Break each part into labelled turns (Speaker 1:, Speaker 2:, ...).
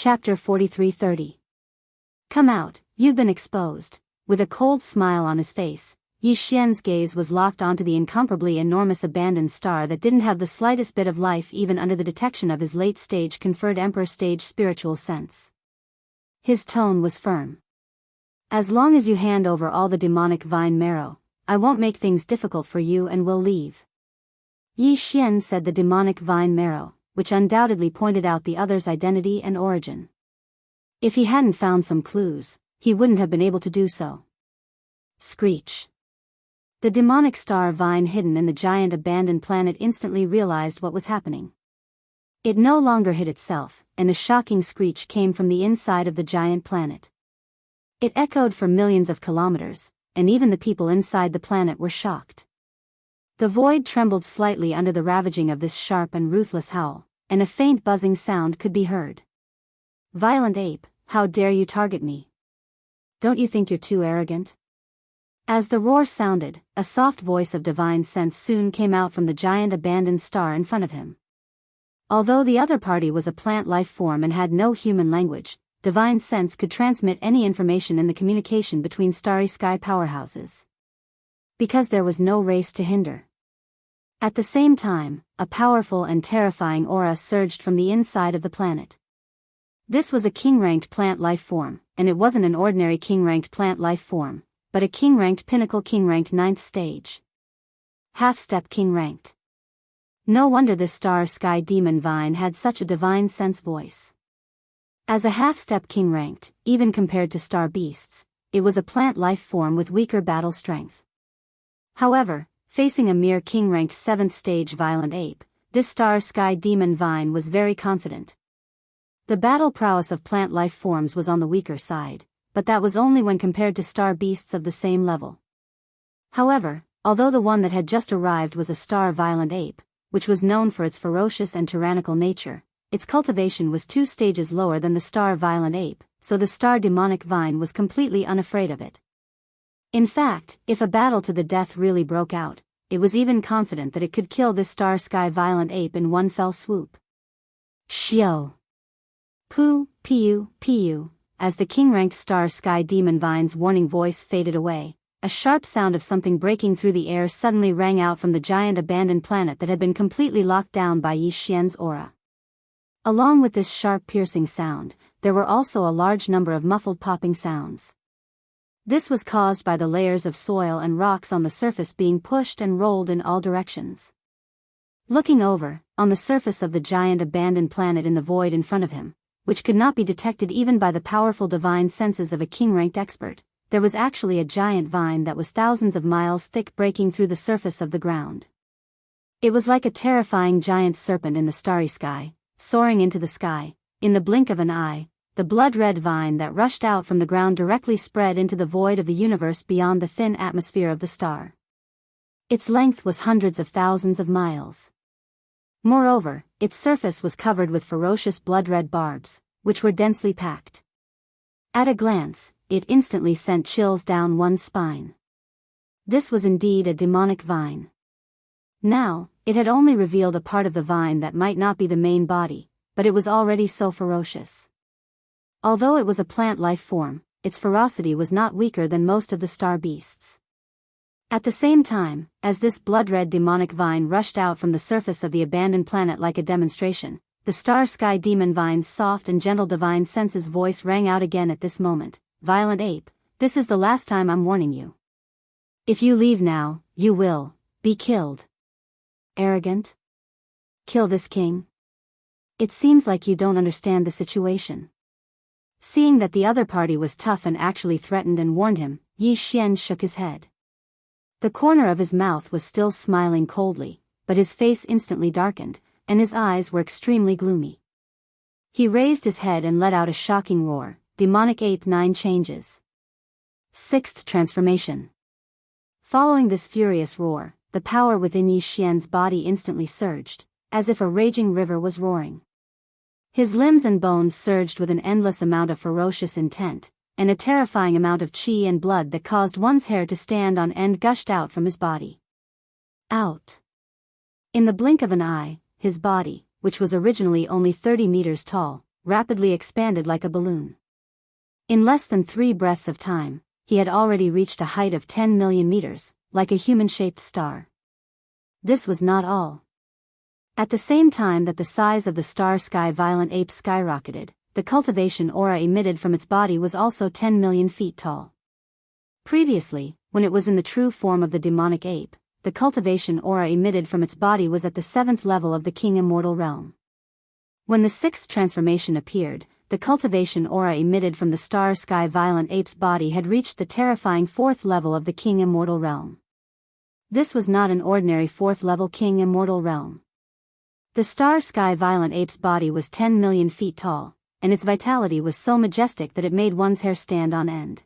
Speaker 1: Chapter 43:30. Come out, you've been exposed. With a cold smile on his face, Yi Xian's gaze was locked onto the incomparably enormous abandoned star that didn't have the slightest bit of life even under the detection of his late-stage conferred Emperor stage spiritual sense. His tone was firm. As long as you hand over all the demonic vine marrow, I won't make things difficult for you and will leave. Yi Xian said the demonic vine marrow, which undoubtedly pointed out the other's identity and origin. If he hadn't found some clues, he wouldn't have been able to do so. Screech. The demonic star vine hidden in the giant abandoned planet instantly realized what was happening. It no longer hid itself, and a shocking screech came from the inside of the giant planet. It echoed for millions of kilometers, and even the people inside the planet were shocked. The void trembled slightly under the ravaging of this sharp and ruthless howl, and a faint buzzing sound could be heard. Violent ape, how dare you target me? Don't you think you're too arrogant? As the roar sounded, a soft voice of divine sense soon came out from the giant abandoned star in front of him. Although the other party was a plant life form and had no human language, divine sense could transmit any information in the communication between starry sky powerhouses. Because there was no race to hinder. At the same time, a powerful and terrifying aura surged from the inside of the planet. This was a king-ranked plant life form, and it wasn't an ordinary king-ranked plant life form, but a king-ranked pinnacle king-ranked 9th stage. Half-step king-ranked. No wonder this star sky demon vine had such a divine sense voice. As a half-step king-ranked, even compared to star beasts, it was a plant life form with weaker battle strength. However, facing a mere king-ranked 7th stage violent ape, this star sky demon vine was very confident. The battle prowess of plant life forms was on the weaker side, but that was only when compared to star beasts of the same level. However, although the one that had just arrived was a star violent ape, which was known for its ferocious and tyrannical nature, its cultivation was 2 stages lower than the star violent ape, so the star demonic vine was completely unafraid of it. In fact, if a battle to the death really broke out, it was even confident that it could kill this star sky violent ape in one fell swoop. Xiao. Pu, Pu. As the king-ranked star sky demon vine's warning voice faded away, a sharp sound of something breaking through the air suddenly rang out from the giant abandoned planet that had been completely locked down by Yi Xian's aura. Along with this sharp piercing sound, there were also a large number of muffled popping sounds. This was caused by the layers of soil and rocks on the surface being pushed and rolled in all directions. Looking over, on the surface of the giant abandoned planet in the void in front of him, which could not be detected even by the powerful divine senses of a king-ranked expert, there was actually a giant vine that was thousands of miles thick breaking through the surface of the ground. It was like a terrifying giant serpent in the starry sky, soaring into the sky. In the blink of an eye, the blood-red vine that rushed out from the ground directly spread into the void of the universe beyond the thin atmosphere of the star. Its length was hundreds of thousands of miles. Moreover, its surface was covered with ferocious blood-red barbs, which were densely packed. At a glance, it instantly sent chills down one's spine. This was indeed a demonic vine. Now, it had only revealed a part of the vine that might not be the main body, but it was already so ferocious. Although it was a plant life form, its ferocity was not weaker than most of the star beasts. At the same time, as this blood-red demonic vine rushed out from the surface of the abandoned planet like a demonstration, the star sky demon vine's soft and gentle divine senses voice rang out again at this moment. Violent ape, this is the last time I'm warning you. If you leave now, you will be killed. Arrogant? Kill this king? It seems like you don't understand the situation. Seeing that the other party was tough and actually threatened and warned him, Yi Xian shook his head. The corner of his mouth was still smiling coldly, but his face instantly darkened, and his eyes were extremely gloomy. He raised his head and let out a shocking roar. Demonic ape 9 changes. 6th transformation. Following this furious roar, the power within Yi Xian's body instantly surged, as if a raging river was roaring. His limbs and bones surged with an endless amount of ferocious intent, and a terrifying amount of qi and blood that caused one's hair to stand on end gushed out from his body. Out. In the blink of an eye, his body, which was originally only 30 meters tall, rapidly expanded like a balloon. In less than 3 breaths of time, he had already reached a height of 10 million meters, like a human-shaped star. This was not all. At the same time that the size of the star-sky violent ape skyrocketed, the cultivation aura emitted from its body was also 10 million feet tall. Previously, when it was in the true form of the demonic ape, the cultivation aura emitted from its body was at the 7th level of the king immortal realm. When the 6th transformation appeared, the cultivation aura emitted from the star-sky violent ape's body had reached the terrifying 4th level of the king immortal realm. This was not an ordinary 4th level king immortal realm. The star-sky violent ape's body was 10 million feet tall, and its vitality was so majestic that it made one's hair stand on end.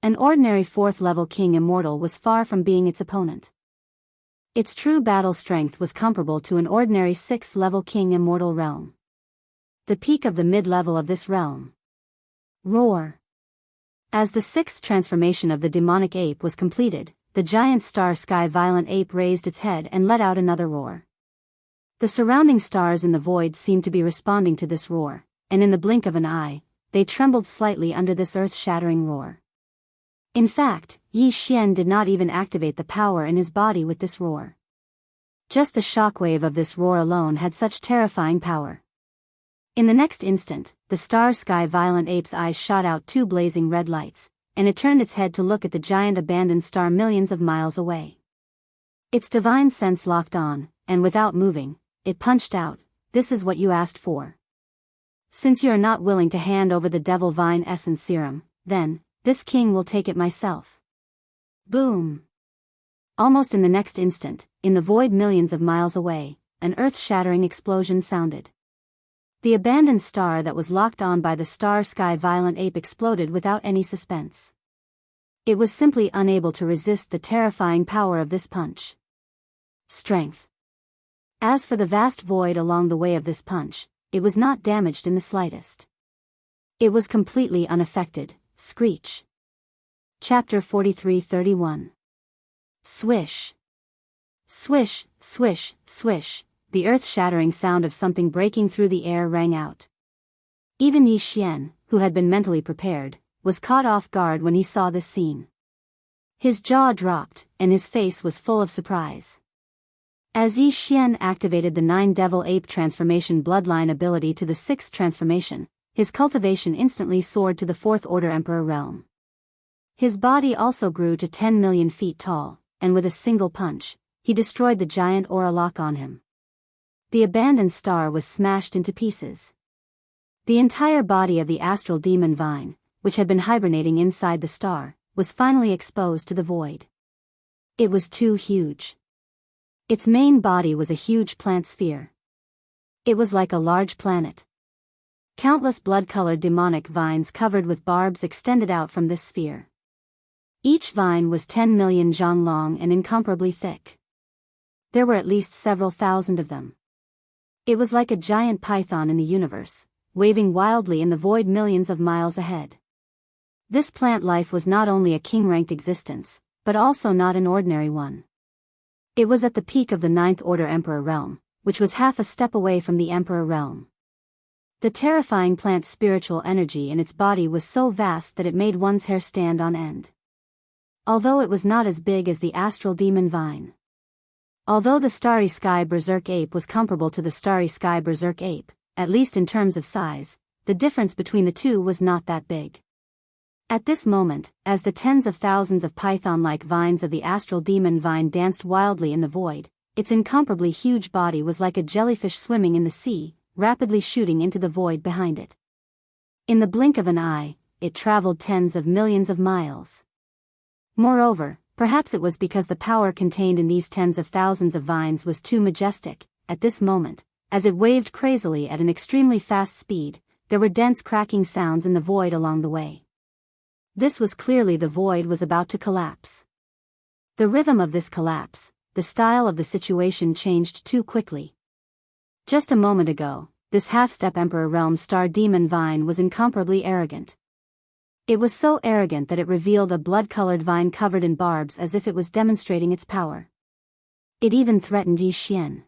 Speaker 1: An ordinary 4th level king immortal was far from being its opponent. Its true battle strength was comparable to an ordinary 6th level king immortal realm. The peak of the mid-level of this realm. Roar. As the 6th transformation of the demonic ape was completed, the giant star-sky violent ape raised its head and let out another roar. The surrounding stars in the void seemed to be responding to this roar, and in the blink of an eye, they trembled slightly under this earth-shattering roar. In fact, Yi Xian did not even activate the power in his body with this roar. Just the shockwave of this roar alone had such terrifying power. In the next instant, the star-sky violent ape's eyes shot out 2 blazing red lights, and it turned its head to look at the giant abandoned star millions of miles away. Its divine sense locked on, and without moving, it punched out, "This is what you asked for. Since you are not willing to hand over the devil vine essence serum, then, this king will take it myself." Boom! Almost in the next instant, in the void millions of miles away, an earth-shattering explosion sounded. The abandoned star that was locked on by the star-sky violent ape exploded without any suspense. It was simply unable to resist the terrifying power of this punch. Strength. As for the vast void along the way of this punch, it was not damaged in the slightest. It was completely unaffected. Screech. Chapter 43:31. Swish. Swish, swish, swish, the earth-shattering sound of something breaking through the air rang out. Even Yi Xian, who had been mentally prepared, was caught off guard when he saw this scene. His jaw dropped, and his face was full of surprise. As Yi Xian activated the 9 devil ape transformation bloodline ability to the 6th transformation, his cultivation instantly soared to the 4th order emperor realm. His body also grew to 10 million feet tall, and with a single punch, he destroyed the giant aura lock on him. The abandoned star was smashed into pieces. The entire body of the astral demon vine, which had been hibernating inside the star, was finally exposed to the void. It was too huge. Its main body was a huge plant sphere. It was like a large planet. Countless blood-colored demonic vines covered with barbs extended out from this sphere. Each vine was 10 million zhang long and incomparably thick. There were at least several thousand of them. It was like a giant python in the universe, waving wildly in the void millions of miles ahead. This plant life was not only a king-ranked existence, but also not an ordinary one. It was at the peak of the 9th order emperor realm, which was half a step away from the emperor realm. The terrifying plant's spiritual energy in its body was so vast that it made one's hair stand on end. Although it was not as big as the astral demon vine. Although the starry sky berserk ape was comparable to the starry sky berserk ape, at least in terms of size, the difference between the two was not that big. At this moment, as the tens of thousands of python-like vines of the astral demon vine danced wildly in the void, its incomparably huge body was like a jellyfish swimming in the sea, rapidly shooting into the void behind it. In the blink of an eye, it traveled tens of millions of miles. Moreover, perhaps it was because the power contained in these tens of thousands of vines was too majestic. At this moment, as it waved crazily at an extremely fast speed, there were dense cracking sounds in the void along the way. This was clearly the void was about to collapse. The rhythm of this collapse, the style of the situation changed too quickly. Just a moment ago, this half-step Emperor Realm Star Demon Vine was incomparably arrogant. It was so arrogant that it revealed a blood-colored vine covered in barbs as if it was demonstrating its power. It even threatened Yi Xian.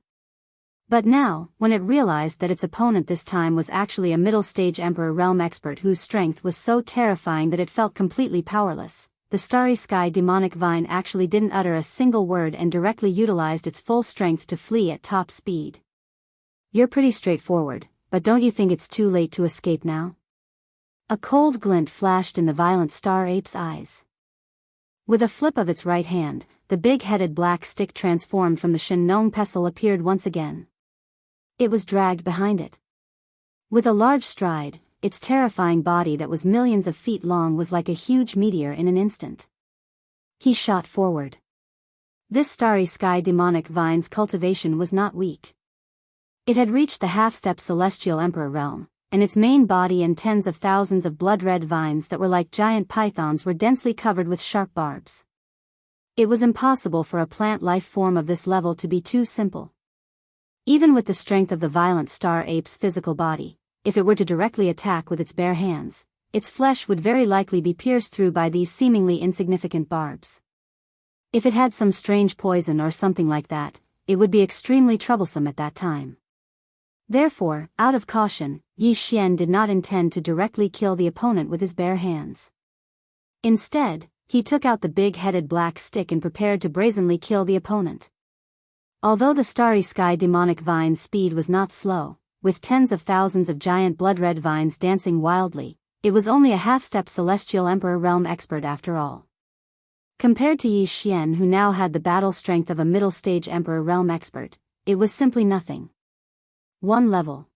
Speaker 1: But now, when it realized that its opponent this time was actually a middle-stage Emperor Realm expert whose strength was so terrifying that it felt completely powerless, the Starry Sky demonic vine actually didn't utter a single word and directly utilized its full strength to flee at top speed. You're pretty straightforward, but don't you think it's too late to escape now? A cold glint flashed in the violent star ape's eyes. With a flip of its right hand, the big-headed black stick transformed from the Shenong pestle appeared once again. It was dragged behind it. With a large stride, its terrifying body that was millions of feet long was like a huge meteor in an instant. He shot forward. This Starry Sky demonic vine's cultivation was not weak. It had reached the half-step celestial emperor realm, and its main body and tens of thousands of blood-red vines that were like giant pythons were densely covered with sharp barbs. It was impossible for a plant life form of this level to be too simple. Even with the strength of the violent star ape's physical body, if it were to directly attack with its bare hands, its flesh would very likely be pierced through by these seemingly insignificant barbs. If it had some strange poison or something like that, it would be extremely troublesome at that time. Therefore, out of caution, Yi Xian did not intend to directly kill the opponent with his bare hands. Instead, he took out the big-headed black stick and prepared to brazenly kill the opponent. Although the Starry Sky demonic vine's speed was not slow, with tens of thousands of giant blood-red vines dancing wildly, it was only a half-step celestial emperor realm expert after all. Compared to Yi Xian, who now had the battle strength of a middle-stage emperor realm expert, it was simply nothing. One level.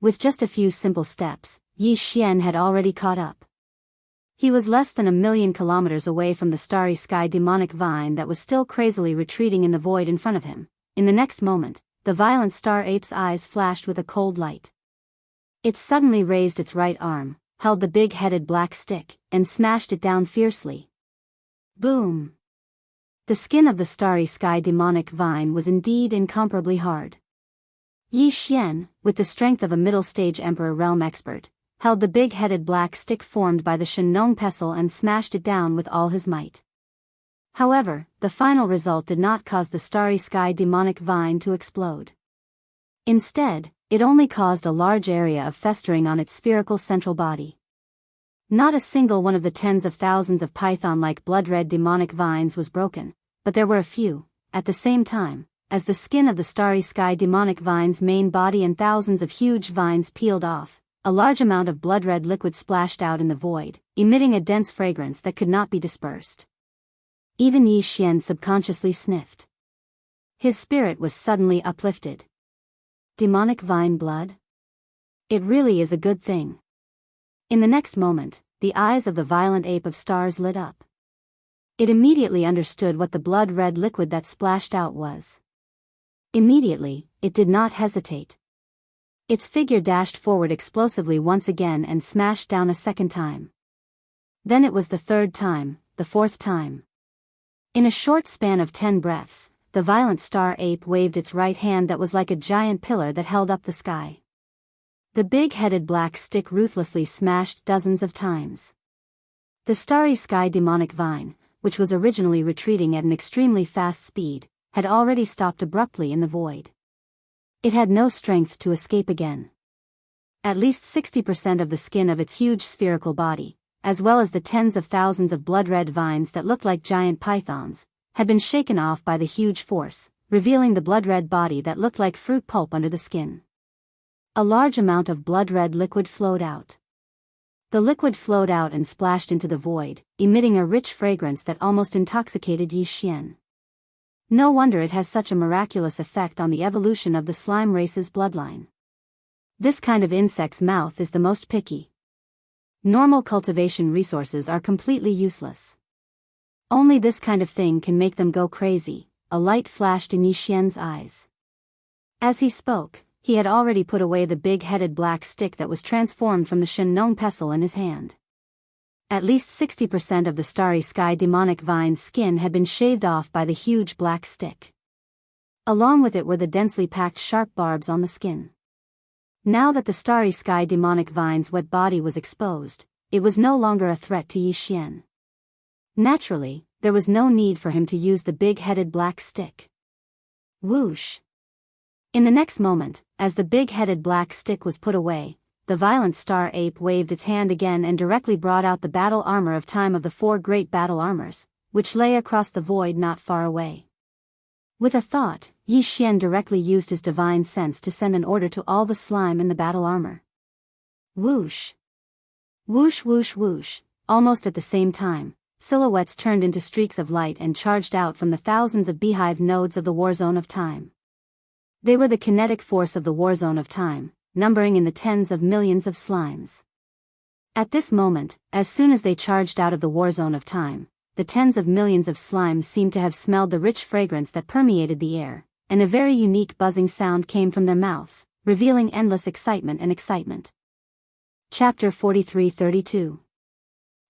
Speaker 1: With just a few simple steps, Yi Xian had already caught up. He was less than 1,000,000 kilometers away from the Starry Sky demonic vine that was still crazily retreating in the void in front of him. In the next moment, the violent star ape's eyes flashed with a cold light. It suddenly raised its right arm, held the big-headed black stick, and smashed it down fiercely. Boom! The skin of the Starry Sky demonic vine was indeed incomparably hard. Yi Xian, with the strength of a middle-stage emperor realm expert, held the big-headed black stick formed by the Shenong pestle and smashed it down with all his might. However, the final result did not cause the Starry Sky demonic vine to explode. Instead, it only caused a large area of festering on its spherical central body. Not a single one of the tens of thousands of python-like blood-red demonic vines was broken, but there were a few, at the same time, as the skin of the Starry Sky demonic vine's main body and thousands of huge vines peeled off. A large amount of blood-red liquid splashed out in the void, emitting a dense fragrance that could not be dispersed. Even Yi Xian subconsciously sniffed. His spirit was suddenly uplifted. Demonic vine blood? It really is a good thing. In the next moment, the eyes of the violent ape of stars lit up. It immediately understood what the blood-red liquid that splashed out was. Immediately, it did not hesitate. Its figure dashed forward explosively once again and smashed down a second time. Then it was the third time, the fourth time. In a short span of 10 breaths, the violent star ape waved its right hand that was like a giant pillar that held up the sky. The big-headed black stick ruthlessly smashed dozens of times. The Starry Sky demonic vine, which was originally retreating at an extremely fast speed, had already stopped abruptly in the void. It had no strength to escape again. At least 60% of the skin of its huge spherical body, as well as the tens of thousands of blood-red vines that looked like giant pythons, had been shaken off by the huge force, revealing the blood-red body that looked like fruit pulp under the skin. A large amount of blood-red liquid flowed out. The liquid flowed out and splashed into the void, emitting a rich fragrance that almost intoxicated Yi Xian. No wonder it has such a miraculous effect on the evolution of the slime race's bloodline. This kind of insect's mouth is the most picky. Normal cultivation resources are completely useless. Only this kind of thing can make them go crazy. A light flashed in Yi Xian's eyes. As he spoke, he had already put away the big-headed black stick that was transformed from the Shenong pestle in his hand. At least 60% of the Starry Sky demonic vine's skin had been shaved off by the huge black stick. Along with it were the densely packed sharp barbs on the skin. Now that the Starry Sky demonic vine's wet body was exposed, it was no longer a threat to Yi Xian. Naturally, there was no need for him to use the big-headed black stick. Whoosh! In the next moment, as the big-headed black stick was put away, the violent star ape waved its hand again and directly brought out the battle armor of time of the 4 great battle armors, which lay across the void not far away. With a thought, Yi Xian directly used his divine sense to send an order to all the slime in the battle armor. Whoosh! Whoosh whoosh whoosh! Almost at the same time, silhouettes turned into streaks of light and charged out from the thousands of beehive nodes of the warzone of time. They were the kinetic force of the warzone of time, numbering in the tens of millions of slimes. At this moment, as soon as they charged out of the warzone of time, the tens of millions of slimes seemed to have smelled the rich fragrance that permeated the air, and a very unique buzzing sound came from their mouths, revealing endless excitement and excitement. Chapter 43-32.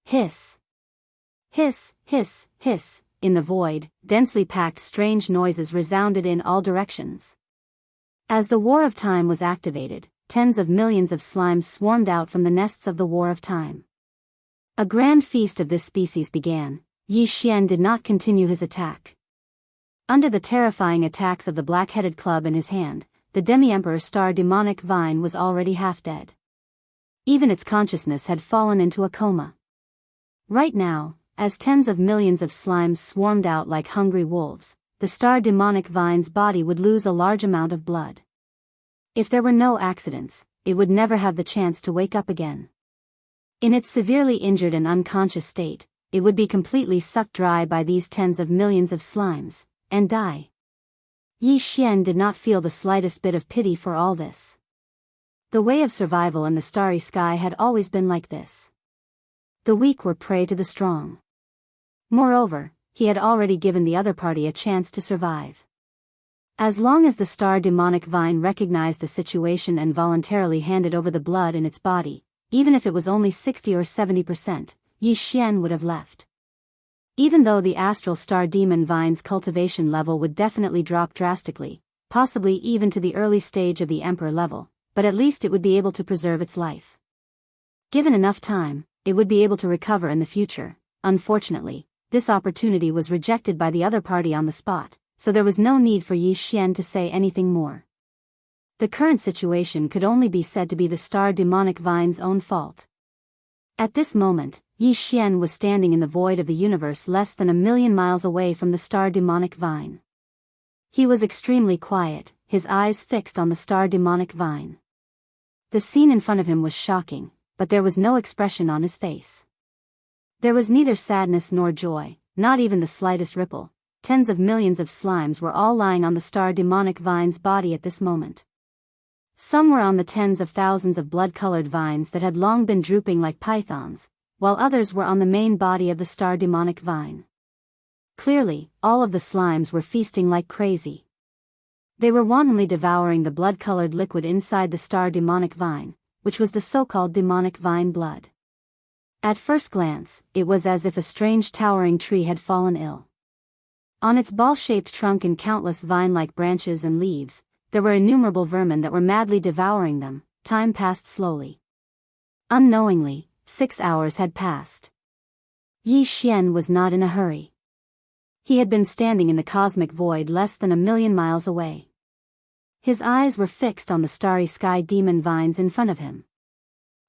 Speaker 1: Hiss. Hiss, hiss, hiss. In the void, densely packed strange noises resounded in all directions. As the War of Time was activated, tens of millions of slimes swarmed out from the nests of the War of Time. A grand feast of this species began. Yi Xian did not continue his attack. Under the terrifying attacks of the black-headed club in his hand, the demi-emperor star demonic vine was already half dead. Even its consciousness had fallen into a coma. Right now, as tens of millions of slimes swarmed out like hungry wolves, the star demonic vine's body would lose a large amount of blood. If there were no accidents, it would never have the chance to wake up again. In its severely injured and unconscious state, it would be completely sucked dry by these tens of millions of slimes, and die. Yi Xian did not feel the slightest bit of pity for all this. The way of survival in the starry sky had always been like this. The weak were prey to the strong. Moreover, he had already given the other party a chance to survive. As long as the star demonic vine recognized the situation and voluntarily handed over the blood in its body, even if it was only 60 or 70%, Yi Xian would have left. Even though the astral star demon vine's cultivation level would definitely drop drastically, possibly even to the early stage of the emperor level, but at least it would be able to preserve its life. Given enough time, it would be able to recover in the future. Unfortunately, this opportunity was rejected by the other party on the spot, so there was no need for Yi Xian to say anything more. The current situation could only be said to be the star demonic vine's own fault. At this moment, Yi Xian was standing in the void of the universe less than 1,000,000 miles away from the star demonic vine. He was extremely quiet, his eyes fixed on the star demonic vine. The scene in front of him was shocking, but there was no expression on his face. There was neither sadness nor joy, not even the slightest ripple. Tens of millions of slimes were all lying on the star demonic vine's body at this moment. Some were on the tens of thousands of blood-colored vines that had long been drooping like pythons, while others were on the main body of the star demonic vine. Clearly, all of the slimes were feasting like crazy. They were wantonly devouring the blood-colored liquid inside the star demonic vine, which was the so-called demonic vine blood. At first glance, it was as if a strange towering tree had fallen ill. On its ball-shaped trunk and countless vine-like branches and leaves, there were innumerable vermin that were madly devouring them. Time passed slowly. Unknowingly, 6 hours had passed. Yi Xian was not in a hurry. He had been standing in the cosmic void less than 1,000,000 miles away. His eyes were fixed on the starry sky demon vines in front of him.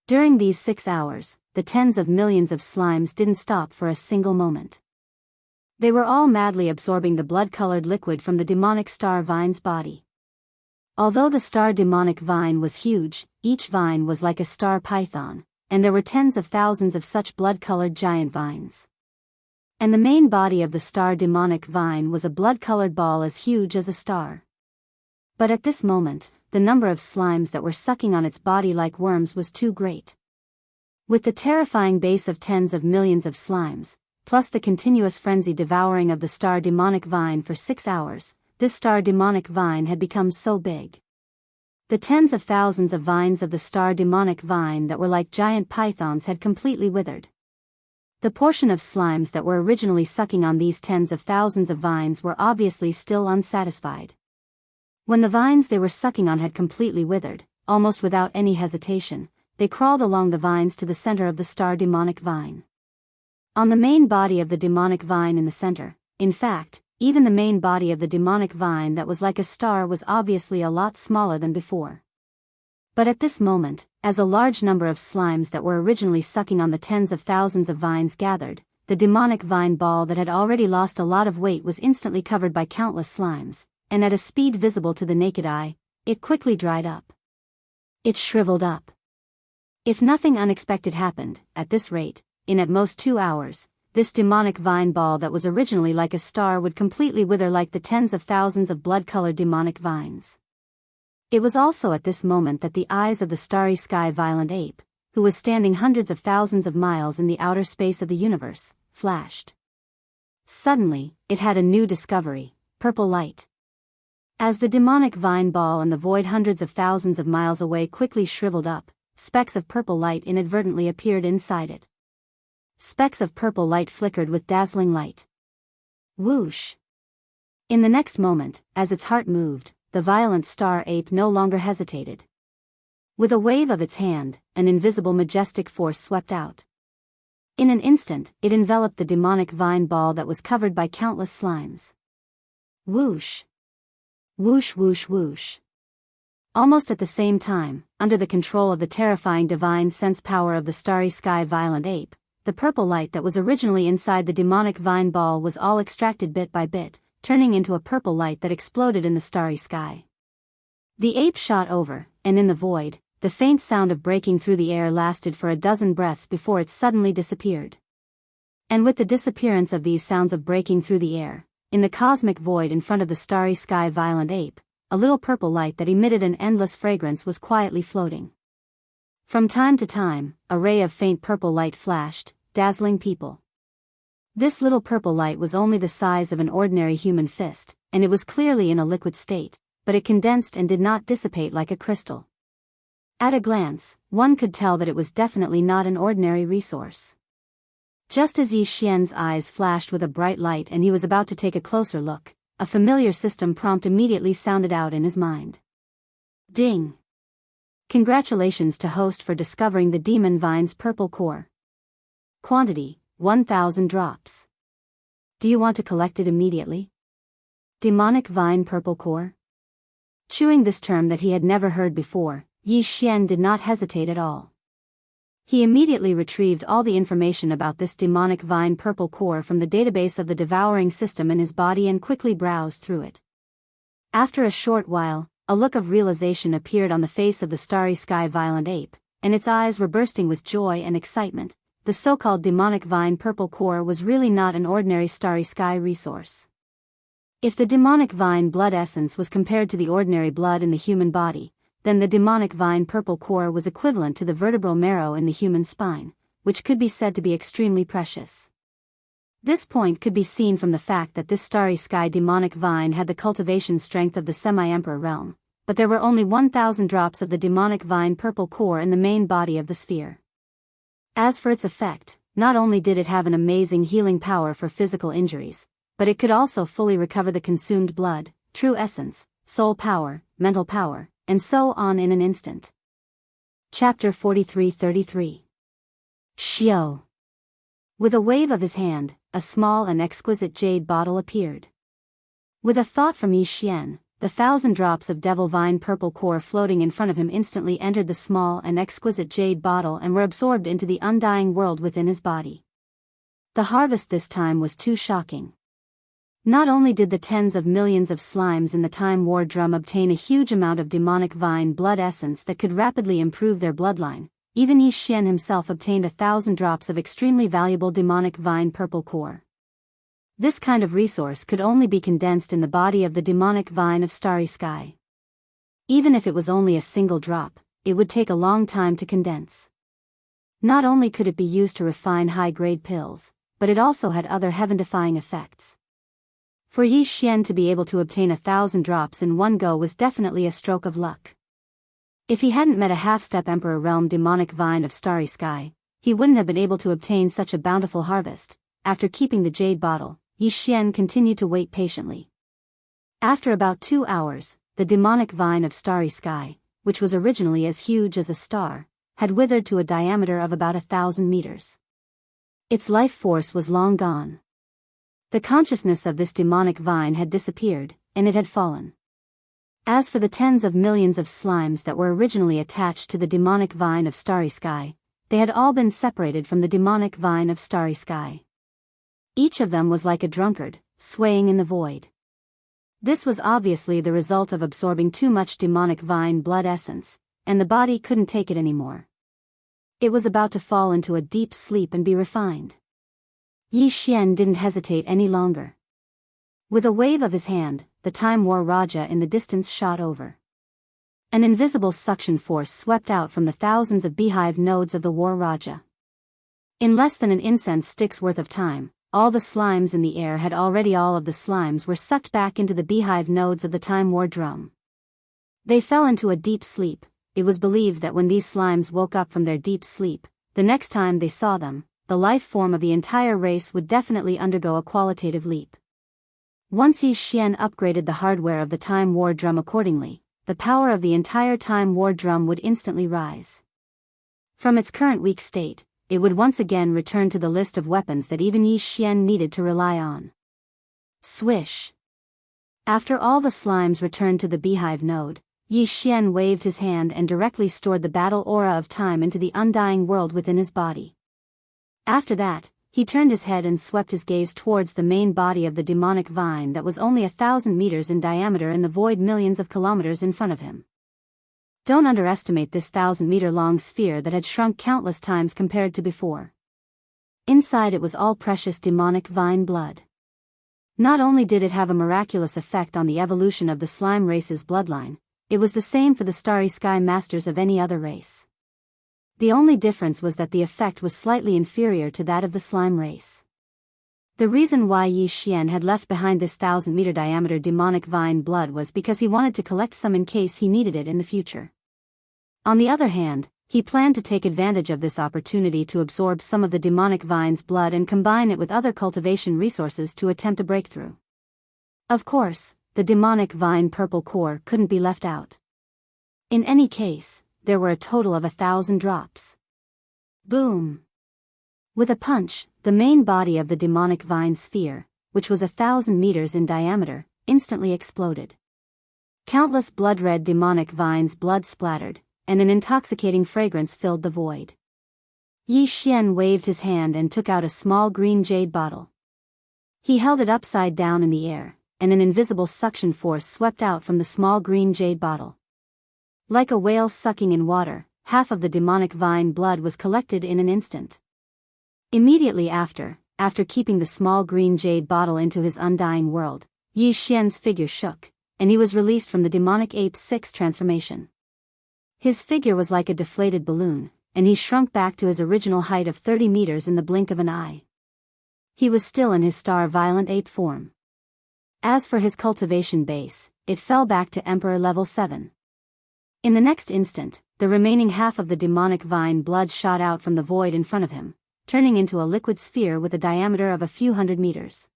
Speaker 1: During these 6 hours, the tens of millions of slimes didn't stop for a single moment. They were all madly absorbing the blood-colored liquid from the demonic star vine's body. Although the star demonic vine was huge, each vine was like a star python, and there were tens of thousands of such blood-colored giant vines. And the main body of the star demonic vine was a blood-colored ball as huge as a star. But at this moment, the number of slimes that were sucking on its body like worms was too great. With the terrifying base of tens of millions of slimes, plus the continuous frenzy devouring of the star demonic vine for 6 hours, this star demonic vine had become so big. The tens of thousands of vines of the star demonic vine that were like giant pythons had completely withered. The portion of slimes that were originally sucking on these tens of thousands of vines were obviously still unsatisfied. When the vines they were sucking on had completely withered, almost without any hesitation, they crawled along the vines to the center of the star demonic vine. On the main body of the demonic vine in the center, in fact, even the main body of the demonic vine that was like a star was obviously a lot smaller than before. But at this moment, as a large number of slimes that were originally sucking on the tens of thousands of vines gathered, the demonic vine ball that had already lost a lot of weight was instantly covered by countless slimes, and at a speed visible to the naked eye, it quickly dried up. It shriveled up. If nothing unexpected happened, at this rate, in at most 2 hours, this demonic vine ball that was originally like a star would completely wither like the tens of thousands of blood-colored demonic vines. It was also at this moment that the eyes of the starry sky violent ape, who was standing hundreds of thousands of miles in the outer space of the universe, flashed. Suddenly, it had a new discovery: purple light. As the demonic vine ball and the void hundreds of thousands of miles away quickly shriveled up, specks of purple light inadvertently appeared inside it. Specks of purple light flickered with dazzling light. Whoosh! In the next moment, as its heart moved, the violent star ape no longer hesitated. With a wave of its hand, an invisible majestic force swept out. In an instant, it enveloped the demonic vine ball that was covered by countless slimes. Whoosh! Whoosh whoosh whoosh. Almost at the same time, under the control of the terrifying divine sense power of the starry sky violent ape, the purple light that was originally inside the demonic vine ball was all extracted bit by bit, turning into a purple light that exploded in the starry sky. The ape shot over, and in the void, the faint sound of breaking through the air lasted for a dozen breaths before it suddenly disappeared. And with the disappearance of these sounds of breaking through the air, in the cosmic void in front of the starry sky violent ape, a little purple light that emitted an endless fragrance was quietly floating. From time to time, a ray of faint purple light flashed, dazzling people. This little purple light was only the size of an ordinary human fist, and it was clearly in a liquid state, but it condensed and did not dissipate like a crystal. At a glance, one could tell that it was definitely not an ordinary resource. Just as Yi Xian's eyes flashed with a bright light and he was about to take a closer look, a familiar system prompt immediately sounded out in his mind. Ding! Congratulations to host for discovering the demon vine's purple core. Quantity: 1,000 drops. Do you want to collect it immediately? Demonic vine purple core? Chewing this term that he had never heard before, Yi Xian did not hesitate at all. He immediately retrieved all the information about this demonic vine purple core from the database of the devouring system in his body and quickly browsed through it. After a short while, a look of realization appeared on the face of the starry sky violent ape, and its eyes were bursting with joy and excitement. The so-called demonic vine purple core was really not an ordinary starry sky resource. If the demonic vine blood essence was compared to the ordinary blood in the human body, then the demonic vine purple core was equivalent to the vertebral marrow in the human spine, which could be said to be extremely precious. This point could be seen from the fact that this starry sky demonic vine had the cultivation strength of the semi-emperor realm, but there were only 1,000 drops of the demonic vine purple core in the main body of the sphere. As for its effect, not only did it have an amazing healing power for physical injuries, but it could also fully recover the consumed blood, true essence, soul power, mental power, and so on in an instant. Chapter 43-33. Xiao. With a wave of his hand, a small and exquisite jade bottle appeared. With a thought from Yi Xian, the 1,000 drops of devil vine purple core floating in front of him instantly entered the small and exquisite jade bottle and were absorbed into the undying world within his body. The harvest this time was too shocking. Not only did the tens of millions of slimes in the Time War Drum obtain a huge amount of demonic vine blood essence that could rapidly improve their bloodline, even Yi Xian himself obtained 1,000 drops of extremely valuable demonic vine purple core. This kind of resource could only be condensed in the body of the demonic vine of starry sky. Even if it was only a single drop, it would take a long time to condense. Not only could it be used to refine high-grade pills, but it also had other heaven-defying effects. For Yi Xian to be able to obtain 1,000 drops in one go was definitely a stroke of luck. If he hadn't met a half-step Emperor Realm demonic vine of starry sky, he wouldn't have been able to obtain such a bountiful harvest. After keeping the jade bottle, Yi Xian continued to wait patiently. After about 2 hours, the demonic vine of starry sky, which was originally as huge as a star, had withered to a diameter of about 1,000 meters. Its life force was long gone. The consciousness of this demonic vine had disappeared, and it had fallen. As for the tens of millions of slimes that were originally attached to the demonic vine of Starry Sky, they had all been separated from the demonic vine of Starry Sky. Each of them was like a drunkard, swaying in the void. This was obviously the result of absorbing too much demonic vine blood essence, and the body couldn't take it anymore. It was about to fall into a deep sleep and be refined. Yi Xian didn't hesitate any longer. With a wave of his hand, the Time War Raja in the distance shot over. An invisible suction force swept out from the thousands of beehive nodes of the War Raja. In less than an incense stick's worth of time, all the slimes in the air had already all of the slimes were sucked back into the beehive nodes of the Time War drum. They fell into a deep sleep. It was believed that when these slimes woke up from their deep sleep, the next time they saw them, the life form of the entire race would definitely undergo a qualitative leap. Once Yi Xian upgraded the hardware of the Time War drum accordingly, the power of the entire Time War drum would instantly rise. From its current weak state, it would once again return to the list of weapons that even Yi Xian needed to rely on. Swish! After all the slimes returned to the beehive node, Yi Xian waved his hand and directly stored the battle aura of time into the undying world within his body. After that, he turned his head and swept his gaze towards the main body of the demonic vine that was only 1,000 meters in diameter in the void millions of kilometers in front of him. Don't underestimate this 1,000-meter-long sphere that had shrunk countless times compared to before. Inside it was all precious demonic vine blood. Not only did it have a miraculous effect on the evolution of the slime race's bloodline, it was the same for the Starry Sky masters of any other race. The only difference was that the effect was slightly inferior to that of the slime race. The reason why Yi Xian had left behind this 1,000-meter diameter demonic vine blood was because he wanted to collect some in case he needed it in the future. On the other hand, he planned to take advantage of this opportunity to absorb some of the demonic vine's blood and combine it with other cultivation resources to attempt a breakthrough. Of course, the demonic vine purple core couldn't be left out. In any case, there were a total of 1,000 drops. Boom! With a punch, the main body of the demonic vine sphere, which was 1,000 meters in diameter, instantly exploded. Countless blood-red demonic vines blood splattered, and an intoxicating fragrance filled the void. Yi Xian waved his hand and took out a small green jade bottle. He held it upside down in the air, and an invisible suction force swept out from the small green jade bottle. Like a whale sucking in water, half of the demonic vine blood was collected in an instant. Immediately after keeping the small green jade bottle into his undying world, Yi Xian's figure shook, and he was released from the demonic ape 6 transformation. His figure was like a deflated balloon, and he shrunk back to his original height of 30 meters in the blink of an eye. He was still in his star-violent ape form. As for his cultivation base, it fell back to Emperor level 7. In the next instant, the remaining half of the demonic vine blood shot out from the void in front of him, turning into a liquid sphere with a diameter of a few hundred meters.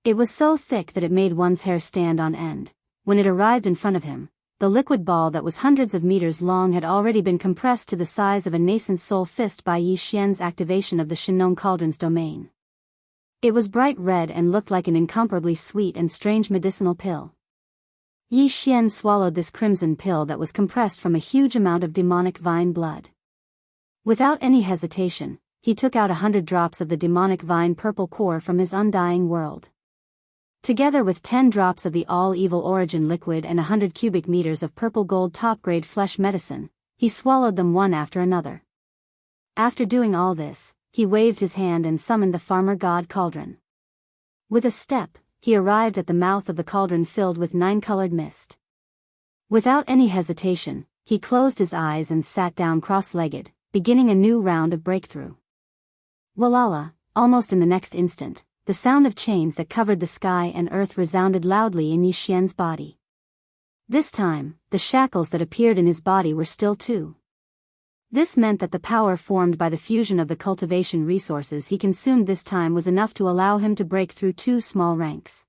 Speaker 1: It was so thick that it made one's hair stand on end. When it arrived in front of him, the liquid ball that was hundreds of meters long had already been compressed to the size of a nascent soul fist by Yi Xian's activation of the Shinong Cauldron's domain. It was bright red and looked like an incomparably sweet and strange medicinal pill. Yi Xian swallowed this crimson pill that was compressed from a huge amount of demonic vine blood. Without any hesitation, he took out 100 drops of the demonic vine purple core from his undying world. Together with 10 drops of the all-evil origin liquid and 100 cubic meters of purple gold top-grade flesh medicine, he swallowed them one after another. After doing all this, he waved his hand and summoned the farmer god cauldron. With a step, he arrived at the mouth of the cauldron filled with 9-colored mist. Without any hesitation, he closed his eyes and sat down cross-legged, beginning a new round of breakthrough. Walala, almost in the next instant, the sound of chains that covered the sky and earth resounded loudly in Yi Xian's body. This time, the shackles that appeared in his body were still too. This meant that the power formed by the fusion of the cultivation resources he consumed this time was enough to allow him to break through 2 small ranks.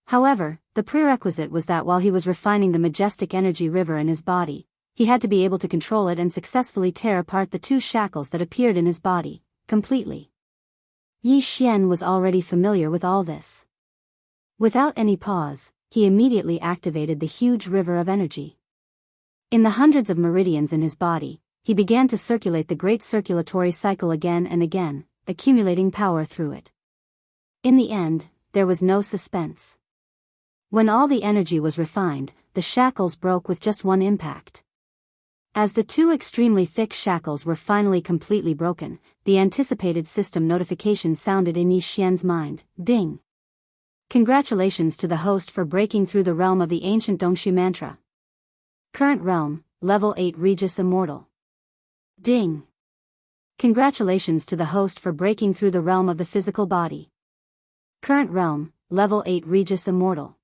Speaker 1: However, the prerequisite was that while he was refining the majestic energy river in his body, he had to be able to control it and successfully tear apart the 2 shackles that appeared in his body, completely. Yi Xian was already familiar with all this. Without any pause, he immediately activated the huge river of energy. In the hundreds of meridians in his body, he began to circulate the great circulatory cycle again and again, accumulating power through it. In the end, there was no suspense. When all the energy was refined, the shackles broke with just one impact. As the two extremely thick shackles were finally completely broken, the anticipated system notification sounded in Yi Xian's mind. Ding! Congratulations to the host for breaking through the realm of the ancient Dongshu mantra. Current realm, level 8 Regis Immortal. Ding! Congratulations to the host for breaking through the realm of the physical body. Current realm, level 8 Regis Immortal.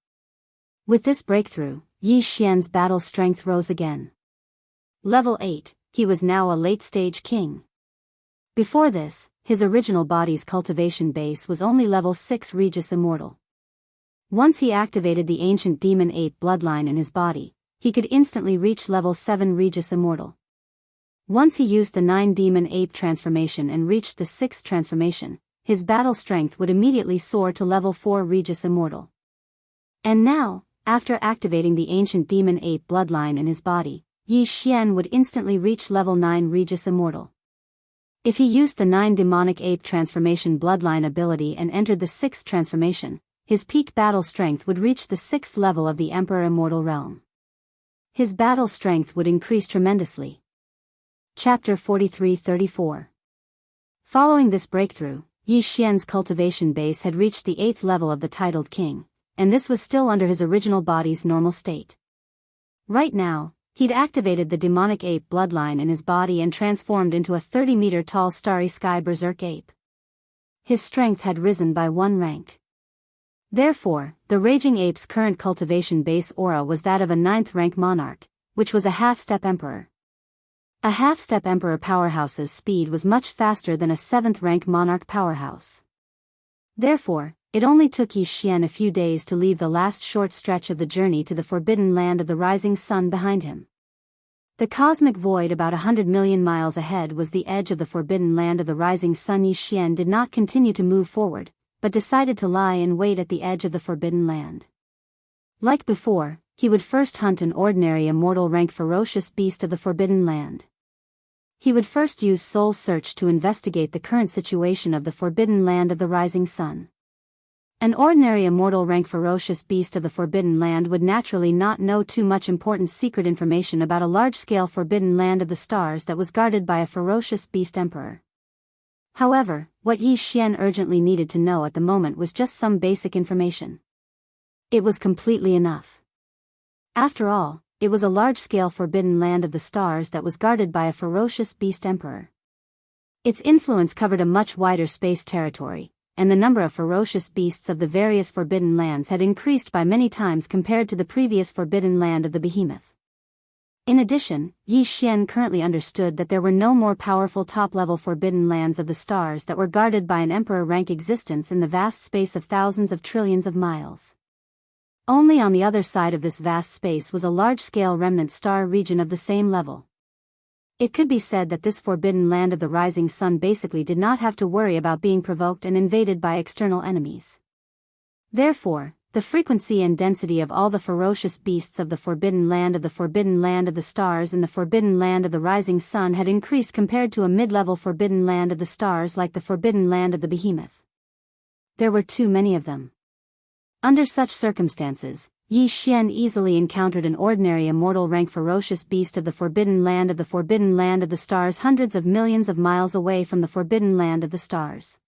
Speaker 1: With this breakthrough, Yi Xian's battle strength rose again. Level 8, he was now a late-stage king. Before this, his original body's cultivation base was only level 6 Regis Immortal. Once he activated the ancient demon ape bloodline in his body, he could instantly reach level 7 Regis Immortal. Once he used the 9 demon ape transformation and reached the 6th transformation, his battle strength would immediately soar to level 4 Regis Immortal. And now, after activating the ancient demon ape bloodline in his body, Yi Xian would instantly reach level 9 Regis Immortal. If he used the 9 demonic ape transformation bloodline ability and entered the 6th transformation, his peak battle strength would reach the 6th level of the Emperor Immortal Realm. His battle strength would increase tremendously. Chapter 43-34. Following this breakthrough, Yi Xian's cultivation base had reached the 8th level of the titled king, and this was still under his original body's normal state. Right now, he'd activated the demonic ape bloodline in his body and transformed into a 30-meter-tall starry sky berserk ape. His strength had risen by 1 rank. Therefore, the raging ape's current cultivation base aura was that of a 9th-rank monarch, which was a half-step emperor. A half-step emperor powerhouse's speed was much faster than a 7th-rank monarch powerhouse. Therefore, it only took Yi Xian a few days to leave the last short stretch of the journey to the forbidden land of the rising sun behind him. The cosmic void about 100 million miles ahead was the edge of the forbidden land of the rising sun. Yi Xian did not continue to move forward, but decided to lie in wait at the edge of the forbidden land. Like before, he would first hunt an ordinary immortal rank ferocious beast of the forbidden land. He would first use soul search to investigate the current situation of the forbidden land of the rising sun. An ordinary immortal rank ferocious beast of the forbidden land would naturally not know too much important secret information about a large-scale forbidden land of the stars that was guarded by a ferocious beast emperor. However, what Yi Xian urgently needed to know at the moment was just some basic information. It was completely enough. After all, it was a large-scale forbidden land of the stars that was guarded by a ferocious beast emperor. Its influence covered a much wider space territory, and the number of ferocious beasts of the various forbidden lands had increased by many times compared to the previous forbidden land of the behemoth. In addition, Yi Xian currently understood that there were no more powerful top-level forbidden lands of the stars that were guarded by an emperor-rank existence in the vast space of thousands of trillions of miles. Only on the other side of this vast space was a large-scale remnant star region of the same level. It could be said that this forbidden land of the rising sun basically did not have to worry about being provoked and invaded by external enemies. Therefore, the frequency and density of all the ferocious beasts of the forbidden land of the stars and the forbidden land of the rising sun had increased compared to a mid-level forbidden land of the stars like the forbidden land of the behemoth. There were too many of them. Under such circumstances, Yi Xian easily encountered an ordinary immortal rank ferocious beast of the forbidden land of the stars hundreds of millions of miles away from the forbidden land of the stars.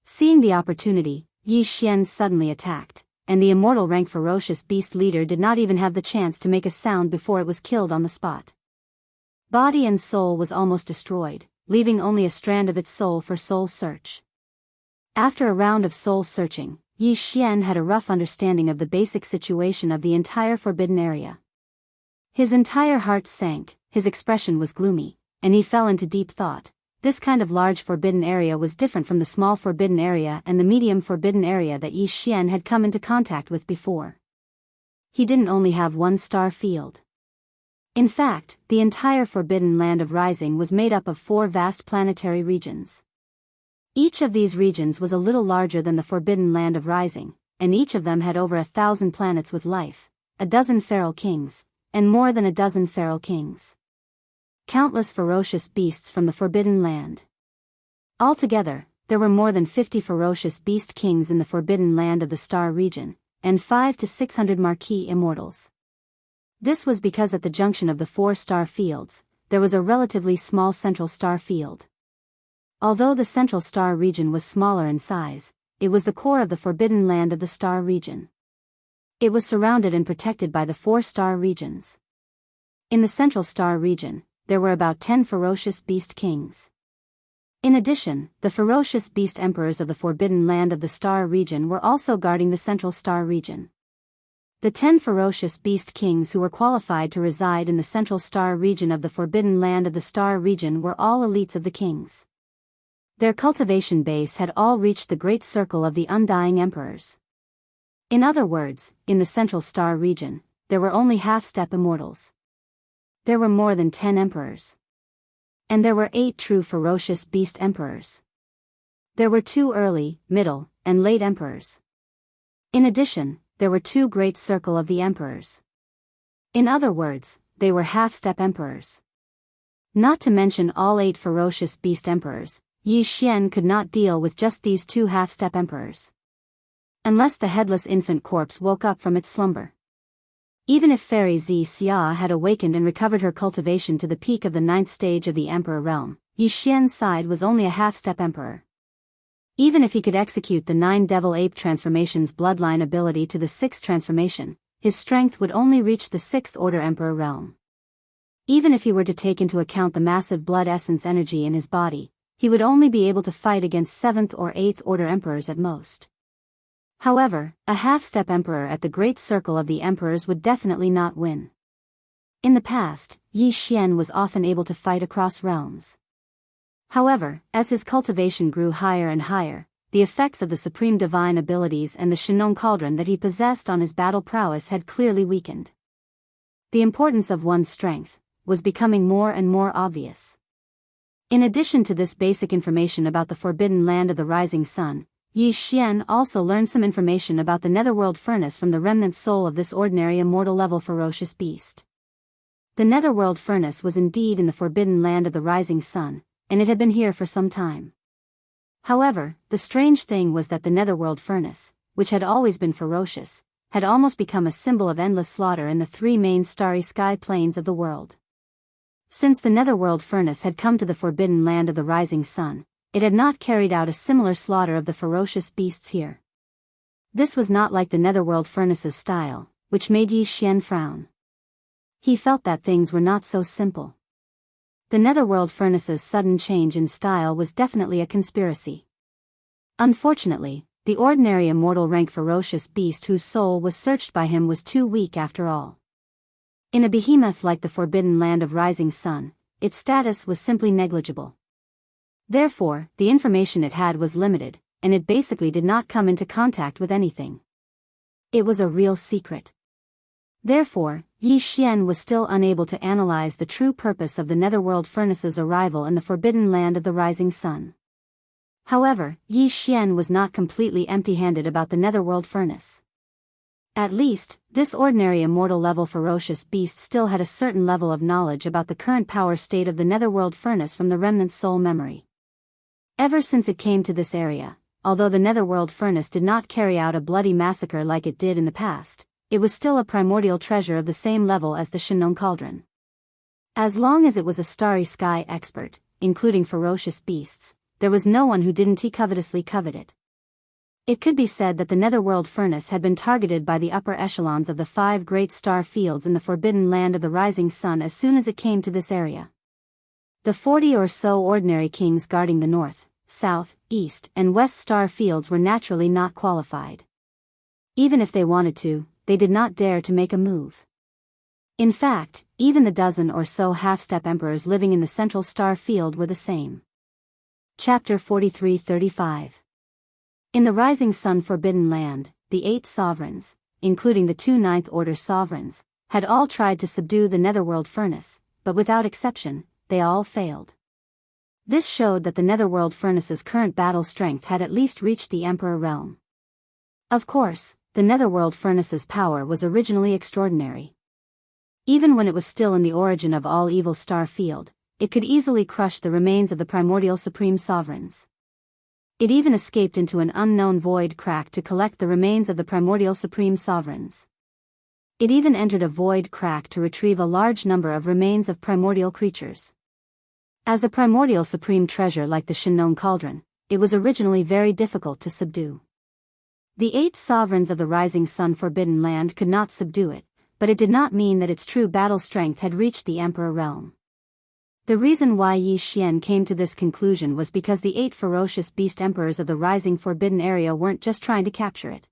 Speaker 1: Seeing the opportunity, Yi Xian suddenly attacked, and the immortal rank ferocious beast leader did not even have the chance to make a sound before it was killed on the spot. Body and soul was almost destroyed, leaving only a strand of its soul for soul search. After a round of soul searching, Yi Xian had a rough understanding of the basic situation of the entire forbidden area. His entire heart sank, his expression was gloomy, and he fell into deep thought. This kind of large forbidden area was different from the small forbidden area and the medium forbidden area that Yi Xian had come into contact with before. He didn't only have one star field. In fact, the entire forbidden land of rising was made up of 4 vast planetary regions. Each of these regions was a little larger than the Forbidden Land of Rising, and each of them had over 1,000 planets with life, a dozen feral kings, and more than a dozen feral kings. Countless ferocious beasts from the Forbidden Land. Altogether, there were more than 50 ferocious beast kings in the Forbidden Land of the Star region, and 500 to 600 marquee immortals. This was because at the junction of the 4 star fields, there was a relatively small central star field. Although the central star region was smaller in size, it was the core of the Forbidden Land of the Star region. It was surrounded and protected by the 4 star regions. In the central star region, there were about 10 ferocious beast kings. In addition, the ferocious beast emperors of the Forbidden Land of the Star region were also guarding the central star region. The 10 ferocious beast kings who were qualified to reside in the central star region of the Forbidden Land of the Star region were all elites of the kings. Their cultivation base had all reached the great circle of the undying emperors. In other words, in the central star region, there were only half-step immortals. There were more than 10 emperors. And there were 8 true ferocious beast emperors. There were 2 early, middle, and late emperors. In addition, there were 2 great circle of the emperors. In other words, they were half-step emperors. Not to mention all 8 ferocious beast emperors, Yi Xian could not deal with just these 2 half-step emperors. Unless the headless infant corpse woke up from its slumber. Even if Fairy Zi Xia had awakened and recovered her cultivation to the peak of the 9th stage of the Emperor realm, Yi Xian's side was only a half-step emperor. Even if he could execute the 9 devil ape transformations bloodline ability to the 6th transformation, his strength would only reach the 6th order emperor realm. Even if he were to take into account the massive blood essence energy in his body, he would only be able to fight against 7th or 8th order emperors at most. However, a half-step emperor at the great circle of the emperors would definitely not win. In the past, Yi Xian was often able to fight across realms. However, as his cultivation grew higher and higher, the effects of the supreme divine abilities and the Shinong Cauldron that he possessed on his battle prowess had clearly weakened. The importance of one's strength was becoming more and more obvious. In addition to this basic information about the Forbidden Land of the Rising Sun, Yi Xian also learned some information about the Netherworld Furnace from the remnant soul of this ordinary immortal level ferocious beast. The Netherworld Furnace was indeed in the Forbidden Land of the Rising Sun, and it had been here for some time. However, the strange thing was that the Netherworld Furnace, which had always been ferocious, had almost become a symbol of endless slaughter in the 3 main starry sky planes of the world. Since the Netherworld Furnace had come to the Forbidden Land of the Rising Sun, it had not carried out a similar slaughter of the ferocious beasts here. This was not like the Netherworld Furnace's style, which made Yi Xian frown. He felt that things were not so simple. The Netherworld Furnace's sudden change in style was definitely a conspiracy. Unfortunately, the ordinary immortal rank ferocious beast whose soul was searched by him was too weak after all. In a behemoth like the Forbidden Land of Rising Sun, its status was simply negligible. Therefore, the information it had was limited, and it basically did not come into contact with anything. It was a real secret. Therefore, Yi Xian was still unable to analyze the true purpose of the Netherworld Furnace's arrival in the Forbidden Land of the Rising Sun. However, Yi Xian was not completely empty-handed about the Netherworld Furnace. At least, this ordinary immortal level ferocious beast still had a certain level of knowledge about the current power state of the Netherworld Furnace from the remnant soul memory. Ever since it came to this area, although the Netherworld Furnace did not carry out a bloody massacre like it did in the past, it was still a primordial treasure of the same level as the Shinong Cauldron. As long as it was a starry sky expert, including ferocious beasts, there was no one who didn't covetously covet it. It could be said that the Netherworld Furnace had been targeted by the upper echelons of the 5 great star fields in the Forbidden Land of the Rising Sun as soon as it came to this area. The 40 or so ordinary kings guarding the north, south, east, and west star fields were naturally not qualified. Even if they wanted to, they did not dare to make a move. In fact, even the dozen or so half-step emperors living in the central star field were the same. Chapter 43-35. In the Rising Sun Forbidden Land, the 8 sovereigns, including the 2 Ninth Order sovereigns, had all tried to subdue the Netherworld Furnace, but without exception, they all failed. This showed that the Netherworld Furnace's current battle strength had at least reached the Emperor realm. Of course, the Netherworld Furnace's power was originally extraordinary. Even when it was still in the origin of all evil star field, it could easily crush the remains of the primordial supreme sovereigns. It even escaped into an unknown void crack to collect the remains of the primordial supreme sovereigns. It even entered a void crack to retrieve a large number of remains of primordial creatures. As a primordial supreme treasure like the Shinnon Cauldron, it was originally very difficult to subdue. The 8 sovereigns of the Rising Sun Forbidden Land could not subdue it, but it did not mean that its true battle strength had reached the Emperor realm. The reason why Yi Xian came to this conclusion was because the 8 ferocious beast emperors of the Rising Forbidden Area weren't just trying to capture it.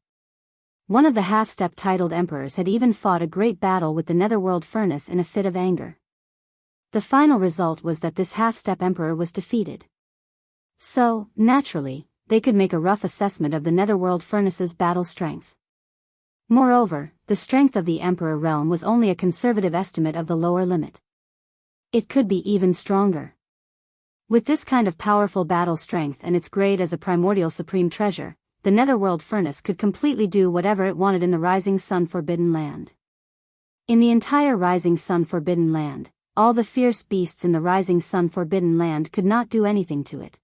Speaker 1: One of the half-step titled emperors had even fought a great battle with the Netherworld Furnace in a fit of anger. The final result was that this half-step emperor was defeated. So, naturally, they could make a rough assessment of the Netherworld Furnace's battle strength. Moreover, the strength of the Emperor realm was only a conservative estimate of the lower limit. It could be even stronger. With this kind of powerful battle strength and its grade as a primordial supreme treasure, the Netherworld Furnace could completely do whatever it wanted in the Rising Sun Forbidden Land. In the entire Rising Sun Forbidden Land, all the fierce beasts in the Rising Sun Forbidden Land could not do anything to it.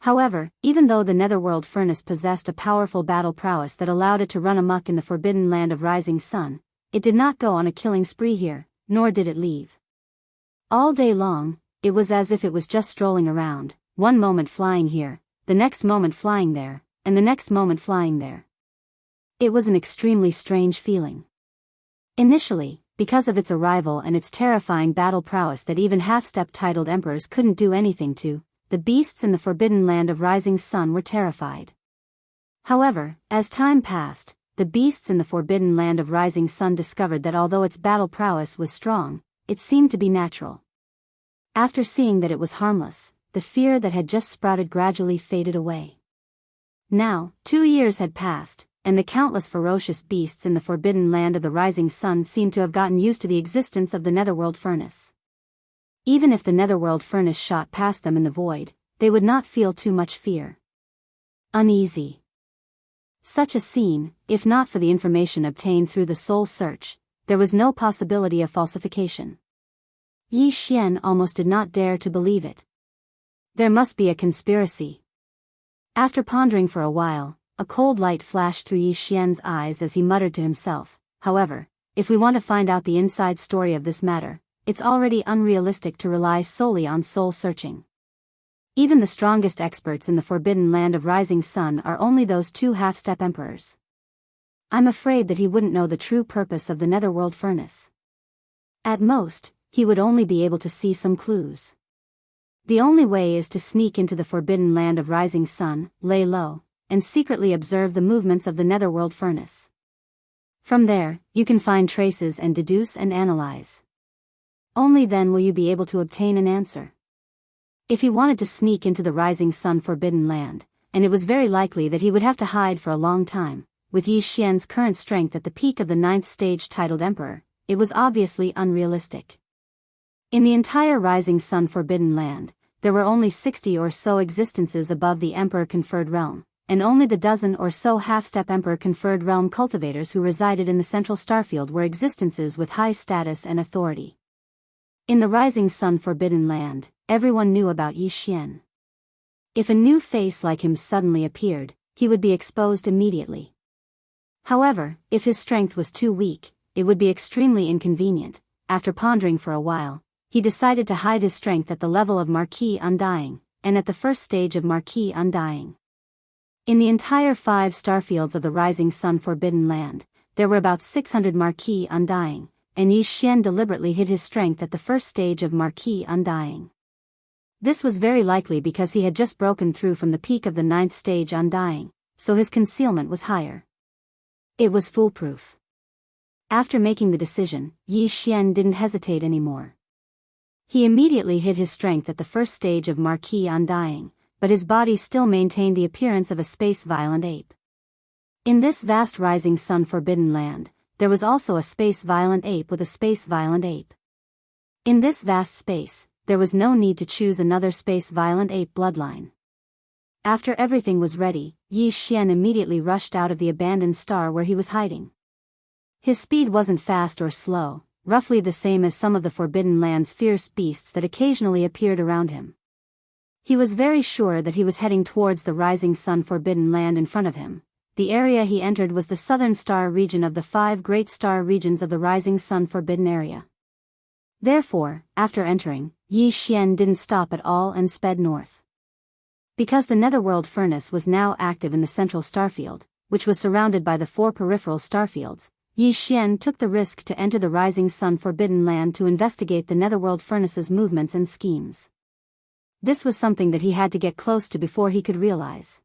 Speaker 1: However, even though the Netherworld Furnace possessed a powerful battle prowess that allowed it to run amok in the Forbidden Land of Rising Sun, it did not go on a killing spree here, nor did it leave. All day long, it was as if it was just strolling around, one moment flying here, the next moment flying there, and the next moment flying there. It was an extremely strange feeling. Initially, because of its arrival and its terrifying battle prowess that even half-step titled emperors couldn't do anything to, the beasts in the Forbidden Land of Rising Sun were terrified. However, as time passed, the beasts in the Forbidden Land of Rising Sun discovered that although its battle prowess was strong, it seemed to be natural. After seeing that it was harmless, the fear that had just sprouted gradually faded away. Now, 2 years had passed, and the countless ferocious beasts in the Forbidden Land of the Rising Sun seemed to have gotten used to the existence of the Netherworld Furnace. Even if the Netherworld Furnace shot past them in the void, they would not feel too much fear. Uneasy. Such a scene, if not for the information obtained through the soul search, there was no possibility of falsification. Yi Xian almost did not dare to believe it. There must be a conspiracy. After pondering for a while, a cold light flashed through Yi Xian's eyes as he muttered to himself, however, if we want to find out the inside story of this matter, it's already unrealistic to rely solely on soul searching. Even the strongest experts in the Forbidden Land of Rising Sun are only those 2 half-step emperors. I'm afraid that he wouldn't know the true purpose of the Netherworld Furnace. At most, he would only be able to see some clues. The only way is to sneak into the Forbidden Land of Rising Sun, lay low, and secretly observe the movements of the Netherworld Furnace. From there, you can find traces and deduce and analyze. Only then will you be able to obtain an answer. If he wanted to sneak into the Rising Sun Forbidden Land, and it was very likely that he would have to hide for a long time, with Yi Xian's current strength at the peak of the 9th stage titled Emperor, it was obviously unrealistic. In the entire Rising Sun Forbidden Land, there were only 60 or so existences above the Emperor-conferred realm, and only the dozen or so half-step Emperor-conferred realm cultivators who resided in the central starfield were existences with high status and authority. In the Rising Sun Forbidden Land, everyone knew about Yi Xian. If a new face like him suddenly appeared, he would be exposed immediately. However, if his strength was too weak, it would be extremely inconvenient. After pondering for a while, he decided to hide his strength at the level of Marquis Undying, and at the first stage of Marquis Undying. In the entire 5 starfields of the Rising Sun Forbidden Land, there were about 600 Marquis Undying, and Yi Xian deliberately hid his strength at the first stage of Marquis Undying. This was very likely because he had just broken through from the peak of the 9th stage Undying, so his concealment was higher. It was foolproof. After making the decision, Yi Xian didn't hesitate anymore. He immediately hid his strength at the first stage of Marquis Undying, but his body still maintained the appearance of a space-violent ape. In this vast Rising Sun Forbidden Land, there was also a space-violent ape with a space-violent ape. In this vast space, there was no need to choose another space-violent ape bloodline. After everything was ready, Yi Xian immediately rushed out of the abandoned star where he was hiding. His speed wasn't fast or slow, roughly the same as some of the Forbidden Land's fierce beasts that occasionally appeared around him. He was very sure that he was heading towards the rising sun Forbidden Land in front of him. The area he entered was the southern star region of the 5 great star regions of the rising sun Forbidden area. Therefore, after entering, Yi Xian didn't stop at all and sped north. Because the netherworld furnace was now active in the central starfield, which was surrounded by the 4 peripheral starfields, Yi Xian took the risk to enter the rising sun Forbidden Land to investigate the netherworld furnace's movements and schemes. This was something that he had to get close to before he could realize.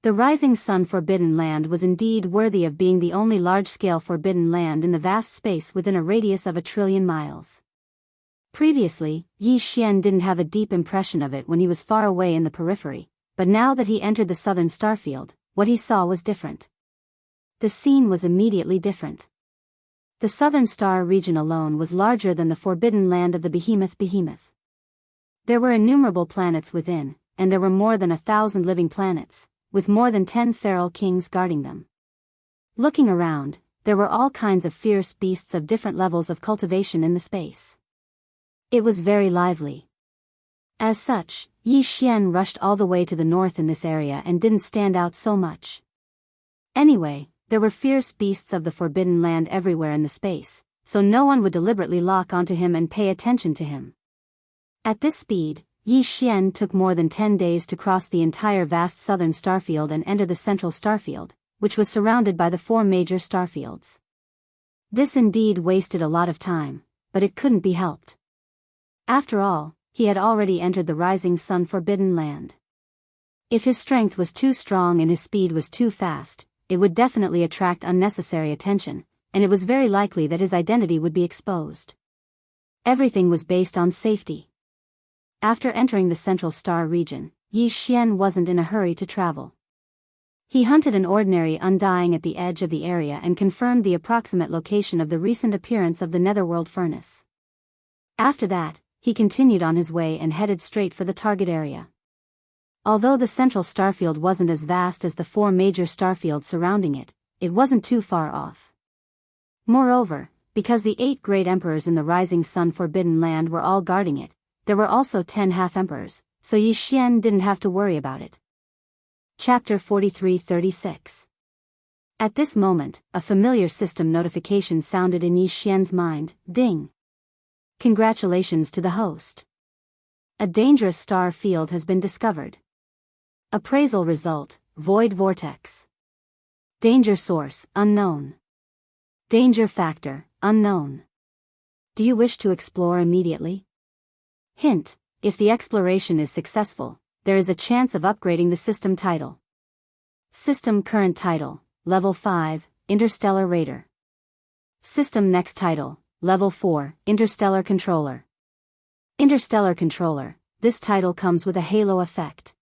Speaker 1: The rising sun Forbidden Land was indeed worthy of being the only large-scale Forbidden Land in the vast space within a radius of 1 trillion miles. Previously, Yi Xian didn't have a deep impression of it when he was far away in the periphery, but now that he entered the southern starfield, what he saw was different. The scene was immediately different. The southern star region alone was larger than the Forbidden Land of the Behemoth. There were innumerable planets within, and there were more than 1,000 living planets, with more than 10 feral kings guarding them. Looking around, there were all kinds of fierce beasts of different levels of cultivation in the space. It was very lively. As such, Yi Xian rushed all the way to the north in this area and didn't stand out so much. Anyway, there were fierce beasts of the Forbidden Land everywhere in the space, so no one would deliberately lock onto him and pay attention to him. At this speed, Yi Xian took more than 10 days to cross the entire vast southern starfield and enter the central starfield, which was surrounded by the 4 major starfields. This indeed wasted a lot of time, but it couldn't be helped. After all, he had already entered the rising sun Forbidden Land. If his strength was too strong and his speed was too fast, it would definitely attract unnecessary attention, and it was very likely that his identity would be exposed. Everything was based on safety. After entering the central star region, Yi Xian wasn't in a hurry to travel. He hunted an ordinary undying at the edge of the area and confirmed the approximate location of the recent appearance of the netherworld furnace. After that, he continued on his way and headed straight for the target area. Although the central starfield wasn't as vast as the 4 major starfields surrounding it, it wasn't too far off. Moreover, because the 8 great emperors in the rising sun Forbidden Land were all guarding it, there were also 10 half-emperors, so Yi Xian didn't have to worry about it. Chapter 43-36. At this moment, a familiar system notification sounded in Yi Xian's mind. Ding! Congratulations to the host. A dangerous star field has been discovered. Appraisal result, void vortex. Danger source, unknown. Danger factor, unknown. Do you wish to explore immediately? Hint, if the exploration is successful, there is a chance of upgrading the system title. System current title, Level 5, Interstellar Raider. System next title, Level 4, Interstellar Controller. Interstellar Controller, this title comes with a halo effect.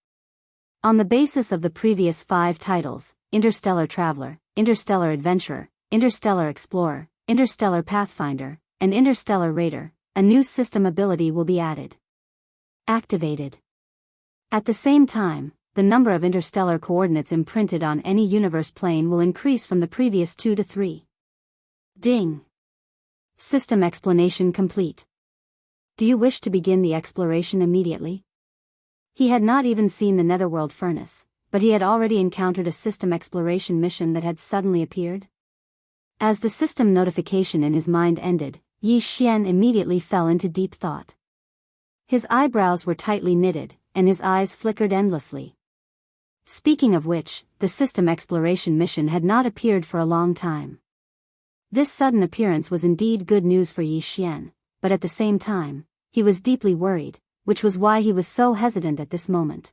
Speaker 1: On the basis of the previous 5 titles, Interstellar Traveler, Interstellar Adventurer, Interstellar Explorer, Interstellar Pathfinder, and Interstellar Raider, a new system ability will be added. Activated. At the same time, the number of interstellar coordinates imprinted on any universe plane will increase from the previous 2 to 3. Ding! System explanation complete. Do you wish to begin the exploration immediately? He had not even seen the netherworld furnace, but he had already encountered a system exploration mission that had suddenly appeared. As the system notification in his mind ended, Yi Xian immediately fell into deep thought. His eyebrows were tightly knitted, and his eyes flickered endlessly. Speaking of which, the system exploration mission had not appeared for a long time. This sudden appearance was indeed good news for Yi Xian, but at the same time, he was deeply worried, which was why he was so hesitant at this moment.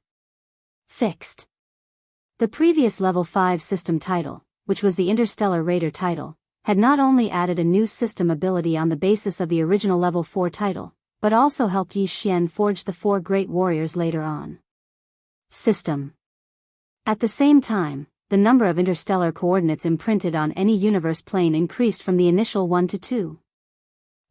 Speaker 1: Fixed. The previous Level 5 system title, which was the Interstellar Raider title, had not only added a new system ability on the basis of the original Level 4 title, but also helped Yi Xian forge the 4 great warriors later on. System. At the same time, the number of interstellar coordinates imprinted on any universe plane increased from the initial 1 to 2.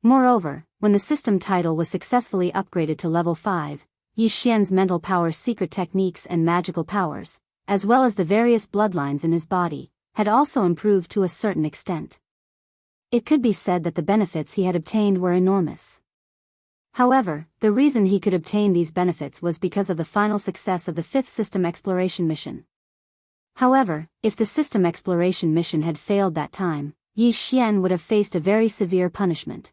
Speaker 1: Moreover, when the system title was successfully upgraded to level 5, Yi Xian's mental power, secret techniques and magical powers, as well as the various bloodlines in his body, had also improved to a certain extent. It could be said that the benefits he had obtained were enormous. However, the reason he could obtain these benefits was because of the final success of the 5th system exploration mission. However, if the system exploration mission had failed that time, Yi Xian would have faced a very severe punishment.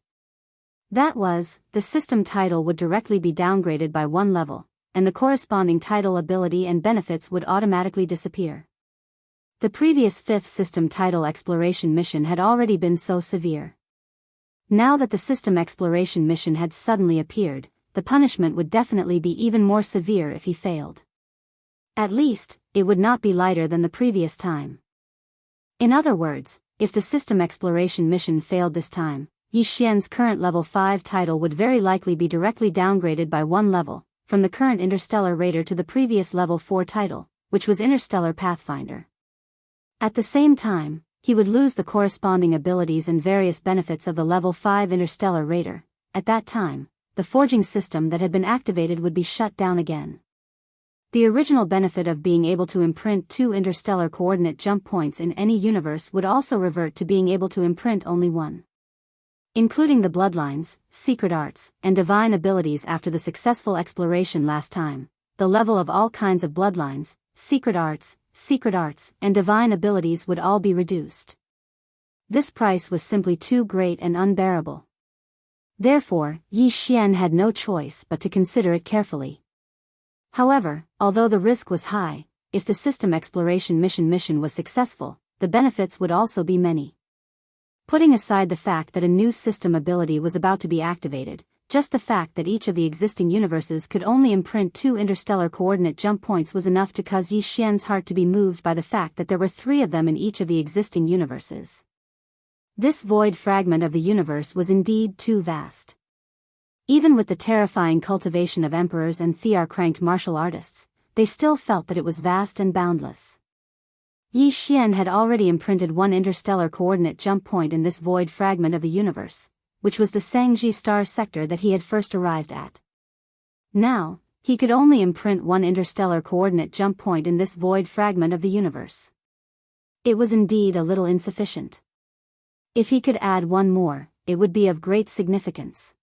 Speaker 1: That was, the system title would directly be downgraded by 1 level, and the corresponding title ability and benefits would automatically disappear. The previous 5th system title exploration mission had already been so severe. Now that the system exploration mission had suddenly appeared, the punishment would definitely be even more severe if he failed. At least, it would not be lighter than the previous time. In other words, if the system exploration mission failed this time, Yi Xian's current level 5 title would very likely be directly downgraded by 1 level, from the current Interstellar Raider to the previous level 4 title, which was Interstellar Pathfinder. At the same time, he would lose the corresponding abilities and various benefits of the level 5 Interstellar Raider. At that time, the forging system that had been activated would be shut down again. The original benefit of being able to imprint 2 interstellar coordinate jump points in any universe would also revert to being able to imprint only 1. Including the bloodlines, secret arts, and divine abilities after the successful exploration last time, the level of all kinds of bloodlines, secret arts, and divine abilities would all be reduced. This price was simply too great and unbearable. Therefore, Yi Xian had no choice but to consider it carefully. However, although the risk was high, if the system exploration mission was successful, the benefits would also be many. Putting aside the fact that a new system ability was about to be activated, just the fact that each of the existing universes could only imprint 2 interstellar coordinate jump points was enough to cause Yi Xian's heart to be moved by the fact that there were 3 of them in each of the existing universes. This void fragment of the universe was indeed too vast. Even with the terrifying cultivation of emperors and thear-cranked martial artists, they still felt that it was vast and boundless. Yi Xian had already imprinted 1 interstellar coordinate jump point in this void fragment of the universe, which was the Sangji star sector that he had first arrived at. Now, he could only imprint 1 interstellar coordinate jump point in this void fragment of the universe. It was indeed a little insufficient. If he could add 1 more, it would be of great significance.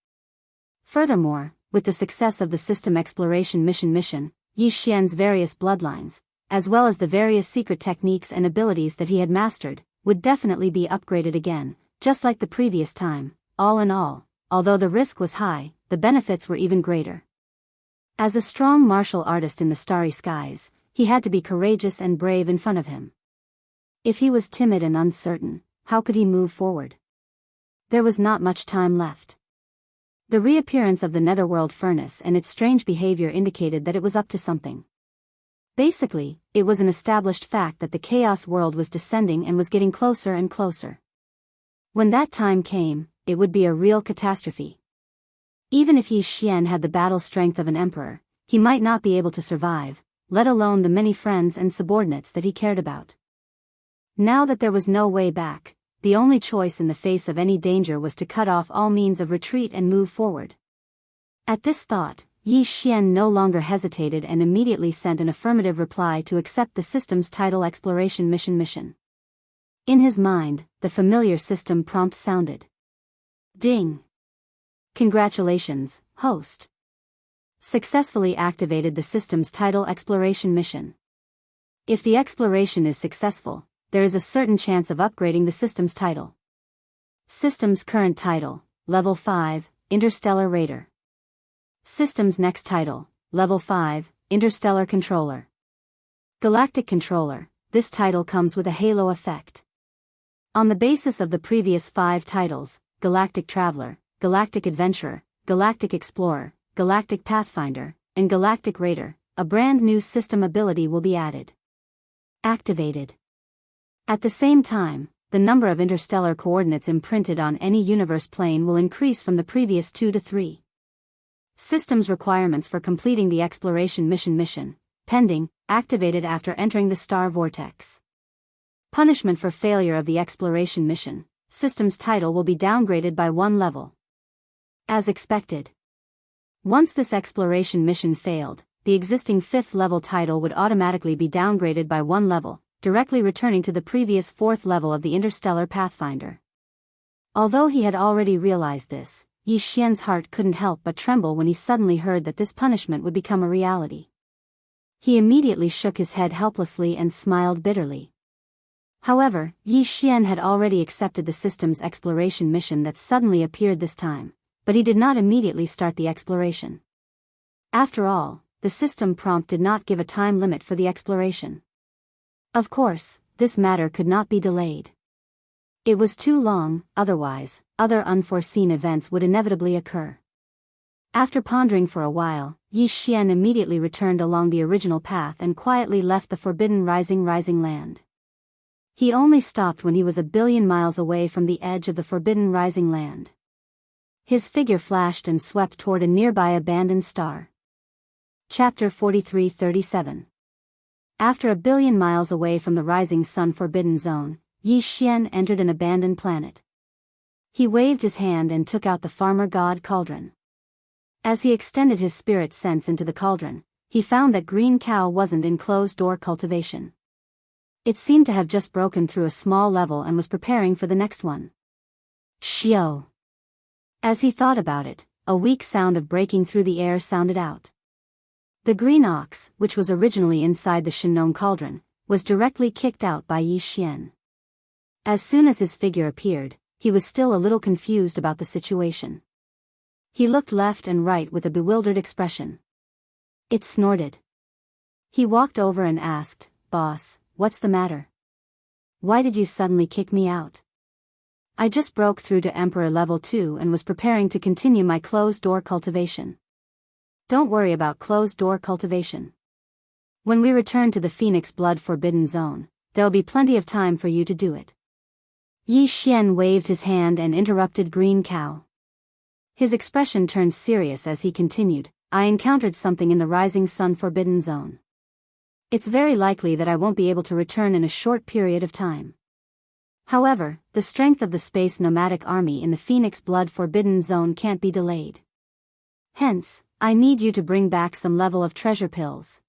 Speaker 1: Furthermore, with the success of the system exploration mission, Yi Xian's various bloodlines, as well as the various secret techniques and abilities that he had mastered, would definitely be upgraded again, just like the previous time. All in all, although the risk was high, the benefits were even greater. As a strong martial artist in the starry skies, he had to be courageous and brave in front of him. If he was timid and uncertain, how could he move forward? There was not much time left. The reappearance of the netherworld furnace and its strange behavior indicated that it was up to something. Basically, it was an established fact that the chaos world was descending and was getting closer and closer. When that time came, it would be a real catastrophe. Even if Yi Xian had the battle strength of an emperor, he might not be able to survive, let alone the many friends and subordinates that he cared about. Now that there was no way back, the only choice in the face of any danger was to cut off all means of retreat and move forward. At this thought, Yi Xian no longer hesitated and immediately sent an affirmative reply to accept the system's title exploration mission. In his mind, the familiar system prompt sounded. Ding! Congratulations, host. Successfully activated the system's title exploration mission. If the exploration is successful, there is a certain chance of upgrading the system's title. System's current title, Level 5, Interstellar Raider. System's next title, Level 5, Interstellar Controller. Galactic Controller, this title comes with a halo effect. On the basis of the previous 5 titles, Galactic Traveler, Galactic Adventurer, Galactic Explorer, Galactic Pathfinder, and Galactic Raider, a brand new system ability will be added. Activated. At the same time, the number of interstellar coordinates imprinted on any universe plane will increase from the previous 2 to 3. Systems requirements for completing the exploration mission, pending, activated after entering the star vortex. Punishment for failure of the exploration mission, system's title will be downgraded by 1 level. As expected. Once this exploration mission failed, the existing 5th level title would automatically be downgraded by 1 level, directly returning to the previous 4th level of the Interstellar Pathfinder. Although he had already realized this, Yi Xian's heart couldn't help but tremble when he suddenly heard that this punishment would become a reality. He immediately shook his head helplessly and smiled bitterly. However, Yi Xian had already accepted the system's exploration mission that suddenly appeared this time, but he did not immediately start the exploration. After all, the system prompt did not give a time limit for the exploration. Of course, this matter could not be delayed. It was too long, otherwise, other unforeseen events would inevitably occur. After pondering for a while, Yi Xian immediately returned along the original path and quietly left the forbidden rising land. He only stopped when he was 1,000,000,000 miles away from the edge of the forbidden rising land. His figure flashed and swept toward a nearby abandoned star. Chapter 43-37. After 1,000,000,000 miles away from the rising sun forbidden zone, Yi Xian entered an abandoned planet. He waved his hand and took out the farmer god cauldron. As he extended his spirit sense into the cauldron, he found that green cow wasn't in closed-door cultivation. It seemed to have just broken through a small level and was preparing for the next one. Xiao. As he thought about it, a weak sound of breaking through the air sounded out. The green ox, which was originally inside the Shinong cauldron, was directly kicked out by Yi Xian. As soon as his figure appeared, he was still a little confused about the situation. He looked left and right with a bewildered expression. It snorted. He walked over and asked, "Boss, what's the matter? Why did you suddenly kick me out? I just broke through to Emperor Level 2 and was preparing to continue my closed-door cultivation." "Don't worry about closed-door cultivation. When we return to the Phoenix Blood Forbidden Zone, there'll be plenty of time for you to do it." Yi Xian waved his hand and interrupted Green Cow. His expression turned serious as he continued, "I encountered something in the Rising Sun Forbidden Zone. It's very likely that I won't be able to return in a short period of time. However, the strength of the Space Nomadic Army in the Phoenix Blood Forbidden Zone can't be delayed. Hence, I need you to bring back some level of treasure pills.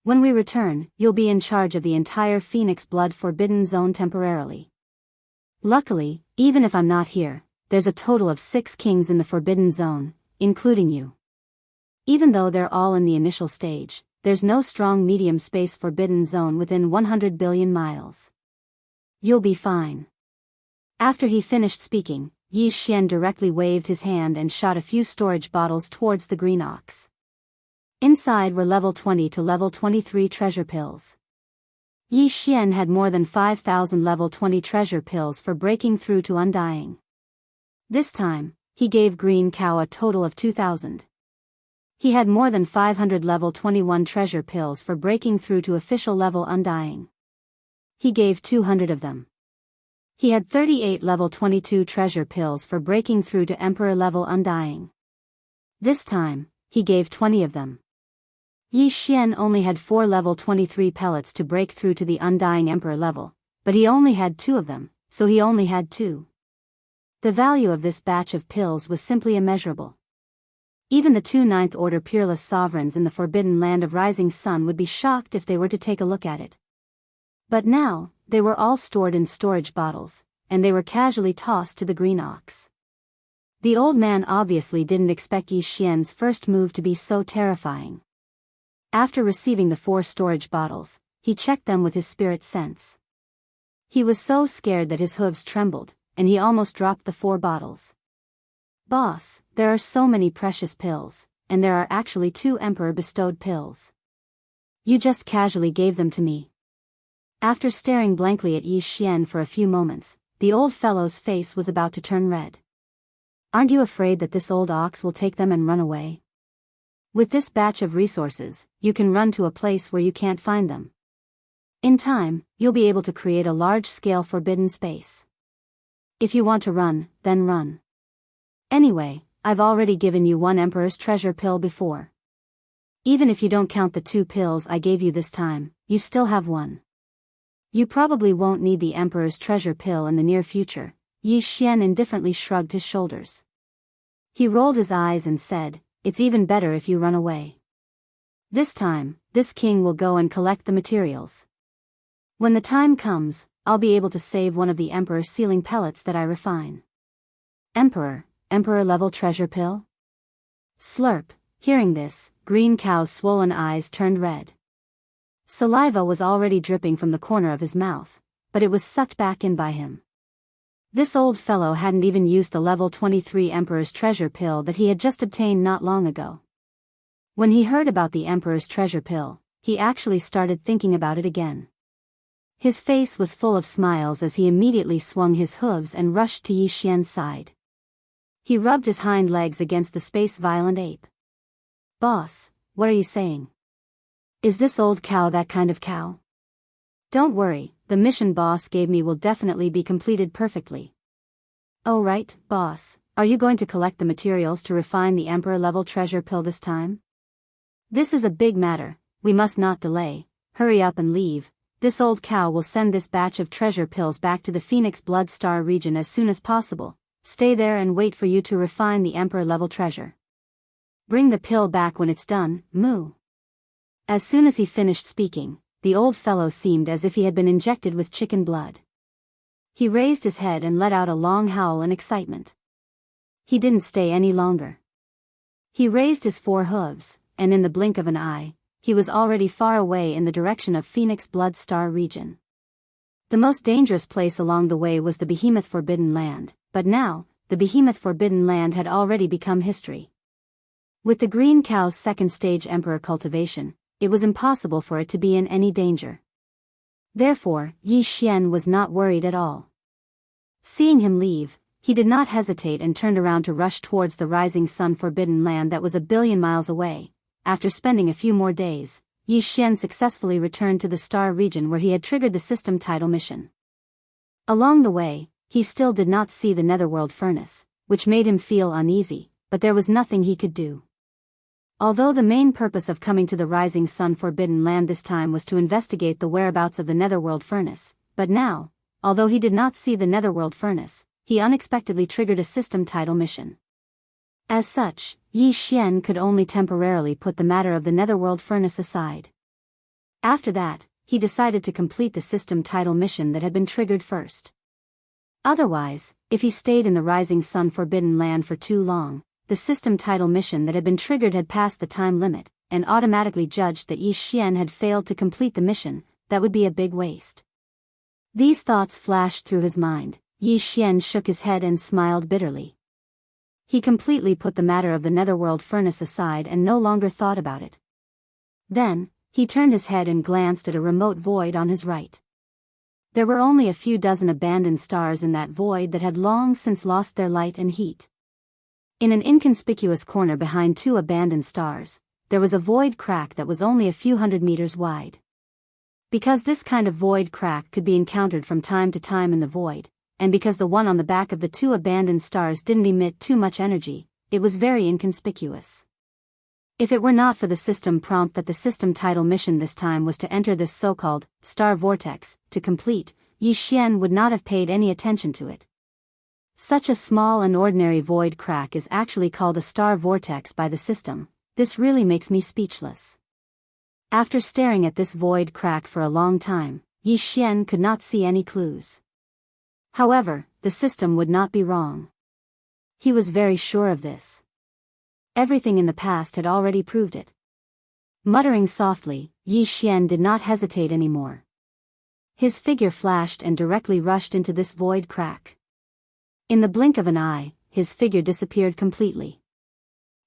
Speaker 1: When we return, you'll be in charge of the entire Phoenix Blood Forbidden Zone temporarily. Luckily, even if I'm not here, there's a total of 6 kings in the Forbidden Zone, including you. Even though they're all in the initial stage, there's no strong medium space forbidden zone within 100 billion miles. You'll be fine." After he finished speaking, Yi Xian directly waved his hand and shot a few storage bottles towards the green ox. Inside were level 20 to level 23 treasure pills. Yi Xian had more than 5,000 level 20 treasure pills for breaking through to Undying. This time, he gave Green Cow a total of 2,000. He had more than 500 level 21 treasure pills for breaking through to official level Undying. He gave 200 of them. He had 38 level 22 treasure pills for breaking through to Emperor level Undying. This time, he gave 20 of them. Yi Xian only had 4 level 23 pellets to break through to the Undying Emperor level, but he only had 2 of them, so he only had 2. The value of this batch of pills was simply immeasurable. Even the 2 Ninth Order peerless sovereigns in the forbidden land of Rising Sun would be shocked if they were to take a look at it. But now, they were all stored in storage bottles, and they were casually tossed to the green ox. The old man obviously didn't expect Yi Xian's first move to be so terrifying. After receiving the 4 storage bottles, he checked them with his spirit sense. He was so scared that his hooves trembled, and he almost dropped the 4 bottles. "Boss, there are so many precious pills, and there are actually 2 Emperor-bestowed pills. You just casually gave them to me." After staring blankly at Yi Xian for a few moments, the old fellow's face was about to turn red. "Aren't you afraid that this old ox will take them and run away? With this batch of resources, you can run to a place where you can't find them. In time, you'll be able to create a large-scale forbidden space. If you want to run, then run. Anyway, I've already given you 1 Emperor's treasure pill before. Even if you don't count the 2 pills I gave you this time, you still have 1. You probably won't need the Emperor's treasure pill in the near future." Yi Xian indifferently shrugged his shoulders. He rolled his eyes and said, "It's even better if you run away. This time, this king will go and collect the materials. When the time comes, I'll be able to save one of the Emperor's sealing pellets that I refine." Emperor-level treasure pill? Slurp. Hearing this, Green Cow's swollen eyes turned red. Saliva was already dripping from the corner of his mouth, but it was sucked back in by him. This old fellow hadn't even used the level 23 Emperor's treasure pill that he had just obtained not long ago. When he heard about the Emperor's treasure pill, he actually started thinking about it again. His face was full of smiles as he immediately swung his hooves and rushed to Yi Xian's side. He rubbed his hind legs against the space-violent ape. "Boss, what are you saying? Is this old cow that kind of cow?" "Don't worry, the mission boss gave me will definitely be completed perfectly." "Oh right, boss, are you going to collect the materials to refine the Emperor-level treasure pill this time?" "This is a big matter, we must not delay, hurry up and leave. This old cow will send this batch of treasure pills back to the Phoenix Blood Star region as soon as possible. Stay there and wait for you to refine the Emperor-level treasure. Bring the pill back when it's done, moo." As soon as he finished speaking, the old fellow seemed as if he had been injected with chicken blood. He raised his head and let out a long howl in excitement. He didn't stay any longer. He raised his four hooves, and in the blink of an eye, he was already far away in the direction of Phoenix Blood Star region. The most dangerous place along the way was the Behemoth Forbidden Land, but now, the Behemoth Forbidden Land had already become history. With the Green Cow's second stage Emperor cultivation, it was impossible for it to be in any danger. Therefore, Yi Xian was not worried at all. Seeing him leave, he did not hesitate and turned around to rush towards the Rising Sun Forbidden Land that was 1,000,000,000 miles away. After spending a few more days, Yi Xian successfully returned to the star region where he had triggered the system title mission. Along the way, he still did not see the Netherworld furnace, which made him feel uneasy, but there was nothing he could do. Although the main purpose of coming to the Rising Sun Forbidden Land this time was to investigate the whereabouts of the Netherworld furnace, but now, although he did not see the Netherworld furnace, he unexpectedly triggered a system title mission. As such, Yi Xian could only temporarily put the matter of the Netherworld furnace aside. After that, he decided to complete the system title mission that had been triggered first. Otherwise, if he stayed in the Rising Sun Forbidden Land for too long, the system title mission that had been triggered had passed the time limit, and automatically judged that Yi Xian had failed to complete the mission. That would be a big waste. These thoughts flashed through his mind. Yi Xian shook his head and smiled bitterly. He completely put the matter of the Netherworld furnace aside and no longer thought about it. Then, he turned his head and glanced at a remote void on his right. There were only a few dozen abandoned stars in that void that had long since lost their light and heat. In an inconspicuous corner behind two abandoned stars, there was a void crack that was only a few hundred meters wide. Because this kind of void crack could be encountered from time to time in the void, and because the one on the back of the two abandoned stars didn't emit too much energy, it was very inconspicuous. If it were not for the system prompt that the system title mission this time was to enter this so-called star vortex to complete, Yi Xian would not have paid any attention to it. Such a small and ordinary void crack is actually called a star vortex by the system. This really makes me speechless. After staring at this void crack for a long time, Yi Xian could not see any clues. However, the system would not be wrong. He was very sure of this. Everything in the past had already proved it. Muttering softly, Yi Xian did not hesitate anymore. His figure flashed and directly rushed into this void crack. In the blink of an eye, his figure disappeared completely.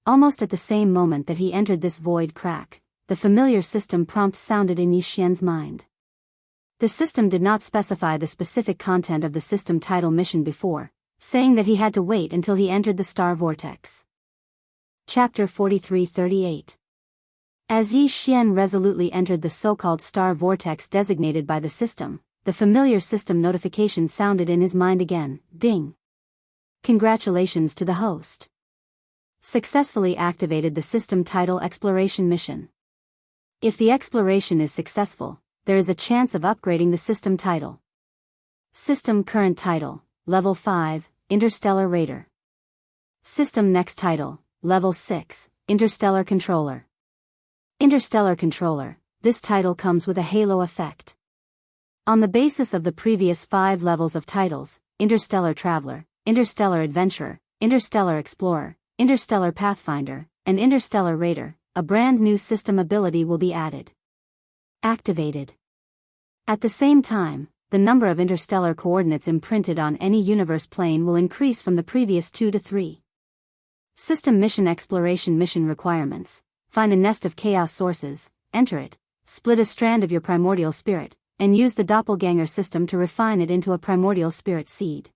Speaker 1: Almost at the same moment that he entered this void crack, the familiar system prompt sounded in Yi Xian's mind. The system did not specify the specific content of the system title mission before, saying that he had to wait until he entered the star vortex. Chapter 43-38. As Yi Xian resolutely entered the so-called star vortex designated by the system, the familiar system notification sounded in his mind again. Ding! Congratulations to the host. Successfully activated the system title exploration mission. If the exploration is successful, there is a chance of upgrading the system title. System current title, Level 5, Interstellar Raider. System next title, Level 6, Interstellar Controller. Interstellar Controller, this title comes with a halo effect. On the basis of the previous 5 levels of titles, Interstellar Traveler, Interstellar Adventurer, Interstellar Explorer, Interstellar Pathfinder, and Interstellar Raider, a brand new system ability will be added. Activated. At the same time, the number of interstellar coordinates imprinted on any universe plane will increase from the previous 2 to 3. System Mission Exploration Mission Requirements. Find a nest of chaos sources, enter it, split a strand of your primordial spirit, and use the doppelganger system to refine it into a primordial spirit seed.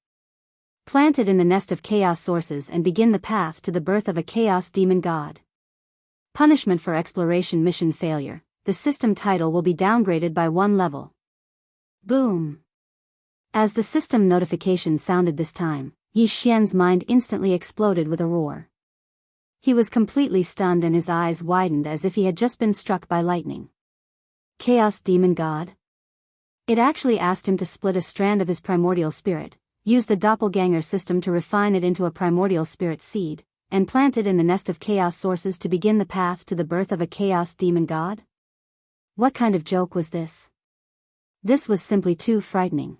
Speaker 1: Plant it in the nest of chaos sources and begin the path to the birth of a chaos demon god. Punishment for exploration mission failure. The system title will be downgraded by 1 level. Boom! As the system notification sounded this time, Yi Xian's mind instantly exploded with a roar. He was completely stunned and his eyes widened as if he had just been struck by lightning. Chaos Demon God? It actually asked him to split a strand of his primordial spirit, use the doppelganger system to refine it into a primordial spirit seed, and plant it in the nest of chaos sources to begin the path to the birth of a chaos demon god? What kind of joke was this? This was simply too frightening.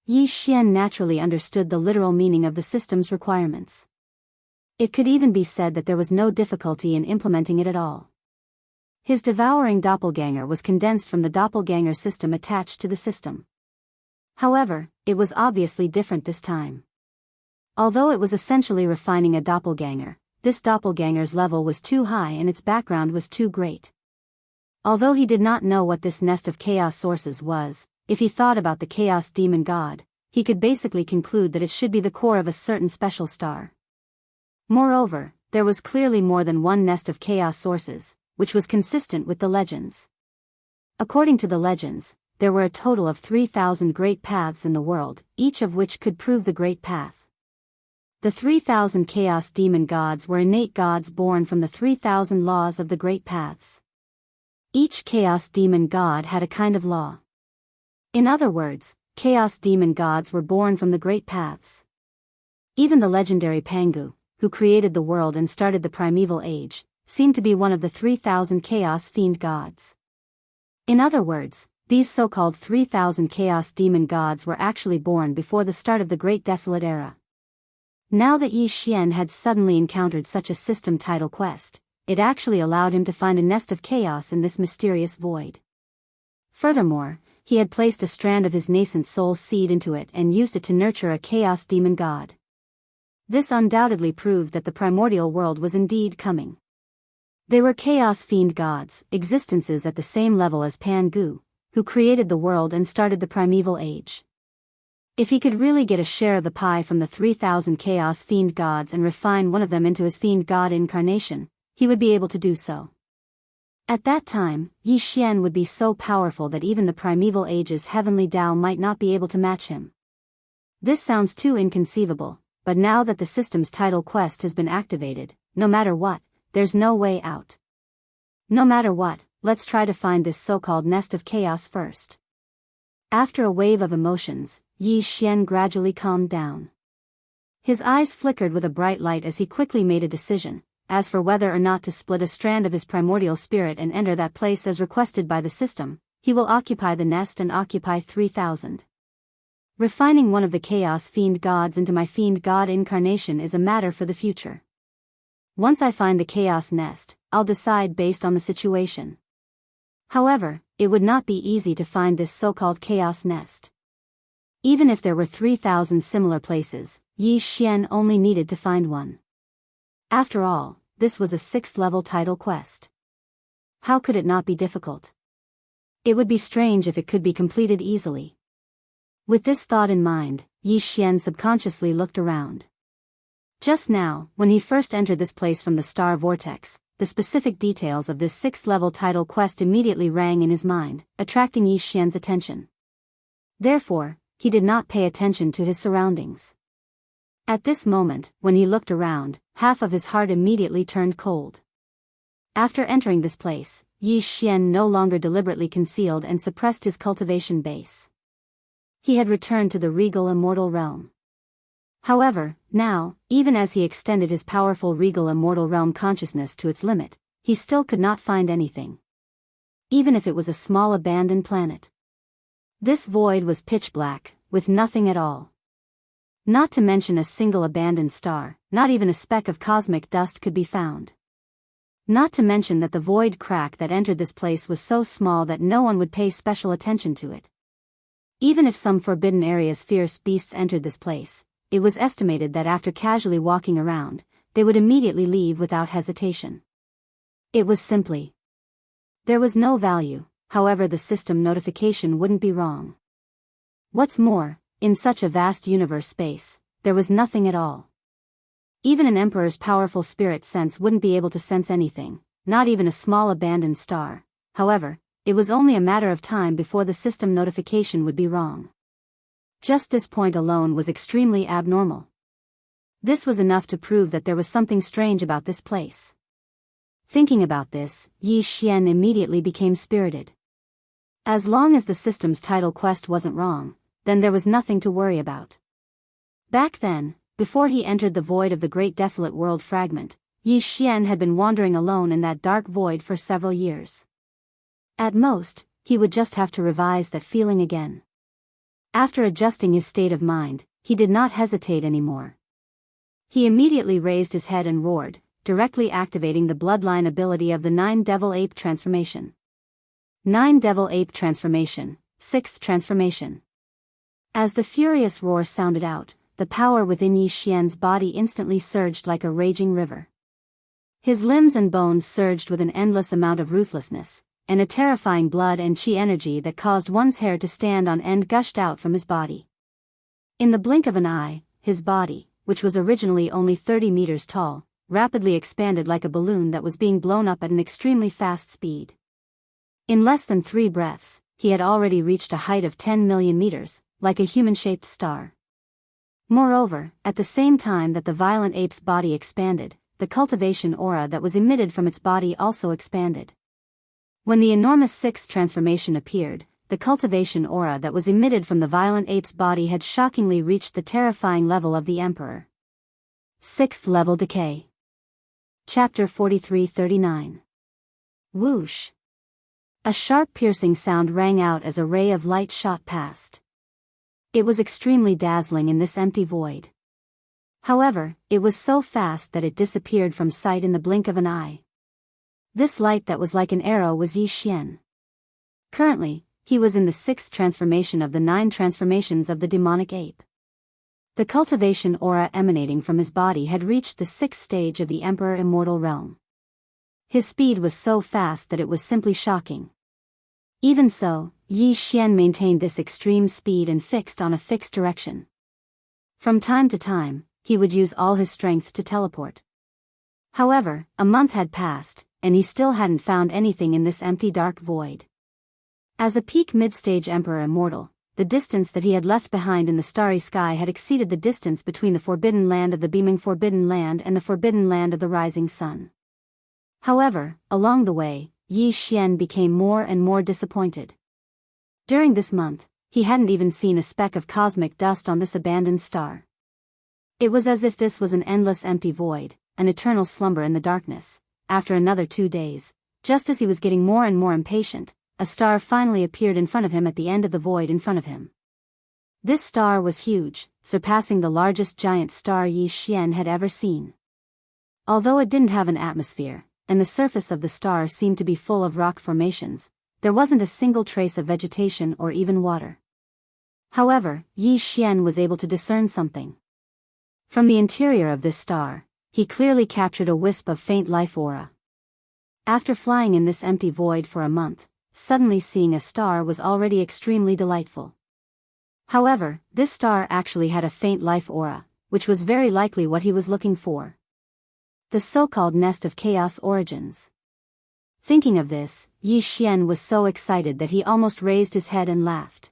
Speaker 1: Yi Xian naturally understood the literal meaning of the system's requirements. It could even be said that there was no difficulty in implementing it at all. His devouring doppelganger was condensed from the doppelganger system attached to the system. However, it was obviously different this time. Although it was essentially refining a doppelganger, this doppelganger's level was too high and its background was too great. Although he did not know what this nest of chaos sources was, if he thought about the chaos demon god, he could basically conclude that it should be the core of a certain special star. Moreover, there was clearly more than one nest of chaos sources, which was consistent with the legends. According to the legends, there were a total of 3,000 great paths in the world, each of which could prove the great path. The 3,000 chaos demon gods were innate gods born from the 3,000 laws of the great paths. Each chaos demon god had a kind of law. In other words, chaos demon gods were born from the great paths. Even the legendary Pangu, who created the world and started the primeval age, seemed to be one of the 3,000 chaos fiend gods. In other words, these so-called 3,000 chaos demon gods were actually born before the start of the Great Desolate Era. Now that Yi Xian had suddenly encountered such a system title quest, it actually allowed him to find a nest of chaos in this mysterious void. Furthermore, he had placed a strand of his nascent soul seed into it and used it to nurture a chaos demon god. This undoubtedly proved that the primordial world was indeed coming. They were chaos fiend gods, existences at the same level as Pangu, who created the world and started the primeval age. If he could really get a share of the pie from the 3,000 chaos fiend gods and refine one of them into his fiend god incarnation, he would be able to do so. At that time, Yi Xian would be so powerful that even the primeval age's heavenly Tao might not be able to match him. This sounds too inconceivable, but now that the system's title quest has been activated, no matter what, there's no way out. No matter what, let's try to find this so-called nest of chaos first. After a wave of emotions, Yi Xian gradually calmed down. His eyes flickered with a bright light as he quickly made a decision. As for whether or not to split a strand of his primordial spirit and enter that place as requested by the system, he will occupy the nest and occupy 3,000. Refining one of the chaos fiend gods into my fiend god incarnation is a matter for the future. Once I find the chaos nest, I'll decide based on the situation. However, it would not be easy to find this so-called chaos nest. Even if there were 3,000 similar places, Yi Xian only needed to find one. After all, this was a 6th level title quest. How could it not be difficult? It would be strange if it could be completed easily. With this thought in mind, Yi Xian subconsciously looked around. Just now, when he first entered this place from the star vortex, the specific details of this 6th level title quest immediately rang in his mind, attracting Yi Xian's attention. Therefore, he did not pay attention to his surroundings. At this moment, when he looked around, half of his heart immediately turned cold. After entering this place, Yi Xian no longer deliberately concealed and suppressed his cultivation base. He had returned to the regal immortal realm. However, now, even as he extended his powerful regal immortal realm consciousness to its limit, he still could not find anything. Even if it was a small abandoned planet. This void was pitch black, with nothing at all. Not to mention a single abandoned star, not even a speck of cosmic dust could be found. Not to mention that the void crack that entered this place was so small that no one would pay special attention to it. Even if some forbidden area's fierce beasts entered this place, it was estimated that after casually walking around, they would immediately leave without hesitation. It was simply. There was no value, however the system notification wouldn't be wrong. What's more, in such a vast universe space, there was nothing at all. Even an emperor's powerful spirit sense wouldn't be able to sense anything, not even a small abandoned star. However, it was only a matter of time before the system notification would be wrong. Just this point alone was extremely abnormal. This was enough to prove that there was something strange about this place. Thinking about this, Yi Xian immediately became spirited. As long as the system's title quest wasn't wrong, then there was nothing to worry about. Back then, before he entered the void of the great desolate world fragment, Yi Xian had been wandering alone in that dark void for several years. At most, he would just have to revise that feeling again. After adjusting his state of mind, he did not hesitate anymore. He immediately raised his head and roared, directly activating the bloodline ability of the 9 Devil Ape transformation. 9 Devil Ape transformation, 6th transformation. As the furious roar sounded out, the power within Yi Xian's body instantly surged like a raging river. His limbs and bones surged with an endless amount of ruthlessness, and a terrifying blood and chi energy that caused one's hair to stand on end gushed out from his body. In the blink of an eye, his body, which was originally only 30 meters tall, rapidly expanded like a balloon that was being blown up at an extremely fast speed. In less than 3 breaths, he had already reached a height of 10 million meters, like a human-shaped star. Moreover, at the same time that the violent ape's body expanded, the cultivation aura that was emitted from its body also expanded. When the enormous 6th transformation appeared, the cultivation aura that was emitted from the violent ape's body had shockingly reached the terrifying level of the Emperor. 6th level decay. Chapter 43-39. Whoosh. A sharp piercing sound rang out as a ray of light shot past. It was extremely dazzling in this empty void. However, it was so fast that it disappeared from sight in the blink of an eye. This light that was like an arrow was Yi Xian. Currently, he was in the 6th transformation of the 9 transformations of the demonic ape. The cultivation aura emanating from his body had reached the 6th stage of the Emperor Immortal Realm. His speed was so fast that it was simply shocking. Even so, Yi Xian maintained this extreme speed and fixed on a fixed direction. From time to time, he would use all his strength to teleport. However, a month had passed, and he still hadn't found anything in this empty dark void. As a peak mid-stage Emperor Immortal, the distance that he had left behind in the starry sky had exceeded the distance between the Forbidden Land of the beaming Forbidden Land and the Forbidden Land of the rising sun. However, along the way, Yi Xian became more and more disappointed. During this month, he hadn't even seen a speck of cosmic dust on this abandoned star. It was as if this was an endless empty void, an eternal slumber in the darkness. After another 2 days, just as he was getting more and more impatient, a star finally appeared in front of him at the end of the void in front of him. This star was huge, surpassing the largest giant star Yi Xian had ever seen. Although it didn't have an atmosphere, and the surface of the star seemed to be full of rock formations, there wasn't a single trace of vegetation or even water. However, Yi Xian was able to discern something. From the interior of this star, he clearly captured a wisp of faint life aura. After flying in this empty void for a month, suddenly seeing a star was already extremely delightful. However, this star actually had a faint life aura, which was very likely what he was looking for. The so-called nest of chaos origins. Thinking of this, Yi Xian was so excited that he almost raised his head and laughed.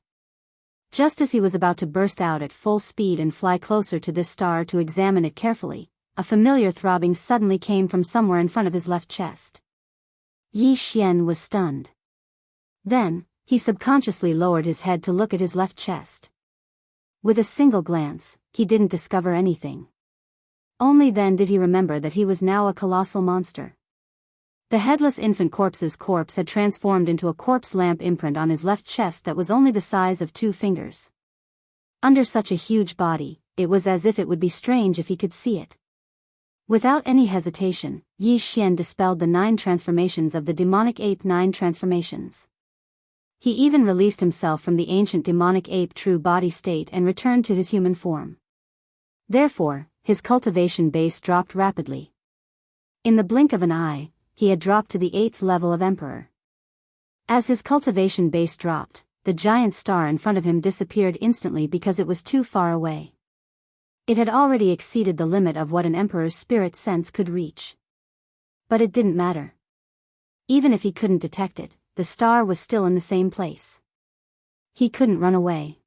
Speaker 1: Just as he was about to burst out at full speed and fly closer to this star to examine it carefully, a familiar throbbing suddenly came from somewhere in front of his left chest. Yi Xian was stunned. Then, he subconsciously lowered his head to look at his left chest. With a single glance, he didn't discover anything. Only then did he remember that he was now a colossal monster. The headless infant corpse's corpse had transformed into a corpse lamp imprint on his left chest that was only the size of 2 fingers. Under such a huge body, it was as if it would be strange if he could see it. Without any hesitation, Yi Xian dispelled the 9 transformations of the demonic ape 9 transformations. He even released himself from the ancient demonic ape true body state and returned to his human form. Therefore, his cultivation base dropped rapidly. In the blink of an eye, he had dropped to the 8th level of Emperor. As his cultivation base dropped, the giant star in front of him disappeared instantly because it was too far away. It had already exceeded the limit of what an emperor's spirit sense could reach. But it didn't matter. Even if he couldn't detect it, the star was still in the same place. He couldn't run away.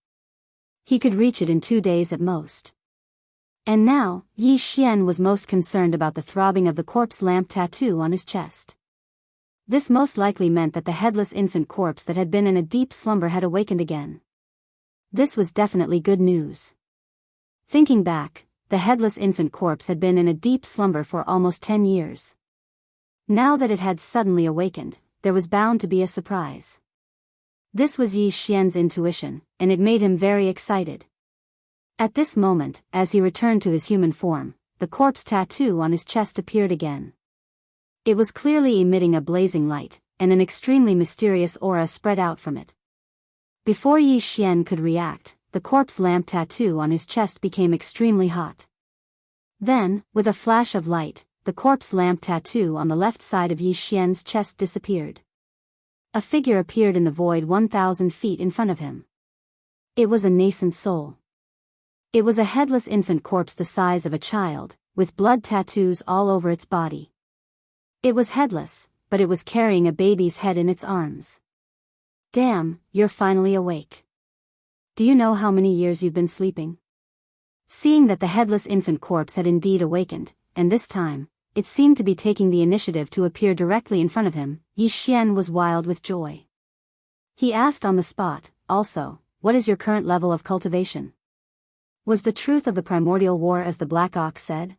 Speaker 1: He could reach it in 2 days at most. And now, Yi Xian was most concerned about the throbbing of the corpse lamp tattoo on his chest. This most likely meant that the headless infant corpse that had been in a deep slumber had awakened again. This was definitely good news. Thinking back, the headless infant corpse had been in a deep slumber for almost 10 years. Now that it had suddenly awakened, there was bound to be a surprise. This was Yi Xian's intuition, and it made him very excited. At this moment, as he returned to his human form, the corpse tattoo on his chest appeared again. It was clearly emitting a blazing light, and an extremely mysterious aura spread out from it. Before Yi Xian could react, the corpse lamp tattoo on his chest became extremely hot. Then, with a flash of light, the corpse lamp tattoo on the left side of Yi Xian's chest disappeared. A figure appeared in the void 1,000 feet in front of him. It was a nascent soul. It was a headless infant corpse the size of a child, with blood tattoos all over its body. It was headless, but it was carrying a baby's head in its arms. Damn, you're finally awake. Do you know how many years you've been sleeping? Seeing that the headless infant corpse had indeed awakened, and this time, it seemed to be taking the initiative to appear directly in front of him, Yi Xian was wild with joy. He asked on the spot, also, what is your current level of cultivation? Was the truth of the primordial war as the Black Ox said?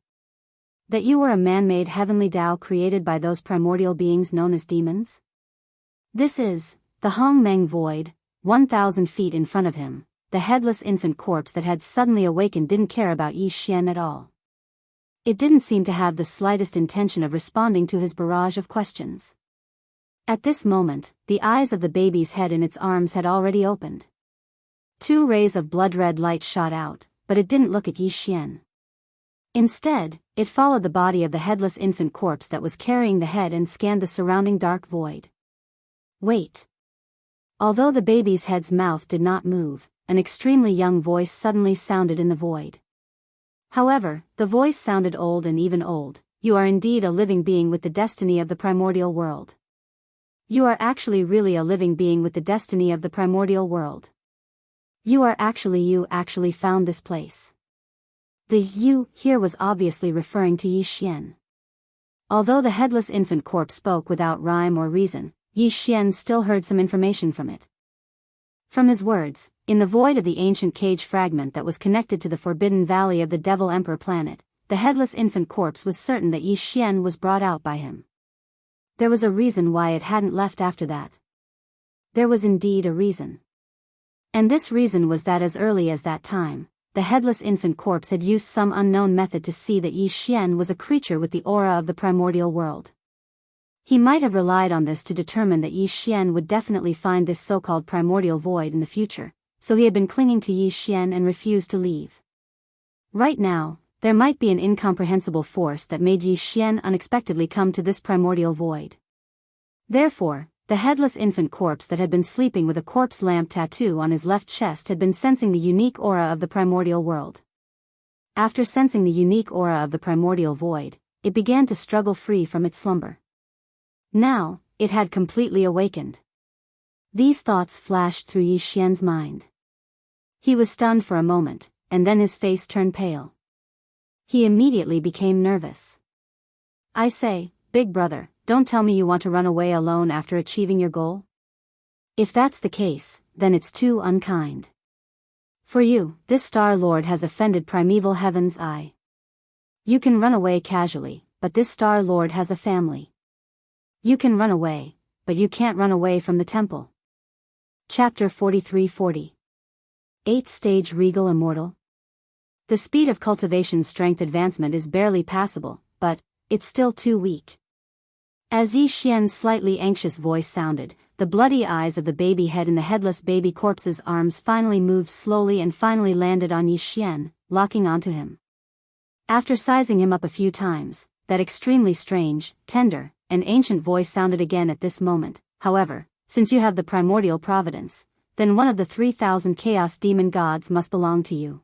Speaker 1: That you were a man-made heavenly Tao created by those primordial beings known as demons? This is, the Hong Meng Void, 1,000 feet in front of him. The headless infant corpse that had suddenly awakened didn't care about Yi Xian at all. It didn't seem to have the slightest intention of responding to his barrage of questions. At this moment, the eyes of the baby's head in its arms had already opened. 2 rays of blood-red light shot out, but it didn't look at Yi Xian. Instead, it followed the body of the headless infant corpse that was carrying the head and scanned the surrounding dark void. Wait. Although the baby's head's mouth did not move, an extremely young voice suddenly sounded in the void. However, the voice sounded old and even old. You are indeed a living being with the destiny of the primordial world. You are actually really a living being with the destiny of the primordial world. You actually found this place. The you here was obviously referring to Yi Xian. Although the headless infant corpse spoke without rhyme or reason, Yi Xian still heard some information from it. From his words, in the void of the ancient cage fragment that was connected to the Forbidden Valley of the Devil Emperor planet, the headless infant corpse was certain that Yi Xian was brought out by him. There was a reason why it hadn't left after that. There was indeed a reason. And this reason was that as early as that time, the headless infant corpse had used some unknown method to see that Yi Xian was a creature with the aura of the primordial world. He might have relied on this to determine that Yi Xian would definitely find this so-called primordial void in the future, so he had been clinging to Yi Xian and refused to leave. Right now, there might be an incomprehensible force that made Yi Xian unexpectedly come to this primordial void. Therefore, the headless infant corpse that had been sleeping with a corpse lamp tattoo on his left chest had been sensing the unique aura of the primordial world. After sensing the unique aura of the primordial void, it began to struggle free from its slumber. Now, it had completely awakened. These thoughts flashed through Yi Xian's mind. He was stunned for a moment, and then his face turned pale. He immediately became nervous. I say, big brother, don't tell me you want to run away alone after achieving your goal? If that's the case, then it's too unkind. For you, this Star Lord has offended primeval heaven's eye. You can run away casually, but this Star Lord has a family. You can run away, but you can't run away from the temple. Chapter 43-40. 8th Stage Regal Immortal. The speed of cultivation strength advancement is barely passable, but it's still too weak. As Yi Xian's slightly anxious voice sounded, the bloody eyes of the baby head in the headless baby corpse's arms finally moved slowly and finally landed on Yi Xian, locking onto him. After sizing him up a few times, that extremely strange, tender, and ancient voice sounded again at this moment. However, since you have the primordial providence, then one of the 3,000 chaos demon gods must belong to you.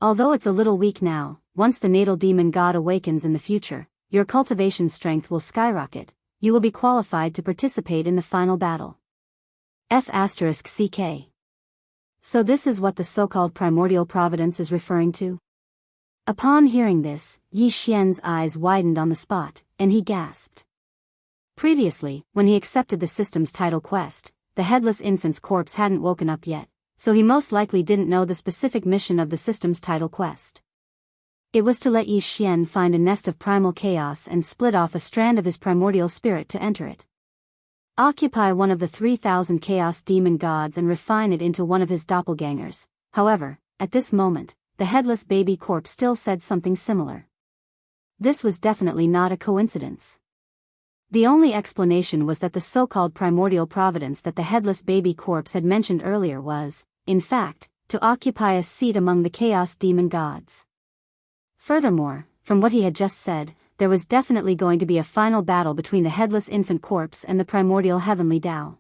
Speaker 1: Although it's a little weak now, once the natal demon god awakens in the future, your cultivation strength will skyrocket. You will be qualified to participate in the final battle. F***CK. So this is what the so-called primordial providence is referring to? Upon hearing this, Yi Xian's eyes widened on the spot, and he gasped. Previously, when he accepted the system's title quest, the headless infant's corpse hadn't woken up yet, so he most likely didn't know the specific mission of the system's title quest. It was to let Yi Xian find a nest of primal chaos and split off a strand of his primordial spirit to enter it. Occupy one of the 3,000 chaos demon gods and refine it into one of his doppelgangers. However, at this moment, the headless baby corpse still said something similar. This was definitely not a coincidence. The only explanation was that the so-called primordial providence that the headless baby corpse had mentioned earlier was, in fact, to occupy a seat among the chaos demon gods. Furthermore, from what he had just said, there was definitely going to be a final battle between the headless infant corpse and the primordial heavenly Tao.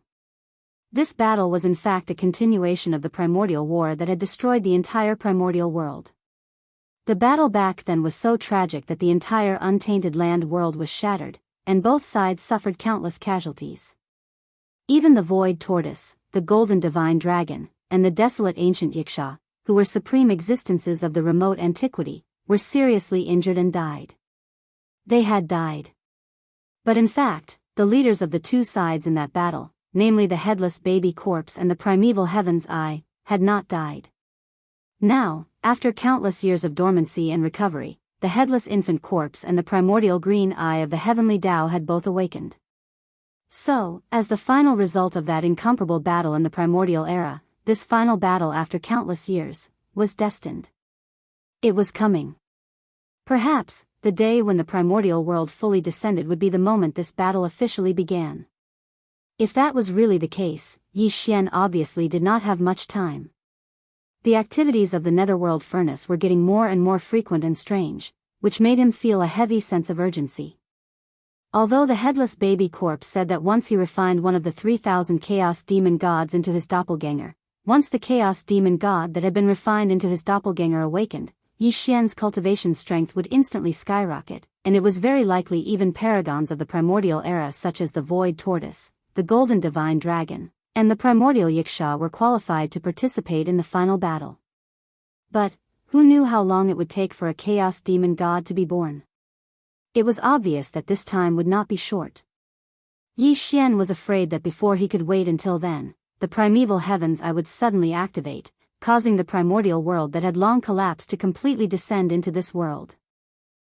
Speaker 1: This battle was in fact a continuation of the primordial war that had destroyed the entire primordial world. The battle back then was so tragic that the entire untainted land world was shattered, and both sides suffered countless casualties. Even the void tortoise, the golden divine dragon, and the desolate ancient Yiksha, who were supreme existences of the remote antiquity, were seriously injured and died. They had died. But in fact, the leaders of the two sides in that battle, namely the headless baby corpse and the primeval heaven's eye, had not died. Now, after countless years of dormancy and recovery, the headless infant corpse and the primordial green eye of the heavenly Tao had both awakened. So, as the final result of that incomparable battle in the primordial era, this final battle after countless years, was destined. It was coming. Perhaps, the day when the primordial world fully descended would be the moment this battle officially began. If that was really the case, Yi Xian obviously did not have much time. The activities of the netherworld furnace were getting more and more frequent and strange, which made him feel a heavy sense of urgency. Although the headless baby corpse said that once he refined one of the 3,000 chaos demon gods into his doppelganger, once the chaos demon god that had been refined into his doppelganger awakened, Yi Xian's cultivation strength would instantly skyrocket, and it was very likely even paragons of the primordial era such as the void tortoise, the golden divine dragon, and the primordial Yiksha were qualified to participate in the final battle. But, who knew how long it would take for a chaos demon god to be born? It was obvious that this time would not be short. Yi Xian was afraid that before he could wait until then, the primeval heavens I would suddenly activate, causing the primordial world that had long collapsed to completely descend into this world.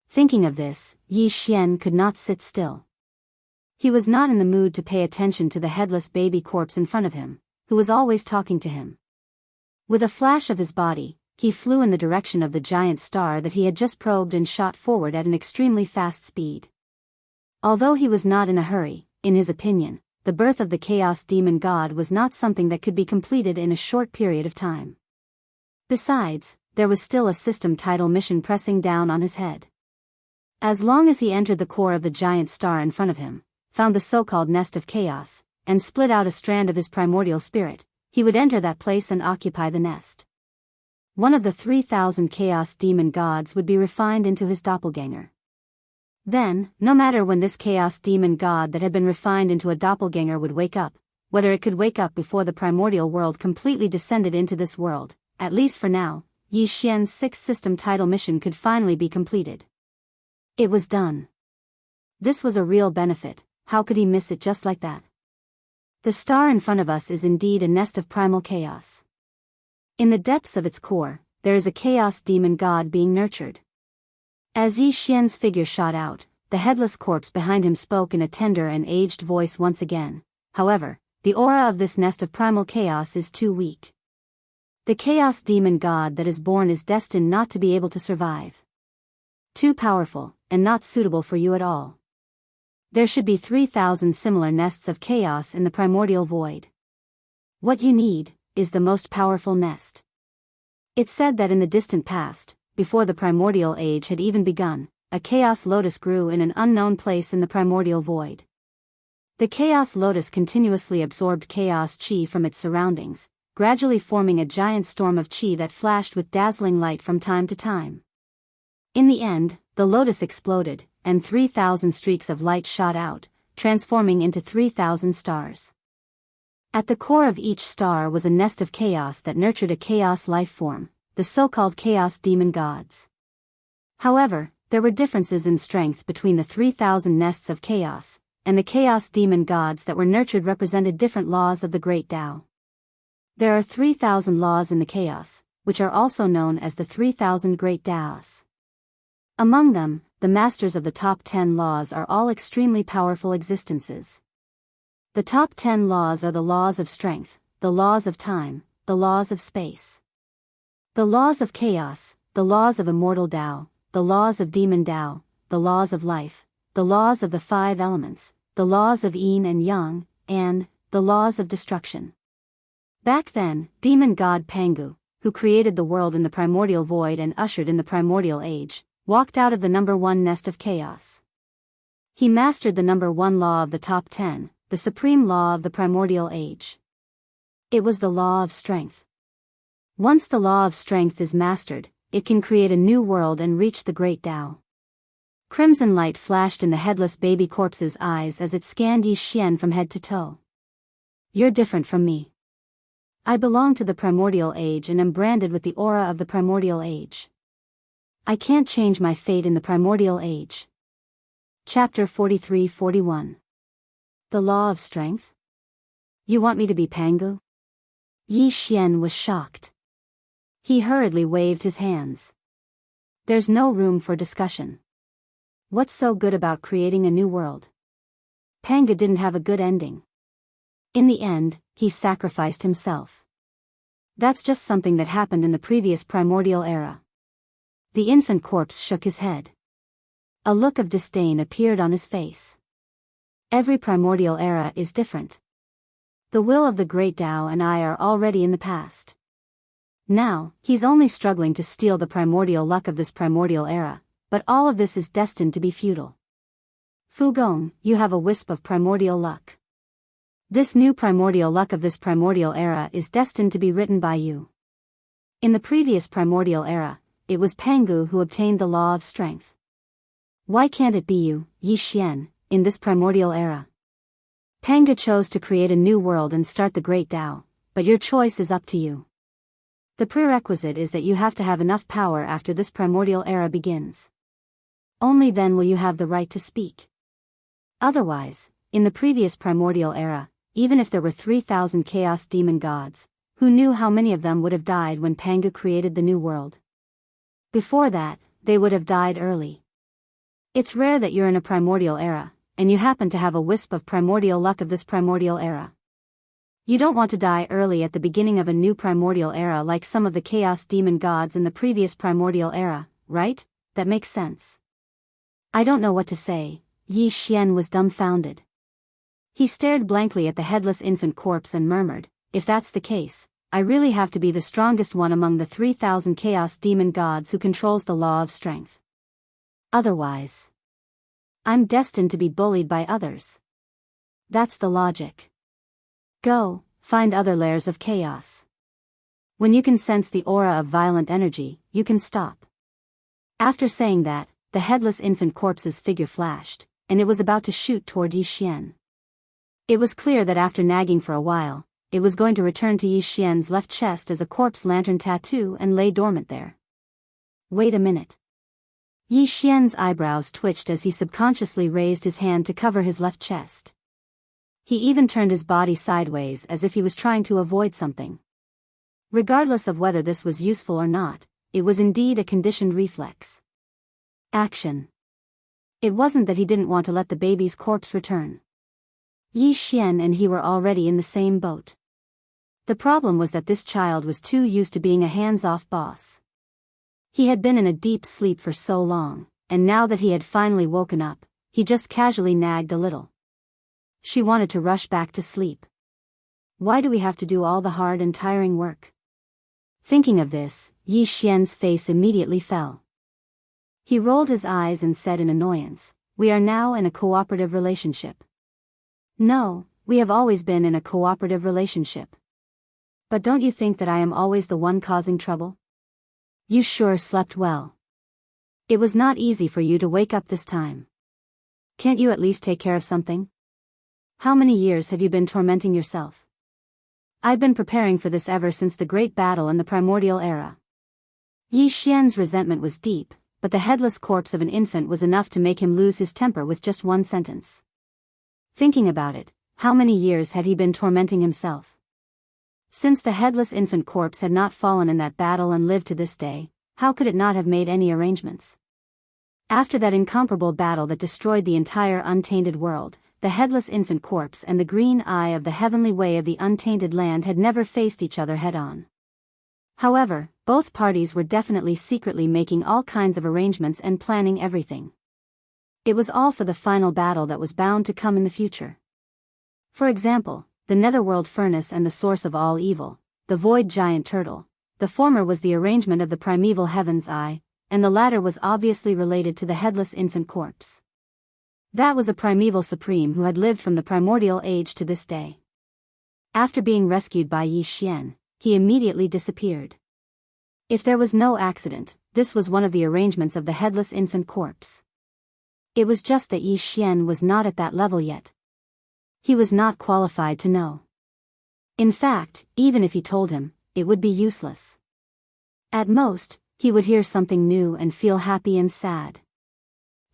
Speaker 1: Thinking of this, Yi Xian could not sit still. He was not in the mood to pay attention to the headless baby corpse in front of him, who was always talking to him. With a flash of his body, he flew in the direction of the giant star that he had just probed and shot forward at an extremely fast speed. Although he was not in a hurry, in his opinion, the birth of the chaos demon god was not something that could be completed in a short period of time. Besides, there was still a system title mission pressing down on his head. As long as he entered the core of the giant star in front of him, found the so-called nest of chaos, and split out a strand of his primordial spirit, he would enter that place and occupy the nest. One of the 3,000 chaos demon gods would be refined into his doppelganger. Then, no matter when this chaos demon god that had been refined into a doppelganger would wake up, whether it could wake up before the primordial world completely descended into this world, at least for now, Yi Xian's sixth system title mission could finally be completed. It was done. This was a real benefit. How could he miss it just like that? The star in front of us is indeed a nest of primal chaos. In the depths of its core, there is a chaos demon god being nurtured. As Yi Xian's figure shot out, the headless corpse behind him spoke in a tender and aged voice once again. However, the aura of this nest of primal chaos is too weak. The chaos demon god that is born is destined not to be able to survive. Too powerful, and not suitable for you at all. There should be 3,000 similar nests of chaos in the primordial void. What you need is the most powerful nest. It's said that in the distant past, before the primordial age had even begun, a chaos lotus grew in an unknown place in the primordial void. The chaos lotus continuously absorbed chaos chi from its surroundings, gradually forming a giant storm of chi that flashed with dazzling light from time to time. In the end, the lotus exploded, and 3,000 streaks of light shot out, transforming into 3,000 stars. At the core of each star was a nest of chaos that nurtured a chaos life form, the so-called chaos demon gods. However, there were differences in strength between the 3,000 nests of chaos, and the chaos demon gods that were nurtured represented different laws of the Great Tao. There are 3,000 laws in the chaos, which are also known as the 3,000 Great Taos. Among them, the masters of the top 10 laws are all extremely powerful existences. The top 10 laws are the laws of strength, the laws of time, the laws of space. The laws of chaos, the laws of immortal Tao, the laws of demon Tao, the laws of life, the laws of the 5 elements, the laws of yin and yang, and the laws of destruction. Back then, demon god Pangu, who created the world in the primordial void and ushered in the primordial age, walked out of the number 1 nest of chaos. He mastered the number 1 law of the top 10, the supreme law of the primordial age. It was the law of strength. Once the law of strength is mastered, it can create a new world and reach the Great Tao. Crimson light flashed in the headless baby corpse's eyes as it scanned Yi Xian from head to toe. You're different from me. I belong to the primordial age and am branded with the aura of the primordial age. I can't change my fate in the primordial age. Chapter 43-41. The Law of Strength? You want me to be Pangu? Yi Xian was shocked. He hurriedly waved his hands. There's no room for discussion. What's so good about creating a new world? Pangu didn't have a good ending. In the end, he sacrificed himself. That's just something that happened in the previous primordial era. The infant corpse shook his head. A look of disdain appeared on his face. Every primordial era is different. The will of the Great Tao and I are already in the past. Now, he's only struggling to steal the primordial luck of this primordial era, but all of this is destined to be futile. Fu Gong, you have a wisp of primordial luck. This new primordial luck of this primordial era is destined to be written by you. In the previous primordial era, it was Pangu who obtained the law of strength. Why can't it be you, Yi Xian, in this primordial era? Pangu chose to create a new world and start the Great Tao, but your choice is up to you. The prerequisite is that you have to have enough power after this primordial era begins. Only then will you have the right to speak. Otherwise, in the previous primordial era, even if there were 3,000 chaos demon gods, who knew how many of them would have died when Pangu created the new world? Before that, they would have died early. It's rare that you're in a primordial era, and you happen to have a wisp of primordial luck of this primordial era. You don't want to die early at the beginning of a new primordial era like some of the chaos demon gods in the previous primordial era, right? That makes sense. I don't know what to say. Yi Xian was dumbfounded. He stared blankly at the headless infant corpse and murmured, if that's the case, I really have to be the strongest one among the 3,000 chaos demon gods who controls the law of strength. Otherwise, I'm destined to be bullied by others. That's the logic. Go, find other layers of chaos. When you can sense the aura of violent energy, you can stop. After saying that, the headless infant corpse's figure flashed, and it was about to shoot toward Yi Xian. It was clear that after nagging for a while, it was going to return to Yi Xian's left chest as a corpse lantern tattoo and lay dormant there. Wait a minute. Yi Xian's eyebrows twitched as he subconsciously raised his hand to cover his left chest. He even turned his body sideways as if he was trying to avoid something. Regardless of whether this was useful or not, it was indeed a conditioned reflex. Action. It wasn't that he didn't want to let the baby's corpse return. Yi Xian and he were already in the same boat. The problem was that this child was too used to being a hands-off boss. He had been in a deep sleep for so long, and now that he had finally woken up, he just casually nagged a little. She wanted to rush back to sleep. Why do we have to do all the hard and tiring work? Thinking of this, Yi Xian's face immediately fell. He rolled his eyes and said in annoyance, "We are now in a cooperative relationship." "No, we have always been in a cooperative relationship. But don't you think that I am always the one causing trouble? You sure slept well. It was not easy for you to wake up this time. Can't you at least take care of something? How many years have you been tormenting yourself? I've been preparing for this ever since the great battle in the primordial era." Yi Xian's resentment was deep, but the headless corpse of an infant was enough to make him lose his temper with just one sentence. Thinking about it, how many years had he been tormenting himself? Since the headless infant corpse had not fallen in that battle and lived to this day, how could it not have made any arrangements? After that incomparable battle that destroyed the entire untainted world, the headless infant corpse and the green eye of the heavenly way of the untainted land had never faced each other head-on. However, both parties were definitely secretly making all kinds of arrangements and planning everything. It was all for the final battle that was bound to come in the future. For example, the netherworld furnace and the source of all evil, the void giant turtle. The former was the arrangement of the primeval heaven's eye, and the latter was obviously related to the headless infant corpse. That was a primeval supreme who had lived from the primordial age to this day. After being rescued by Yi Xian, he immediately disappeared. If there was no accident, this was one of the arrangements of the headless infant corpse. It was just that Yi Xian was not at that level yet. He was not qualified to know. In fact, even if he told him, it would be useless. At most, he would hear something new and feel happy and sad.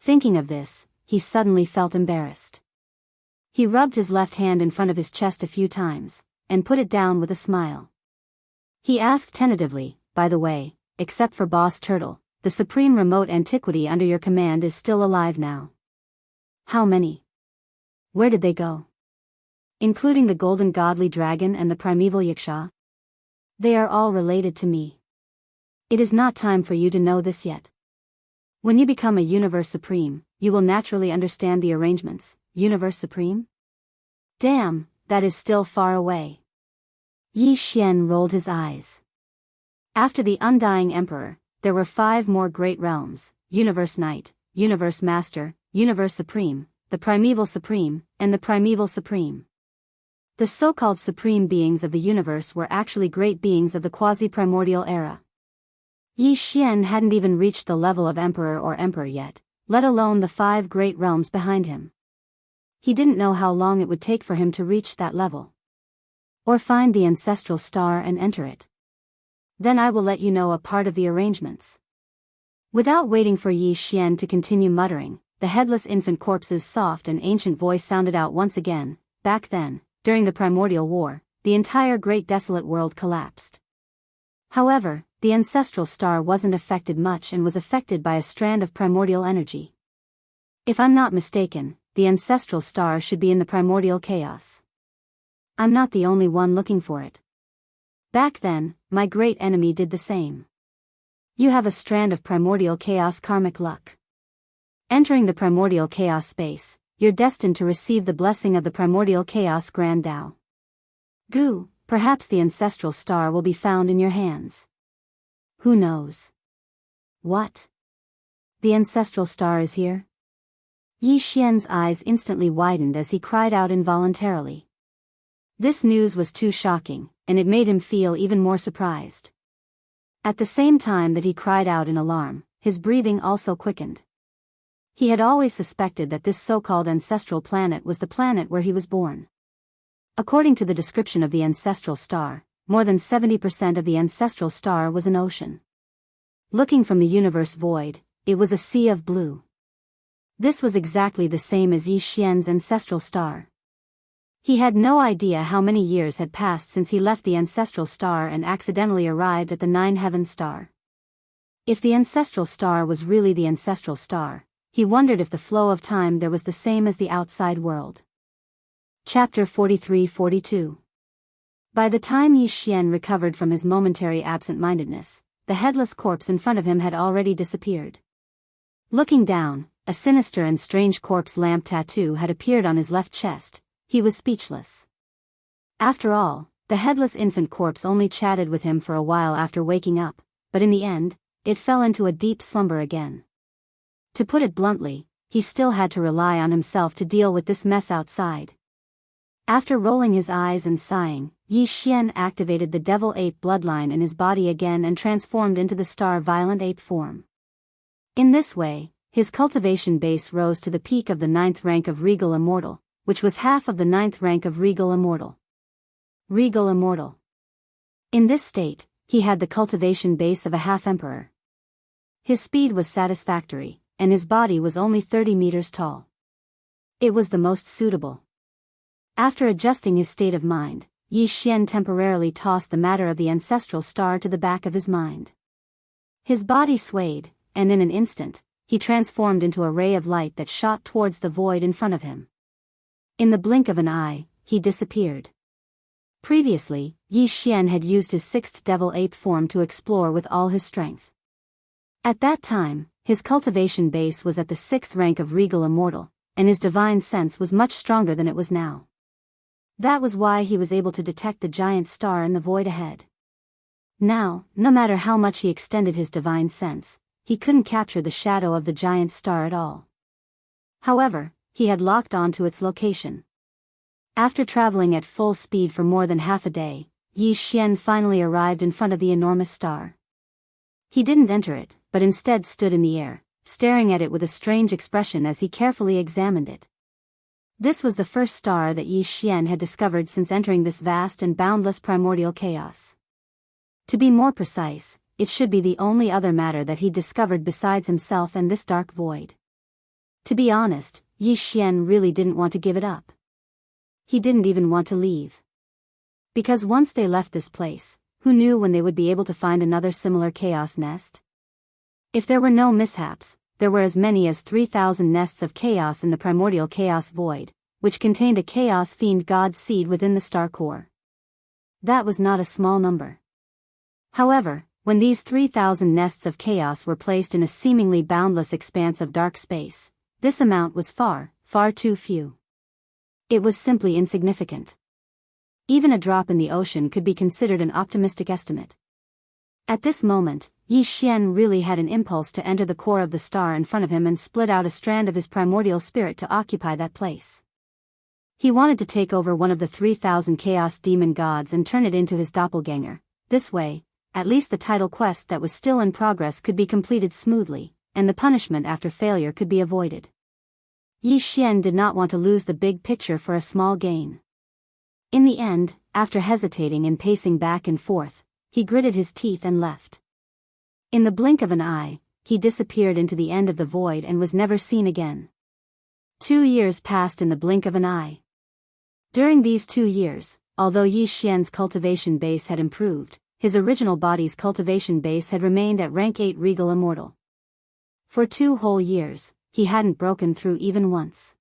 Speaker 1: Thinking of this, he suddenly felt embarrassed. He rubbed his left hand in front of his chest a few times, and put it down with a smile. He asked tentatively, "By the way, except for Boss Turtle, the supreme remote antiquity under your command is still alive now." "How many? Where did they go?" "Including the golden godly dragon and the primeval Yiksha?" "They are all related to me. It is not time for you to know this yet. When you become a Universe Supreme, you will naturally understand the arrangements." "Universe Supreme? Damn, that is still far away." Yi Xian rolled his eyes. After the Undying Emperor, there were 5 more great realms: Universe Knight, Universe Master, Universe Supreme, the Primeval Supreme, and the Primeval Supreme. The so-called supreme beings of the universe were actually great beings of the quasi-primordial era. Yi Xian hadn't even reached the level of emperor or emperor yet, let alone the 5 great realms behind him. He didn't know how long it would take for him to reach that level. Or find the ancestral star and enter it. Then I will let you know a part of the arrangements. Without waiting for Yi Xian to continue muttering, the headless infant corpse's soft and ancient voice sounded out once again. Back then, during the primordial war, the entire great desolate world collapsed. However, the ancestral star wasn't affected much and was affected by a strand of primordial energy. If I'm not mistaken, the ancestral star should be in the primordial chaos. I'm not the only one looking for it. Back then, my great enemy did the same. You have a strand of primordial chaos karmic luck. Entering the primordial chaos space, you're destined to receive the blessing of the primordial chaos grand Tao. Goo, perhaps the ancestral star will be found in your hands. Who knows? What? The ancestral star is here? Yi Xian's eyes instantly widened as he cried out involuntarily. This news was too shocking, and it made him feel even more surprised. At the same time that he cried out in alarm, his breathing also quickened. He had always suspected that this so-called ancestral planet was the planet where he was born. According to the description of the ancestral star, more than 70% of the ancestral star was an ocean. Looking from the universe void, it was a sea of blue. This was exactly the same as Yi Xian's ancestral star. He had no idea how many years had passed since he left the ancestral star and accidentally arrived at the Nine-Heaven star. If the ancestral star was really the ancestral star, he wondered if the flow of time there was the same as the outside world. Chapter 43-42. By the time Yi Xian recovered from his momentary absent-mindedness, the headless corpse in front of him had already disappeared. Looking down, a sinister and strange corpse lamp tattoo had appeared on his left chest. He was speechless. After all, the headless infant corpse only chatted with him for a while after waking up, but in the end, it fell into a deep slumber again. To put it bluntly, he still had to rely on himself to deal with this mess outside. After rolling his eyes and sighing, Yi Xian activated the devil ape bloodline in his body again and transformed into the star violent ape form. In this way, his cultivation base rose to the peak of the 9th rank of Regal Immortal, which was half of the 9th rank of Regal Immortal. Regal Immortal. In this state, he had the cultivation base of a half-emperor. His speed was satisfactory, and his body was only 30 meters tall. It was the most suitable. After adjusting his state of mind, Yi Xian temporarily tossed the matter of the ancestral star to the back of his mind. His body swayed, and in an instant, he transformed into a ray of light that shot towards the void in front of him. In the blink of an eye, he disappeared. Previously, Yi Xian had used his 6th devil ape form to explore with all his strength. At that time, his cultivation base was at the 6th rank of Regal Immortal, and his divine sense was much stronger than it was now. That was why he was able to detect the giant star in the void ahead. Now, no matter how much he extended his divine sense, he couldn't capture the shadow of the giant star at all. However, he had locked on to its location. After traveling at full speed for more than half a day, Yi Xian finally arrived in front of the enormous star. He didn't enter it, but instead stood in the air, staring at it with a strange expression as he carefully examined it. This was the first star that Yi Xian had discovered since entering this vast and boundless primordial chaos. To be more precise, it should be the only other matter that he'd discovered besides himself and this dark void. To be honest, Yi Xian really didn't want to give it up. He didn't even want to leave. Because once they left this place, who knew when they would be able to find another similar chaos nest? If there were no mishaps, there were as many as 3,000 nests of chaos in the primordial chaos void, which contained a chaos fiend god seed within the star core. That was not a small number. However, when these 3,000 nests of chaos were placed in a seemingly boundless expanse of dark space, this amount was far, far too few. It was simply insignificant. Even a drop in the ocean could be considered an optimistic estimate. At this moment, Yi Xian really had an impulse to enter the core of the star in front of him and split out a strand of his primordial spirit to occupy that place. He wanted to take over one of the 3,000 chaos demon gods and turn it into his doppelganger. This way, at least the title quest that was still in progress could be completed smoothly, and the punishment after failure could be avoided. Yi Xian did not want to lose the big picture for a small gain. In the end, after hesitating and pacing back and forth, he gritted his teeth and left. In the blink of an eye, he disappeared into the end of the void and was never seen again. 2 years passed in the blink of an eye. During these 2 years, although Yi Xian's cultivation base had improved, his original body's cultivation base had remained at rank 8 Regal Immortal. For 2 whole years, he hadn't broken through even once.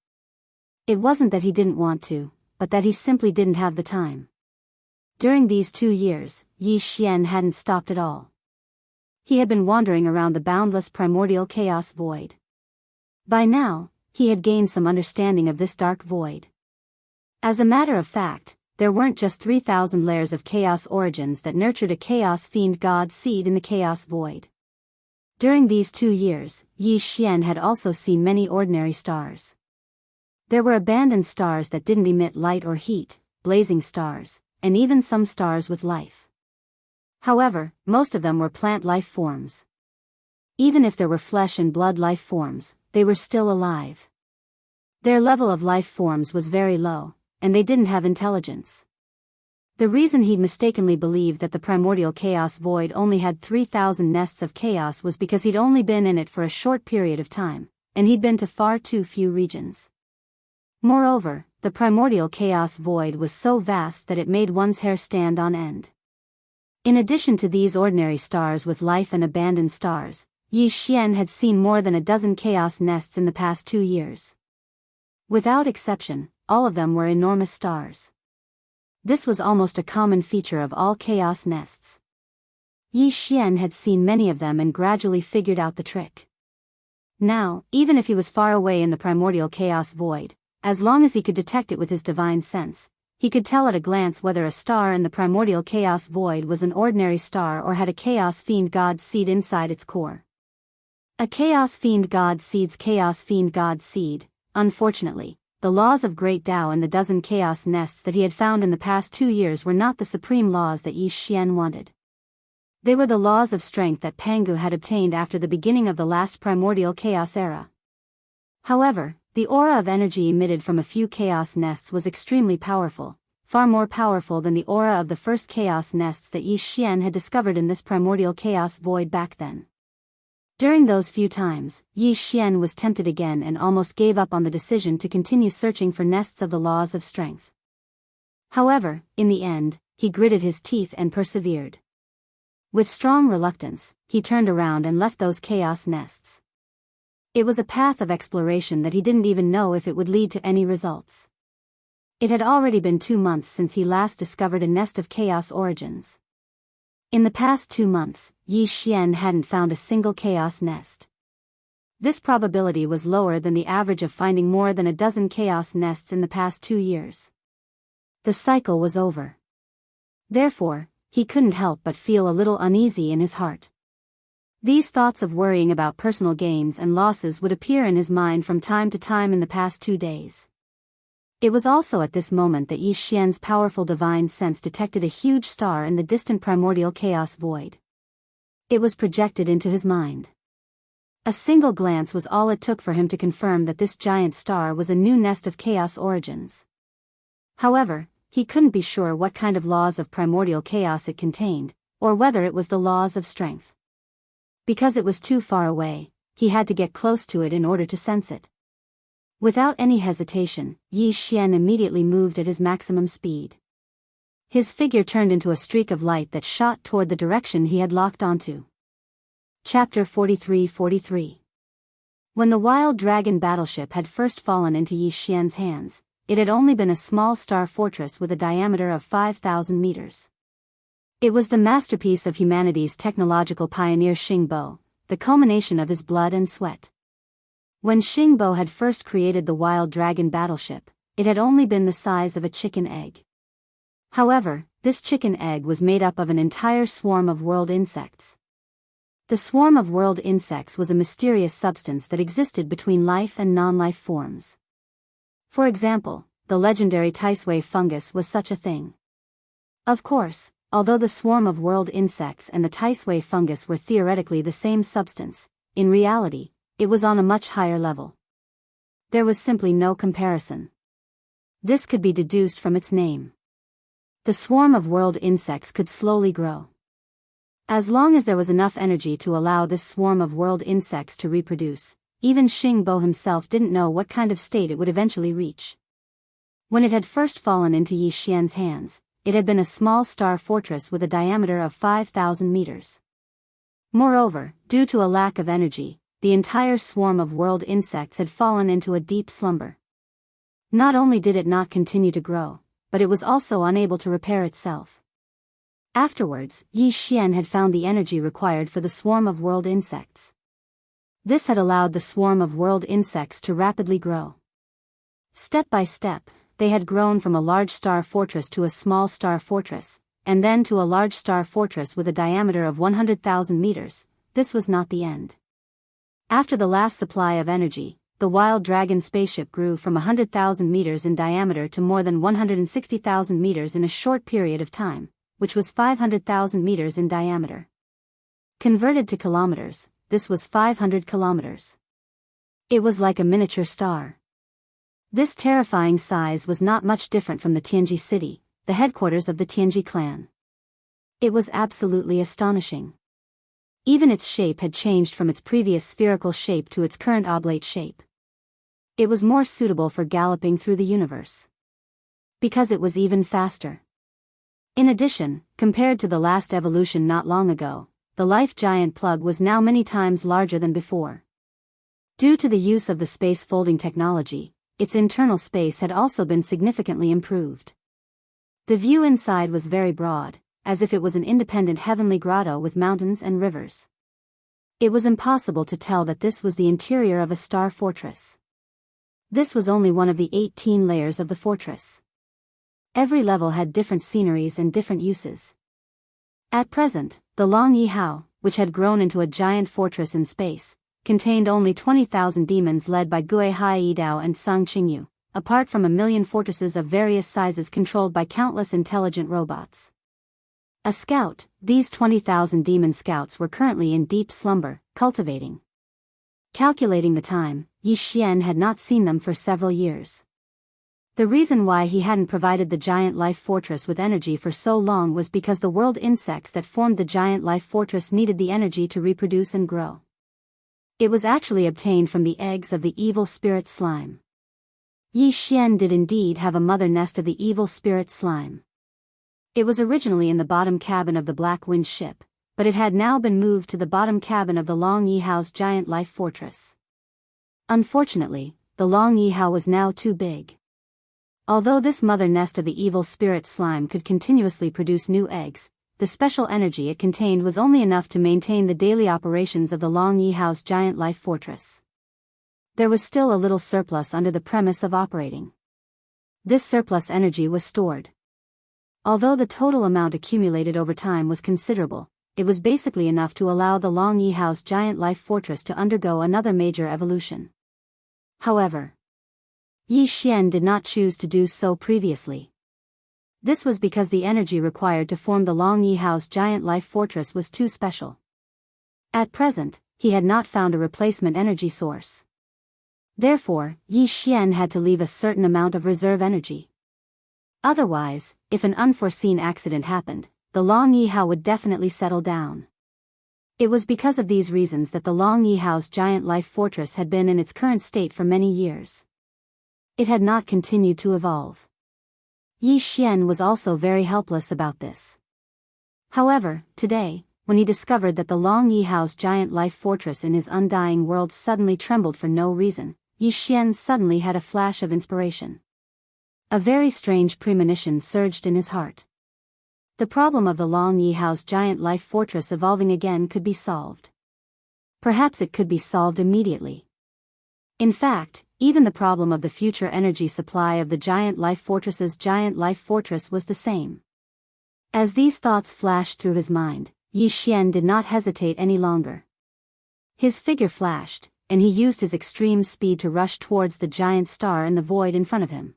Speaker 1: It wasn't that he didn't want to, but that he simply didn't have the time. During these 2 years, Yi Xian hadn't stopped at all. He had been wandering around the boundless primordial chaos void. By now, he had gained some understanding of this dark void. As a matter of fact, there weren't just 3,000 layers of chaos origins that nurtured a chaos fiend god seed in the chaos void. During these 2 years, Yi Xian had also seen many ordinary stars. There were abandoned stars that didn't emit light or heat, blazing stars, and even some stars with life. However, most of them were plant life forms. Even if there were flesh and blood life forms, they were still alive. Their level of life forms was very low, and they didn't have intelligence. The reason he'd mistakenly believed that the primordial chaos void only had 3,000 nests of chaos was because he'd only been in it for a short period of time, and he'd been to far too few regions. Moreover, the primordial chaos void was so vast that it made one's hair stand on end. In addition to these ordinary stars with life and abandoned stars, Yi Xian had seen more than a dozen chaos nests in the past 2 years. Without exception, all of them were enormous stars. This was almost a common feature of all chaos nests. Yi Xian had seen many of them and gradually figured out the trick. Now, even if he was far away in the primordial chaos void, as long as he could detect it with his divine sense, he could tell at a glance whether a star in the primordial chaos void was an ordinary star or had a chaos fiend god seed inside its core. A chaos fiend god seed's chaos fiend god seed. Unfortunately, the laws of Great Tao and the dozen chaos nests that he had found in the past 2 years were not the supreme laws that Yi Xian wanted. They were the laws of strength that Pangu had obtained after the beginning of the last primordial chaos era. However, the aura of energy emitted from a few chaos nests was extremely powerful, far more powerful than the aura of the first chaos nests that Yi Xian had discovered in this primordial chaos void back then. During those few times, Yi Xian was tempted again and almost gave up on the decision to continue searching for nests of the laws of strength. However, in the end, he gritted his teeth and persevered. With strong reluctance, he turned around and left those chaos nests. It was a path of exploration that he didn't even know if it would lead to any results. It had already been 2 months since he last discovered a nest of chaos origins. In the past 2 months, Yi Xian hadn't found a single chaos nest. This probability was lower than the average of finding more than a dozen chaos nests in the past 2 years. The cycle was over. Therefore, he couldn't help but feel a little uneasy in his heart. These thoughts of worrying about personal gains and losses would appear in his mind from time to time in the past 2 days. It was also at this moment that Yi Xian's powerful divine sense detected a huge star in the distant primordial chaos void. It was projected into his mind. A single glance was all it took for him to confirm that this giant star was a new nest of chaos origins. However, he couldn't be sure what kind of laws of primordial chaos it contained, or whether it was the laws of strength. Because it was too far away, he had to get close to it in order to sense it. Without any hesitation, Yi Xian immediately moved at his maximum speed. His figure turned into a streak of light that shot toward the direction he had locked onto. Chapter 43-43. When the Wild Dragon battleship had first fallen into Yi Xian's hands, it had only been a small star fortress with a diameter of 5,000 meters. It was the masterpiece of humanity's technological pioneer Xingbo, the culmination of his blood and sweat. When Xingbo had first created the Wild Dragon battleship, it had only been the size of a chicken egg. However, this chicken egg was made up of an entire swarm of world insects. The swarm of world insects was a mysterious substance that existed between life and non-life forms. For example, the legendary Taisui fungus was such a thing. Of course, although the swarm of world insects and the Taisui fungus were theoretically the same substance, in reality, it was on a much higher level. There was simply no comparison. This could be deduced from its name. The swarm of world insects could slowly grow. As long as there was enough energy to allow this swarm of world insects to reproduce, even Xingbo himself didn't know what kind of state it would eventually reach. When it had first fallen into Yi Xian's hands, it had been a small star fortress with a diameter of 5,000 meters. Moreover, due to a lack of energy, the entire swarm of world insects had fallen into a deep slumber. Not only did it not continue to grow, but it was also unable to repair itself. Afterwards, Yi Xian had found the energy required for the swarm of world insects. This had allowed the swarm of world insects to rapidly grow. Step by step, they had grown from a large star fortress to a small star fortress, and then to a large star fortress with a diameter of 100,000 meters. This was not the end. After the last supply of energy, the Wild Dragon spaceship grew from 100,000 meters in diameter to more than 160,000 meters in a short period of time, which was 500,000 meters in diameter. Converted to kilometers, this was 500 kilometers. It was like a miniature star. This terrifying size was not much different from the Tianji city, the headquarters of the Tianji clan. It was absolutely astonishing. Even its shape had changed from its previous spherical shape to its current oblate shape. It was more suitable for galloping through the universe. Because it was even faster. In addition, compared to the last evolution not long ago, the life giant plug was now many times larger than before. Due to the use of the space folding technology, its internal space had also been significantly improved. The view inside was very broad, as if it was an independent heavenly grotto with mountains and rivers. It was impossible to tell that this was the interior of a star fortress. This was only one of the 18 layers of the fortress. Every level had different sceneries and different uses. At present, the Long Yihao, which had grown into a giant fortress in space, contained only 20,000 demons led by Gui Hai Yidao and Sang Qingyu, apart from 1,000,000 fortresses of various sizes controlled by countless intelligent robots. A scout, these 20,000 demon scouts were currently in deep slumber, cultivating. Calculating the time, Yi Xian had not seen them for several years. The reason why he hadn't provided the giant life fortress with energy for so long was because the world insects that formed the giant life fortress needed the energy to reproduce and grow. It was actually obtained from the eggs of the evil spirit slime. Yi Xian did indeed have a mother nest of the evil spirit slime. It was originally in the bottom cabin of the Black Wind ship, but it had now been moved to the bottom cabin of the Long Yihao's giant life fortress. Unfortunately, the Long Yihao was now too big. Although this mother nest of the evil spirit slime could continuously produce new eggs, the special energy it contained was only enough to maintain the daily operations of the Long Yihao's giant life fortress. There was still a little surplus under the premise of operating. This surplus energy was stored. Although the total amount accumulated over time was considerable, it was basically enough to allow the Long Yihao's giant life fortress to undergo another major evolution. However, Yi Xian did not choose to do so previously. This was because the energy required to form the Long Yihao's giant life fortress was too special. At present, he had not found a replacement energy source. Therefore, Yi Xian had to leave a certain amount of reserve energy. Otherwise, if an unforeseen accident happened, the Long Yihao would definitely settle down. It was because of these reasons that the Long Yihao's giant life fortress had been in its current state for many years. It had not continued to evolve. Yi Xian was also very helpless about this. However, today, when he discovered that the Long Yihao's giant life fortress in his undying world suddenly trembled for no reason, Yi Xian suddenly had a flash of inspiration. A very strange premonition surged in his heart. The problem of the Long Yihao's giant life fortress evolving again could be solved. Perhaps it could be solved immediately. In fact, even the problem of the future energy supply of the giant life fortress's giant life fortress was the same. As these thoughts flashed through his mind, Yi Xian did not hesitate any longer. His figure flashed, and he used his extreme speed to rush towards the giant star in the void in front of him.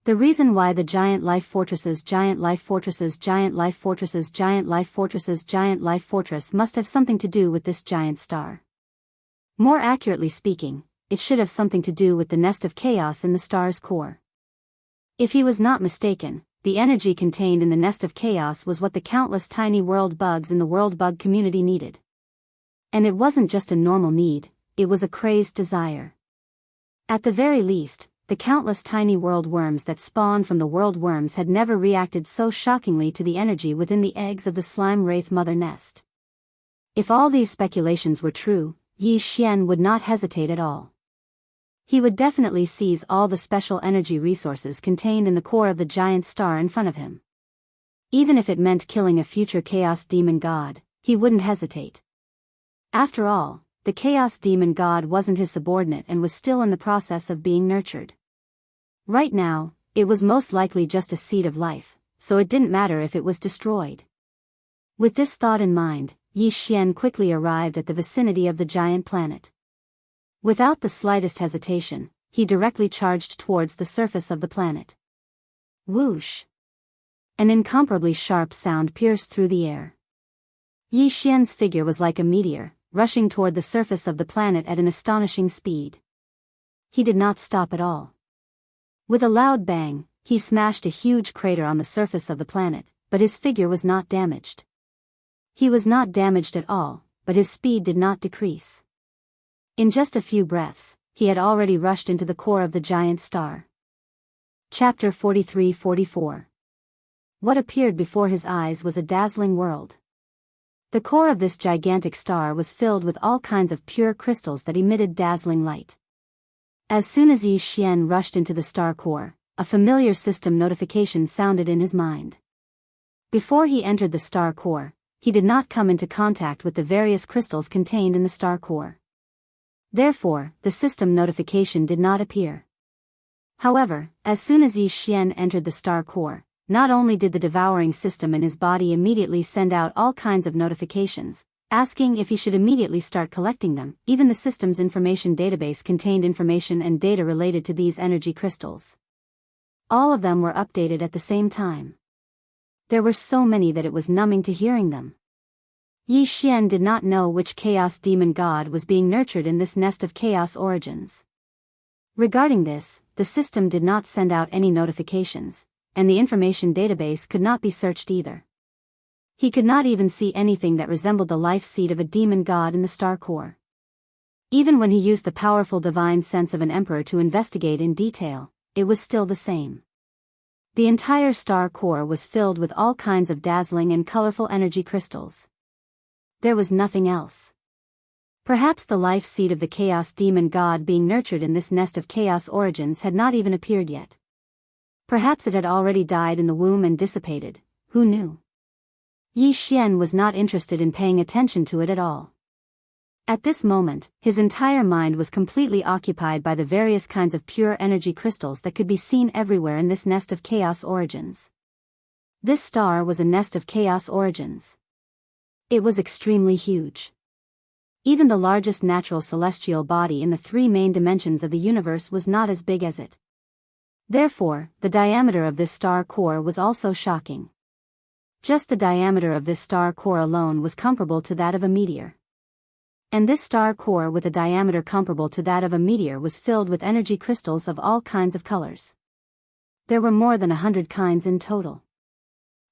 Speaker 1: The reason why the giant life fortress's giant life fortress's giant life fortress's giant life fortress's giant life fortress must have something to do with this giant star. More accurately speaking, it should have something to do with the nest of chaos in the star's core. If he was not mistaken, the energy contained in the nest of chaos was what the countless tiny world bugs in the world bug community needed. And it wasn't just a normal need, it was a crazed desire. At the very least, the countless tiny world worms that spawned from the world worms had never reacted so shockingly to the energy within the eggs of the slime wraith mother nest. If all these speculations were true, Yi Xian would not hesitate at all. He would definitely seize all the special energy resources contained in the core of the giant star in front of him. Even if it meant killing a future chaos demon god, he wouldn't hesitate. After all, the chaos demon god wasn't his subordinate and was still in the process of being nurtured. Right now, it was most likely just a seed of life, so it didn't matter if it was destroyed. With this thought in mind, Yi Xian quickly arrived at the vicinity of the giant planet. Without the slightest hesitation, he directly charged towards the surface of the planet. Whoosh! An incomparably sharp sound pierced through the air. Yi Xian's figure was like a meteor, rushing toward the surface of the planet at an astonishing speed. He did not stop at all. With a loud bang, he smashed a huge crater on the surface of the planet, but his figure was not damaged. He was not damaged at all, but his speed did not decrease. In just a few breaths, he had already rushed into the core of the giant star. Chapter 43-44. What appeared before his eyes was a dazzling world. The core of this gigantic star was filled with all kinds of pure crystals that emitted dazzling light. As soon as Yi Xian rushed into the star core, a familiar system notification sounded in his mind. Before he entered the star core, he did not come into contact with the various crystals contained in the star core. Therefore, the system notification did not appear. However, as soon as Yi Xian entered the star core, not only did the devouring system in his body immediately send out all kinds of notifications, asking if he should immediately start collecting them, even the system's information database contained information and data related to these energy crystals. All of them were updated at the same time. There were so many that it was numbing to hearing them. Yi Xian did not know which chaos demon god was being nurtured in this nest of chaos origins. Regarding this, the system did not send out any notifications, and the information database could not be searched either. He could not even see anything that resembled the life seed of a demon god in the star core. Even when he used the powerful divine sense of an emperor to investigate in detail, it was still the same. The entire star core was filled with all kinds of dazzling and colorful energy crystals. There was nothing else. Perhaps the life seed of the chaos demon god being nurtured in this nest of chaos origins had not even appeared yet. Perhaps it had already died in the womb and dissipated, who knew? Yi Xian was not interested in paying attention to it at all. At this moment, his entire mind was completely occupied by the various kinds of pure energy crystals that could be seen everywhere in this nest of chaos origins. This star was a nest of chaos origins. It was extremely huge. Even the largest natural celestial body in the three main dimensions of the universe was not as big as it. Therefore, the diameter of this star core was also shocking. Just the diameter of this star core alone was comparable to that of a meteor. And this star core with a diameter comparable to that of a meteor was filled with energy crystals of all kinds of colors. There were more than 100 kinds in total.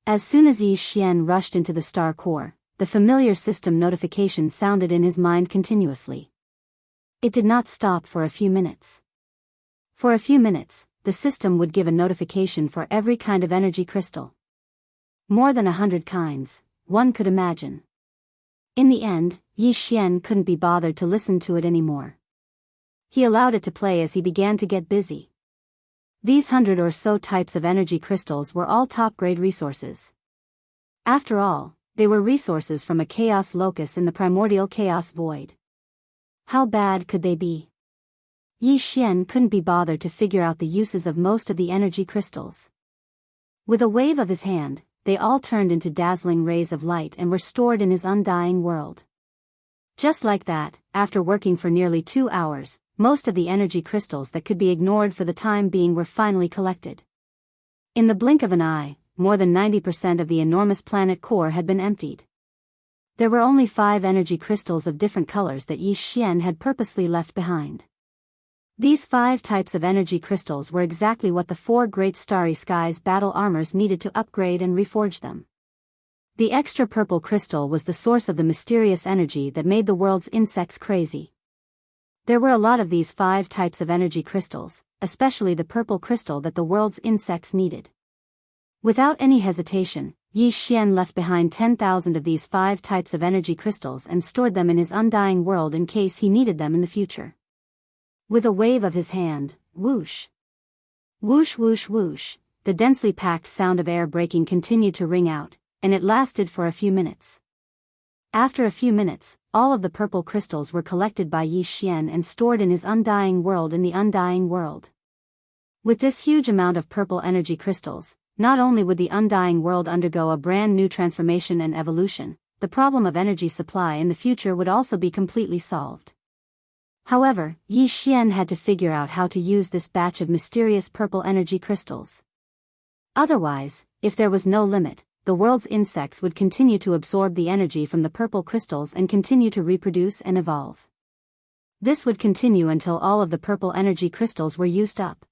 Speaker 1: As soon as Yi Xian rushed into the star core, the familiar system notification sounded in his mind continuously. It did not stop for a few minutes. For a few minutes, the system would give a notification for every kind of energy crystal. More than 100 kinds, one could imagine. In the end, Yi Xian couldn't be bothered to listen to it anymore. He allowed it to play as he began to get busy. These 100 or so types of energy crystals were all top-grade resources. After all, they were resources from a chaos locus in the primordial chaos void. How bad could they be? Yi Xian couldn't be bothered to figure out the uses of most of the energy crystals. With a wave of his hand, they all turned into dazzling rays of light and were stored in his undying world. Just like that, after working for nearly 2 hours, most of the energy crystals that could be ignored for the time being were finally collected. In the blink of an eye, more than 90% of the enormous planet core had been emptied. There were only 5 energy crystals of different colors that Yi Xian had purposely left behind. These 5 types of energy crystals were exactly what the 4 great starry skies battle armors needed to upgrade and reforge them. The extra purple crystal was the source of the mysterious energy that made the world's insects crazy. There were a lot of these 5 types of energy crystals, especially the purple crystal that the world's insects needed. Without any hesitation, Yi Xian left behind 10,000 of these 5 types of energy crystals and stored them in his undying world in case he needed them in the future. With a wave of his hand, whoosh! Whoosh whoosh whoosh, the densely packed sound of air breaking continued to ring out, and it lasted for a few minutes. After a few minutes, all of the purple crystals were collected by Yi Xian and stored in his undying world in the undying world. With this huge amount of purple energy crystals, not only would the undying world undergo a brand new transformation and evolution, the problem of energy supply in the future would also be completely solved. However, Yi Xian had to figure out how to use this batch of mysterious purple energy crystals. Otherwise, if there was no limit, the world's insects would continue to absorb the energy from the purple crystals and continue to reproduce and evolve. This would continue until all of the purple energy crystals were used up.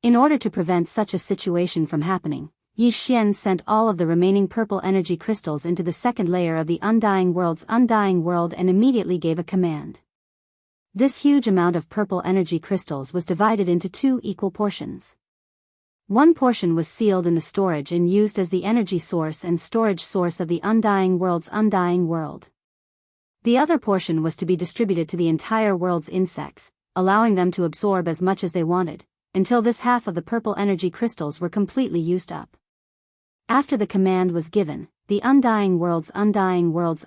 Speaker 1: In order to prevent such a situation from happening, Yi Xian sent all of the remaining purple energy crystals into the second layer of the undying world's undying world and immediately gave a command. This huge amount of purple energy crystals was divided into 2 equal portions. One portion was sealed in the storage and used as the energy source and storage source of the undying world's undying world. The other portion was to be distributed to the entire world's insects, allowing them to absorb as much as they wanted, until this half of the purple energy crystals were completely used up. After the command was given, the undying world's undying world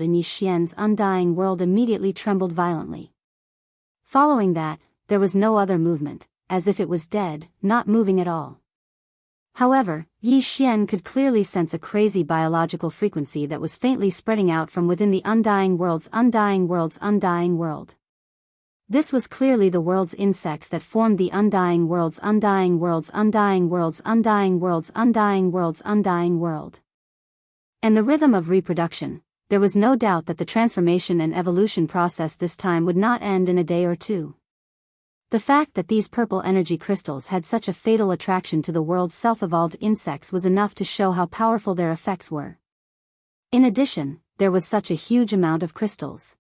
Speaker 1: and Yi Xian's undying world immediately trembled violently. Following that, there was no other movement, as if it was dead, not moving at all. However, Yi Xian could clearly sense a crazy biological frequency that was faintly spreading out from within the undying world's undying world. This was clearly the world's insects that formed the undying world's undying world. And the rhythm of reproduction, there was no doubt that the transformation and evolution process this time would not end in a day or two. The fact that these purple energy crystals had such a fatal attraction to the world's self-evolved insects was enough to show how powerful their effects were. In addition, there was such a huge amount of crystals.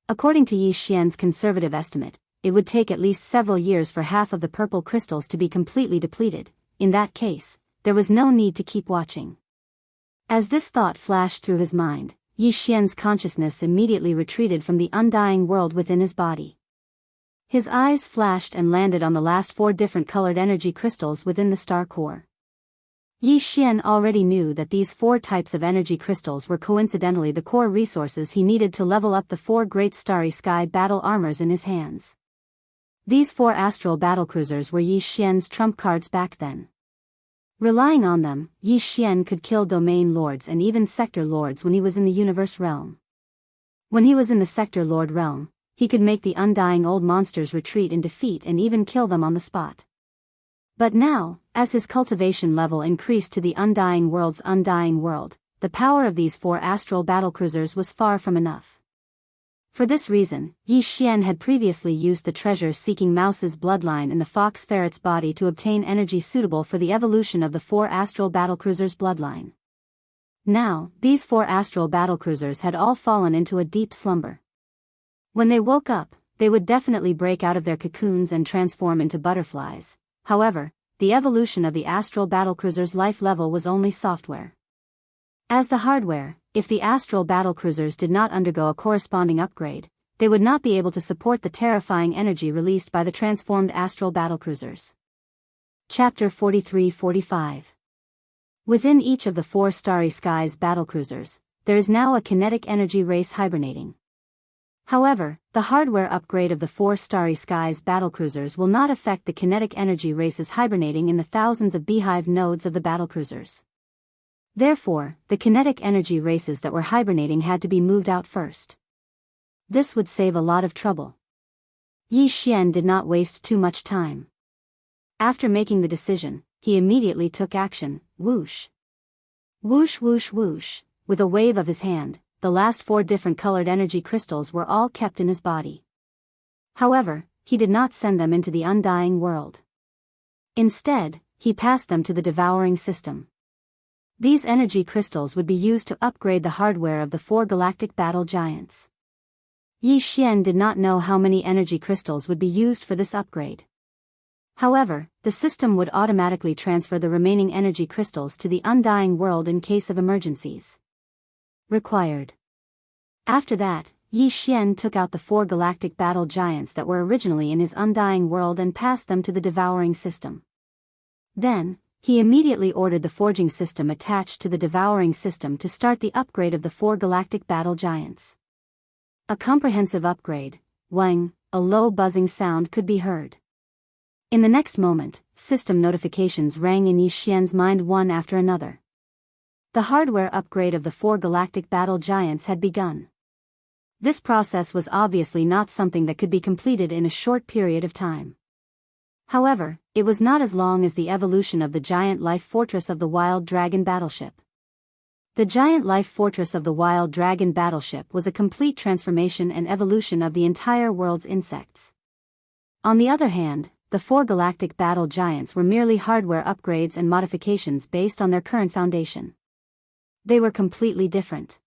Speaker 1: According to Yi Xian's conservative estimate, it would take at least several years for half of the purple crystals to be completely depleted. In that case, there was no need to keep watching. As this thought flashed through his mind, Yi Xian's consciousness immediately retreated from the undying world within his body. His eyes flashed and landed on the last 4 different colored energy crystals within the star core. Yi Xian already knew that these 4 types of energy crystals were coincidentally the core resources he needed to level up the 4 great starry sky battle armors in his hands. These 4 astral battlecruisers were Yi Xian's trump cards back then. Relying on them, Yi Xian could kill domain lords and even sector lords when he was in the universe realm. When he was in the sector lord realm, he could make the undying old monsters retreat in defeat and even kill them on the spot. But now, as his cultivation level increased to the undying world's undying world, the power of these 4 astral battlecruisers was far from enough. For this reason, Yi Xian had previously used the treasure-seeking mouse's bloodline in the fox ferret's body to obtain energy suitable for the evolution of the 4 astral battlecruisers' bloodline. Now, these 4 astral battlecruisers had all fallen into a deep slumber. When they woke up, they would definitely break out of their cocoons and transform into butterflies. However, the evolution of the astral battlecruiser's life level was only software. As the hardware, if the astral battlecruisers did not undergo a corresponding upgrade, they would not be able to support the terrifying energy released by the transformed astral battlecruisers. Chapter 43-45. Within each of the 4 starry skies battlecruisers, there is now a kinetic energy race hibernating. However, the hardware upgrade of the 4 starry skies battlecruisers will not affect the kinetic energy races hibernating in the thousands of beehive nodes of the battlecruisers. Therefore, the kinetic energy races that were hibernating had to be moved out first. This would save a lot of trouble. Yi Xian did not waste too much time. After making the decision, he immediately took action. Whoosh! Whoosh whoosh whoosh, with a wave of his hand, the last 4 different colored energy crystals were all kept in his body. However, he did not send them into the undying world. Instead, he passed them to the devouring system. These energy crystals would be used to upgrade the hardware of the 4 galactic battle giants. Yi Xian did not know how many energy crystals would be used for this upgrade. However, the system would automatically transfer the remaining energy crystals to the undying world in case of emergencies. Required. After that, Yi Xian took out the 4 galactic battle giants that were originally in his undying world and passed them to the devouring system. Then, he immediately ordered the forging system attached to the devouring system to start the upgrade of the 4 galactic battle giants. A comprehensive upgrade. Wang, a low buzzing sound could be heard. In the next moment, system notifications rang in Yi Xian's mind one after another. The hardware upgrade of the 4 galactic battle giants had begun. This process was obviously not something that could be completed in a short period of time. However, it was not as long as the evolution of the giant life fortress of the Wild Dragon battleship. The giant life fortress of the Wild Dragon battleship was a complete transformation and evolution of the entire world's insects. On the other hand, the 4 galactic battle giants were merely hardware upgrades and modifications based on their current foundation. They were completely different.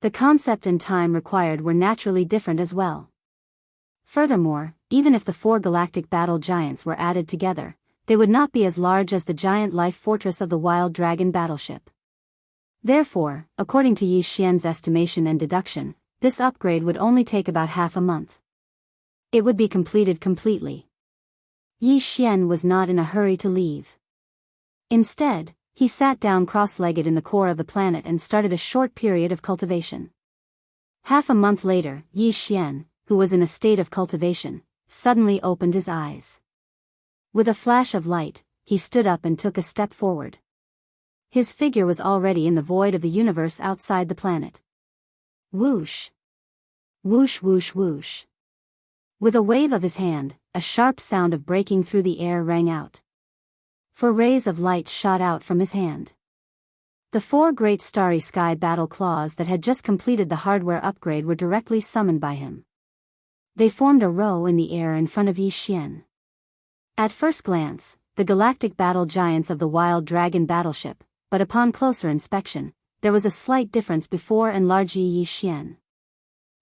Speaker 1: The concept and time required were naturally different as well. Furthermore, even if the 4 galactic battle giants were added together, they would not be as large as the giant life fortress of the Wild Dragon battleship. Therefore, according to Yi Xian's estimation and deduction, this upgrade would only take about half a month. It would be completed completely. Yi Xian was not in a hurry to leave. Instead, he sat down cross-legged in the core of the planet and started a short period of cultivation. Half a month later, Yi Xian, who was in a state of cultivation, suddenly opened his eyes. With a flash of light, he stood up and took a step forward. His figure was already in the void of the universe outside the planet. Whoosh! Whoosh whoosh whoosh! With a wave of his hand, a sharp sound of breaking through the air rang out. 4 rays of light shot out from his hand. The 4 great starry sky battle claws that had just completed the hardware upgrade were directly summoned by him. They formed a row in the air in front of Yi Xian. At first glance, the galactic battle giants of the Wild Dragon battleship, but upon closer inspection, there was a slight difference before and large Yi Xian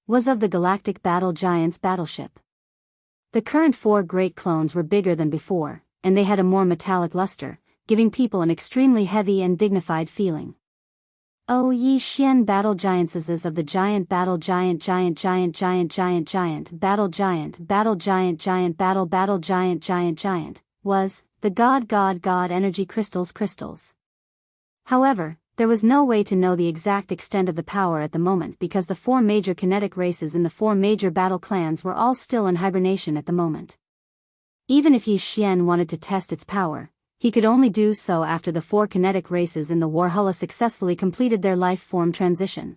Speaker 1: was of the galactic battle giants battleship. The current 4 great clones were bigger than before, and they had a more metallic luster, giving people an extremely heavy and dignified feeling. O Yi Xian battle giantesses of the giant battle giant battle giant battle giant, was, the god energy crystals. However, there was no way to know the exact extent of the power at the moment because the 4 major kinetic races in the 4 major battle clans were all still in hibernation at the moment. Even if Yi Xian wanted to test its power, he could only do so after the 4 kinetic races in the Warhulla successfully completed their life form transition.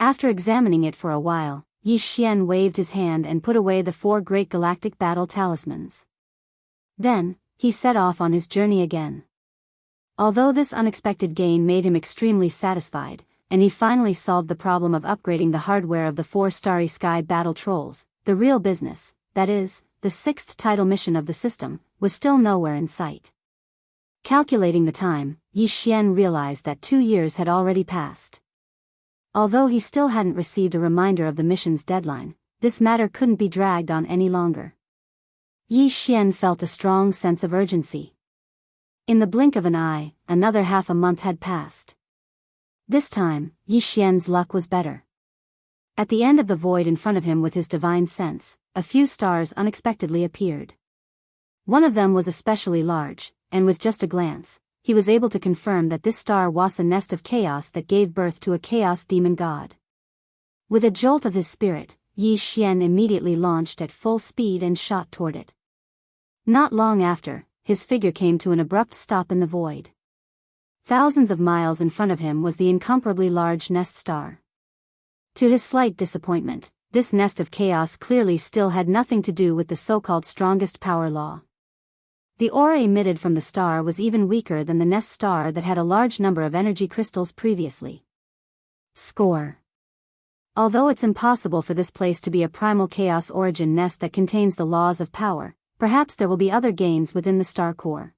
Speaker 1: After examining it for a while, Yi Xian waved his hand and put away the 4 great galactic battle talismans. Then, he set off on his journey again. Although this unexpected gain made him extremely satisfied, and he finally solved the problem of upgrading the hardware of the 4 starry sky battle trolls, the real business, that is, the 6th title mission of the system, was still nowhere in sight. Calculating the time, Yi Xian realized that 2 years had already passed. Although he still hadn't received a reminder of the mission's deadline, this matter couldn't be dragged on any longer. Yi Xian felt a strong sense of urgency. In the blink of an eye, another half a month had passed. This time, Yi Xian's luck was better. At the end of the void in front of him with his divine sense, a few stars unexpectedly appeared. One of them was especially large, and with just a glance, he was able to confirm that this star was a nest of chaos that gave birth to a chaos demon god. With a jolt of his spirit, Yi Xian immediately launched at full speed and shot toward it. Not long after, his figure came to an abrupt stop in the void. Thousands of miles in front of him was the incomparably large nest star. To his slight disappointment, this nest of chaos clearly still had nothing to do with the so-called strongest power law. The aura emitted from the star was even weaker than the nest star that had a large number of energy crystals previously. Score. Although it's impossible for this place to be a primal chaos origin nest that contains the laws of power, perhaps there will be other gains within the star core.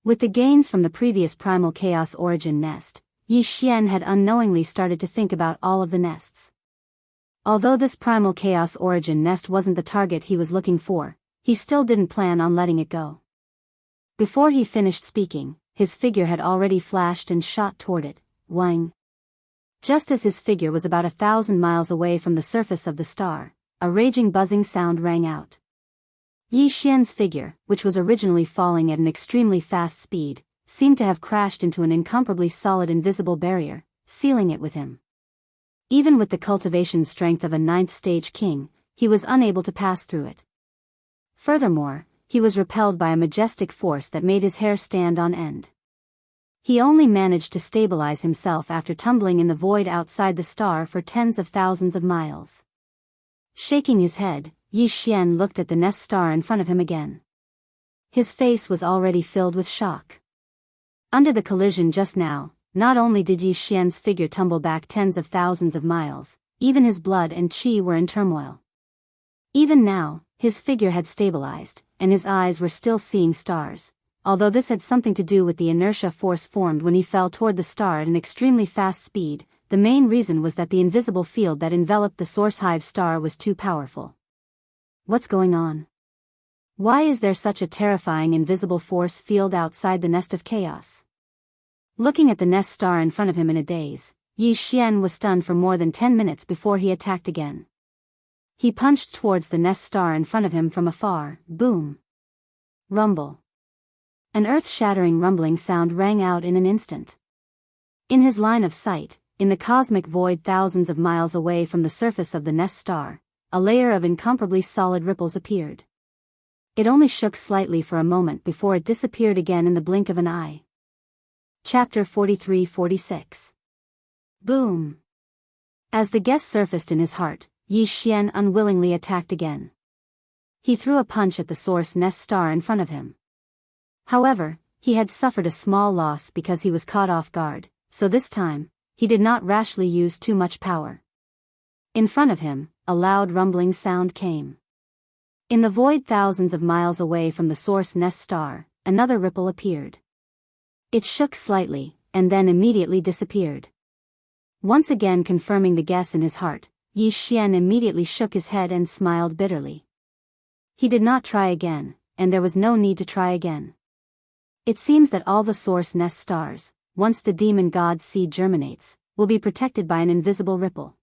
Speaker 1: With the gains from the previous primal chaos origin nest, Yi Xian had unknowingly started to think about all of the nests. Although this primal chaos origin nest wasn't the target he was looking for, he still didn't plan on letting it go. Before he finished speaking, his figure had already flashed and shot toward it, whang. Just as his figure was about 1,000 miles away from the surface of the star, a raging buzzing sound rang out. Yi Xian's figure, which was originally falling at an extremely fast speed, seemed to have crashed into an incomparably solid invisible barrier, sealing it with him. Even with the cultivation strength of a 9th stage king, he was unable to pass through it. Furthermore, he was repelled by a majestic force that made his hair stand on end. He only managed to stabilize himself after tumbling in the void outside the star for tens of thousands of miles. Shaking his head, Yi Xian looked at the nest star in front of him again. His face was already filled with shock. Under the collision just now, not only did Yi Xian's figure tumble back tens of thousands of miles, even his blood and qi were in turmoil. Even now, his figure had stabilized, and his eyes were still seeing stars, although this had something to do with the inertia force formed when he fell toward the star at an extremely fast speed. The main reason was that the invisible field that enveloped the source hive star was too powerful. What's going on? Why is there such a terrifying invisible force field outside the nest of chaos? Looking at the nest star in front of him in a daze, Yi Xian was stunned for more than 10 minutes before he attacked again. He punched towards the nest star in front of him from afar. Boom! Rumble! An earth-shattering rumbling sound rang out in an instant. In his line of sight, in the cosmic void thousands of miles away from the surface of the nest star, a layer of incomparably solid ripples appeared. It only shook slightly for a moment before it disappeared again in the blink of an eye. Chapter 43-46. Boom! As the guess surfaced in his heart, Yi Xian unwillingly attacked again. He threw a punch at the source nest star in front of him. However, he had suffered a small loss because he was caught off guard, so this time, he did not rashly use too much power. In front of him, a loud rumbling sound came. In the void thousands of miles away from the source nest star, another ripple appeared. It shook slightly, and then immediately disappeared. Once again confirming the guess in his heart, Yi Xian immediately shook his head and smiled bitterly. He did not try again, and there was no need to try again. It seems that all the source nest stars, once the demon god seed germinates, will be protected by an invisible ripple.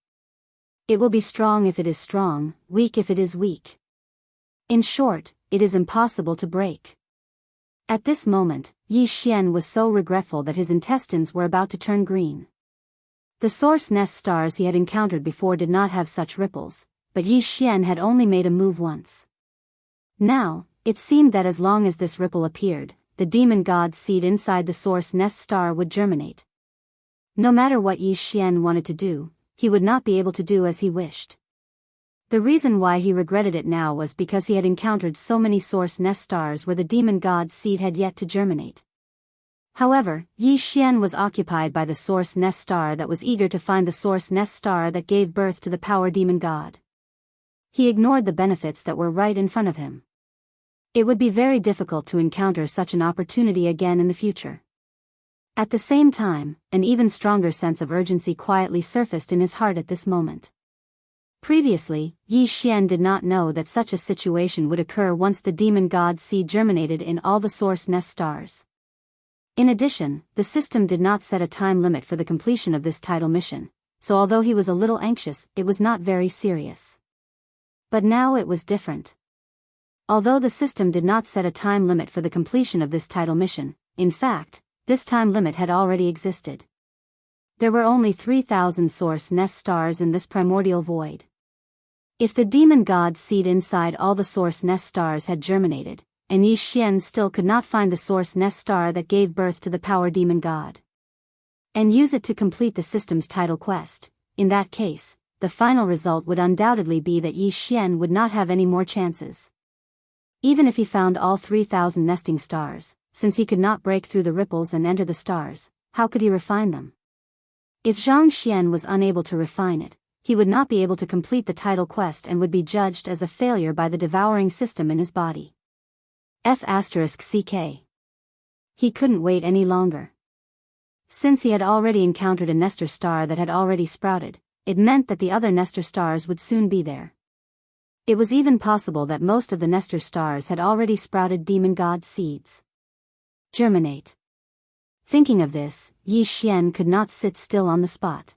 Speaker 1: It will be strong if it is strong, weak if it is weak. In short, it is impossible to break. At this moment, Yi Xian was so regretful that his intestines were about to turn green. The source nest stars he had encountered before did not have such ripples, but Yi Xian had only made a move once. Now, it seemed that as long as this ripple appeared, the demon god seed inside the source nest star would germinate. No matter what Yi Xian wanted to do, he would not be able to do as he wished. The reason why he regretted it now was because he had encountered so many source nest stars where the demon god seed had yet to germinate. However, Yi Xian was occupied by the source nest star that was eager to find the source nest star that gave birth to the power demon god. He ignored the benefits that were right in front of him. It would be very difficult to encounter such an opportunity again in the future. At the same time, an even stronger sense of urgency quietly surfaced in his heart at this moment. Previously, Yi Xian did not know that such a situation would occur once the demon god seed germinated in all the source nest stars. In addition, the system did not set a time limit for the completion of this title mission, so although he was a little anxious, it was not very serious. But now it was different. Although the system did not set a time limit for the completion of this title mission, in fact, this time limit had already existed. There were only 3,000 source nest stars in this primordial void. If the demon god seed inside all the source nest stars had germinated, and Yi Xian still could not find the source nest star that gave birth to the power demon god, and use it to complete the system's title quest, in that case, the final result would undoubtedly be that Yi Xian would not have any more chances. Even if he found all 3,000 nesting stars, since he could not break through the ripples and enter the stars, how could he refine them? If Zhang Xian was unable to refine it, he would not be able to complete the title quest and would be judged as a failure by the devouring system in his body. F***CK. He couldn't wait any longer. Since he had already encountered a nestor star that had already sprouted, it meant that the other nestor stars would soon be there. It was even possible that most of the nestor stars had already sprouted demon god seeds. Germinate. Thinking of this, Yi Xian could not sit still on the spot.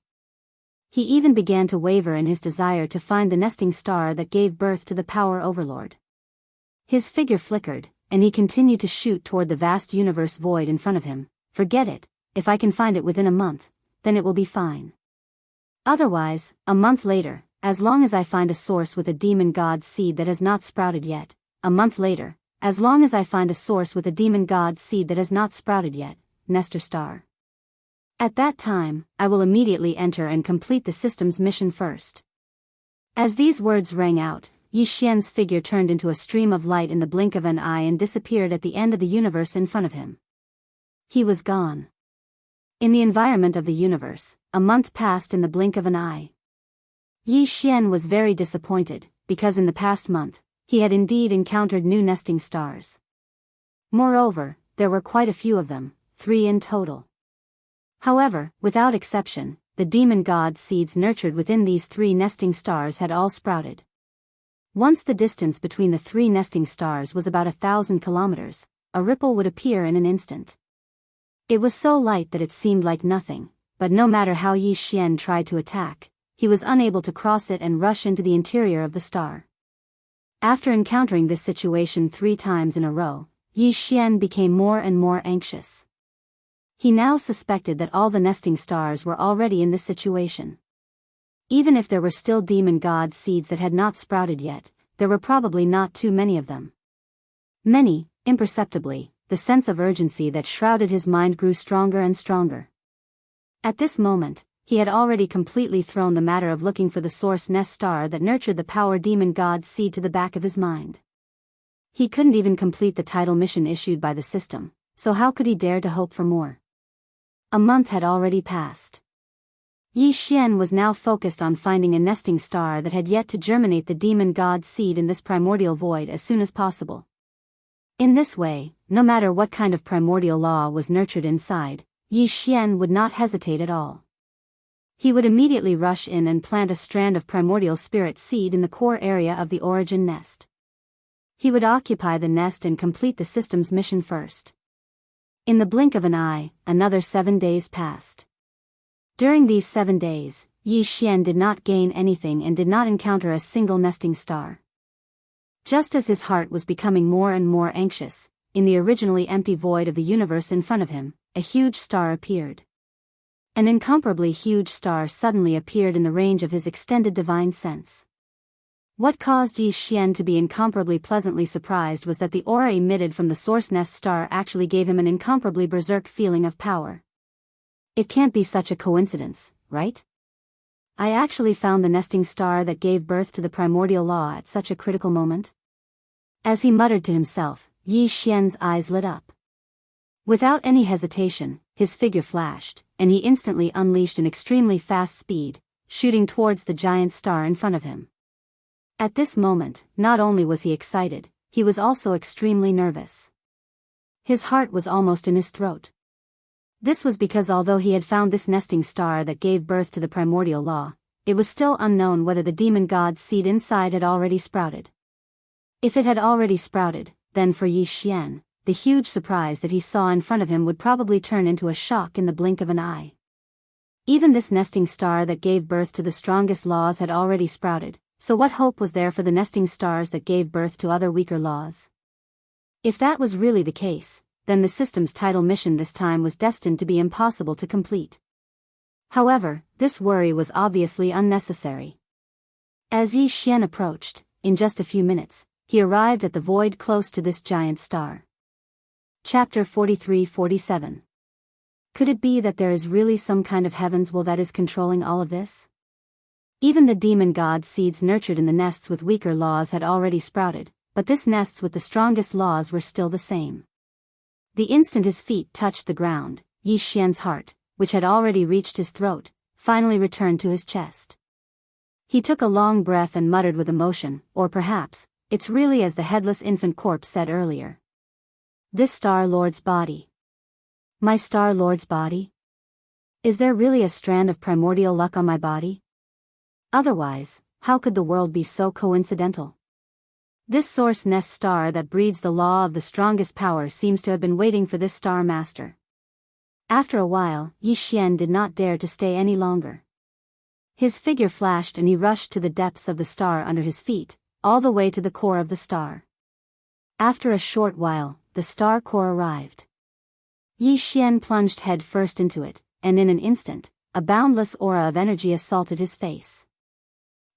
Speaker 1: He even began to waver in his desire to find the nesting star that gave birth to the power overlord. His figure flickered, and he continued to shoot toward the vast universe void in front of him. Forget it, if I can find it within a month, then it will be fine. Otherwise, a month later, as long as I find a source with a demon god seed that has not sprouted yet, a month later, as long as I find a source with a demon god seed that has not sprouted yet, nestor star. At that time, I will immediately enter and complete the system's mission first. As these words rang out, Yi Xian's figure turned into a stream of light in the blink of an eye and disappeared at the end of the universe in front of him. He was gone. In the environment of the universe, a month passed in the blink of an eye. Yi Xian was very disappointed, because in the past month, he had indeed encountered new nesting stars. Moreover, there were quite a few of them, 3 in total. However, without exception, the demon god seeds nurtured within these 3 nesting stars had all sprouted. Once the distance between the 3 nesting stars was about 1,000 kilometers, a ripple would appear in an instant. It was so light that it seemed like nothing, but no matter how Yi Xian tried to attack, he was unable to cross it and rush into the interior of the star. After encountering this situation 3 times in a row, Yi Xian became more and more anxious. He now suspected that all the nesting stars were already in this situation. Even if there were still demon god seeds that had not sprouted yet, there were probably not too many of them. Many, imperceptibly, the sense of urgency that shrouded his mind grew stronger and stronger. At this moment, he had already completely thrown the matter of looking for the source nest star that nurtured the power demon god seed to the back of his mind. He couldn't even complete the title mission issued by the system, so how could he dare to hope for more? A month had already passed. Yi Xian was now focused on finding a nesting star that had yet to germinate the demon god seed in this primordial void as soon as possible. In this way, no matter what kind of primordial law was nurtured inside, Yi Xian would not hesitate at all. He would immediately rush in and plant a strand of primordial spirit seed in the core area of the origin nest. He would occupy the nest and complete the system's mission first. In the blink of an eye, another 7 days passed. During these 7 days, Yi Xian did not gain anything and did not encounter a single nesting star. Just as his heart was becoming more and more anxious, in the originally empty void of the universe in front of him, a huge star appeared. An incomparably huge star suddenly appeared in the range of his extended divine sense. What caused Yi Xian to be incomparably pleasantly surprised was that the aura emitted from the source nest star actually gave him an incomparably berserk feeling of power. It can't be such a coincidence, right? I actually found the nesting star that gave birth to the primordial law at such a critical moment. As he muttered to himself, Yi Xian's eyes lit up. Without any hesitation, his figure flashed, and he instantly unleashed an extremely fast speed, shooting towards the giant star in front of him. At this moment, not only was he excited, he was also extremely nervous. His heart was almost in his throat. This was because although he had found this nesting star that gave birth to the primordial law, it was still unknown whether the demon god's seed inside had already sprouted. If it had already sprouted, then for Yi Xian, the huge surprise that he saw in front of him would probably turn into a shock in the blink of an eye. Even this nesting star that gave birth to the strongest laws had already sprouted, so what hope was there for the nesting stars that gave birth to other weaker laws? If that was really the case, then the system's title mission this time was destined to be impossible to complete. However, this worry was obviously unnecessary. As Yi Xian approached, in just a few minutes, he arrived at the void close to this giant star. Chapter 43-47. Could it be that there is really some kind of heaven's will that is controlling all of this? Even the demon god seeds nurtured in the nests with weaker laws had already sprouted, but this nests with the strongest laws were still the same. The instant his feet touched the ground, Yi Xian's heart, which had already reached his throat, finally returned to his chest. He took a long breath and muttered with emotion, or perhaps, it's really as the headless infant corpse said earlier. This Star Lord's body. My Star Lord's body? Is there really a strand of primordial luck on my body? Otherwise, how could the world be so coincidental? This source nest star that breeds the law of the strongest power seems to have been waiting for this star master. After a while, Yi Xian did not dare to stay any longer. His figure flashed and he rushed to the depths of the star under his feet, all the way to the core of the star. After a short while, the star core arrived. Yi Xian plunged head first into it, and in an instant, a boundless aura of energy assaulted his face.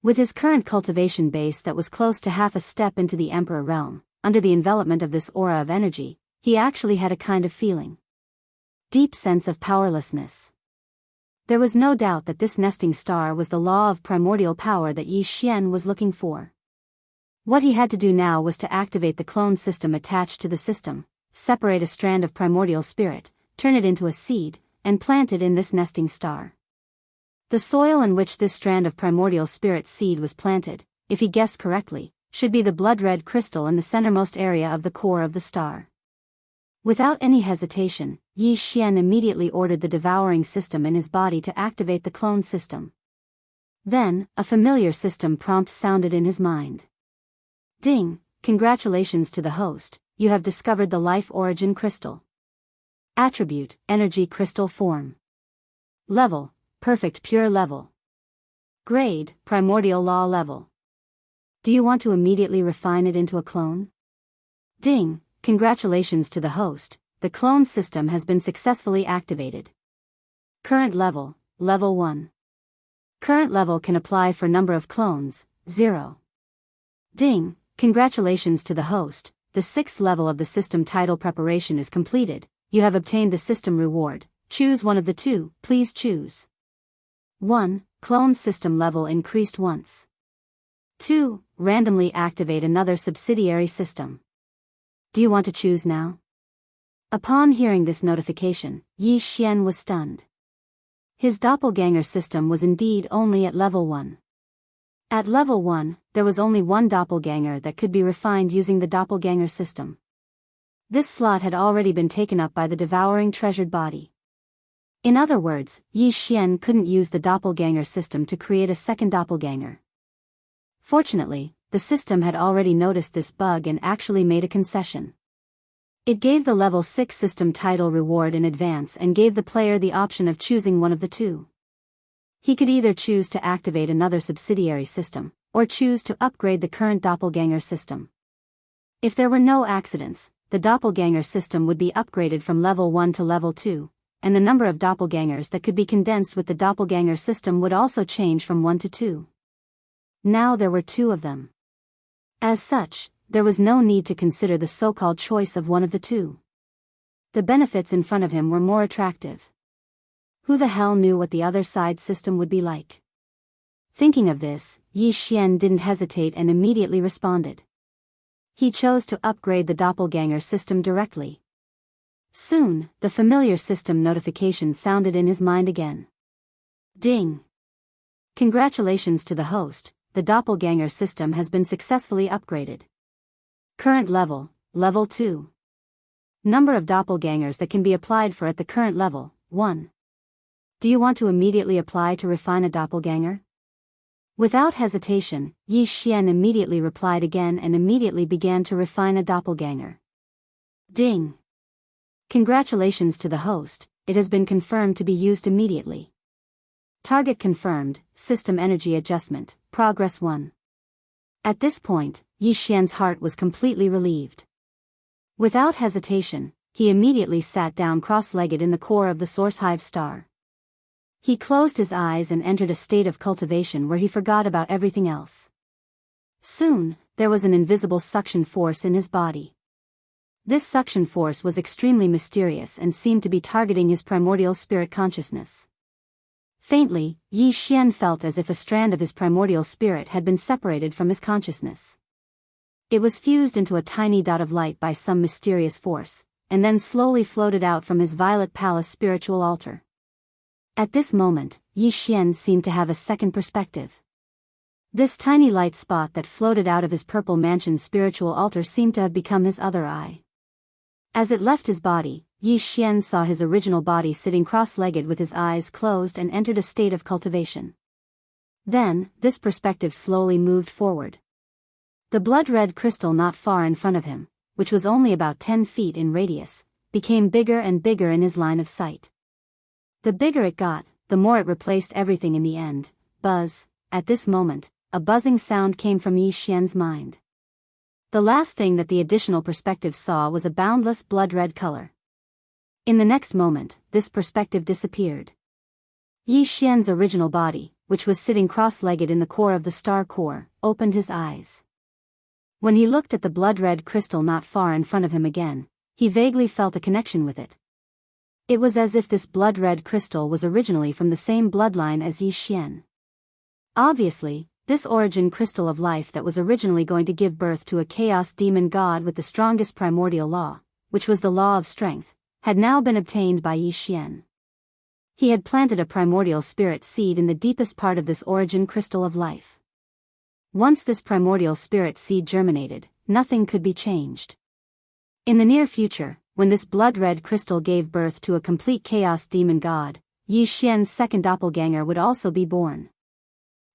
Speaker 1: With his current cultivation base that was close to half a step into the Emperor realm, under the envelopment of this aura of energy, he actually had a kind of feeling. Deep sense of powerlessness. There was no doubt that this nesting star was the law of primordial power that Yi Xian was looking for. What he had to do now was to activate the clone system attached to the system, separate a strand of primordial spirit, turn it into a seed, and plant it in this nesting star. The soil in which this strand of primordial spirit seed was planted, if he guessed correctly, should be the blood-red crystal in the centermost area of the core of the star. Without any hesitation, Yi Xian immediately ordered the devouring system in his body to activate the clone system. Then, a familiar system prompt sounded in his mind. Ding! Congratulations to the host, you have discovered the Life Origin Crystal. Attribute, Energy Crystal Form. Level, Perfect Pure Level. Grade, Primordial Law Level. Do you want to immediately refine it into a clone? Ding! Congratulations to the host, the clone system has been successfully activated. Current level, Level 1. Current level can apply for number of clones, 0. Ding! Congratulations to the host, the 6th level of the system title preparation is completed, you have obtained the system reward, choose one of the two, please choose. 1. Clone system level increased once. 2. Randomly activate another subsidiary system. Do you want to choose now? Upon hearing this notification, Yi Xian was stunned. His doppelganger system was indeed only at level 1. At level 1, there was only one doppelganger that could be refined using the doppelganger system. This slot had already been taken up by the devouring treasured body. In other words, Yi Xian couldn't use the doppelganger system to create a second doppelganger. Fortunately, the system had already noticed this bug and actually made a concession. It gave the level 6 system title reward in advance and gave the player the option of choosing one of the two. He could either choose to activate another subsidiary system, or choose to upgrade the current doppelganger system. If there were no accidents, the doppelganger system would be upgraded from level 1 to level 2, and the number of doppelgangers that could be condensed with the doppelganger system would also change from 1 to 2. Now there were 2 of them. As such, there was no need to consider the so-called choice of one of the two. The benefits in front of him were more attractive. Who the hell knew what the other side system would be like? Thinking of this, Yi Xian didn't hesitate and immediately responded. He chose to upgrade the doppelganger system directly. Soon, the familiar system notification sounded in his mind again. Ding! Congratulations to the host, the doppelganger system has been successfully upgraded. Current level, Level 2. Number of doppelgangers that can be applied for at the current level, 1. Do you want to immediately apply to refine a doppelganger? Without hesitation, Yi Xian immediately replied again and immediately began to refine a doppelganger. Ding! Congratulations to the host, it has been confirmed to be used immediately. Target confirmed, System Energy Adjustment, Progress 1. At this point, Yi Xian's heart was completely relieved. Without hesitation, he immediately sat down cross-legged in the core of the Source Hive star. He closed his eyes and entered a state of cultivation where he forgot about everything else. Soon, there was an invisible suction force in his body. This suction force was extremely mysterious and seemed to be targeting his primordial spirit consciousness. Faintly, Yi Xian felt as if a strand of his primordial spirit had been separated from his consciousness. It was fused into a tiny dot of light by some mysterious force, and then slowly floated out from his Violet Palace spiritual altar. At this moment, Yi Xian seemed to have a second perspective. This tiny light spot that floated out of his Purple Mansion spiritual altar seemed to have become his other eye. As it left his body, Yi Xian saw his original body sitting cross-legged with his eyes closed and entered a state of cultivation. Then, this perspective slowly moved forward. The blood-red crystal not far in front of him, which was only about 10 feet in radius, became bigger and bigger in his line of sight. The bigger it got, the more it replaced everything in the end. Buzz. At this moment, a buzzing sound came from Yi Xian's mind. The last thing that the additional perspective saw was a boundless blood-red color. In the next moment, this perspective disappeared. Yi Xian's original body, which was sitting cross-legged in the core of the star core, opened his eyes. When he looked at the blood-red crystal not far in front of him again, he vaguely felt a connection with it. It was as if this blood-red crystal was originally from the same bloodline as Yi Xian. Obviously, this origin crystal of life that was originally going to give birth to a chaos demon god with the strongest primordial law, which was the law of strength, had now been obtained by Yi Xian. He had planted a primordial spirit seed in the deepest part of this origin crystal of life. Once this primordial spirit seed germinated, nothing could be changed. In the near future, when this blood-red crystal gave birth to a complete chaos demon god, Yi Xian's second doppelganger would also be born.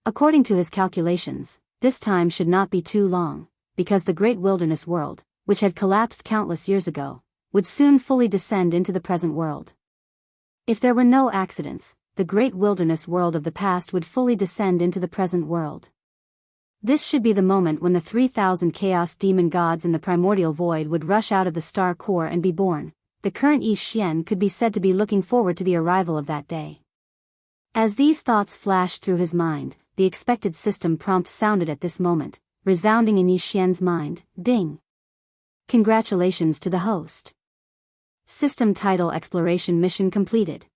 Speaker 1: According to his calculations, this time should not be too long, because the great wilderness world, which had collapsed countless years ago, would soon fully descend into the present world. If there were no accidents, the great wilderness world of the past would fully descend into the present world. This should be the moment when the 3,000 chaos demon gods in the primordial void would rush out of the star core and be born. The current Yi Xian could be said to be looking forward to the arrival of that day. As these thoughts flashed through his mind, the expected system prompt sounded at this moment, resounding in Yi Xian's mind. Ding! Congratulations to the host. System title exploration mission completed.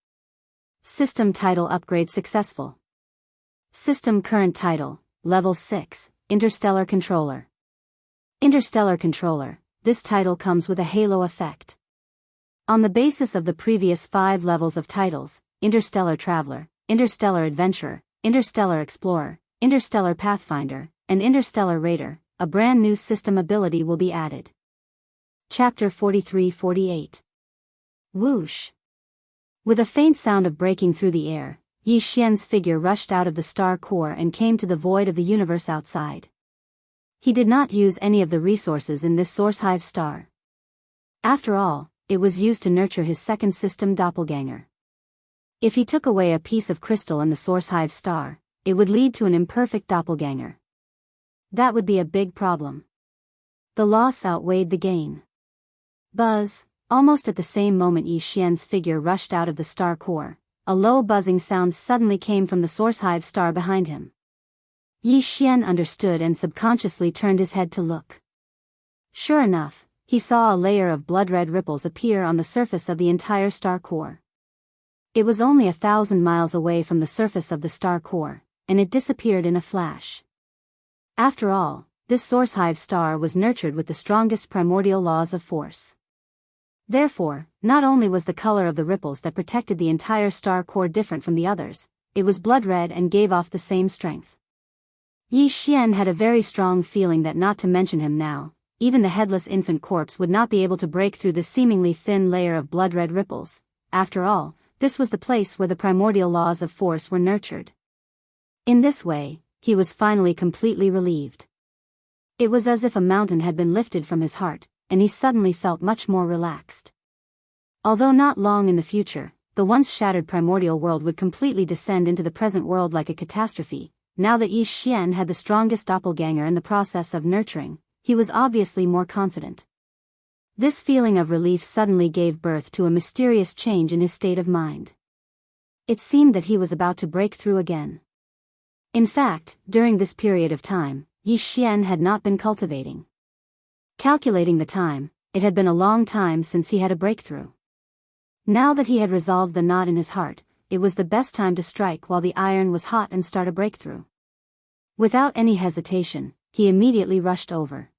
Speaker 1: System title upgrade successful. System current title, Level 6, Interstellar Controller. Interstellar Controller, this title comes with a halo effect. On the basis of the previous 5 levels of titles, Interstellar Traveler, Interstellar Adventurer, Interstellar Explorer, Interstellar Pathfinder, and Interstellar Raider, a brand new system ability will be added. Chapter 43-48. Whoosh! With a faint sound of breaking through the air, Yi Xian's figure rushed out of the star core and came to the void of the universe outside. He did not use any of the resources in this source hive star. After all, it was used to nurture his second system doppelganger. If he took away a piece of crystal in the source hive star, it would lead to an imperfect doppelganger. That would be a big problem. The loss outweighed the gain. Buzz! Almost at the same moment Yi Xian's figure rushed out of the star core, a low buzzing sound suddenly came from the source hive star behind him. Yi Xian understood and subconsciously turned his head to look. Sure enough, he saw a layer of blood-red ripples appear on the surface of the entire star core. It was only 1,000 miles away from the surface of the star core, and it disappeared in a flash. After all, this source hive star was nurtured with the strongest primordial laws of force. Therefore, not only was the color of the ripples that protected the entire star core different from the others, it was blood-red and gave off the same strength. Yi Xian had a very strong feeling that not to mention him now, even the headless infant corpse would not be able to break through the seemingly thin layer of blood-red ripples. After all, this was the place where the primordial laws of force were nurtured. In this way, he was finally completely relieved. It was as if a mountain had been lifted from his heart, and he suddenly felt much more relaxed. Although not long in the future, the once shattered primordial world would completely descend into the present world like a catastrophe, now that Yi Xian had the strongest doppelganger in the process of nurturing, he was obviously more confident. This feeling of relief suddenly gave birth to a mysterious change in his state of mind. It seemed that he was about to break through again. In fact, during this period of time, Yi Xian had not been cultivating. Calculating the time, it had been a long time since he had a breakthrough. Now that he had resolved the knot in his heart, it was the best time to strike while the iron was hot and start a breakthrough. Without any hesitation, he immediately rushed over.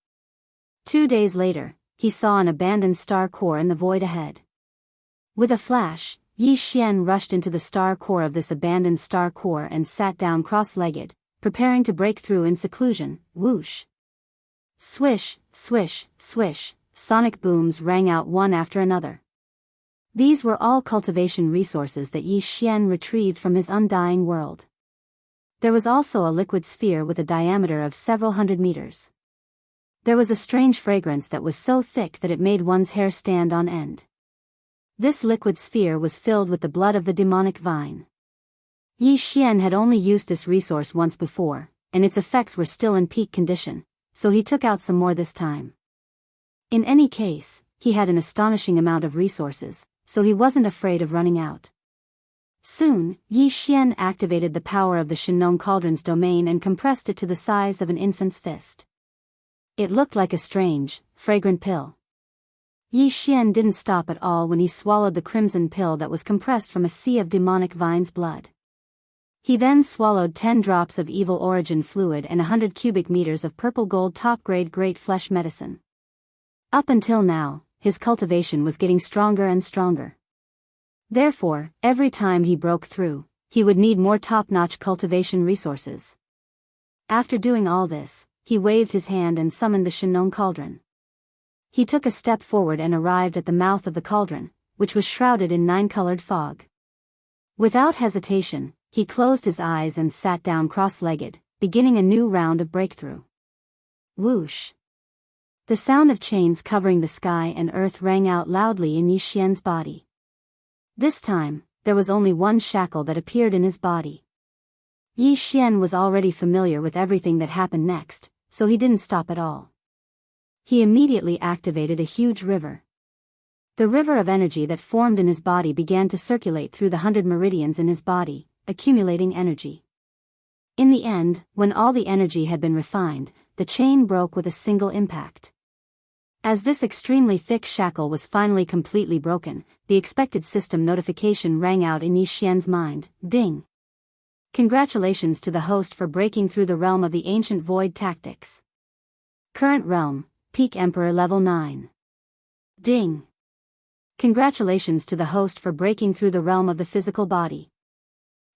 Speaker 1: 2 days later, he saw an abandoned star core in the void ahead. With a flash, Yi Xian rushed into the star core of this abandoned star core and sat down cross-legged, preparing to break through in seclusion. Whoosh! Swish, swish, swish, sonic booms rang out one after another. These were all cultivation resources that Yi Xian retrieved from his undying world. There was also a liquid sphere with a diameter of several hundred meters. There was a strange fragrance that was so thick that it made one's hair stand on end. This liquid sphere was filled with the blood of the demonic vine. Yi Xian had only used this resource once before, and its effects were still in peak condition, so he took out some more this time. In any case, he had an astonishing amount of resources, so he wasn't afraid of running out. Soon, Yi Xian activated the power of the Shinong Cauldron's domain and compressed it to the size of an infant's fist. It looked like a strange, fragrant pill. Yi Xian didn't stop at all when he swallowed the crimson pill that was compressed from a sea of demonic vine's blood. He then swallowed 10 drops of evil origin fluid and 100 cubic meters of purple gold top-grade great flesh medicine. Up until now, his cultivation was getting stronger and stronger. Therefore, every time he broke through, he would need more top-notch cultivation resources. After doing all this, he waved his hand and summoned the Shinong Cauldron. He took a step forward and arrived at the mouth of the cauldron, which was shrouded in 9-colored fog. Without hesitation, he closed his eyes and sat down cross-legged, beginning a new round of breakthrough. Whoosh! The sound of chains covering the sky and earth rang out loudly in Yi Xian's body. This time, there was only one shackle that appeared in his body. Yi Xian was already familiar with everything that happened next, so he didn't stop at all. He immediately activated a huge river. The river of energy that formed in his body began to circulate through the 100 meridians in his body, accumulating energy. In the end, when all the energy had been refined, the chain broke with a single impact. As this extremely thick shackle was finally completely broken, the expected system notification rang out in Yi Xian's mind, ding! Congratulations to the host for breaking through the realm of the ancient void tactics. Current realm, Peak Emperor level 9. Ding! Congratulations to the host for breaking through the realm of the physical body.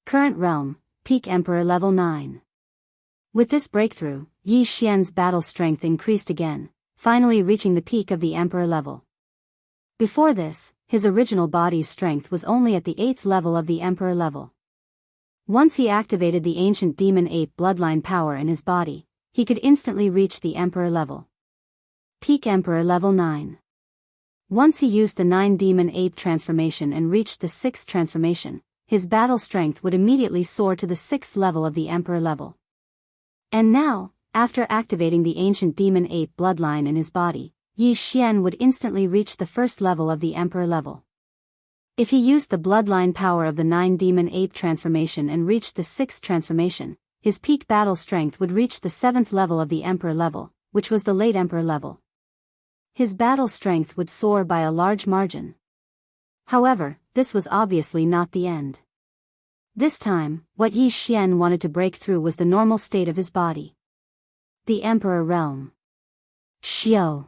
Speaker 1: Current realm, Peak Emperor level 9. With this breakthrough, Yi Xian's battle strength increased again, finally reaching the peak of the Emperor level. Before this, his original body's strength was only at the 8th level of the Emperor level. Once he activated the ancient demon ape bloodline power in his body, he could instantly reach the Emperor level. Peak Emperor level 9. Once he used the 9 demon ape transformation and reached the 6th transformation, his battle strength would immediately soar to the 6th level of the Emperor level. And now, after activating the ancient demon ape bloodline in his body, Yi Xian would instantly reach the 1st level of the Emperor level. If he used the bloodline power of the 9 demon ape transformation and reached the 6th transformation, his peak battle strength would reach the 7th level of the Emperor level, which was the late Emperor level. His battle strength would soar by a large margin. However, this was obviously not the end. This time, what Yi Xian wanted to break through was the normal state of his body. The Emperor Realm. Xiao.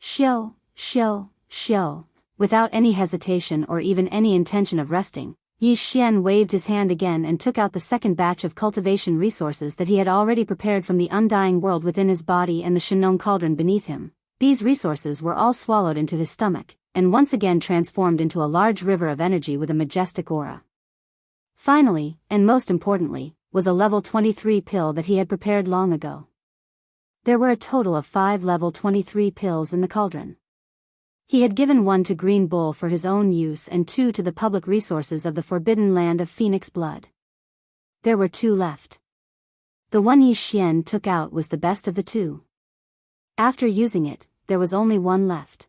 Speaker 1: Xiao, xiao, xiao. Without any hesitation or even any intention of resting, Yi Xian waved his hand again and took out the second batch of cultivation resources that he had already prepared from the undying world within his body and the Shenong cauldron beneath him. These resources were all swallowed into his stomach, and once again transformed into a large river of energy with a majestic aura. Finally, and most importantly, was a level 23 pill that he had prepared long ago. There were a total of 5 level 23 pills in the cauldron. He had given 1 to Green Bull for his own use and 2 to the public resources of the forbidden land of Phoenix Blood. There were 2 left. The one Yi Xian took out was the best of the 2. After using it, there was only 1 left.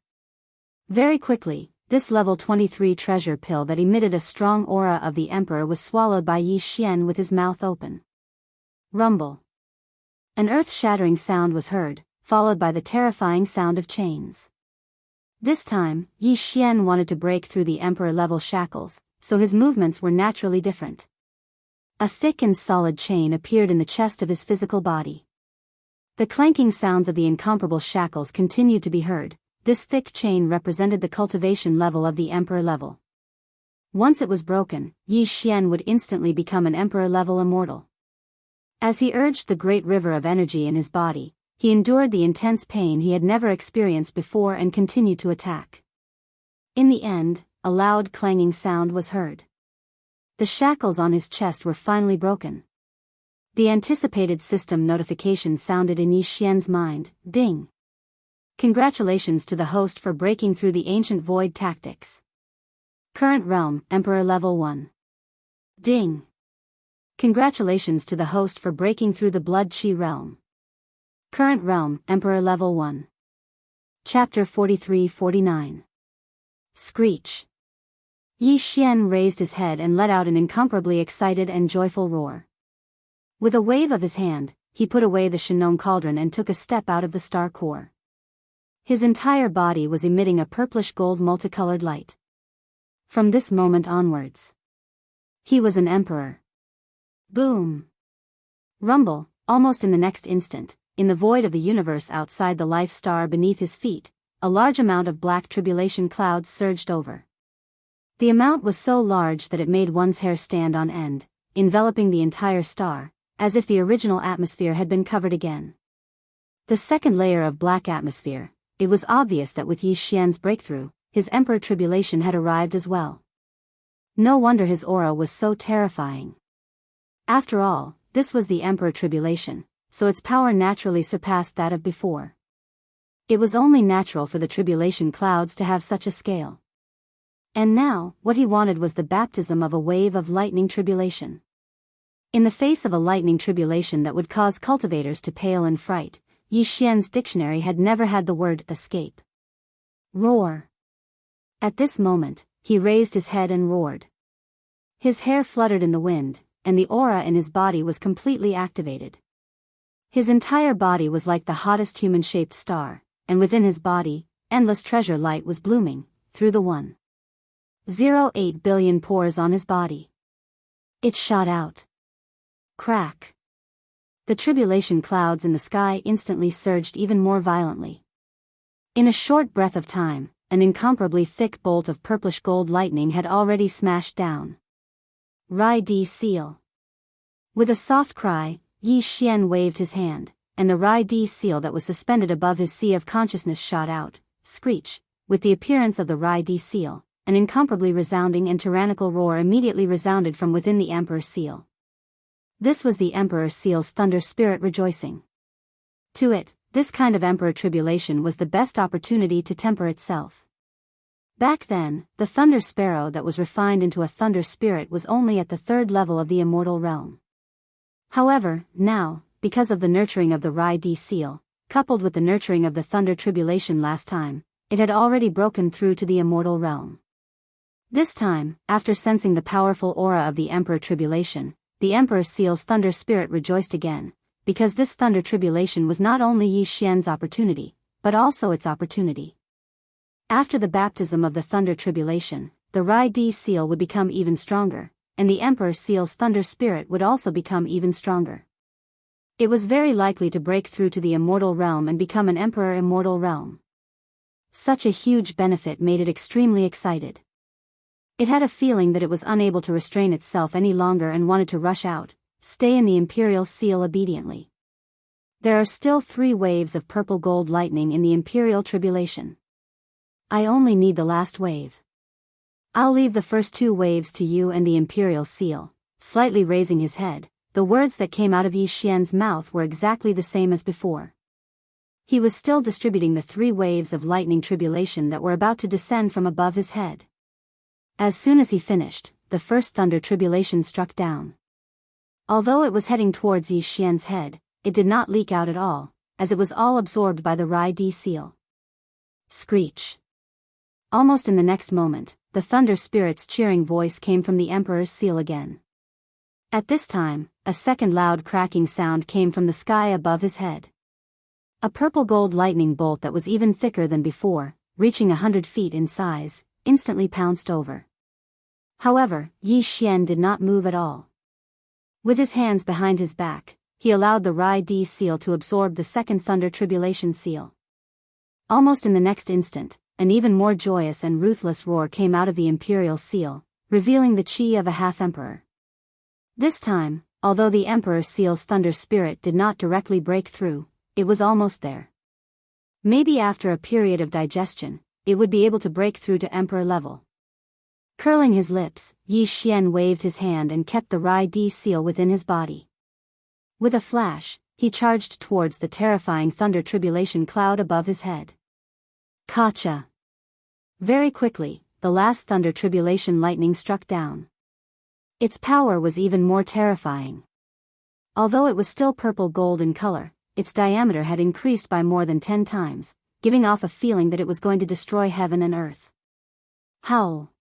Speaker 1: Very quickly, this level 23 treasure pill that emitted a strong aura of the Emperor was swallowed by Yi Xian with his mouth open. Rumble. An earth-shattering sound was heard, followed by the terrifying sound of chains. This time, Yi Xian wanted to break through the Emperor-level shackles, so his movements were naturally different. A thick and solid chain appeared in the chest of his physical body. The clanking sounds of the incomparable shackles continued to be heard. This thick chain represented the cultivation level of the Emperor level. Once it was broken, Yi Xian would instantly become an Emperor-level immortal. As he urged the great river of energy in his body, he endured the intense pain he had never experienced before and continued to attack. In the end, a loud clanging sound was heard. The shackles on his chest were finally broken. The anticipated system notification sounded in Yi Xian's mind, ding! Congratulations to the host for breaking through the ancient void tactics. Current realm, Emperor level 1. Ding! Congratulations to the host for breaking through the blood chi realm. Current realm, Emperor level 1. Chapter 43-49. Screech. Yi Xian raised his head and let out an incomparably excited and joyful roar. With a wave of his hand, he put away the Shenong cauldron and took a step out of the star core. His entire body was emitting a purplish-gold multicolored light. From this moment onwards, he was an emperor. Boom! Rumble, almost in the next instant, in the void of the universe outside the life star beneath his feet, a large amount of black tribulation clouds surged over. The amount was so large that it made one's hair stand on end, enveloping the entire star, as if the original atmosphere had been covered again. The second layer of black atmosphere, it was obvious that with Yi Xian's breakthrough, his emperor tribulation had arrived as well. No wonder his aura was so terrifying. After all, this was the emperor tribulation, so its power naturally surpassed that of before. It was only natural for the tribulation clouds to have such a scale. And now, what he wanted was the baptism of a wave of lightning tribulation. In the face of a lightning tribulation that would cause cultivators to pale in fright, Yi Xian's dictionary had never had the word escape. Roar. At this moment, he raised his head and roared. His hair fluttered in the wind, and the aura in his body was completely activated. His entire body was like the hottest human-shaped star, and within his body, endless treasure light was blooming, through the 1.08 billion pores on his body. It shot out. Crack. The tribulation clouds in the sky instantly surged even more violently. In a short breath of time, an incomparably thick bolt of purplish gold lightning had already smashed down. Rai Di seal. With a soft cry, Yi Xian waved his hand, and the Rai Di seal that was suspended above his sea of consciousness shot out, screech. With the appearance of the Rai Di seal, an incomparably resounding and tyrannical roar immediately resounded from within the Emperor seal. This was the Emperor seal's thunder spirit rejoicing. To it, this kind of emperor tribulation was the best opportunity to temper itself. Back then, the thunder sparrow that was refined into a thunder spirit was only at the 3rd level of the immortal realm. However, now, because of the nurturing of the Rai Di seal, coupled with the nurturing of the thunder tribulation last time, it had already broken through to the immortal realm. This time, after sensing the powerful aura of the emperor tribulation, the Emperor seal's thunder spirit rejoiced again, because this thunder tribulation was not only Yi Xian's opportunity, but also its opportunity. After the baptism of the thunder tribulation, the Rai Di seal would become even stronger, and the Emperor seal's thunder spirit would also become even stronger. It was very likely to break through to the immortal realm and become an emperor immortal realm. Such a huge benefit made it extremely excited. It had a feeling that it was unable to restrain itself any longer and wanted to rush out, stay in the Imperial seal obediently. There are still 3 waves of purple gold lightning in the Imperial tribulation. I only need the last wave. I'll leave the first 2 waves to you and the Imperial seal. Slightly raising his head, the words that came out of Yi Xian's mouth were exactly the same as before. He was still distributing the 3 waves of lightning tribulation that were about to descend from above his head. As soon as he finished, the first thunder tribulation struck down. Although it was heading towards Yi Xian's head, it did not leak out at all, as it was all absorbed by the Rai Di seal. Screech. Almost in the next moment, the thunder spirit's cheering voice came from the Emperor's seal again. At this time, a second loud cracking sound came from the sky above his head. A purple gold lightning bolt that was even thicker than before, reaching 100 feet in size, instantly pounced over. However, Yi Xian did not move at all. With his hands behind his back, he allowed the Rai Di seal to absorb the second thunder tribulation seal. Almost in the next instant, an even more joyous and ruthless roar came out of the Imperial seal, revealing the chi of a half-emperor. This time, although the Emperor seal's thunder spirit did not directly break through, it was almost there. Maybe after a period of digestion, it would be able to break through to emperor level. Curling his lips, Yi Xian waved his hand and kept the Rai Di seal within his body. With a flash, he charged towards the terrifying thunder tribulation cloud above his head. Kacha! Very quickly, the last thunder tribulation lightning struck down. Its power was even more terrifying. Although it was still purple gold in color, its diameter had increased by more than 10 times, giving off a feeling that it was going to destroy heaven and earth. Howl!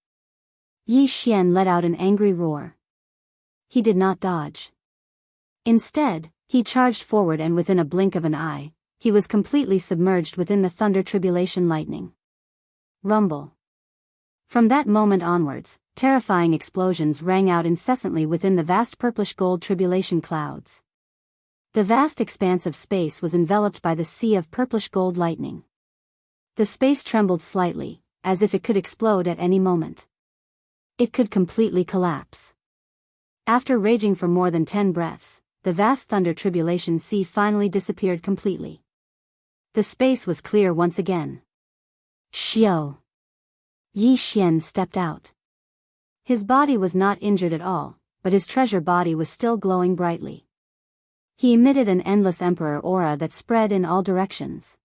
Speaker 1: Yi Xian let out an angry roar. He did not dodge. Instead, he charged forward and within a blink of an eye, he was completely submerged within the thunder tribulation lightning. Rumble. From that moment onwards, terrifying explosions rang out incessantly within the vast purplish gold tribulation clouds. The vast expanse of space was enveloped by the sea of purplish gold lightning. The space trembled slightly, as if it could explode at any moment. It could completely collapse. After raging for more than 10 breaths, the vast thunder tribulation sea finally disappeared completely. The space was clear once again. Xiao! Yi Xian stepped out. His body was not injured at all, but his treasure body was still glowing brightly. He emitted an endless emperor aura that spread in all directions.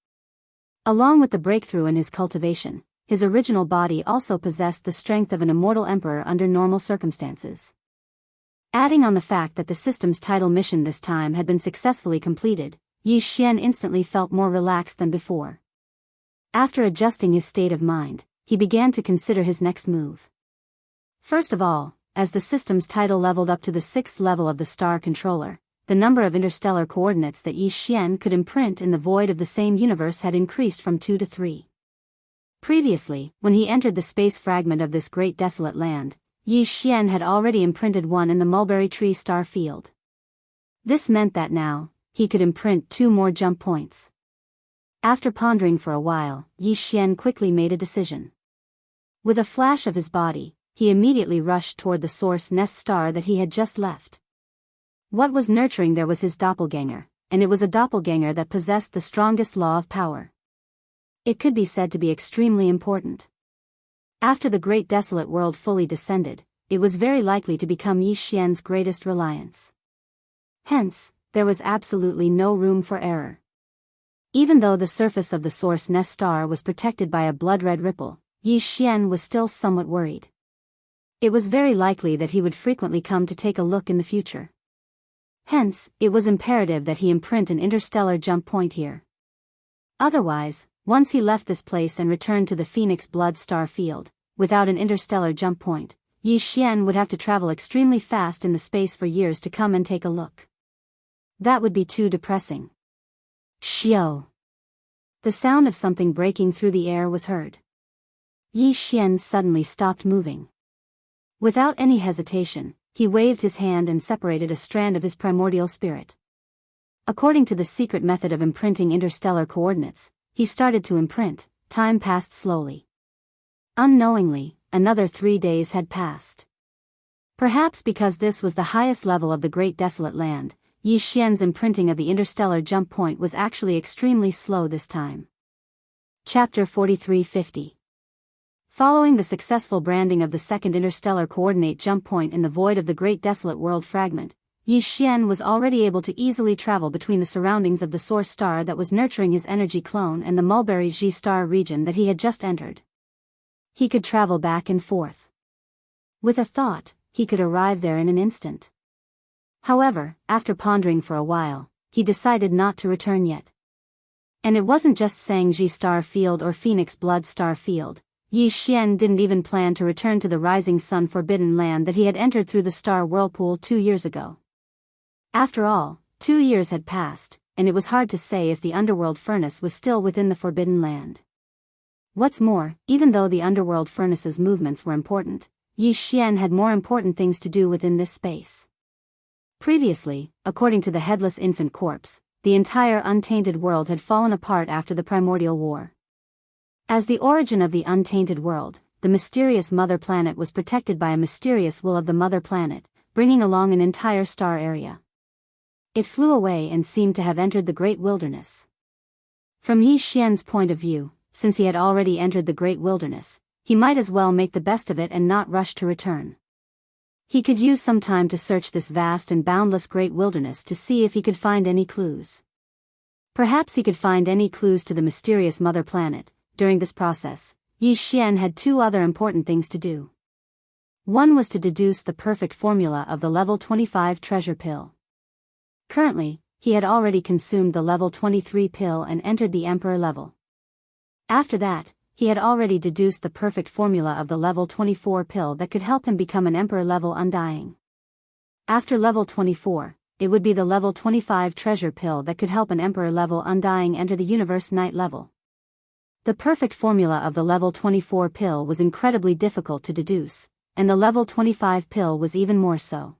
Speaker 1: Along with the breakthrough in his cultivation, his original body also possessed the strength of an immortal emperor under normal circumstances. Adding on the fact that the system's title mission this time had been successfully completed, Yi Xian instantly felt more relaxed than before. After adjusting his state of mind, he began to consider his next move. First of all, as the system's title leveled up to the 6th level of the Star Controller, the number of interstellar coordinates that Yi Xian could imprint in the void of the same universe had increased from 2 to 3. Previously, when he entered the space fragment of this great desolate land, Yi Xian had already imprinted one in the mulberry tree star field. This meant that now, he could imprint 2 more jump points. After pondering for a while, Yi Xian quickly made a decision. With a flash of his body, he immediately rushed toward the source nest star that he had just left. What was nurturing there was his doppelganger, and it was a doppelganger that possessed the strongest law of power. It could be said to be extremely important. After the great desolate world fully descended, it was very likely to become Yi Xian's greatest reliance. Hence, there was absolutely no room for error. Even though the surface of the source nest star was protected by a blood-red ripple, Yi Xian was still somewhat worried. It was very likely that he would frequently come to take a look in the future. Hence, it was imperative that he imprint an interstellar jump point here. Otherwise, once he left this place and returned to the Phoenix Blood Star field, without an interstellar jump point, Yi Xian would have to travel extremely fast in the space for years to come and take a look. That would be too depressing. Xiao! The sound of something breaking through the air was heard. Yi Xian suddenly stopped moving. Without any hesitation, he waved his hand and separated a strand of his primordial spirit. According to the secret method of imprinting interstellar coordinates, he started to imprint. Time passed slowly. Unknowingly, another 3 days had passed. Perhaps because this was the highest level of the Great Desolate Land, Yi Xian's imprinting of the interstellar jump point was actually extremely slow this time. Chapter 4350. Following the successful branding of the second interstellar coordinate jump point in the void of the Great Desolate World fragment, Yi Xian was already able to easily travel between the surroundings of the source star that was nurturing his energy clone and the mulberry G star region that he had just entered. He could travel back and forth. With a thought, he could arrive there in an instant. However, after pondering for a while, he decided not to return yet. And it wasn't just Sangji Star Field or Phoenix Blood Star Field. Yi Xian didn't even plan to return to the Rising Sun Forbidden Land that he had entered through the Star Whirlpool 2 years ago. After all, 2 years had passed, and it was hard to say if the underworld furnace was still within the Forbidden Land. What's more, even though the underworld furnace's movements were important, Yi Xian had more important things to do within this space. Previously, according to the headless infant corpse, the entire untainted world had fallen apart after the primordial war. As the origin of the untainted world, the mysterious mother planet was protected by a mysterious will of the mother planet, bringing along an entire star area. It flew away and seemed to have entered the great wilderness. From Yi Xian's point of view, since he had already entered the great wilderness, he might as well make the best of it and not rush to return. He could use some time to search this vast and boundless great wilderness to see if he could find any clues. Perhaps he could find any clues to the mysterious mother planet. During this process, Yi Xian had 2 other important things to do. One was to deduce the perfect formula of the level 25 treasure pill. Currently, he had already consumed the level 23 pill and entered the Emperor level. After that, he had already deduced the perfect formula of the level 24 pill that could help him become an Emperor level Undying. After level 24, it would be the level 25 treasure pill that could help an Emperor level Undying enter the Universe Night level. The perfect formula of the level 24 pill was incredibly difficult to deduce, and the level 25 pill was even more so.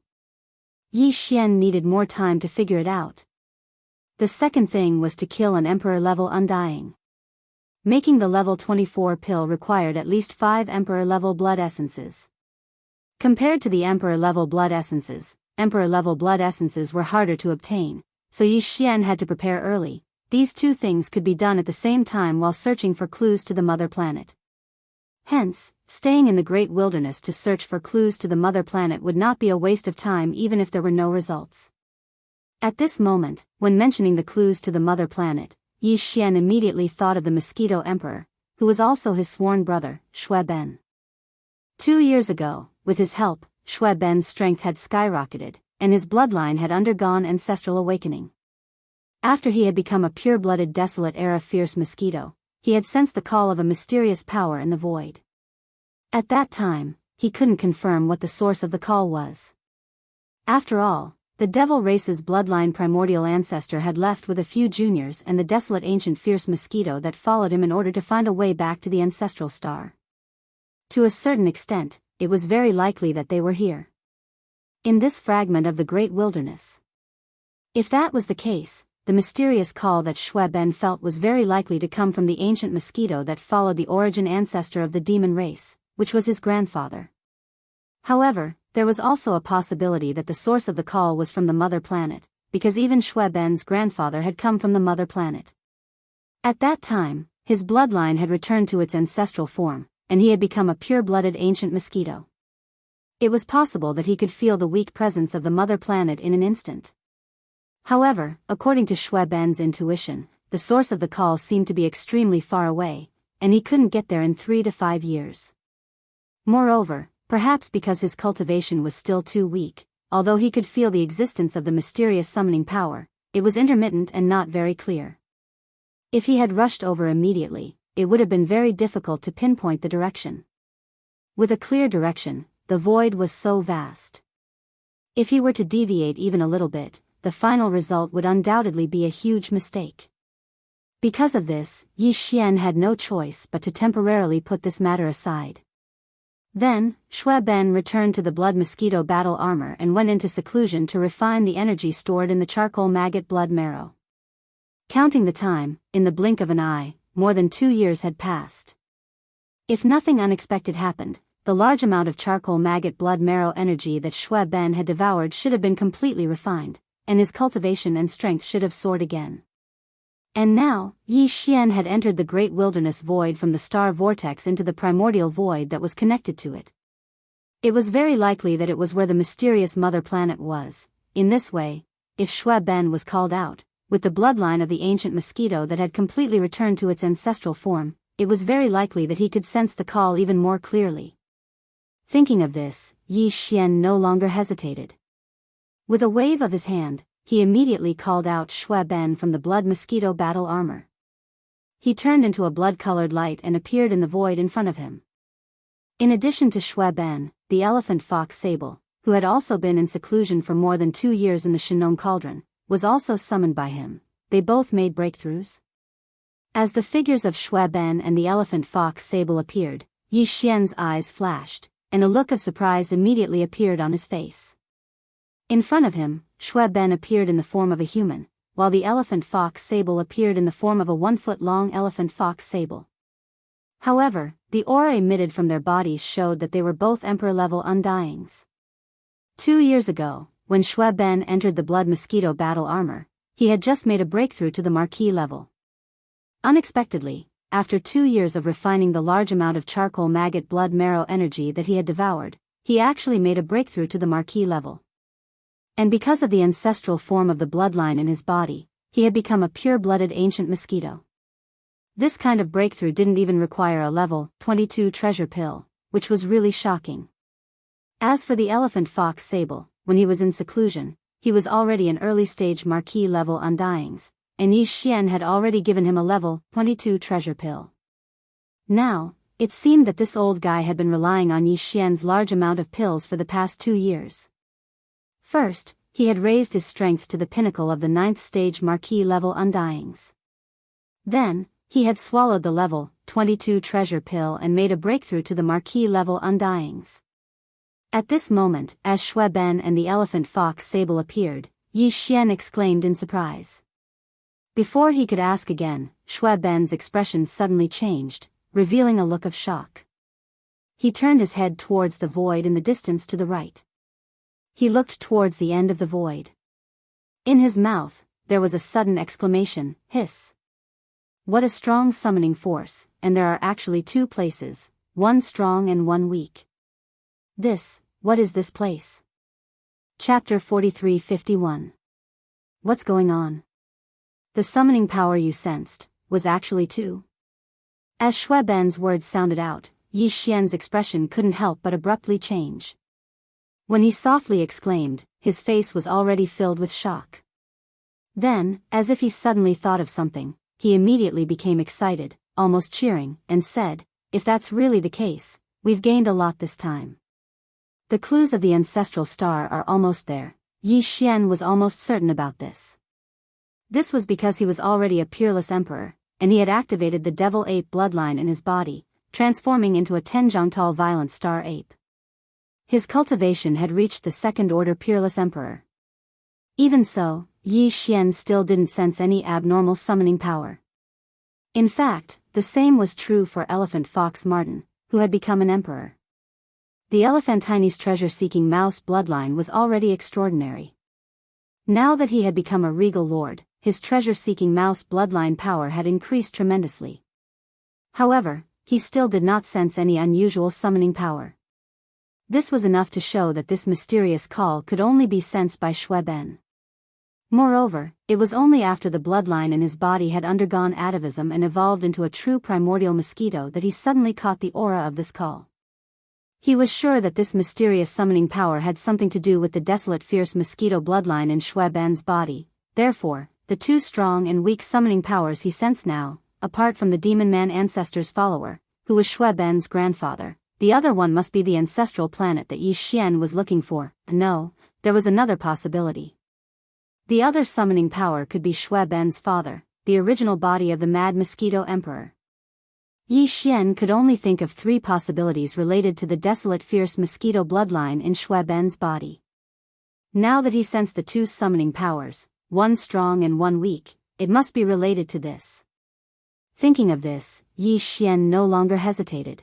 Speaker 1: Yi Xian needed more time to figure it out. The second thing was to kill an Emperor level Undying. Making the level 24 pill required at least 5 Emperor level blood essences. Compared to the Emperor level blood essences were harder to obtain, so Yi Xian had to prepare early. These 2 things could be done at the same time while searching for clues to the mother planet. Hence, staying in the great wilderness to search for clues to the mother planet would not be a waste of time even if there were no results. At this moment, when mentioning the clues to the mother planet, Yi Xian immediately thought of the Mosquito Emperor, who was also his sworn brother, Shui Ben. 2 years ago, with his help, Shui Ben's strength had skyrocketed, and his bloodline had undergone ancestral awakening. After he had become a pure-blooded desolate-era fierce mosquito, he had sensed the call of a mysterious power in the void. At that time, he couldn't confirm what the source of the call was. After all, the devil race's bloodline primordial ancestor had left with a few juniors and the desolate ancient fierce mosquito that followed him in order to find a way back to the ancestral star. To a certain extent, it was very likely that they were here, in this fragment of the great wilderness. If that was the case, the mysterious call that Shui Ben felt was very likely to come from the ancient mosquito that followed the origin ancestor of the demon race, which was his grandfather. However, there was also a possibility that the source of the call was from the mother planet, because even Shui Ben's grandfather had come from the mother planet. At that time, his bloodline had returned to its ancestral form, and he had become a pure-blooded ancient mosquito. It was possible that he could feel the weak presence of the mother planet in an instant. However, according to Shui Ben's intuition, the source of the call seemed to be extremely far away, and he couldn't get there in 3 to 5 years. Moreover, perhaps because his cultivation was still too weak, although he could feel the existence of the mysterious summoning power, it was intermittent and not very clear. If he had rushed over immediately, it would have been very difficult to pinpoint the direction. With a clear direction, the void was so vast. If he were to deviate even a little bit, the final result would undoubtedly be a huge mistake. Because of this, Yi Xian had no choice but to temporarily put this matter aside. Then, Shui Ben returned to the blood mosquito battle armor and went into seclusion to refine the energy stored in the charcoal maggot blood marrow. Counting the time, in the blink of an eye, more than 2 years had passed. If nothing unexpected happened, the large amount of charcoal maggot blood marrow energy that Shui Ben had devoured should have been completely refined, and his cultivation and strength should have soared again. And now, Yi Xian had entered the great wilderness void from the star vortex into the primordial void that was connected to it. It was very likely that it was where the mysterious mother planet was. In this way, if Shui Ben was called out, with the bloodline of the ancient mosquito that had completely returned to its ancestral form, it was very likely that he could sense the call even more clearly. Thinking of this, Yi Xian no longer hesitated. With a wave of his hand, he immediately called out Shui Ben from the blood mosquito battle armor. He turned into a blood-colored light and appeared in the void in front of him. In addition to Shui Ben, the elephant fox Sable, who had also been in seclusion for more than 2 years in the Shinong Cauldron, was also summoned by him. They both made breakthroughs. As the figures of Shui Ben and the elephant fox Sable appeared, Yi Xian's eyes flashed, and a look of surprise immediately appeared on his face. In front of him, Shui Ben appeared in the form of a human, while the elephant fox Sable appeared in the form of a 1-foot-long elephant fox Sable. However, the aura emitted from their bodies showed that they were both Emperor-level undyings. 2 years ago, when Shui Ben entered the blood mosquito battle armor, he had just made a breakthrough to the Marquis level. Unexpectedly, after 2 years of refining the large amount of charcoal maggot blood marrow energy that he had devoured, he actually made a breakthrough to the Marquis level. And because of the ancestral form of the bloodline in his body, he had become a pure-blooded ancient mosquito. This kind of breakthrough didn't even require a level 22 treasure pill, which was really shocking. As for the elephant fox Sable, when he was in seclusion, he was already an early-stage Marquis level undyings, and Yi Xian had already given him a level 22 treasure pill. Now, it seemed that this old guy had been relying on Yi Xian's large amount of pills for the past 2 years. First, he had raised his strength to the pinnacle of the 9th stage Marquis level undyings. Then, he had swallowed the level 22 treasure pill and made a breakthrough to the Marquis level undyings. At this moment, as Shui Ben and the elephant fox Sable appeared, Yi Xian exclaimed in surprise. Before he could ask again, Shui Ben's expression suddenly changed, revealing a look of shock. He turned his head towards the void in the distance to the right. He looked towards the end of the void. In his mouth, there was a sudden exclamation, hiss. What a strong summoning force, and there are actually 2 places, one strong and one weak. What is this place? Chapter 43-51. What's going on? The summoning power you sensed was actually 2. As Shui Ben's words sounded out, Yi Xian's expression couldn't help but abruptly change. When he softly exclaimed, his face was already filled with shock. Then, as if he suddenly thought of something, he immediately became excited, almost cheering, and said, "If that's really the case, we've gained a lot this time. The clues of the ancestral star are almost there." Yi Xian was almost certain about this. This was because he was already a peerless emperor, and he had activated the devil ape bloodline in his body, transforming into a Tenjiangtal violent star ape. His cultivation had reached the second-order peerless emperor. Even so, Yi Xian still didn't sense any abnormal summoning power. In fact, the same was true for Elephant Fox Martin, who had become an emperor. The Elephantine's treasure-seeking mouse bloodline was already extraordinary. Now that he had become a regal lord, his treasure-seeking mouse bloodline power had increased tremendously. However, he still did not sense any unusual summoning power. This was enough to show that this mysterious call could only be sensed by Shui Ben. Moreover, it was only after the bloodline in his body had undergone atavism and evolved into a true primordial mosquito that he suddenly caught the aura of this call. He was sure that this mysterious summoning power had something to do with the desolate fierce mosquito bloodline in Shui Ben's body. Therefore, the 2 strong and weak summoning powers he sensed now, apart from the demon man ancestor's follower, who was Shui Ben's grandfather, the other one must be the ancestral planet that Yi Xian was looking for. No, there was another possibility. The other summoning power could be Shui Ben's father, the original body of the Mad Mosquito Emperor. Yi Xian could only think of 3 possibilities related to the desolate fierce mosquito bloodline in Shui Ben's body. Now that he sensed the 2 summoning powers, 1 strong and 1 weak, it must be related to this. Thinking of this, Yi Xian no longer hesitated.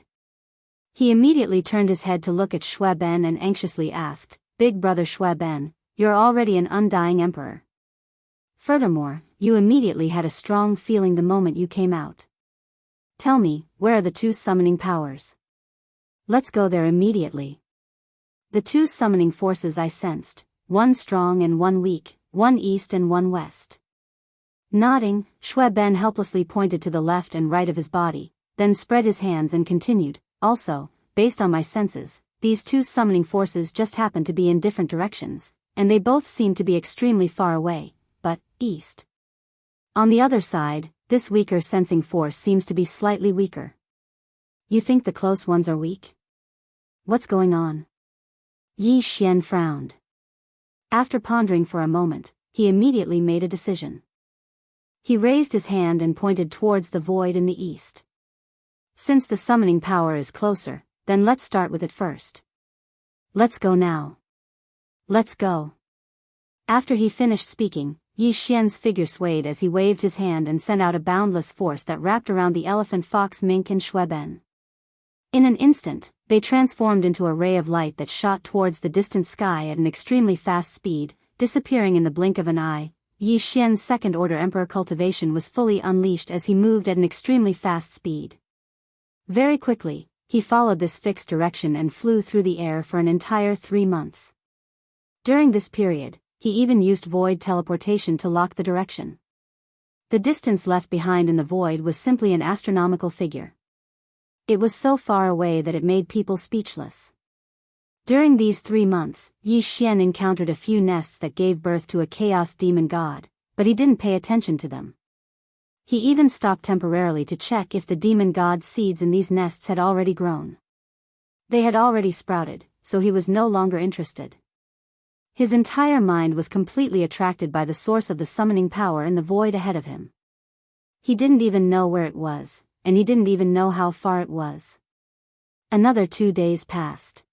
Speaker 1: He immediately turned his head to look at Shui Ben and anxiously asked, "Big brother Shui Ben, you're already an undying emperor. Furthermore, you immediately had a strong feeling the moment you came out. Tell me, where are the 2 summoning powers? Let's go there immediately." "The 2 summoning forces I sensed, 1 strong and 1 weak, 1 east and 1 west." Nodding, Shui Ben helplessly pointed to the left and right of his body, then spread his hands and continued, "Also, based on my senses, these 2 summoning forces just happen to be in different directions, and they both seem to be extremely far away, but east. On the other side, this weaker sensing force seems to be slightly weaker." "You think the close ones are weak? What's going on?" Yi Xian frowned. After pondering for a moment, he immediately made a decision. He raised his hand and pointed towards the void in the east. "Since the summoning power is closer, then let's start with it first. Let's go now. Let's go." After he finished speaking, Yi Xian's figure swayed as he waved his hand and sent out a boundless force that wrapped around the elephant fox mink and Shui Ben. In an instant, they transformed into a ray of light that shot towards the distant sky at an extremely fast speed, disappearing in the blink of an eye. Yi Xian's second-order emperor cultivation was fully unleashed as he moved at an extremely fast speed. Very quickly, he followed this fixed direction and flew through the air for an entire 3 months. During this period, he even used void teleportation to lock the direction. The distance left behind in the void was simply an astronomical figure. It was so far away that it made people speechless. During these 3 months, Yi Xian encountered a few nests that gave birth to a chaos demon god, but he didn't pay attention to them. He even stopped temporarily to check if the demon god's seeds in these nests had already grown. They had already sprouted, so he was no longer interested. His entire mind was completely attracted by the source of the summoning power in the void ahead of him. He didn't even know where it was, and he didn't even know how far it was. Another 2 days passed.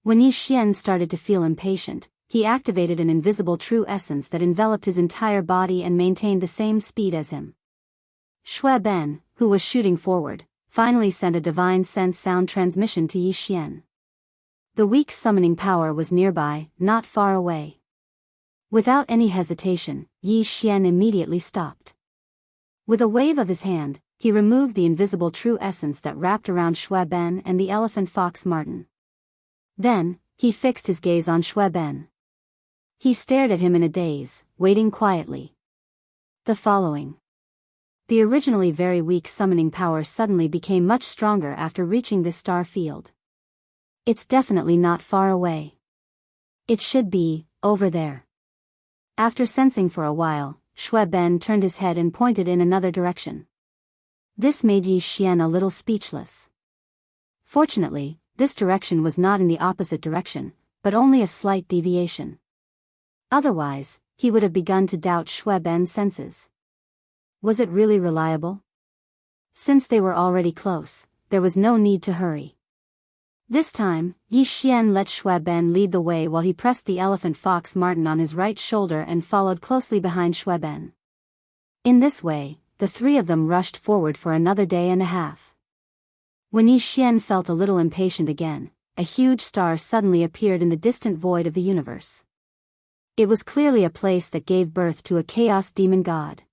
Speaker 1: When Yi Xian started to feel impatient, he activated an invisible true essence that enveloped his entire body and maintained the same speed as him. Shui Ben, who was shooting forward, finally sent a divine sense sound transmission to Yi Xian. The weak summoning power was nearby, not far away. Without any hesitation, Yi Xian immediately stopped. With a wave of his hand, he removed the invisible true essence that wrapped around Shui Ben and the elephant fox Martin. Then, he fixed his gaze on Shui Ben. He stared at him in a daze, waiting quietly. The following. The originally very weak summoning power suddenly became much stronger after reaching this star field. It's definitely not far away. It should be, over there. After sensing for a while, Shui Ben turned his head and pointed in another direction. This made Yi Xian a little speechless. Fortunately, this direction was not in the opposite direction, but only a slight deviation. Otherwise, he would have begun to doubt Shui Ben's senses. Was it really reliable? Since they were already close, there was no need to hurry. This time, Yi Xian let Shui Ben lead the way while he pressed the elephant fox Martin on his right shoulder and followed closely behind Shui Ben. In this way, the three of them rushed forward for another day and a half. When Yi Xian felt a little impatient again, a huge star suddenly appeared in the distant void of the universe. It was clearly a place that gave birth to a chaos demon god.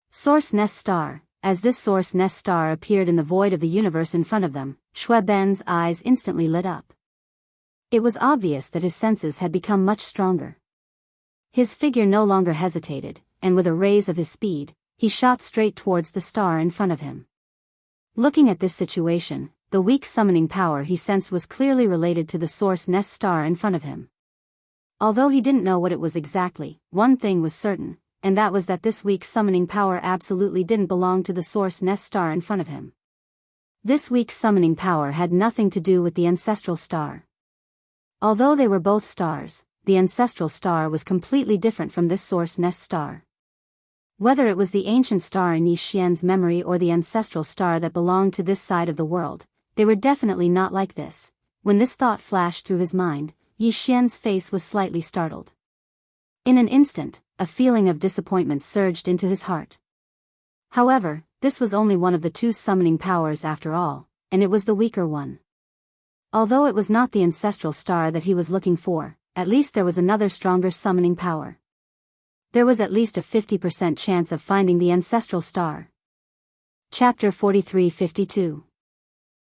Speaker 1: Source Nest Star. As this Source Nest Star appeared in the void of the universe in front of them, Shui Ben's eyes instantly lit up. It was obvious that his senses had become much stronger. His figure no longer hesitated, and with a raise of his speed, he shot straight towards the star in front of him. Looking at this situation, the weak summoning power he sensed was clearly related to the Source Nest Star in front of him. Although he didn't know what it was exactly, one thing was certain, and that was that this weak summoning power absolutely didn't belong to the Source Nest Star in front of him. This weak summoning power had nothing to do with the ancestral star. Although they were both stars, the ancestral star was completely different from this Source Nest Star. Whether it was the ancient star in Yi Xian's memory or the ancestral star that belonged to this side of the world, they were definitely not like this. When this thought flashed through his mind, Yi Xian's face was slightly startled. In an instant, a feeling of disappointment surged into his heart. However, this was only one of the two summoning powers after all, and it was the weaker one. Although it was not the ancestral star that he was looking for, at least there was another stronger summoning power. There was at least a 50% chance of finding the ancestral star. Chapter 43-52.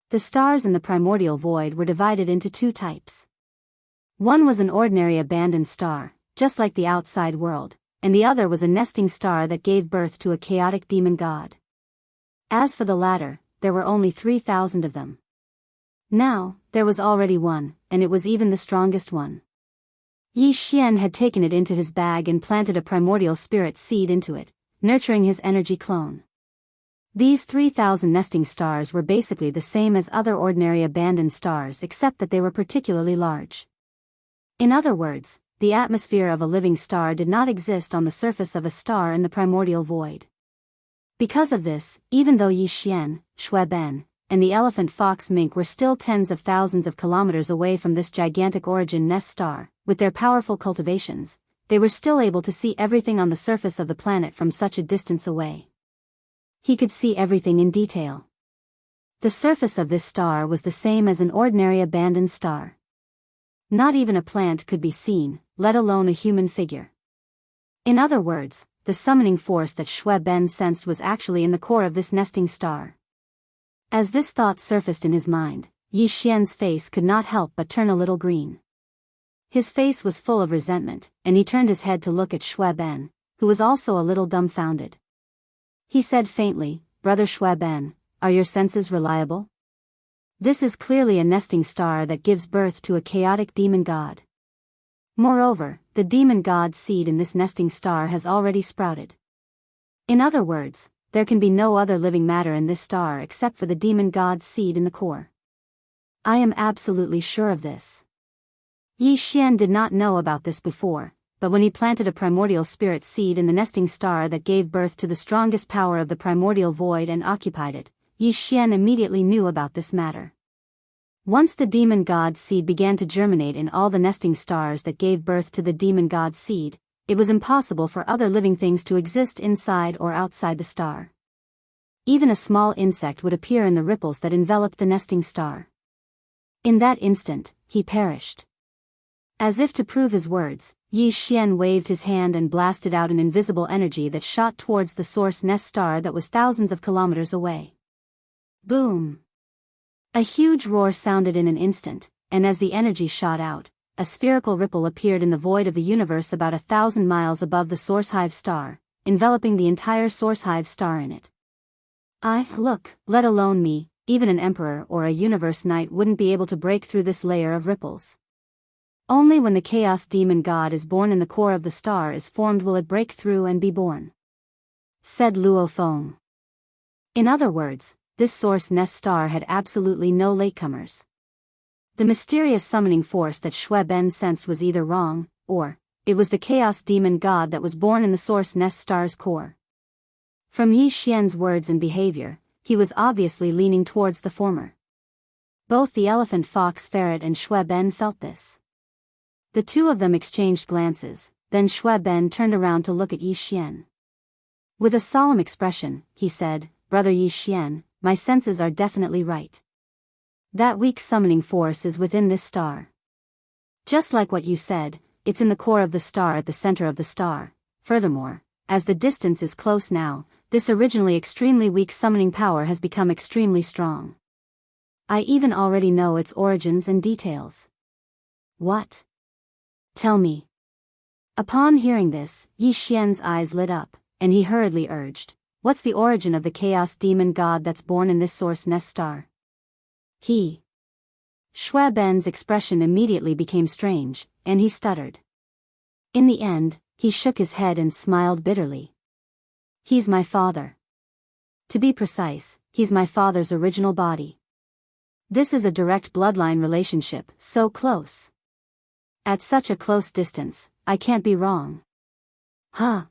Speaker 1: The stars in the primordial void were divided into two types. One was an ordinary abandoned star, just like the outside world, and the other was a nesting star that gave birth to a chaotic demon god. As for the latter, there were only 3,000 of them. Now, there was already one, and it was even the strongest one. Yi Xian had taken it into his bag and planted a primordial spirit seed into it, nurturing his energy clone. These 3,000 nesting stars were basically the same as other ordinary abandoned stars except that they were particularly large. In other words, the atmosphere of a living star did not exist on the surface of a star in the primordial void. Because of this, even though Yi Xian, Shui Ben, and the elephant fox mink were still tens of thousands of kilometers away from this gigantic origin nest star, with their powerful cultivations, they were still able to see everything on the surface of the planet from such a distance away. He could see everything in detail. The surface of this star was the same as an ordinary abandoned star. Not even a plant could be seen, let alone a human figure. In other words, the summoning force that Shui Ben sensed was actually in the core of this nesting star. As this thought surfaced in his mind, Yi Xian's face could not help but turn a little green. His face was full of resentment, and he turned his head to look at Shui Ben, who was also a little dumbfounded. He said faintly, "Brother Shui Ben, are your senses reliable? This is clearly a nesting star that gives birth to a chaotic demon god. Moreover, the demon god seed in this nesting star has already sprouted. In other words, there can be no other living matter in this star except for the demon god seed in the core. I am absolutely sure of this." Yi Xian did not know about this before, but when he planted a primordial spirit seed in the nesting star that gave birth to the strongest power of the primordial void and occupied it, Yi Xian immediately knew about this matter. Once the demon god seed began to germinate in all the nesting stars that gave birth to the demon god seed, it was impossible for other living things to exist inside or outside the star. Even a small insect would appear in the ripples that enveloped the nesting star. In that instant, he perished. As if to prove his words, Yi Xian waved his hand and blasted out an invisible energy that shot towards the source nest star that was thousands of kilometers away. Boom! A huge roar sounded in an instant, and as the energy shot out, a spherical ripple appeared in the void of the universe about 1,000 miles above the source hive star, enveloping the entire source hive star in it. Look, let alone me, even an emperor or a universe knight wouldn't be able to break through this layer of ripples. Only when the chaos demon god is born in the core of the star is formed will it break through and be born," said Luo Feng. In other words, this source nest star had absolutely no latecomers. The mysterious summoning force that Xue Ben sensed was either wrong, or it was the chaos demon god that was born in the source nest star's core. From Yi Xian's words and behavior, he was obviously leaning towards the former. Both the elephant fox ferret and Xue Ben felt this. The two of them exchanged glances, then Xue Ben turned around to look at Yi Xian. With a solemn expression, he said, "Brother Yi Xian, my senses are definitely right. That weak summoning force is within this star. Just like what you said, it's in the core of the star at the center of the star. Furthermore, as the distance is close now, this originally extremely weak summoning power has become extremely strong. I even already know its origins and details." "What? Tell me." Upon hearing this, Yi Xian's eyes lit up, and he hurriedly urged, "What's the origin of the chaos demon god that's born in this source nest star?" Xue Ben's expression immediately became strange, and he stuttered. In the end, he shook his head and smiled bitterly. "He's my father. To be precise, he's my father's original body. This is a direct bloodline relationship, so close. At such a close distance, I can't be wrong." "Huh.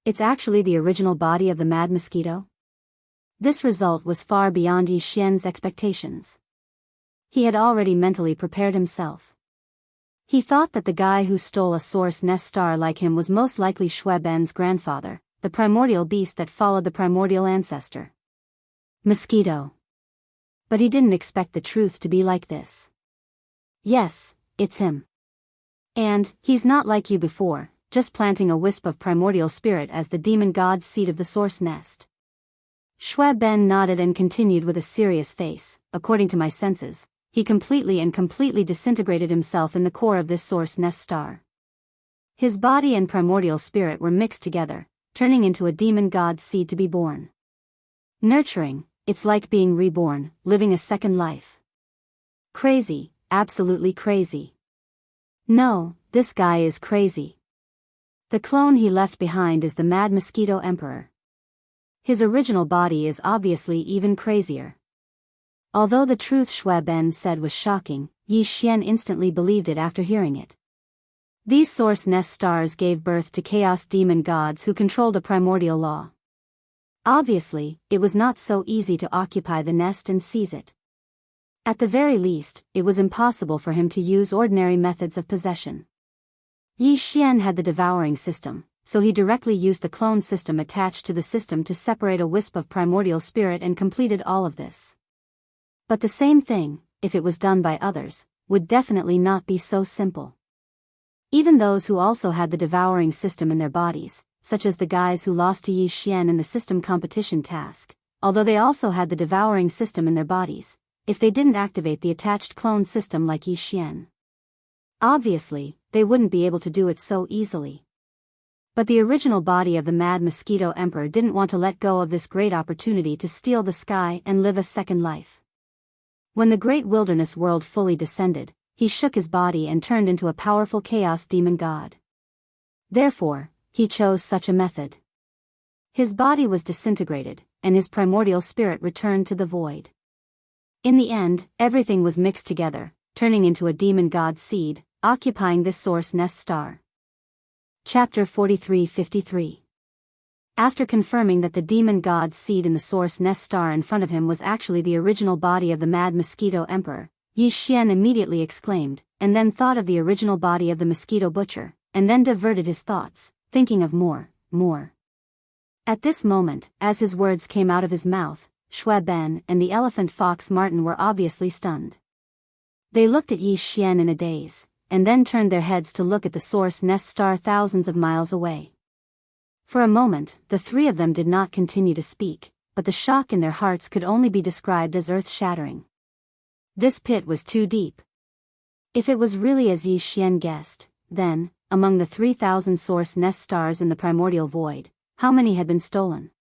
Speaker 1: It's actually the original body of the mad mosquito?" This result was far beyond Yi Xian's expectations. He had already mentally prepared himself. He thought that the guy who stole a source nest star like him was most likely Xue Ben's grandfather, the primordial beast that followed the primordial ancestor. Mosquito. But he didn't expect the truth to be like this. "Yes, it's him. And he's not like you before, just planting a wisp of primordial spirit as the demon god's seed of the source nest." Xue Ben nodded and continued with a serious face. "According to my senses, he completely disintegrated himself in the core of this source nest star. His body and primordial spirit were mixed together, turning into a demon god's seed to be born. Nurturing, it's like being reborn, living a second life. Crazy, absolutely crazy. No, this guy is crazy. The clone he left behind is the Mad Mosquito Emperor. His original body is obviously even crazier." Although the truth Xue Ben said was shocking, Yi Xian instantly believed it after hearing it. These source nest stars gave birth to chaos demon gods who controlled a primordial law. Obviously, it was not so easy to occupy the nest and seize it. At the very least, it was impossible for him to use ordinary methods of possession. Yi Xian had the devouring system, so he directly used the clone system attached to the system to separate a wisp of primordial spirit and completed all of this. But the same thing, if it was done by others, would definitely not be so simple. Even those who also had the devouring system in their bodies, such as the guys who lost to Yi Xian in the system competition task, although they also had the devouring system in their bodies, if they didn't activate the attached clone system like Yi Xian, obviously, they wouldn't be able to do it so easily. But the original body of the Mad Mosquito Emperor didn't want to let go of this great opportunity to steal the sky and live a second life. When the great wilderness world fully descended, he shook his body and turned into a powerful chaos demon god. Therefore, he chose such a method. His body was disintegrated, and his primordial spirit returned to the void. In the end, everything was mixed together, turning into a demon god's seed, occupying this source nest star. Chapter 43-53. After confirming that the demon god's seed in the source nest star in front of him was actually the original body of the Mad Mosquito Emperor, Yi Xian immediately exclaimed, and then thought of the original body of the Mosquito Butcher, and then diverted his thoughts, thinking of more. At this moment, as his words came out of his mouth, Xue Ben and the elephant fox Martin were obviously stunned. They looked at Yi Xian in a daze, and then turned their heads to look at the source nest star thousands of miles away. For a moment, the three of them did not continue to speak, but the shock in their hearts could only be described as earth-shattering. This pit was too deep. If it was really as Yi Xian guessed, then, among the 3,000 source nest stars in the primordial void, how many had been stolen?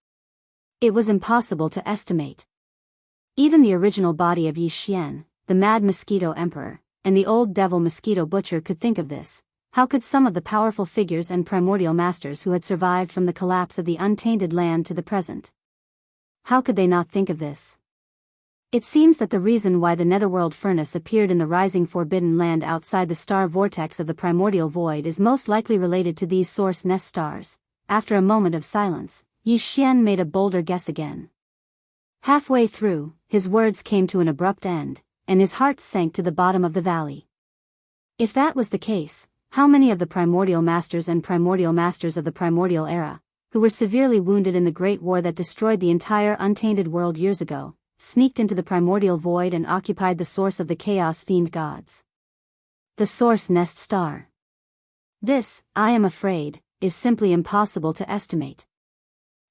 Speaker 1: It was impossible to estimate. Even the original body of Yi Xian, the mad mosquito emperor, and the old devil mosquito butcher could think of this. How could some of the powerful figures and primordial masters who had survived from the collapse of the untainted land to the present? How could they not think of this? It seems that the reason why the netherworld furnace appeared in the rising forbidden land outside the star vortex of the primordial void is most likely related to these source nest stars. After a moment of silence, Yi Xian made a bolder guess again. Halfway through, his words came to an abrupt end, and his heart sank to the bottom of the valley. If that was the case, how many of the primordial masters and primordial masters of the primordial era, who were severely wounded in the great war that destroyed the entire untainted world years ago, sneaked into the primordial void and occupied the source of the chaos fiend gods? The source nest star. This, I am afraid, is simply impossible to estimate.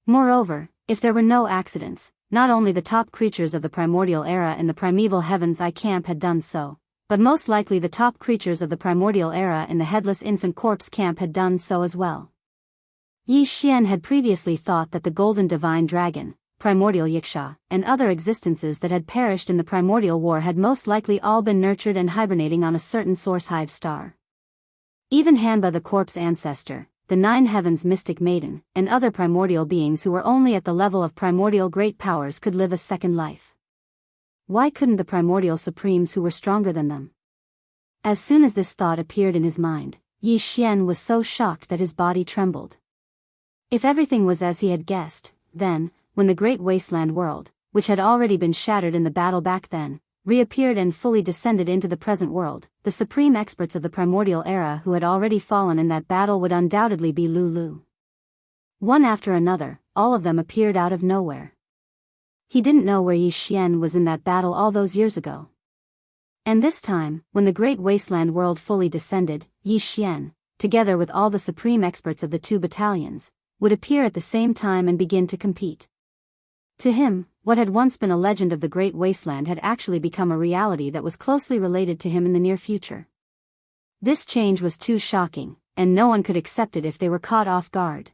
Speaker 1: Moreover, if there were no accidents, not only the top creatures of the primordial era in the primeval heavens I camp had done so, but most likely the top creatures of the primordial era in the headless infant corpse camp had done so as well. Yi Xian had previously thought that the golden divine dragon, primordial Yiksha, and other existences that had perished in the primordial war had most likely all been nurtured and hibernating on a certain source hive star. Even Hanba the corpse ancestor, the Nine Heavens mystic maiden, and other primordial beings who were only at the level of primordial great powers could live a second life. Why couldn't the primordial supremes who were stronger than them? As soon as this thought appeared in his mind, Yi Xian was so shocked that his body trembled. If everything was as he had guessed, then, when the great wasteland world, which had already been shattered in the battle back then, reappeared and fully descended into the present world, the supreme experts of the primordial era who had already fallen in that battle would undoubtedly be Lulu. One after another, all of them appeared out of nowhere. He didn't know where Yi Xian was in that battle all those years ago. And this time, when the great wasteland world fully descended, Yi Xian, together with all the supreme experts of the two battalions, would appear at the same time and begin to compete. To him, what had once been a legend of the great wasteland had actually become a reality that was closely related to him in the near future. This change was too shocking, and no one could accept it if they were caught off guard.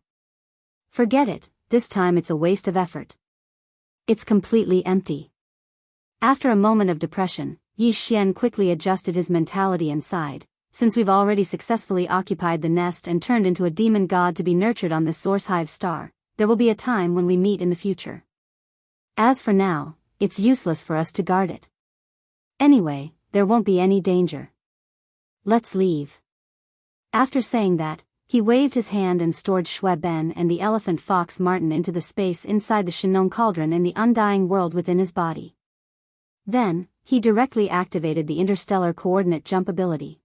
Speaker 1: Forget it, this time it's a waste of effort. It's completely empty. After a moment of depression, Yi Xian quickly adjusted his mentality and sighed. Since we've already successfully occupied the nest and turned into a demon god to be nurtured on this source hive star, there will be a time when we meet in the future. As for now, it's useless for us to guard it. Anyway, there won't be any danger. Let's leave. After saying that, he waved his hand and stored Shui Ben and the elephant fox Martin into the space inside the Shinong cauldron in the undying world within his body. Then, he directly activated the interstellar coordinate jump ability.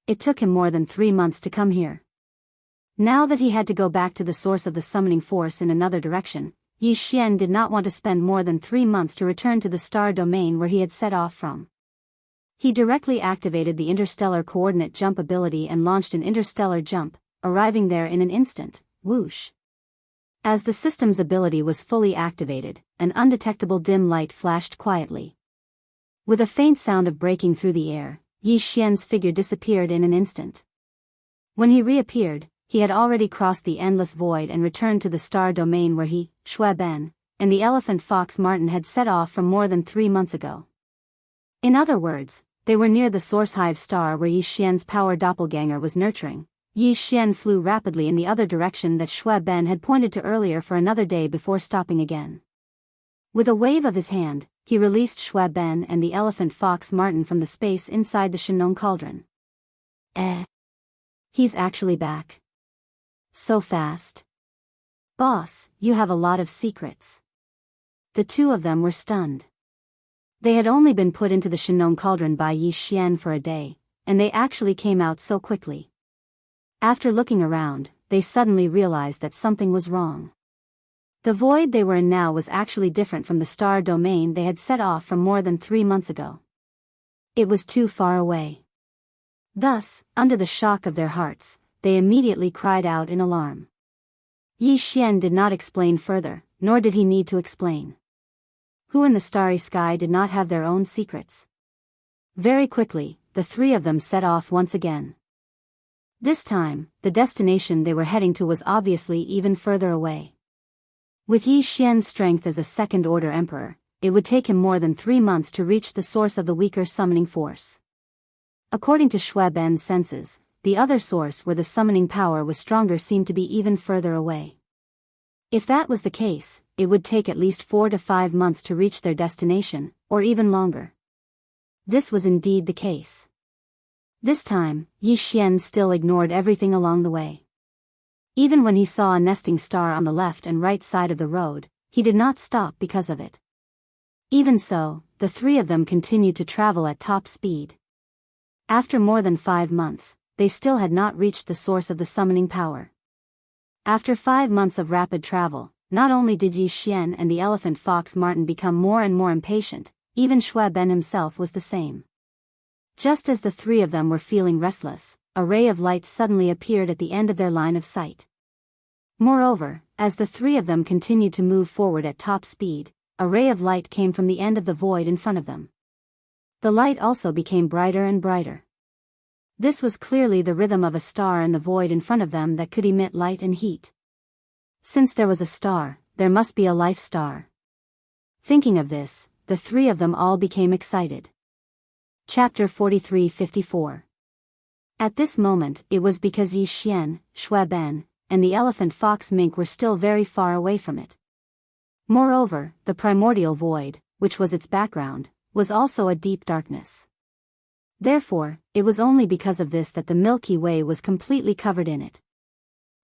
Speaker 1: It took him more than 3 months to come here. Now that he had to go back to the source of the summoning force in another direction, Yi Xian did not want to spend more than 3 months to return to the star domain where he had set off from. He directly activated the interstellar coordinate jump ability and launched an interstellar jump, arriving there in an instant. Whoosh. As the system's ability was fully activated, an undetectable dim light flashed quietly. With a faint sound of breaking through the air, Yi Xian's figure disappeared in an instant. When he reappeared, he had already crossed the endless void and returned to the star domain where he, Shui Ben, and the elephant fox Martin had set off from more than 3 months ago. In other words, they were near the source hive star where Yi Xian's power doppelganger was nurturing. Yi Xian flew rapidly in the other direction that Shui Ben had pointed to earlier for another day before stopping again. With a wave of his hand, he released Shui Ben and the elephant fox Martin from the space inside the Shinong cauldron. He's actually back. So fast. Boss, you have a lot of secrets. The two of them were stunned. They had only been put into the Shinong cauldron by Yi Xian for a day, and they actually came out so quickly. After looking around, they suddenly realized that something was wrong. The void they were in now was actually different from the star domain they had set off from more than 3 months ago. It was too far away. Thus, under the shock of their hearts, they immediately cried out in alarm. Yi Xian did not explain further, nor did he need to explain. Who in the starry sky did not have their own secrets? Very quickly, the 3 of them set off once again. This time, the destination they were heading to was obviously even further away. With Yi Xian's strength as a second-order emperor, it would take him more than 3 months to reach the source of the weaker summoning force. According to Shui Ben's senses, the other source where the summoning power was stronger seemed to be even further away. If that was the case, it would take at least 4 to 5 months to reach their destination, or even longer. This was indeed the case. This time, Yi Xian still ignored everything along the way. Even when he saw a nesting star on the left and right side of the road, he did not stop because of it. Even so, the three of them continued to travel at top speed. After more than 5 months, they still had not reached the source of the summoning power. After 5 months of rapid travel, not only did Yi Xian and the elephant fox Martin become more and more impatient, even Shui Ben himself was the same. Just as the three of them were feeling restless, a ray of light suddenly appeared at the end of their line of sight. Moreover, as the three of them continued to move forward at top speed, a ray of light came from the end of the void in front of them. The light also became brighter and brighter. This was clearly the rhythm of a star in the void in front of them that could emit light and heat. Since there was a star, there must be a life star. Thinking of this, the three of them all became excited. Chapter 43-54. At this moment, it was because Yi Xian, Shui Ben, and the elephant fox mink were still very far away from it. Moreover, the primordial void, which was its background, was also a deep darkness. Therefore, it was only because of this that the Milky Way was completely covered in it.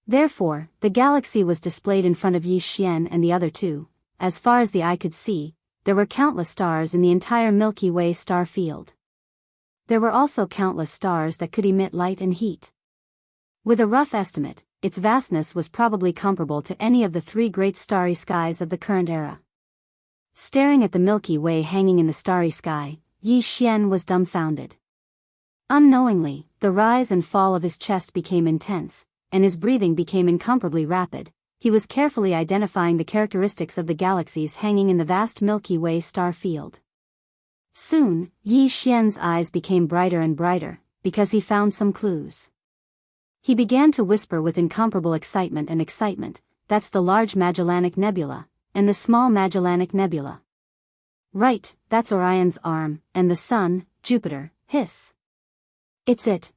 Speaker 1: Therefore, the galaxy was displayed in front of Yi Xian and the other two. As far as the eye could see, there were countless stars in the entire Milky Way star field. There were also countless stars that could emit light and heat. With a rough estimate, its vastness was probably comparable to any of the 3 great starry skies of the current era. Staring at the Milky Way hanging in the starry sky, Yi Xian was dumbfounded. Unknowingly, the rise and fall of his chest became intense, and his breathing became incomparably rapid. He was carefully identifying the characteristics of the galaxies hanging in the vast Milky Way star field. Soon, Yi Xian's eyes became brighter and brighter, because he found some clues. He began to whisper with incomparable excitement, "That's the Large Magellanic Nebula, and the Small Magellanic Nebula. Right, that's Orion's arm, and the Sun, Jupiter, hiss. It's it.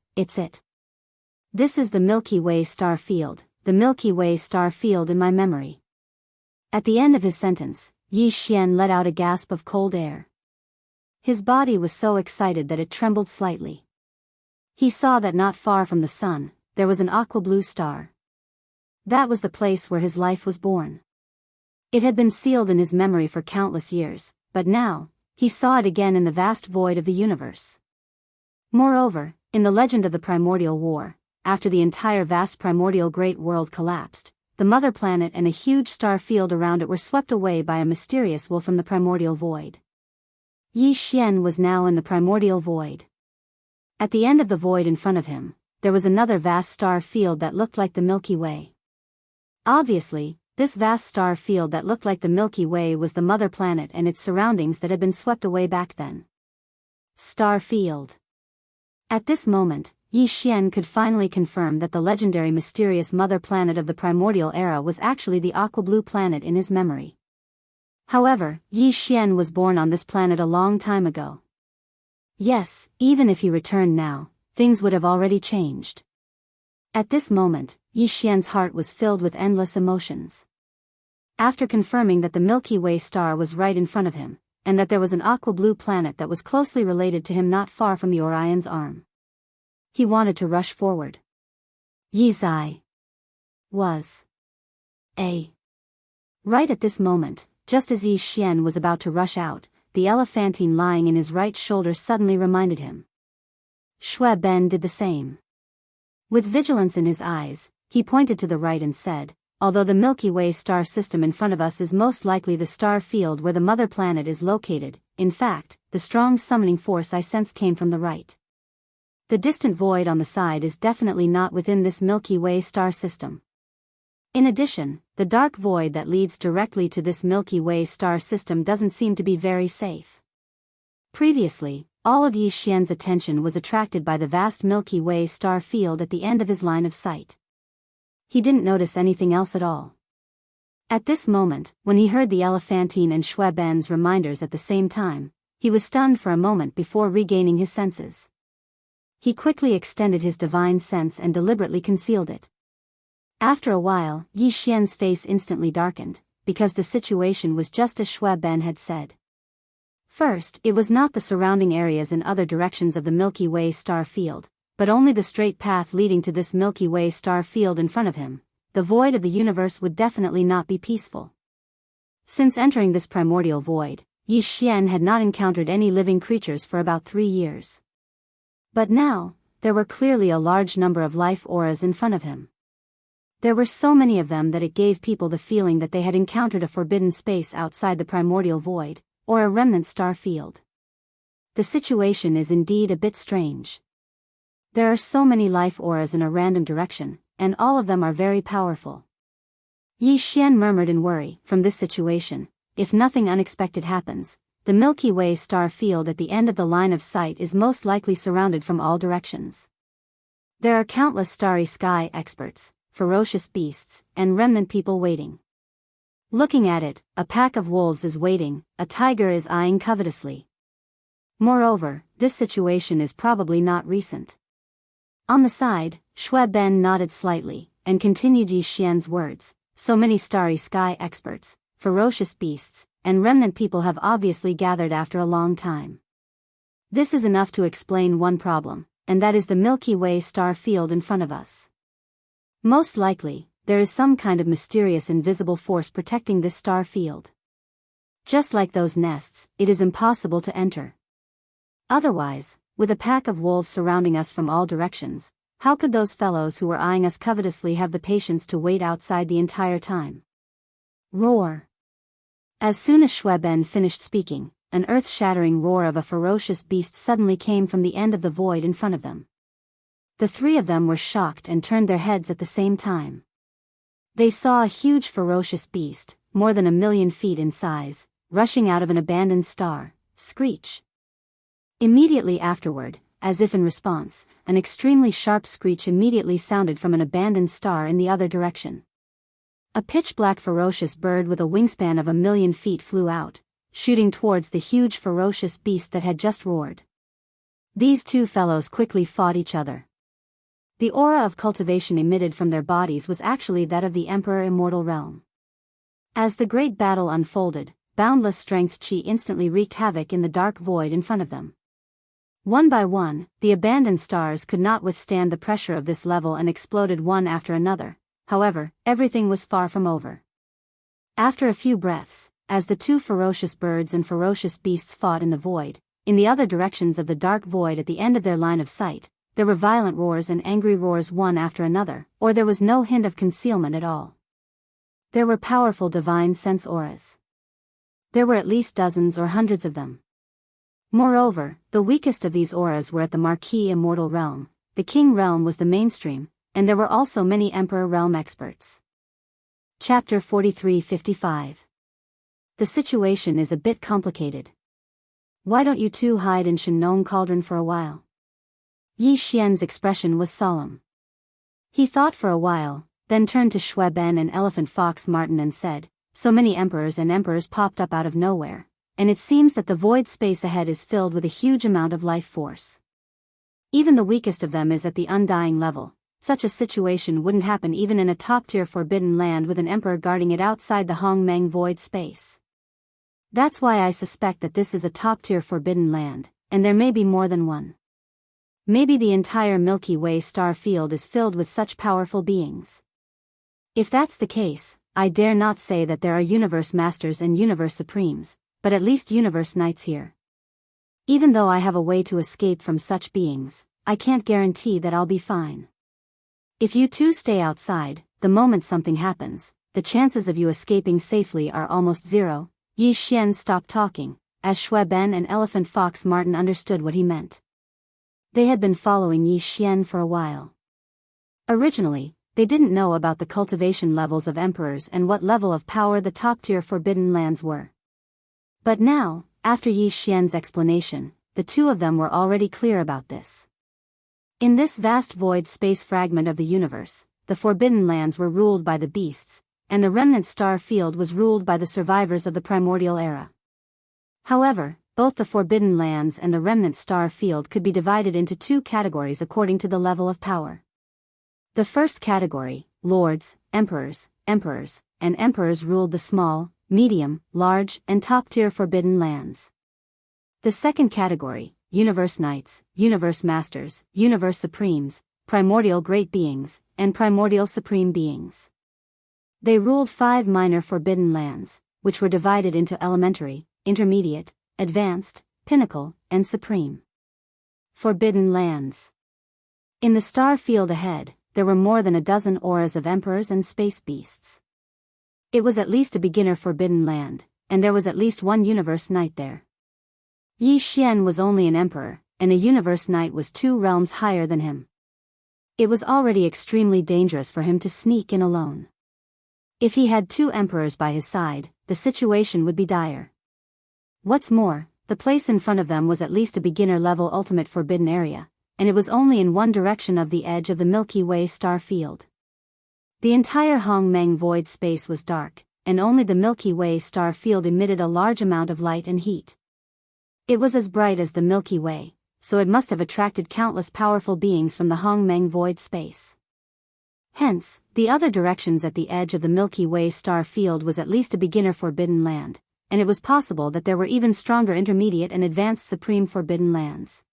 Speaker 1: This is the Milky Way star field, the Milky Way star field in my memory." At the end of his sentence, Yi Xian let out a gasp of cold air. His body was so excited that it trembled slightly. He saw that not far from the sun, there was an aqua-blue star. That was the place where his life was born. It had been sealed in his memory for countless years, but now, he saw it again in the vast void of the universe. Moreover, in the legend of the Primordial War, after the entire vast primordial great world collapsed, the mother planet and a huge star field around it were swept away by a mysterious will from the primordial void. Yi Xian was now in the primordial void. At the end of the void in front of him, there was another vast star field that looked like the Milky Way. Obviously, this vast star field that looked like the Milky Way was the mother planet and its surroundings that had been swept away back then. Star field. At this moment, Yi Xian could finally confirm that the legendary mysterious mother planet of the primordial era was actually the aqua-blue planet in his memory. However, Yi Xian was born on this planet a long time ago. Yes, even if he returned now, things would have already changed. At this moment, Yi Xian's heart was filled with endless emotions. After confirming that the Milky Way star was right in front of him, and that there was an aqua-blue planet that was closely related to him not far from the Orion's arm, he wanted to rush forward. Yi's eye was right at this moment. Just as Yi Xian was about to rush out, the elephantine lying in his right shoulder suddenly reminded him. Shui Ben did the same. With vigilance in his eyes, he pointed to the right and said, "Although the Milky Way star system in front of us is most likely the star field where the mother planet is located, in fact, the strong summoning force I sense came from the right. The distant void on the side is definitely not within this Milky Way star system. In addition, the dark void that leads directly to this Milky Way star system doesn't seem to be very safe. Previously, all of Yi Xian's attention was attracted by the vast Milky Way star field at the end of his line of sight. He didn't notice anything else at all. At this moment, when he heard the Elephantine and Shui Ben's reminders at the same time, he was stunned for a moment before regaining his senses. He quickly extended his divine sense and deliberately concealed it. After a while, Yi Xian's face instantly darkened, because the situation was just as Shui Ben had said. First, it was not the surrounding areas in other directions of the Milky Way star field, but only the straight path leading to this Milky Way star field in front of him. The void of the universe would definitely not be peaceful. Since entering this primordial void, Yi Xian had not encountered any living creatures for about 3 years. But now, there were clearly a large number of life auras in front of him. There were so many of them that it gave people the feeling that they had encountered a forbidden space outside the primordial void, or a remnant star field. The situation is indeed a bit strange. There are so many life auras in a random direction, and all of them are very powerful. Yi Xian murmured in worry. From this situation, if nothing unexpected happens, the Milky Way star field at the end of the line of sight is most likely surrounded from all directions. There are countless starry sky experts, ferocious beasts, and remnant people waiting. Looking at it, a pack of wolves is waiting, a tiger is eyeing covetously. Moreover, this situation is probably not recent. On the side, Shui Ben nodded slightly, and continued Yi Xian's words. So many starry sky experts, ferocious beasts, and remnant people have obviously gathered after a long time. This is enough to explain one problem, and that is the Milky Way star field in front of us. Most likely, there is some kind of mysterious invisible force protecting this star field. Just like those nests, it is impossible to enter. Otherwise, with a pack of wolves surrounding us from all directions, how could those fellows who were eyeing us covetously have the patience to wait outside the entire time? Roar! As soon as Shui Ben finished speaking, an earth-shattering roar of a ferocious beast suddenly came from the end of the void in front of them. The three of them were shocked and turned their heads at the same time. They saw a huge ferocious beast, more than 1,000,000 feet in size, rushing out of an abandoned star. Screech! Immediately afterward, as if in response, an extremely sharp screech immediately sounded from an abandoned star in the other direction. A pitch-black ferocious bird with a wingspan of 1,000,000 feet flew out, shooting towards the huge ferocious beast that had just roared. These two fellows quickly fought each other. The aura of cultivation emitted from their bodies was actually that of the Emperor Immortal Realm. As the great battle unfolded, boundless strength chi instantly wreaked havoc in the dark void in front of them. One by one, the abandoned stars could not withstand the pressure of this level and exploded one after another. However, everything was far from over. After a few breaths, as the two ferocious birds and ferocious beasts fought in the void, in the other directions of the dark void at the end of their line of sight, there were violent roars and angry roars one after another, or there was no hint of concealment at all. There were powerful divine sense auras. There were at least dozens or hundreds of them. Moreover, the weakest of these auras were at the Marquis Immortal Realm. The King Realm was the mainstream, and there were also many Emperor Realm experts. Chapter 43-55. The situation is a bit complicated. Why don't you two hide in Shenong Cauldron for a while? Yi Xian's expression was solemn. He thought for a while, then turned to Shui Ben and Elephant Fox Martin and said, so many emperors and emperors popped up out of nowhere, and it seems that the void space ahead is filled with a huge amount of life force. Even the weakest of them is at the undying level. Such a situation wouldn't happen even in a top-tier forbidden land with an emperor guarding it outside the Hongmeng void space. That's why I suspect that this is a top-tier forbidden land, and there may be more than one. Maybe the entire Milky Way star field is filled with such powerful beings. If that's the case, I dare not say that there are universe masters and universe supremes, but at least universe knights here. Even though I have a way to escape from such beings, I can't guarantee that I'll be fine. If you two stay outside, the moment something happens, the chances of you escaping safely are almost zero. Yi Xian stopped talking, as Shui Ben and Elephant Fox Martin understood what he meant. They had been following Yi Xian for a while. Originally, they didn't know about the cultivation levels of emperors and what level of power the top-tier forbidden lands were. But now, after Yi Xian's explanation, the two of them were already clear about this. In this vast void space fragment of the universe, the Forbidden Lands were ruled by the beasts, and the remnant star field was ruled by the survivors of the primordial era. However, both the Forbidden Lands and the remnant star field could be divided into two categories according to the level of power. The first category, lords, emperors, and emperors ruled the small, medium, large, and top-tier Forbidden Lands. The second category, universe knights, universe masters, universe supremes, primordial great beings, and primordial supreme beings. They ruled 5 minor Forbidden Lands, which were divided into elementary, intermediate, advanced, pinnacle, and supreme. Forbidden Lands. In the star field ahead, there were more than a dozen auras of emperors and space beasts. It was at least a beginner Forbidden Land, and there was at least one universe knight there. Yi Xian was only an emperor, and a universe knight was 2 realms higher than him. It was already extremely dangerous for him to sneak in alone. If he had 2 emperors by his side, the situation would be dire. What's more, the place in front of them was at least a beginner-level ultimate forbidden area, and it was only in one direction of the edge of the Milky Way star field. The entire Hongmeng void space was dark, and only the Milky Way star field emitted a large amount of light and heat. It was as bright as the Milky Way, so it must have attracted countless powerful beings from the Hongmeng void space. Hence, the other directions at the edge of the Milky Way star field was at least a beginner Forbidden Land, and it was possible that there were even stronger intermediate and advanced supreme Forbidden Lands.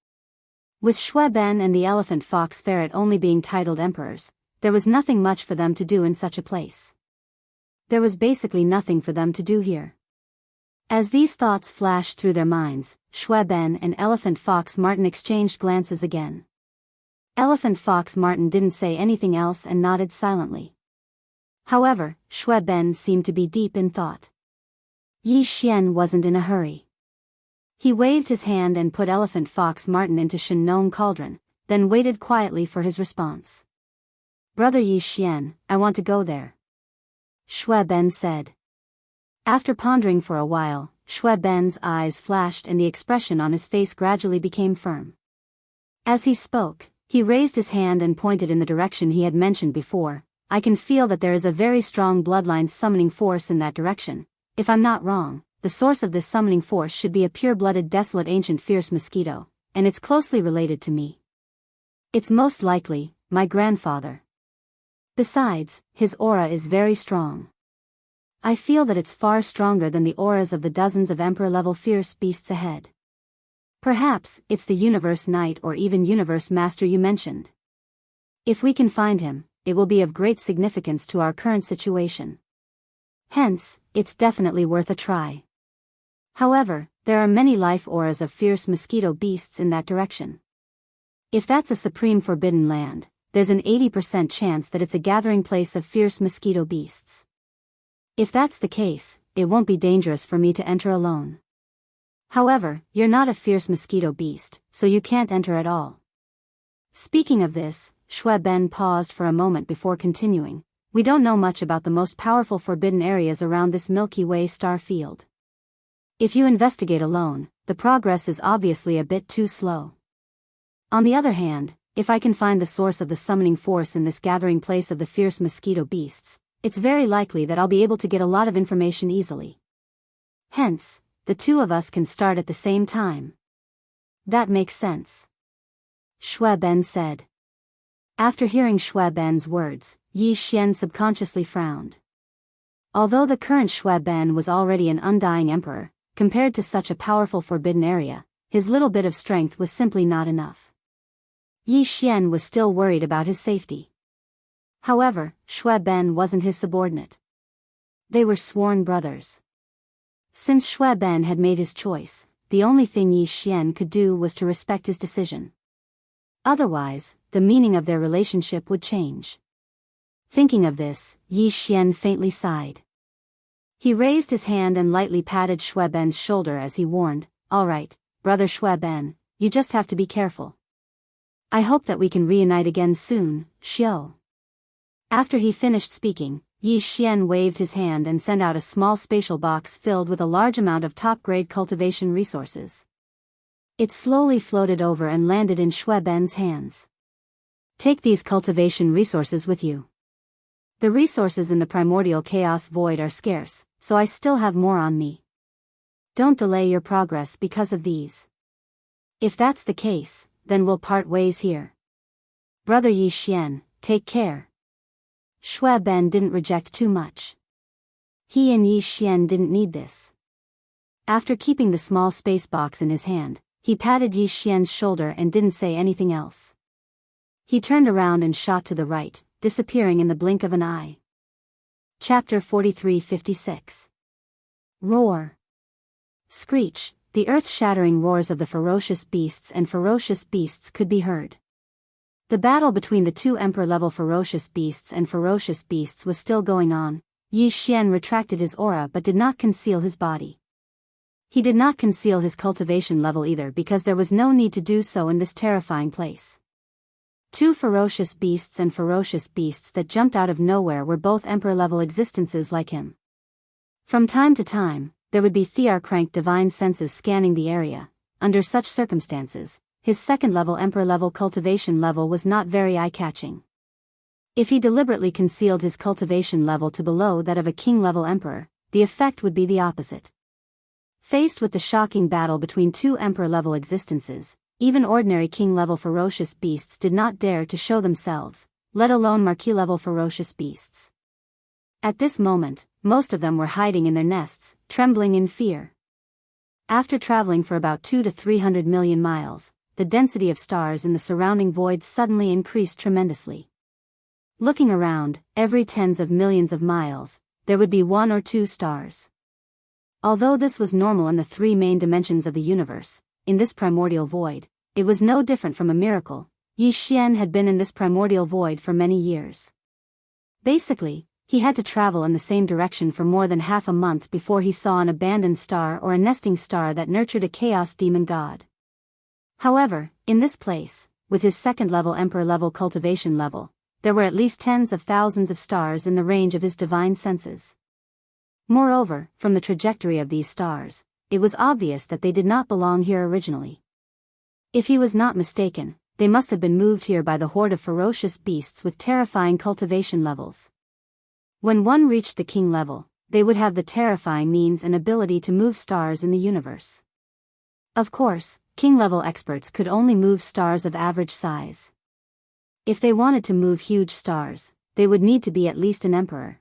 Speaker 1: With Shueben and the elephant fox ferret only being titled emperors, there was nothing much for them to do in such a place. There was basically nothing for them to do here. As these thoughts flashed through their minds, Shueben and Elephant Fox Martin exchanged glances again. Elephant Fox Martin didn't say anything else and nodded silently. However, Shueben seemed to be deep in thought. Yi Xian wasn't in a hurry. He waved his hand and put Elephant Fox Martin into Shenong Cauldron, then waited quietly for his response. "Brother Yi Xian, I want to go there," Shueben said. After pondering for a while, Shueben's eyes flashed and the expression on his face gradually became firm. As he spoke, he raised his hand and pointed in the direction he had mentioned before. "I can feel that there is a very strong bloodline summoning force in that direction. If I'm not wrong, the source of this summoning force should be a pure-blooded desolate ancient fierce mosquito, and it's closely related to me. It's most likely my grandfather. Besides, his aura is very strong. I feel that it's far stronger than the auras of the dozens of emperor-level fierce beasts ahead. Perhaps it's the Universe Knight or even Universe Master you mentioned. If we can find him, it will be of great significance to our current situation. Hence, it's definitely worth a try. However, there are many life auras of fierce mosquito beasts in that direction. If that's a supreme forbidden land, there's an 80% chance that it's a gathering place of fierce mosquito beasts. If that's the case, it won't be dangerous for me to enter alone. However, you're not a fierce mosquito beast, so you can't enter at all." Speaking of this, Shueben paused for a moment before continuing. "We don't know much about the most powerful forbidden areas around this Milky Way star field. If you investigate alone, the progress is obviously a bit too slow. On the other hand, if I can find the source of the summoning force in this gathering place of the fierce mosquito beasts, it's very likely that I'll be able to get a lot of information easily. Hence, the two of us can start at the same time." "That makes sense," Shueben said. After hearing Shueben's words, Yi Xian subconsciously frowned. Although the current Shueben was already an undying emperor, compared to such a powerful forbidden area, his little bit of strength was simply not enough. Yi Xian was still worried about his safety. However, Shueben wasn't his subordinate. They were sworn brothers. Since Shueben had made his choice, the only thing Yi Xian could do was to respect his decision. Otherwise, the meaning of their relationship would change. Thinking of this, Yi Xian faintly sighed. He raised his hand and lightly patted Shueben's shoulder as he warned, "All right, brother Shueben, you just have to be careful. I hope that we can reunite again soon, Xiao." After he finished speaking, Yi Xian waved his hand and sent out a small spatial box filled with a large amount of top-grade cultivation resources. It slowly floated over and landed in Shui Ben's hands. Take these cultivation resources with you. The resources in the primordial chaos void are scarce, so I still have more on me. Don't delay your progress because of these. If that's the case, then we'll part ways here. Brother Yi Xian, take care. Shui Ben didn't reject too much. He and Yi Xian didn't need this. After keeping the small space box in his hand, he patted Yi Xian's shoulder and didn't say anything else. He turned around and shot to the right, disappearing in the blink of an eye. Chapter 43-56. Roar. Screech, the earth-shattering roars of the ferocious beasts could be heard. The battle between the two emperor-level ferocious beasts was still going on. Yi Xian retracted his aura but did not conceal his body. He did not conceal his cultivation level either because there was no need to do so in this terrifying place. Two ferocious beasts that jumped out of nowhere were both emperor-level existences like him. From time to time, there would be Thearcrank divine senses scanning the area. Under such circumstances, his second-level emperor-level cultivation level was not very eye-catching. If he deliberately concealed his cultivation level to below that of a king-level emperor, the effect would be the opposite. Faced with the shocking battle between two emperor-level existences, even ordinary king-level ferocious beasts did not dare to show themselves, let alone marquis-level ferocious beasts. At this moment, most of them were hiding in their nests, trembling in fear. After traveling for about 200 to 300 million miles, the density of stars in the surrounding void suddenly increased tremendously. Looking around, every tens of millions of miles, there would be 1 or 2 stars. Although this was normal in the 3 main dimensions of the universe, in this primordial void, it was no different from a miracle. Yi Xian had been in this primordial void for many years. Basically, he had to travel in the same direction for more than half a month before he saw an abandoned star or a nesting star that nurtured a chaos demon god. However, in this place, with his second-level emperor-level cultivation level, there were at least tens of thousands of stars in the range of his divine senses. Moreover, from the trajectory of these stars, it was obvious that they did not belong here originally. If he was not mistaken, they must have been moved here by the horde of ferocious beasts with terrifying cultivation levels. When one reached the king level, they would have the terrifying means and ability to move stars in the universe. Of course, king-level experts could only move stars of average size. If they wanted to move huge stars, they would need to be at least an emperor.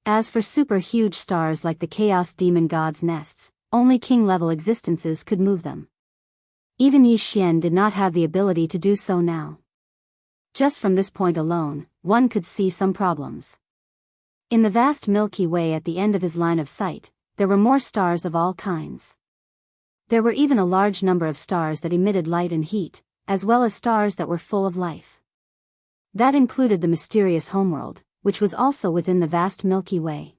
Speaker 1: As for super-huge stars like the Chaos Demon God's nests, only king-level existences could move them. Even Yi Xian did not have the ability to do so now. Just from this point alone, one could see some problems. In the vast Milky Way at the end of his line of sight, there were more stars of all kinds. There were even a large number of stars that emitted light and heat, as well as stars that were full of life. That included the mysterious homeworld, which was also within the vast Milky Way.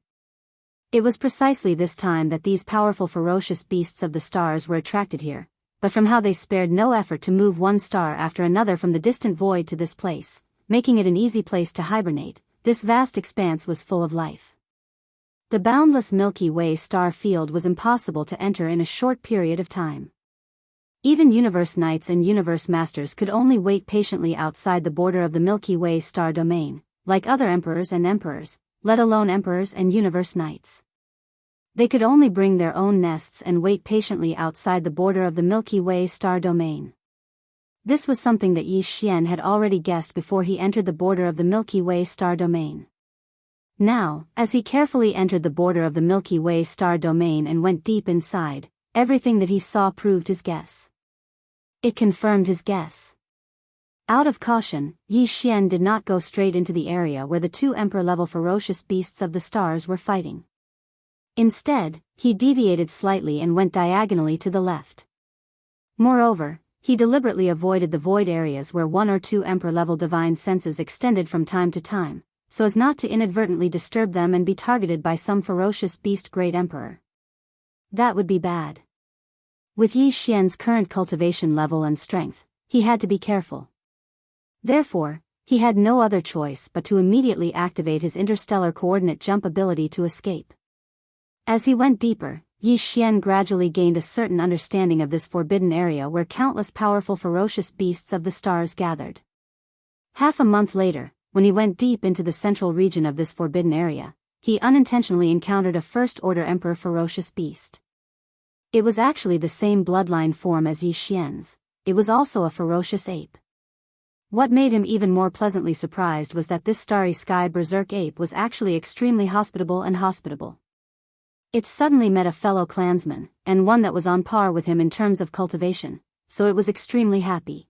Speaker 1: It was precisely this time that these powerful ferocious beasts of the stars were attracted here, but from how they spared no effort to move one star after another from the distant void to this place, making it an easy place to hibernate. This vast expanse was full of life. The boundless Milky Way star field was impossible to enter in a short period of time. Even Universe Knights and Universe Masters could only wait patiently outside the border of the Milky Way star domain, like other emperors and emperors, let alone emperors and Universe Knights. They could only bring their own nests and wait patiently outside the border of the Milky Way star domain. This was something that Yi Xian had already guessed before he entered the border of the Milky Way star domain. Now, as he carefully entered the border of the Milky Way star domain and went deep inside, everything that he saw proved his guess. It confirmed his guess. Out of caution, Yi Xian did not go straight into the area where the 2 emperor-level ferocious beasts of the stars were fighting. Instead, he deviated slightly and went diagonally to the left. Moreover, he deliberately avoided the void areas where 1 or 2 emperor-level divine senses extended from time to time, so as not to inadvertently disturb them and be targeted by some ferocious beast great emperor. That would be bad. With Yi Xian's current cultivation level and strength, he had to be careful. Therefore, he had no other choice but to immediately activate his interstellar coordinate jump ability to escape. As he went deeper, Yi Xian gradually gained a certain understanding of this forbidden area where countless powerful ferocious beasts of the stars gathered. Half a month later, when he went deep into the central region of this forbidden area, he unintentionally encountered a first-order emperor ferocious beast. It was actually the same bloodline form as Yi Xian's. It was also a ferocious ape. What made him even more pleasantly surprised was that this starry sky berserk ape was actually extremely hospitable. It suddenly met a fellow clansman, and one that was on par with him in terms of cultivation, so it was extremely happy.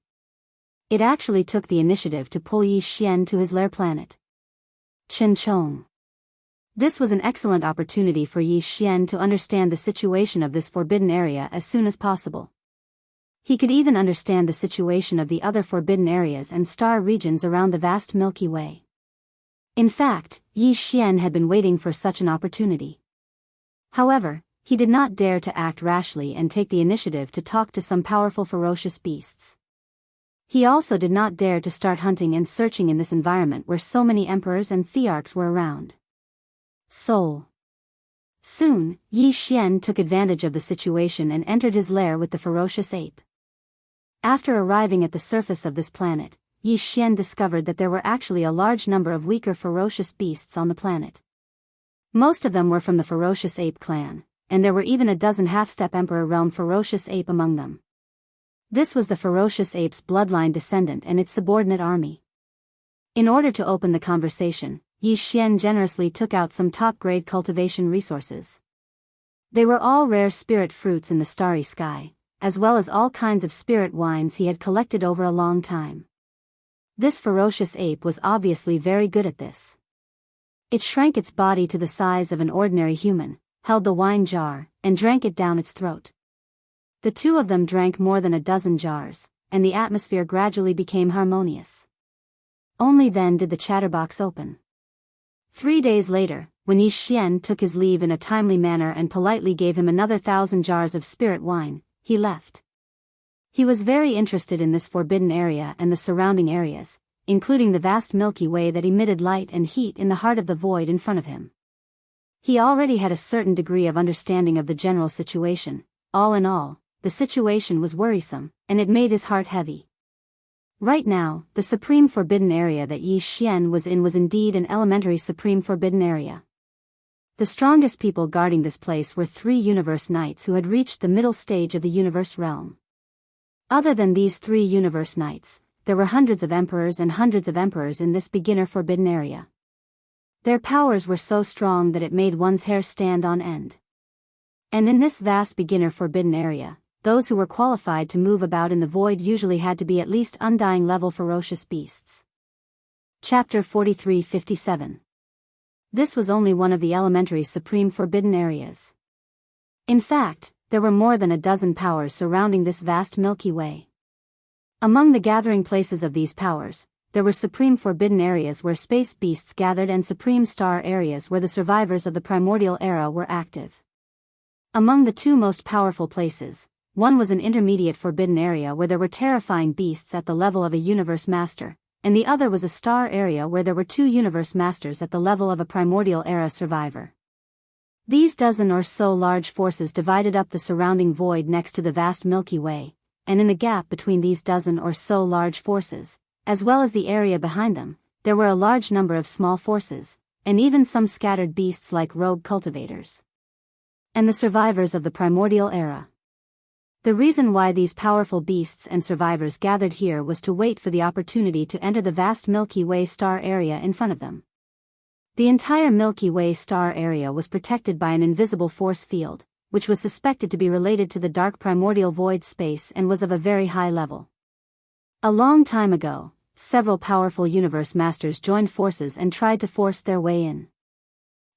Speaker 1: It actually took the initiative to pull Yi Xian to his lair planet, Chinchong. This was an excellent opportunity for Yi Xian to understand the situation of this forbidden area as soon as possible. He could even understand the situation of the other forbidden areas and star regions around the vast Milky Way. In fact, Yi Xian had been waiting for such an opportunity. However, he did not dare to act rashly and take the initiative to talk to some powerful ferocious beasts. He also did not dare to start hunting and searching in this environment where so many emperors and thearchs were around. Soul. Soon, Yi Xian took advantage of the situation and entered his lair with the ferocious ape. After arriving at the surface of this planet, Yi Xian discovered that there were actually a large number of weaker ferocious beasts on the planet. Most of them were from the ferocious ape clan, and there were even a dozen half-step emperor realm ferocious ape among them. This was the ferocious ape's bloodline descendant and its subordinate army. In order to open the conversation, Yi Xian generously took out some top-grade cultivation resources. They were all rare spirit fruits in the starry sky, as well as all kinds of spirit wines he had collected over a long time. This ferocious ape was obviously very good at this. It shrank its body to the size of an ordinary human, held the wine jar, and drank it down its throat. The two of them drank more than a dozen jars, and the atmosphere gradually became harmonious. Only then did the chatterbox open. 3 days later, when Yi Xian took his leave in a timely manner and politely gave him another 1,000 jars of spirit wine, he left. He was very interested in this forbidden area and the surrounding areas, including the vast Milky Way that emitted light and heat in the heart of the void in front of him. He already had a certain degree of understanding of the general situation. All in all, the situation was worrisome, and it made his heart heavy. Right now, the supreme forbidden area that Yi Xian was in was indeed an elementary supreme forbidden area. The strongest people guarding this place were 3 universe knights who had reached the middle stage of the universe realm. Other than these 3 universe knights, there were hundreds of emperors and hundreds of emperors in this beginner forbidden area. Their powers were so strong that it made one's hair stand on end. And in this vast beginner forbidden area, those who were qualified to move about in the void usually had to be at least undying level ferocious beasts. Chapter 43-57. This was only one of the elementary supreme forbidden areas. In fact, there were more than a dozen powers surrounding this vast Milky Way. Among the gathering places of these powers, there were supreme forbidden areas where space beasts gathered and supreme star areas where the survivors of the primordial era were active. Among the 2 most powerful places, one was an intermediate forbidden area where there were terrifying beasts at the level of a universe master, and the other was a star area where there were 2 universe masters at the level of a primordial era survivor. These dozen or so large forces divided up the surrounding void next to the vast Milky Way, and in the gap between these dozen or so large forces, as well as the area behind them, there were a large number of small forces, and even some scattered beasts like rogue cultivators. And the survivors of the primordial era. The reason why these powerful beasts and survivors gathered here was to wait for the opportunity to enter the vast Milky Way star area in front of them. The entire Milky Way star area was protected by an invisible force field, which was suspected to be related to the dark primordial void space and was of a very high level. A long time ago, several powerful universe masters joined forces and tried to force their way in.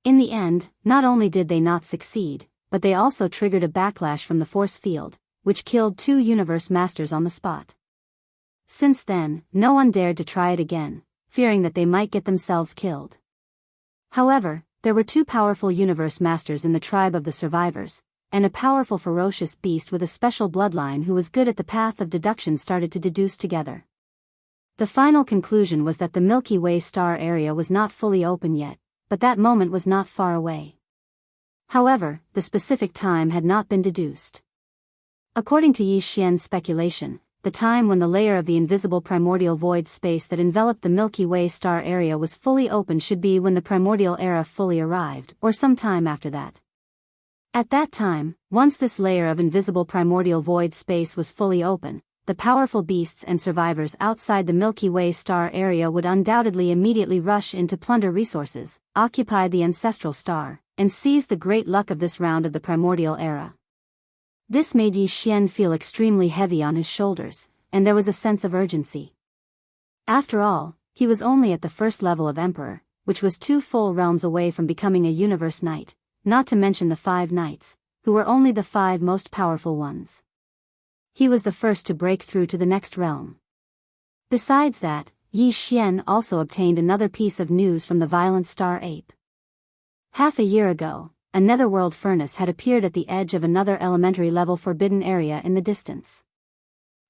Speaker 1: In the end, not only did they not succeed, but they also triggered a backlash from the force field, which killed 2 universe masters on the spot. Since then, no one dared to try it again, fearing that they might get themselves killed. However, there were 2 powerful universe masters in the tribe of the survivors, and a powerful ferocious beast with a special bloodline who was good at the path of deduction started to deduce together. The final conclusion was that the Milky Way star area was not fully open yet, but that moment was not far away. However, the specific time had not been deduced. According to Yi Xian's speculation, the time when the layer of the invisible primordial void space that enveloped the Milky Way star area was fully open should be when the primordial era fully arrived, or some time after that. At that time, once this layer of invisible primordial void space was fully open, the powerful beasts and survivors outside the Milky Way star area would undoubtedly immediately rush in to plunder resources, occupy the ancestral star, and seize the great luck of this round of the primordial era. This made Yi Xian feel extremely heavy on his shoulders, and there was a sense of urgency. After all, he was only at the first level of Emperor, which was 2 full realms away from becoming a Universe Knight, not to mention the 5 Knights, who were only the 5 most powerful ones. He was the first to break through to the next realm. Besides that, Yi Xian also obtained another piece of news from the violent star ape. Half a year ago, a netherworld furnace had appeared at the edge of another elementary level forbidden area in the distance.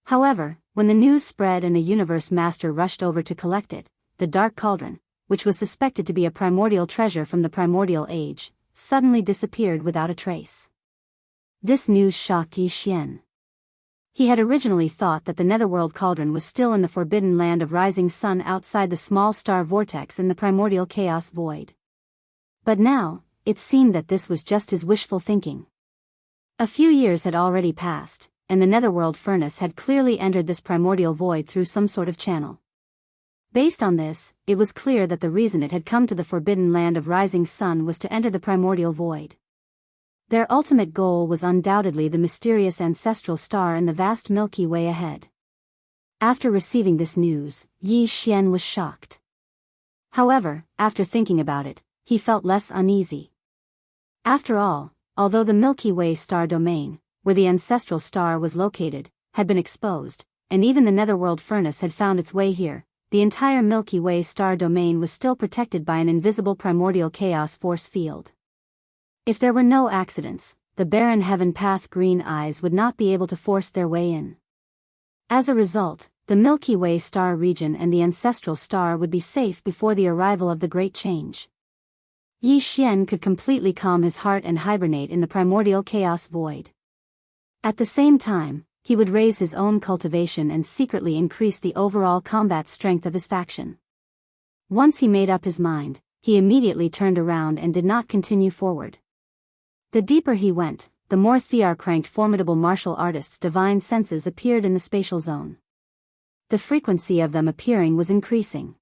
Speaker 1: However, when the news spread and a universe master rushed over to collect it, the dark cauldron, which was suspected to be a primordial treasure from the primordial age, suddenly disappeared without a trace. This news shocked Yi Xian. He had originally thought that the netherworld cauldron was still in the forbidden land of rising sun outside the small star vortex in the primordial chaos void. But now, it seemed that this was just his wishful thinking. A few years had already passed, and the netherworld furnace had clearly entered this primordial void through some sort of channel. Based on this, it was clear that the reason it had come to the forbidden land of rising sun was to enter the primordial void. Their ultimate goal was undoubtedly the mysterious ancestral star in the vast Milky Way ahead. After receiving this news, Yi Xian was shocked. However, after thinking about it, he felt less uneasy. After all, although the Milky Way star domain, where the ancestral star was located, had been exposed, and even the netherworld furnace had found its way here, the entire Milky Way star domain was still protected by an invisible primordial chaos force field. If there were no accidents, the barren heaven path green eyes would not be able to force their way in. As a result, the Milky Way star region and the ancestral star would be safe before the arrival of the Great Change. Yi Xian could completely calm his heart and hibernate in the primordial chaos void. At the same time, he would raise his own cultivation and secretly increase the overall combat strength of his faction. Once he made up his mind, he immediately turned around and did not continue forward. The deeper he went, the more Thear-cranked formidable martial artists' divine senses appeared in the spatial zone. The frequency of them appearing was increasing.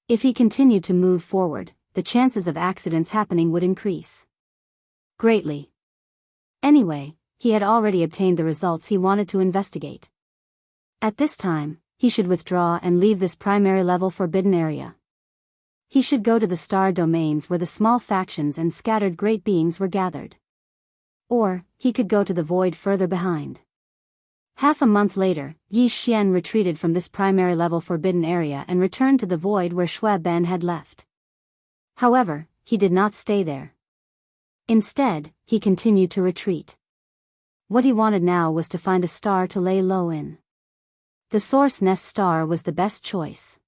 Speaker 1: If he continued to move forward, the chances of accidents happening would increase greatly. Anyway, he had already obtained the results he wanted to investigate. At this time, he should withdraw and leave this primary level forbidden area. He should go to the star domains where the small factions and scattered great beings were gathered. Or, he could go to the void further behind. Half a month later, Yi Xian retreated from this primary level forbidden area and returned to the void where Shui Ben had left. However, he did not stay there. Instead, he continued to retreat. What he wanted now was to find a star to lay low in. The Source Nest star was the best choice.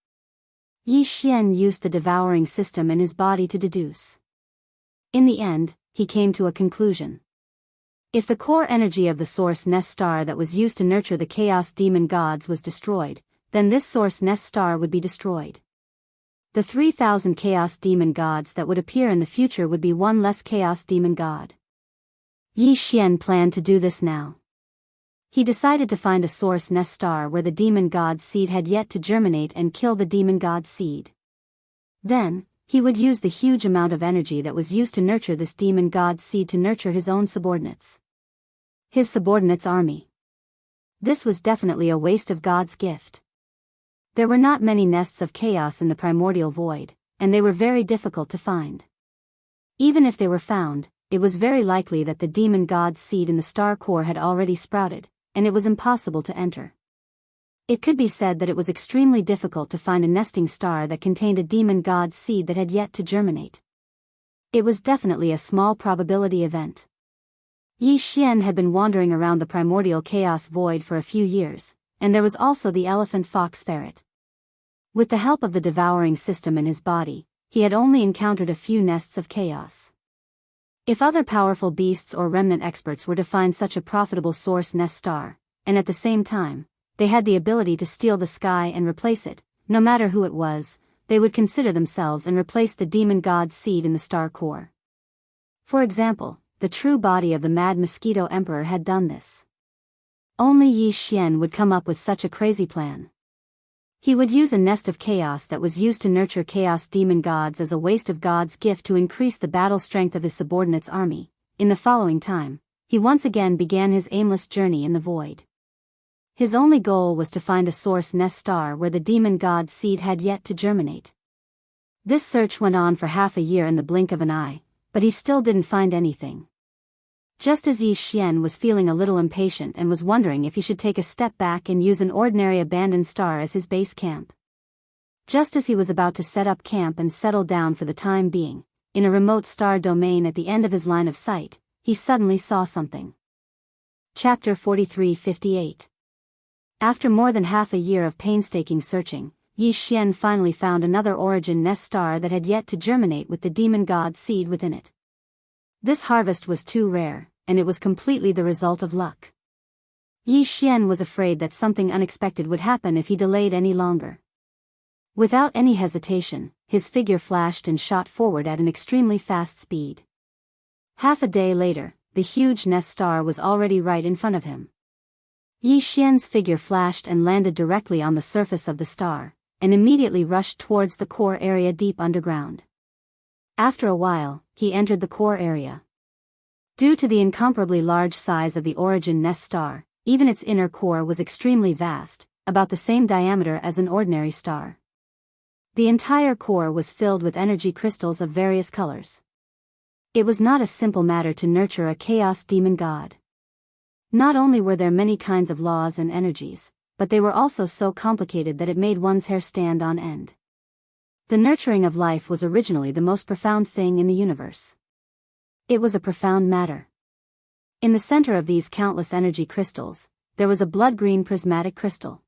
Speaker 1: Yi Xian used the devouring system in his body to deduce. In the end, he came to a conclusion. If the core energy of the Source Nest star that was used to nurture the Chaos Demon Gods was destroyed, then this Source Nest star would be destroyed. The 3,000 Chaos Demon Gods that would appear in the future would be one less Chaos Demon God. Yi Xian planned to do this now. He decided to find a Source Nest star where the Demon God seed had yet to germinate and kill the Demon God seed. Then, he would use the huge amount of energy that was used to nurture this Demon God seed to nurture his own subordinates. His subordinates' army. This was definitely a waste of God's gift. There were not many nests of chaos in the primordial void, and they were very difficult to find. Even if they were found, it was very likely that the Demon God seed in the star core had already sprouted, and it was impossible to enter. It could be said that it was extremely difficult to find a nesting star that contained a Demon God seed that had yet to germinate. It was definitely a small probability event. Yi Xian had been wandering around the primordial chaos void for a few years, and there was also the elephant fox ferret. With the help of the devouring system in his body, he had only encountered a few nests of chaos. If other powerful beasts or remnant experts were to find such a profitable source nest star, and at the same time, they had the ability to steal the sky and replace it, no matter who it was, they would consider themselves and replace the demon god's seed in the star core. For example, the true body of the Mad Mosquito Emperor had done this. Only Yi Xian would come up with such a crazy plan. He would use a nest of chaos that was used to nurture chaos demon gods as a waste of God's gift to increase the battle strength of his subordinates' army. In the following time, he once again began his aimless journey in the void. His only goal was to find a source nest star where the demon god's seed had yet to germinate. This search went on for half a year in the blink of an eye, but he still didn't find anything. Just as Yi Xian was feeling a little impatient and was wondering if he should take a step back and use an ordinary abandoned star as his base camp. Just as he was about to set up camp and settle down for the time being, in a remote star domain at the end of his line of sight, he suddenly saw something. Chapter 43-58. After more than half a year of painstaking searching, Yi Xian finally found another origin nest star that had yet to germinate with the demon god's seed within it. This harvest was too rare, and it was completely the result of luck. Yi Xian was afraid that something unexpected would happen if he delayed any longer. Without any hesitation, his figure flashed and shot forward at an extremely fast speed. Half a day later, the huge nest star was already right in front of him. Yi Xian's figure flashed and landed directly on the surface of the star, and immediately rushed towards the core area deep underground. After a while, he entered the core area. Due to the incomparably large size of the origin nest star, even its inner core was extremely vast, about the same diameter as an ordinary star. The entire core was filled with energy crystals of various colors. It was not a simple matter to nurture a chaos demon god. Not only were there many kinds of laws and energies, but they were also so complicated that it made one's hair stand on end. The nurturing of life was originally the most profound thing in the universe. It was a profound matter. In the center of these countless energy crystals, there was a blood-green prismatic crystal.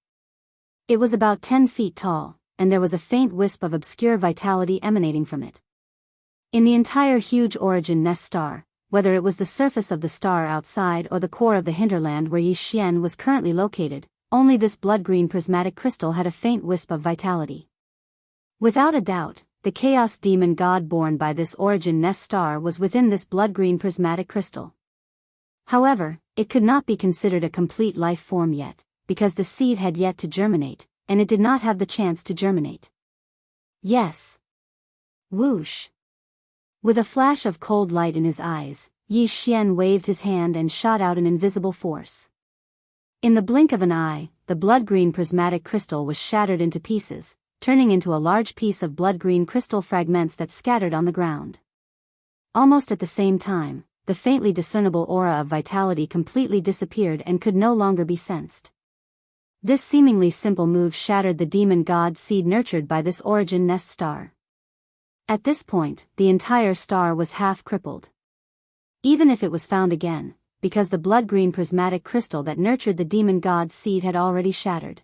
Speaker 1: It was about 10 feet tall, and there was a faint wisp of obscure vitality emanating from it. In the entire huge origin nest star, whether it was the surface of the star outside or the core of the hinterland where Yi Xian was currently located, only this blood-green prismatic crystal had a faint wisp of vitality. Without a doubt, the chaos demon god born by this origin nest star was within this blood-green prismatic crystal. However, it could not be considered a complete life form yet, because the seed had yet to germinate, and it did not have the chance to germinate. Yes. Whoosh. With a flash of cold light in his eyes, Yi Xian waved his hand and shot out an invisible force. In the blink of an eye, the blood-green prismatic crystal was shattered into pieces, turning into a large piece of blood-green crystal fragments that scattered on the ground. Almost at the same time, the faintly discernible aura of vitality completely disappeared and could no longer be sensed. This seemingly simple move shattered the demon god seed nurtured by this origin nest star. At this point, the entire star was half crippled. Even if it was found again, because the blood-green prismatic crystal that nurtured the demon god seed had already shattered.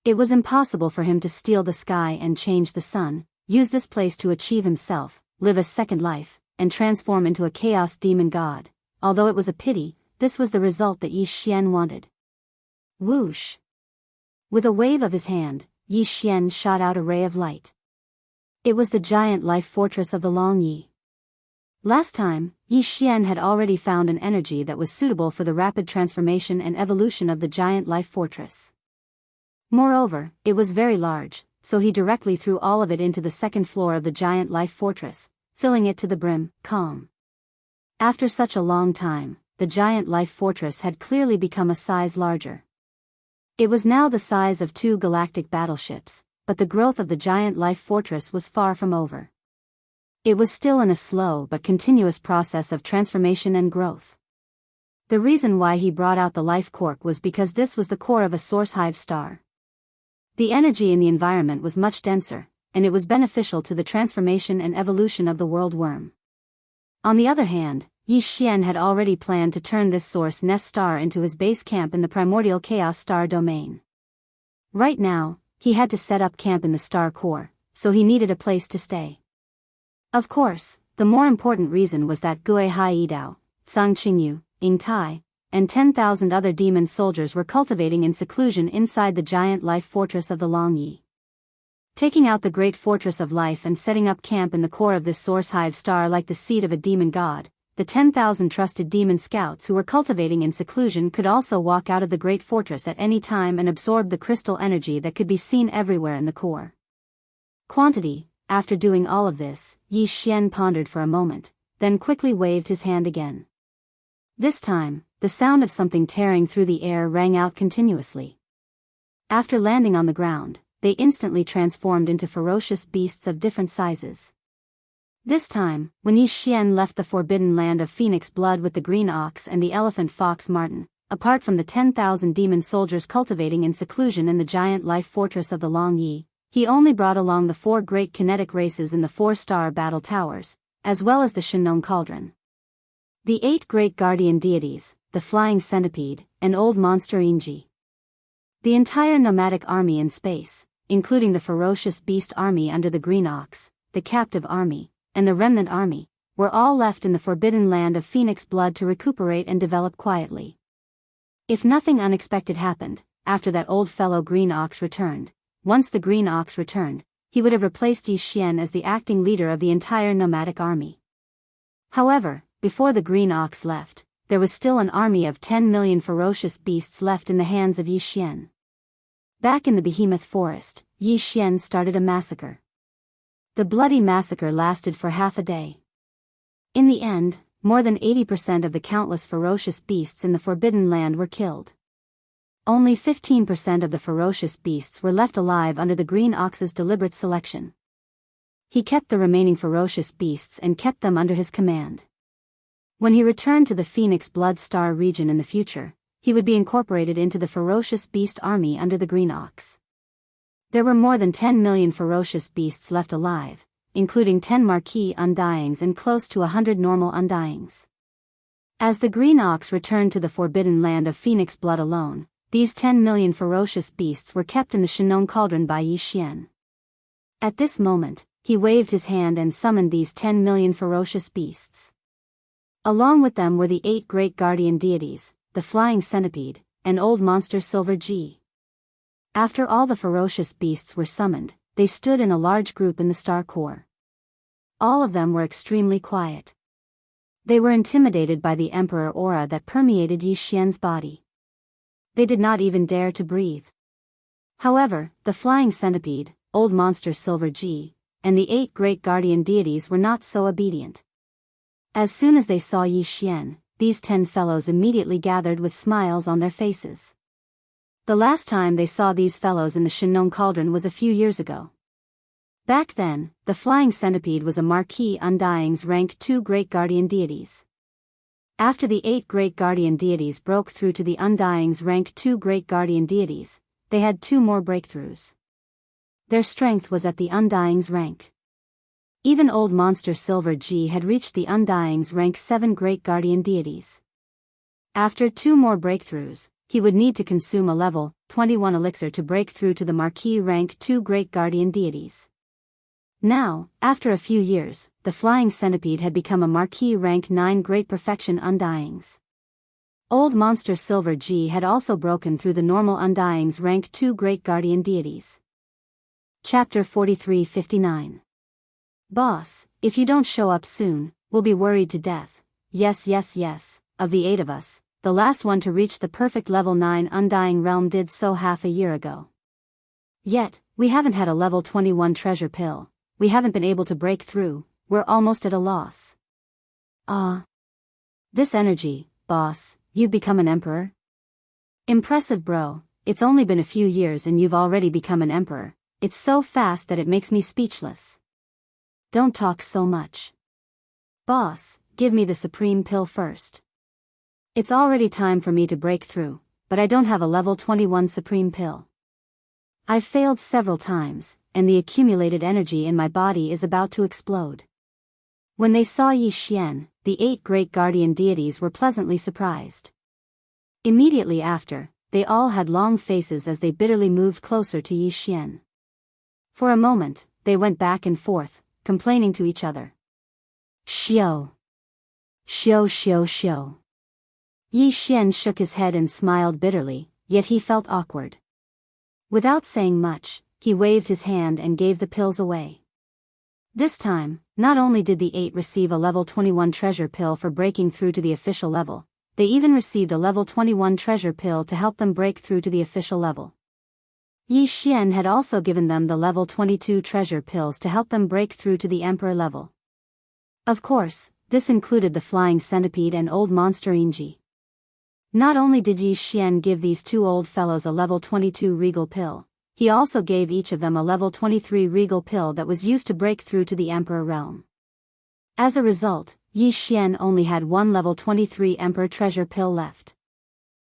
Speaker 1: It was impossible for him to steal the sky and change the sun, use this place to achieve himself, live a second life, and transform into a chaos demon god. Although it was a pity, this was the result that Yi Xian wanted. Whoosh! With a wave of his hand, Yi Xian shot out a ray of light. It was the giant life fortress of the Long Yi. Last time, Yi Xian had already found an energy that was suitable for the rapid transformation and evolution of the giant life fortress. Moreover, it was very large, so he directly threw all of it into the second floor of the giant life fortress, filling it to the brim. Calm. After such a long time, the giant life fortress had clearly become a size larger. It was now the size of 2 galactic battleships, but the growth of the giant life fortress was far from over. It was still in a slow but continuous process of transformation and growth. The reason why he brought out the life cork was because this was the core of a source hive star. The energy in the environment was much denser, and it was beneficial to the transformation and evolution of the world worm. On the other hand, Yi Xian had already planned to turn this source nest star into his base camp in the primordial chaos star domain. Right now, he had to set up camp in the star core, so he needed a place to stay. Of course, The more important reason was that Gui Hai Yidao, Zhang Qingyu, Ying Tai, and 10,000 other demon soldiers were cultivating in seclusion inside the giant life fortress of the Longyi. Taking out the great fortress of life and setting up camp in the core of this source hive star like the seat of a demon god, the 10,000 trusted demon scouts who were cultivating in seclusion could also walk out of the great fortress at any time and absorb the crystal energy that could be seen everywhere in the core. Quantity. After doing all of this, Yi Xian pondered for a moment, then quickly waved his hand again. This time, the sound of something tearing through the air rang out continuously. After landing on the ground, they instantly transformed into ferocious beasts of different sizes. This time, when Yi Xian left the forbidden land of phoenix blood with the green ox and the elephant fox marten, apart from the 10,000 demon soldiers cultivating in seclusion in the giant life fortress of the Longyi, he only brought along the 4 great kinetic races in the 4-star battle towers, as well as the Shinong Cauldron. The 8 great guardian deities, the flying centipede, and old monster Inji. The entire nomadic army in space, including the ferocious beast army under the green ox, the captive army, and the remnant army, were all left in the forbidden land of phoenix blood to recuperate and develop quietly. If nothing unexpected happened, after that old fellow green ox returned, once the green ox returned, he would have replaced Yi Xian as the acting leader of the entire nomadic army. However, before the green ox left, there was still an army of 10 million ferocious beasts left in the hands of Yi Xian. Back in the behemoth forest, Yi Xian started a massacre. The bloody massacre lasted for half a day. In the end, more than 80% of the countless ferocious beasts in the Forbidden Land were killed. Only 15% of the ferocious beasts were left alive under the green ox's deliberate selection. He kept the remaining ferocious beasts and kept them under his command. When he returned to the Phoenix Blood Star region in the future, he would be incorporated into the ferocious beast army under the green ox. There were more than 10 million ferocious beasts left alive, including 10 marquis undyings and close to 100 normal undyings. As the green ox returned to the forbidden land of Phoenix Blood alone, these 10 million ferocious beasts were kept in the Shinong Cauldron by Yi Xian. At this moment, he waved his hand and summoned these 10 million ferocious beasts. Along with them were the 8 great guardian deities, the flying centipede, and old monster Silver G. After all the ferocious beasts were summoned, they stood in a large group in the star core. All of them were extremely quiet. They were intimidated by the emperor aura that permeated Yi Xian's body. They did not even dare to breathe. However, the flying centipede, old monster Silver G, and the 8 great guardian deities were not so obedient. As soon as they saw Yi Xian, these 10 fellows immediately gathered with smiles on their faces. The last time they saw these fellows in the Shinong Cauldron was a few years ago. Back then, the flying centipede was a marquis undyings rank 2 great guardian deities. After the 8 great guardian deities broke through to the undyings rank 2 great guardian deities, they had 2 more breakthroughs. Their strength was at the undyings rank. Even old monster Silver G had reached the undyings rank 7 great guardian deities. After 2 more breakthroughs, he would need to consume a level 21 elixir to break through to the marquis rank 2 great guardian deities. Now, after a few years, the flying centipede had become a marquis rank 9 great perfection undyings. Old monster Silver G had also broken through the normal undyings rank 2 great guardian deities. Chapter 43-59. Boss, if you don't show up soon, we'll be worried to death. Yes, yes, yes, of the 8 of us, the last one to reach the perfect level 9 undying realm did so half a year ago. Yet, we haven't had a level 21 treasure pill, we haven't been able to break through, we're almost at a loss. This energy, boss, you've become an emperor? Impressive bro, it's only been a few years and you've already become an emperor, it's so fast that it makes me speechless. Don't talk so much. Boss, give me the supreme pill first. It's already time for me to break through, but I don't have a level 21 supreme pill. I've failed several times, and the accumulated energy in my body is about to explode. When they saw Yi Xian, the 8 great guardian deities were pleasantly surprised. Immediately after, they all had long faces as they bitterly moved closer to Yi Xian. For a moment, they went back and forth, complaining to each other. Xiao. Xiao xiao xiao. Yi Xian shook his head and smiled bitterly, yet he felt awkward. Without saying much, he waved his hand and gave the pills away. This time, not only did the 8 receive a level 21 treasure pill for breaking through to the official level, they even received a level 21 treasure pill to help them break through to the official level. Yi Xian had also given them the level 22 treasure pills to help them break through to the emperor level. Of course, this included the flying centipede and old monster Inji. Not only did Yi Xian give these 2 old fellows a level 22 regal pill, he also gave each of them a level 23 regal pill that was used to break through to the emperor realm. As a result, Yi Xian only had 1 level 23 emperor treasure pill left.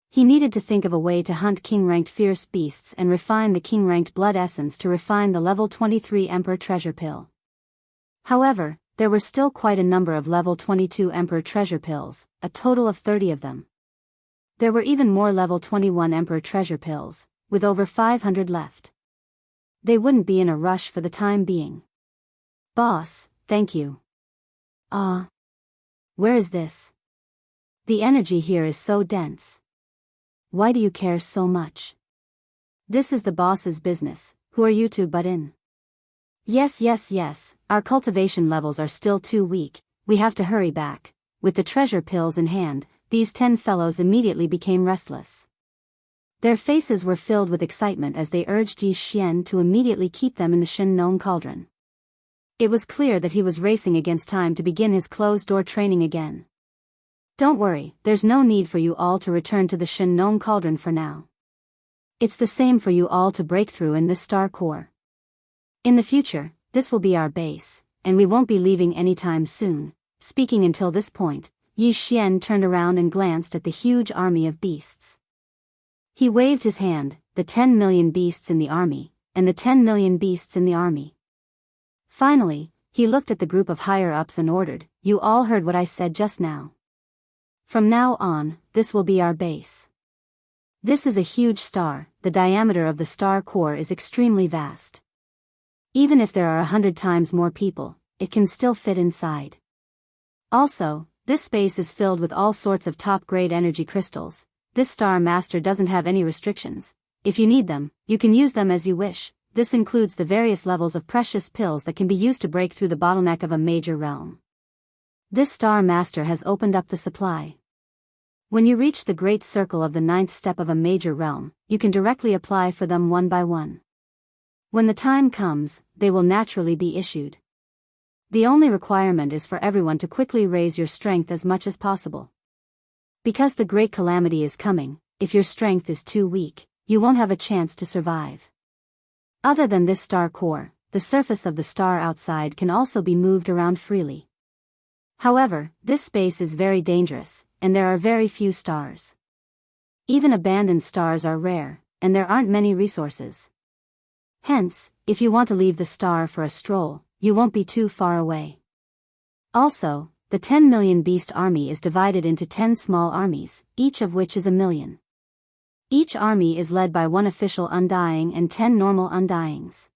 Speaker 1: He needed to think of a way to hunt king-ranked fierce beasts and refine the king-ranked blood essence to refine the level 23 emperor treasure pill. However, there were still quite a number of level 22 emperor treasure pills, a total of 30 of them. There were even more level 21 emperor treasure pills, with over 500 left. They wouldn't be in a rush for the time being. Boss, thank you. Where is this? The energy here is so dense. Why do you care so much? This is the boss's business, who are you to butt in? Yes, our cultivation levels are still too weak, we have to hurry back. With the treasure pills in hand, these 10 fellows immediately became restless. Their faces were filled with excitement as they urged Yi Xian to immediately keep them in the Shin Nong Cauldron. It was clear that he was racing against time to begin his closed-door training again. Don't worry, there's no need for you all to return to the Shin Nong Cauldron for now. It's the same for you all to break through in this star core. In the future, this will be our base, and we won't be leaving anytime soon. Speaking until this point, Yi Xian turned around and glanced at the huge army of beasts. He waved his hand, the 10 million beasts in the army, and the 10 million beasts in the army. Finally, he looked at the group of higher-ups and ordered, "You all heard what I said just now. From now on, this will be our base. This is a huge star, the diameter of the star core is extremely vast. Even if there are 100 times more people, it can still fit inside. Also, this space is filled with all sorts of top-grade energy crystals. This Star Master doesn't have any restrictions. If you need them, you can use them as you wish. This includes the various levels of precious pills that can be used to break through the bottleneck of a major realm. This Star Master has opened up the supply. When you reach the great circle of the 9th step of a major realm, you can directly apply for them one by one. When the time comes, they will naturally be issued. The only requirement is for everyone to quickly raise your strength as much as possible. Because the great calamity is coming, if your strength is too weak, you won't have a chance to survive. Other than this star core, the surface of the star outside can also be moved around freely. However, this space is very dangerous, and there are very few stars. Even abandoned stars are rare, and there aren't many resources. Hence, if you want to leave the star for a stroll, you won't be too far away. Also, the 10 million beast army is divided into 10 small armies, each of which is 1 million. Each army is led by 1 official undying and 10 normal undyings.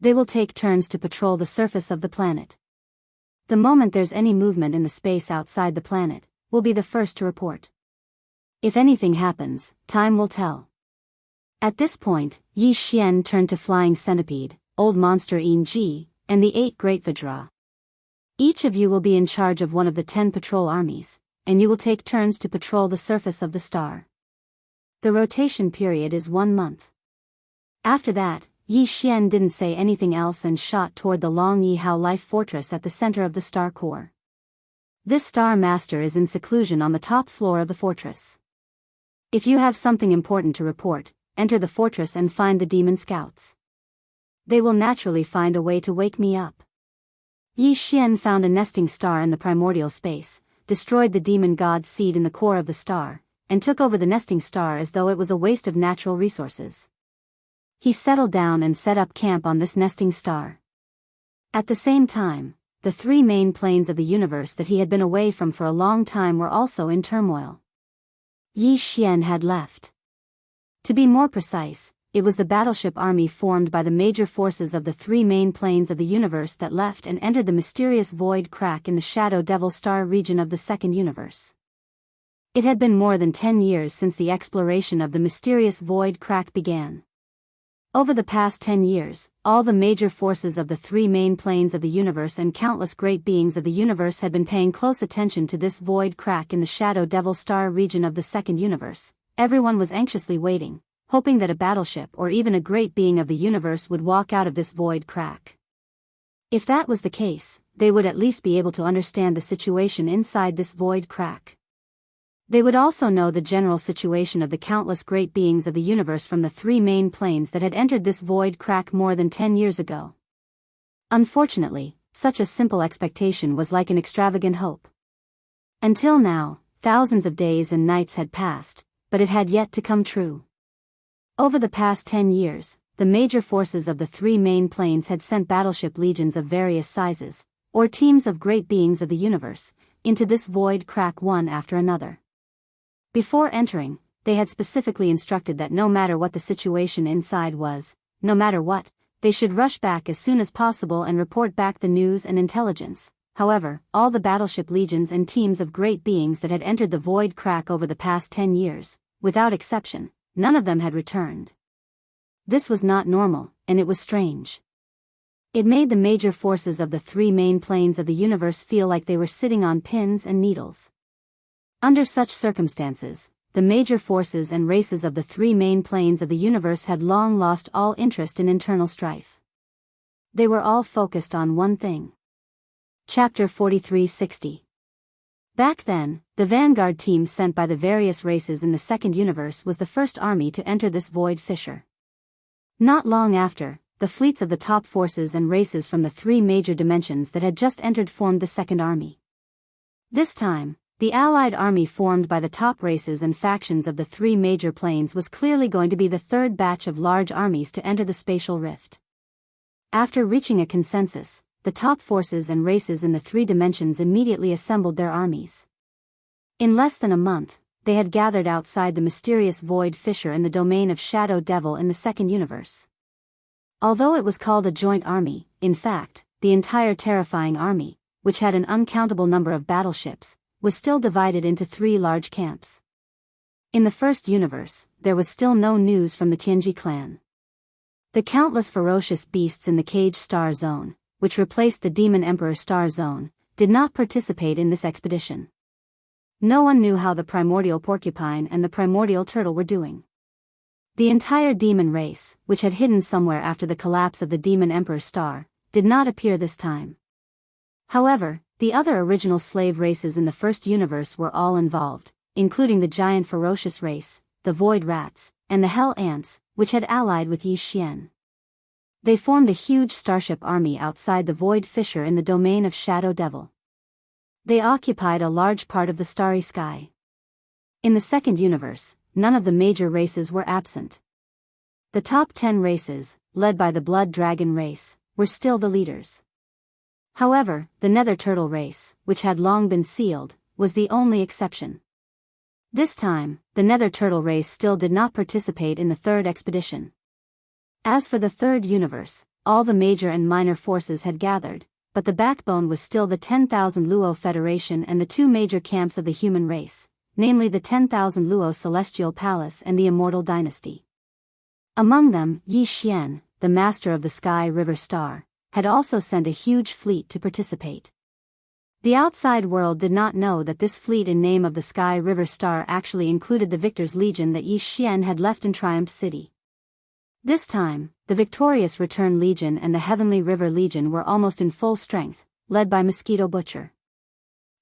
Speaker 1: They will take turns to patrol the surface of the planet. The moment there's any movement in the space outside the planet, we'll be the first to report. If anything happens, time will tell. At this point, Yi Xian turned to Flying Centipede, Old Monster Ji, and the 8 Great Vajra. Each of you will be in charge of one of the 10 patrol armies, and you will take turns to patrol the surface of the star. The rotation period is 1 month. After that, Yi Xian didn't say anything else and shot toward the Long Yi Hao Life Fortress at the center of the star core. This Star Master is in seclusion on the top floor of the fortress. If you have something important to report, enter the fortress and find the demon scouts. They will naturally find a way to wake me up. Yi Xian found a nesting star in the primordial space, destroyed the demon god seed in the core of the star, and took over the nesting star as though it was a waste of natural resources. He settled down and set up camp on this nesting star. At the same time, the 3 main planes of the universe that he had been away from for a long time were also in turmoil. Yi Xian had left. To be more precise, it was the battleship army formed by the major forces of the three main planes of the universe that left and entered the mysterious void crack in the Shadow Devil Star region of the second universe. It had been more than 10 years since the exploration of the mysterious void crack began. Over the past 10 years, all the major forces of the three main planes of the universe and countless great beings of the universe had been paying close attention to this void crack in the Shadow Devil Star region of the second universe. Everyone was anxiously waiting, hoping that a battleship or even a great being of the universe would walk out of this void crack. If that was the case, they would at least be able to understand the situation inside this void crack. They would also know the general situation of the countless great beings of the universe from the three main planes that had entered this void crack more than 10 years ago. Unfortunately, such a simple expectation was like an extravagant hope. Until now, thousands of days and nights had passed, but it had yet to come true. Over the past 10 years, the major forces of the three main planes had sent battleship legions of various sizes, or teams of great beings of the universe, into this void crack one after another. Before entering, they had specifically instructed that no matter what the situation inside was, no matter what, they should rush back as soon as possible and report back the news and intelligence. However, all the battleship legions and teams of great beings that had entered the void crack over the past 10 years, without exception, none of them had returned. This was not normal, and it was strange. It made the major forces of the three main planes of the universe feel like they were sitting on pins and needles. Under such circumstances, the major forces and races of the three main planes of the universe had long lost all interest in internal strife. They were all focused on one thing. Chapter 4360. Back then, the vanguard team sent by the various races in the second universe was the first army to enter this void fissure. Not long after, the fleets of the top forces and races from the three major dimensions that had just entered formed the second army. This time, the allied army formed by the top races and factions of the three major planes was clearly going to be the third batch of large armies to enter the spatial rift. After reaching a consensus, the top forces and races in the three dimensions immediately assembled their armies. In less than a month, they had gathered outside the mysterious void fissure in the domain of Shadow Devil in the second universe. Although it was called a joint army, in fact, the entire terrifying army, which had an uncountable number of battleships, was still divided into three large camps. In the first universe, there was still no news from the Tianji clan. The countless ferocious beasts in the Cage Star Zone, which replaced the Demon Emperor Star Zone, did not participate in this expedition. No one knew how the primordial porcupine and the primordial turtle were doing. The entire demon race, which had hidden somewhere after the collapse of the Demon Emperor Star, did not appear this time. However, the other original slave races in the first universe were all involved, including the giant ferocious race, the void rats, and the hell ants, which had allied with Yi Xian. They formed a huge starship army outside the void fissure in the domain of Shadow Devil. They occupied a large part of the starry sky. In the second universe, none of the major races were absent. The top 10 races, led by the Blood Dragon race, were still the leaders. However, the Nether Turtle race, which had long been sealed, was the only exception. This time, the Nether Turtle race still did not participate in the third expedition. As for the third universe, all the major and minor forces had gathered, but the backbone was still the 10,000 Luo Federation and the two major camps of the human race, namely the 10,000 Luo Celestial Palace and the Immortal Dynasty. Among them, Yi Xian, the master of the Sky River Star, had also sent a huge fleet to participate. The outside world did not know that this fleet in name of the Sky River Star actually included the Victor's Legion that Yi Xian had left in Triumph City. This time, the Victorious Return Legion and the Heavenly River Legion were almost in full strength, led by Mosquito Butcher.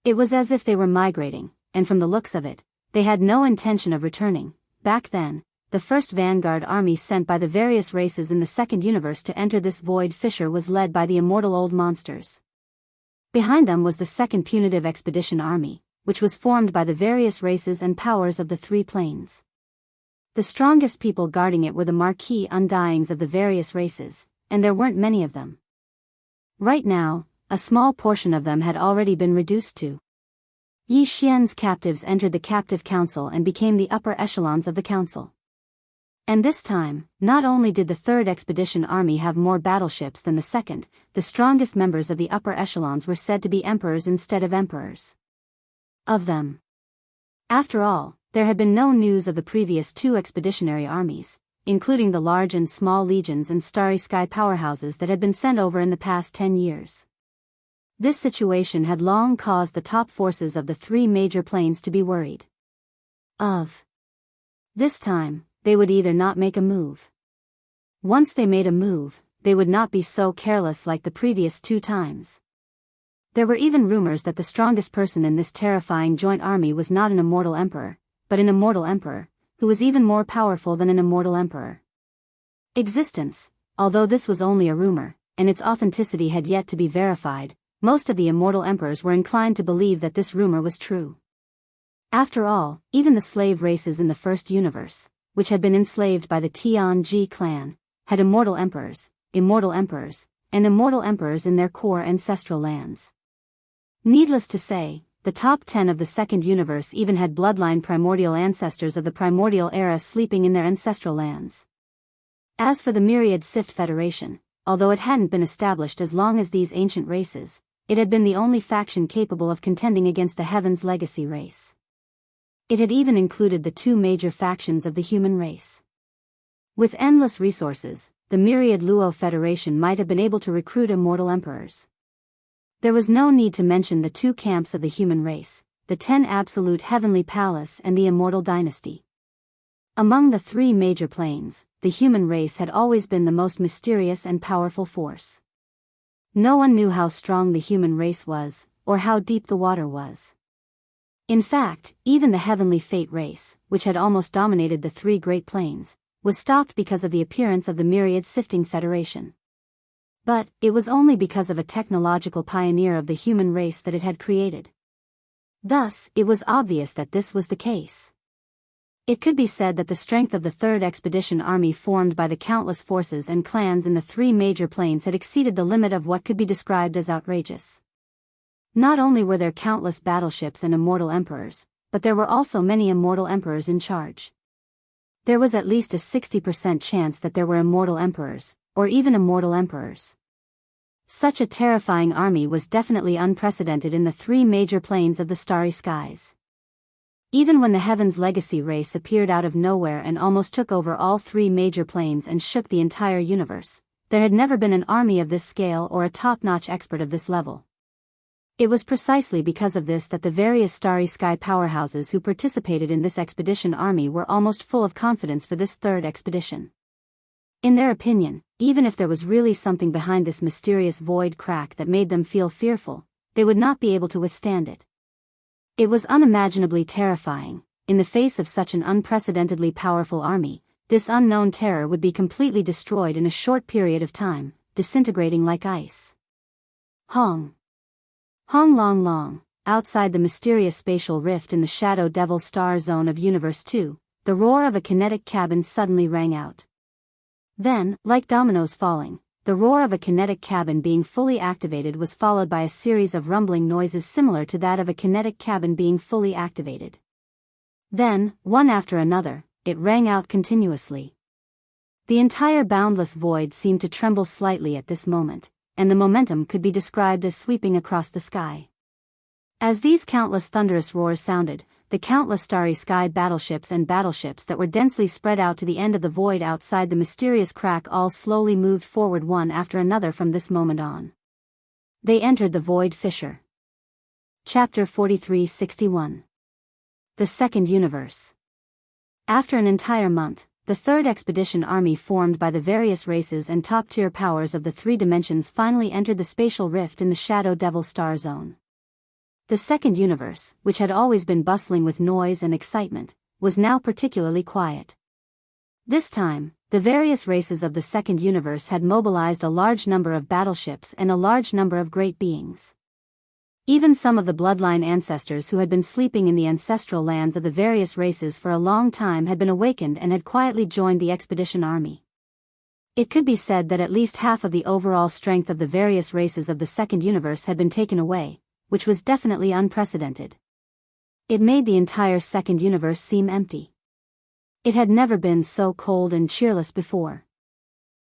Speaker 1: It was as if they were migrating, and from the looks of it, they had no intention of returning. Back then, the first vanguard army sent by the various races in the second universe to enter this void fissure was led by the immortal old monsters. Behind them was the second punitive expedition army, which was formed by the various races and powers of the three planes. The strongest people guarding it were the marquee undyings of the various races, and there weren't many of them. Right now, a small portion of them had already been reduced to. Yi Xian's captives entered the captive council and became the upper echelons of the council. And this time, not only did the Third Expedition Army have more battleships than the second, the strongest members of the upper echelons were said to be emperors instead of emperors. Of them. After all, there had been no news of the previous two expeditionary armies, including the large and small legions and starry sky powerhouses that had been sent over in the past 10 years. This situation had long caused the top forces of the three major planes to be worried. This time, they would either not make a move. Once they made a move, they would not be so careless like the previous two times. There were even rumors that the strongest person in this terrifying joint army was not an immortal emperor, but an immortal emperor, who was even more powerful than an immortal emperor. Existence, although this was only a rumor, and its authenticity had yet to be verified, most of the immortal emperors were inclined to believe that this rumor was true. After all, even the slave races in the first universe, which had been enslaved by the Tianji clan, had immortal emperors, and immortal emperors in their core ancestral lands. Needless to say, the top 10 of the second universe even had bloodline primordial ancestors of the primordial era sleeping in their ancestral lands. As for the myriad Sift Federation, although it hadn't been established as long as these ancient races, it had been the only faction capable of contending against the Heaven's legacy race. It had even included the two major factions of the human race. With endless resources, the myriad Luo Federation might have been able to recruit immortal emperors. There was no need to mention the two camps of the human race, the 10 Absolute Heavenly Palace and the Immortal Dynasty. Among the three major planes, the human race had always been the most mysterious and powerful force. No one knew how strong the human race was, or how deep the water was. In fact, even the Heavenly Fate race, which had almost dominated the three Great Plains, was stopped because of the appearance of the Myriad Sifting Federation. But, it was only because of a technological pioneer of the human race that it had created. Thus, it was obvious that this was the case. It could be said that the strength of the Third Expedition Army formed by the countless forces and clans in the three major planes had exceeded the limit of what could be described as outrageous. Not only were there countless battleships and immortal emperors, but there were also many immortal emperors in charge. There was at least a 60% chance that there were immortal emperors, or even immortal emperors. Such a terrifying army was definitely unprecedented in the three major planes of the starry skies. Even when the Heaven's Legacy race appeared out of nowhere and almost took over all three major planes and shook the entire universe, there had never been an army of this scale or a top-notch expert of this level. It was precisely because of this that the various starry sky powerhouses who participated in this expedition army were almost full of confidence for this third expedition. In their opinion, even if there was really something behind this mysterious void crack that made them feel fearful, they would not be able to withstand it. It was unimaginably terrifying. In the face of such an unprecedentedly powerful army, this unknown terror would be completely destroyed in a short period of time, disintegrating like ice. Hong. Hong Long Long, outside the mysterious spatial rift in the Shadow Devil Star Zone of Universe 2, the roar of a kinetic cabin suddenly rang out. Then, like dominoes falling, the roar of a kinetic cabin being fully activated was followed by a series of rumbling noises similar to that of a kinetic cabin being fully activated. Then, one after another, it rang out continuously. The entire boundless void seemed to tremble slightly at this moment, and the momentum could be described as sweeping across the sky. As these countless thunderous roars sounded, the countless starry sky battleships that were densely spread out to the end of the void outside the mysterious crack all slowly moved forward one after another from this moment on. They entered the void fissure. Chapter 4361. The Second Universe. After an entire month, the Third Expedition Army formed by the various races and top-tier powers of the three dimensions finally entered the spatial rift in the Shadow Devil Star Zone. The Second Universe, which had always been bustling with noise and excitement, was now particularly quiet. This time, the various races of the Second Universe had mobilized a large number of battleships and a large number of great beings. Even some of the bloodline ancestors who had been sleeping in the ancestral lands of the various races for a long time had been awakened and had quietly joined the expedition army. It could be said that at least half of the overall strength of the various races of the Second Universe had been taken away, which was definitely unprecedented. It made the entire Second Universe seem empty. It had never been so cold and cheerless before.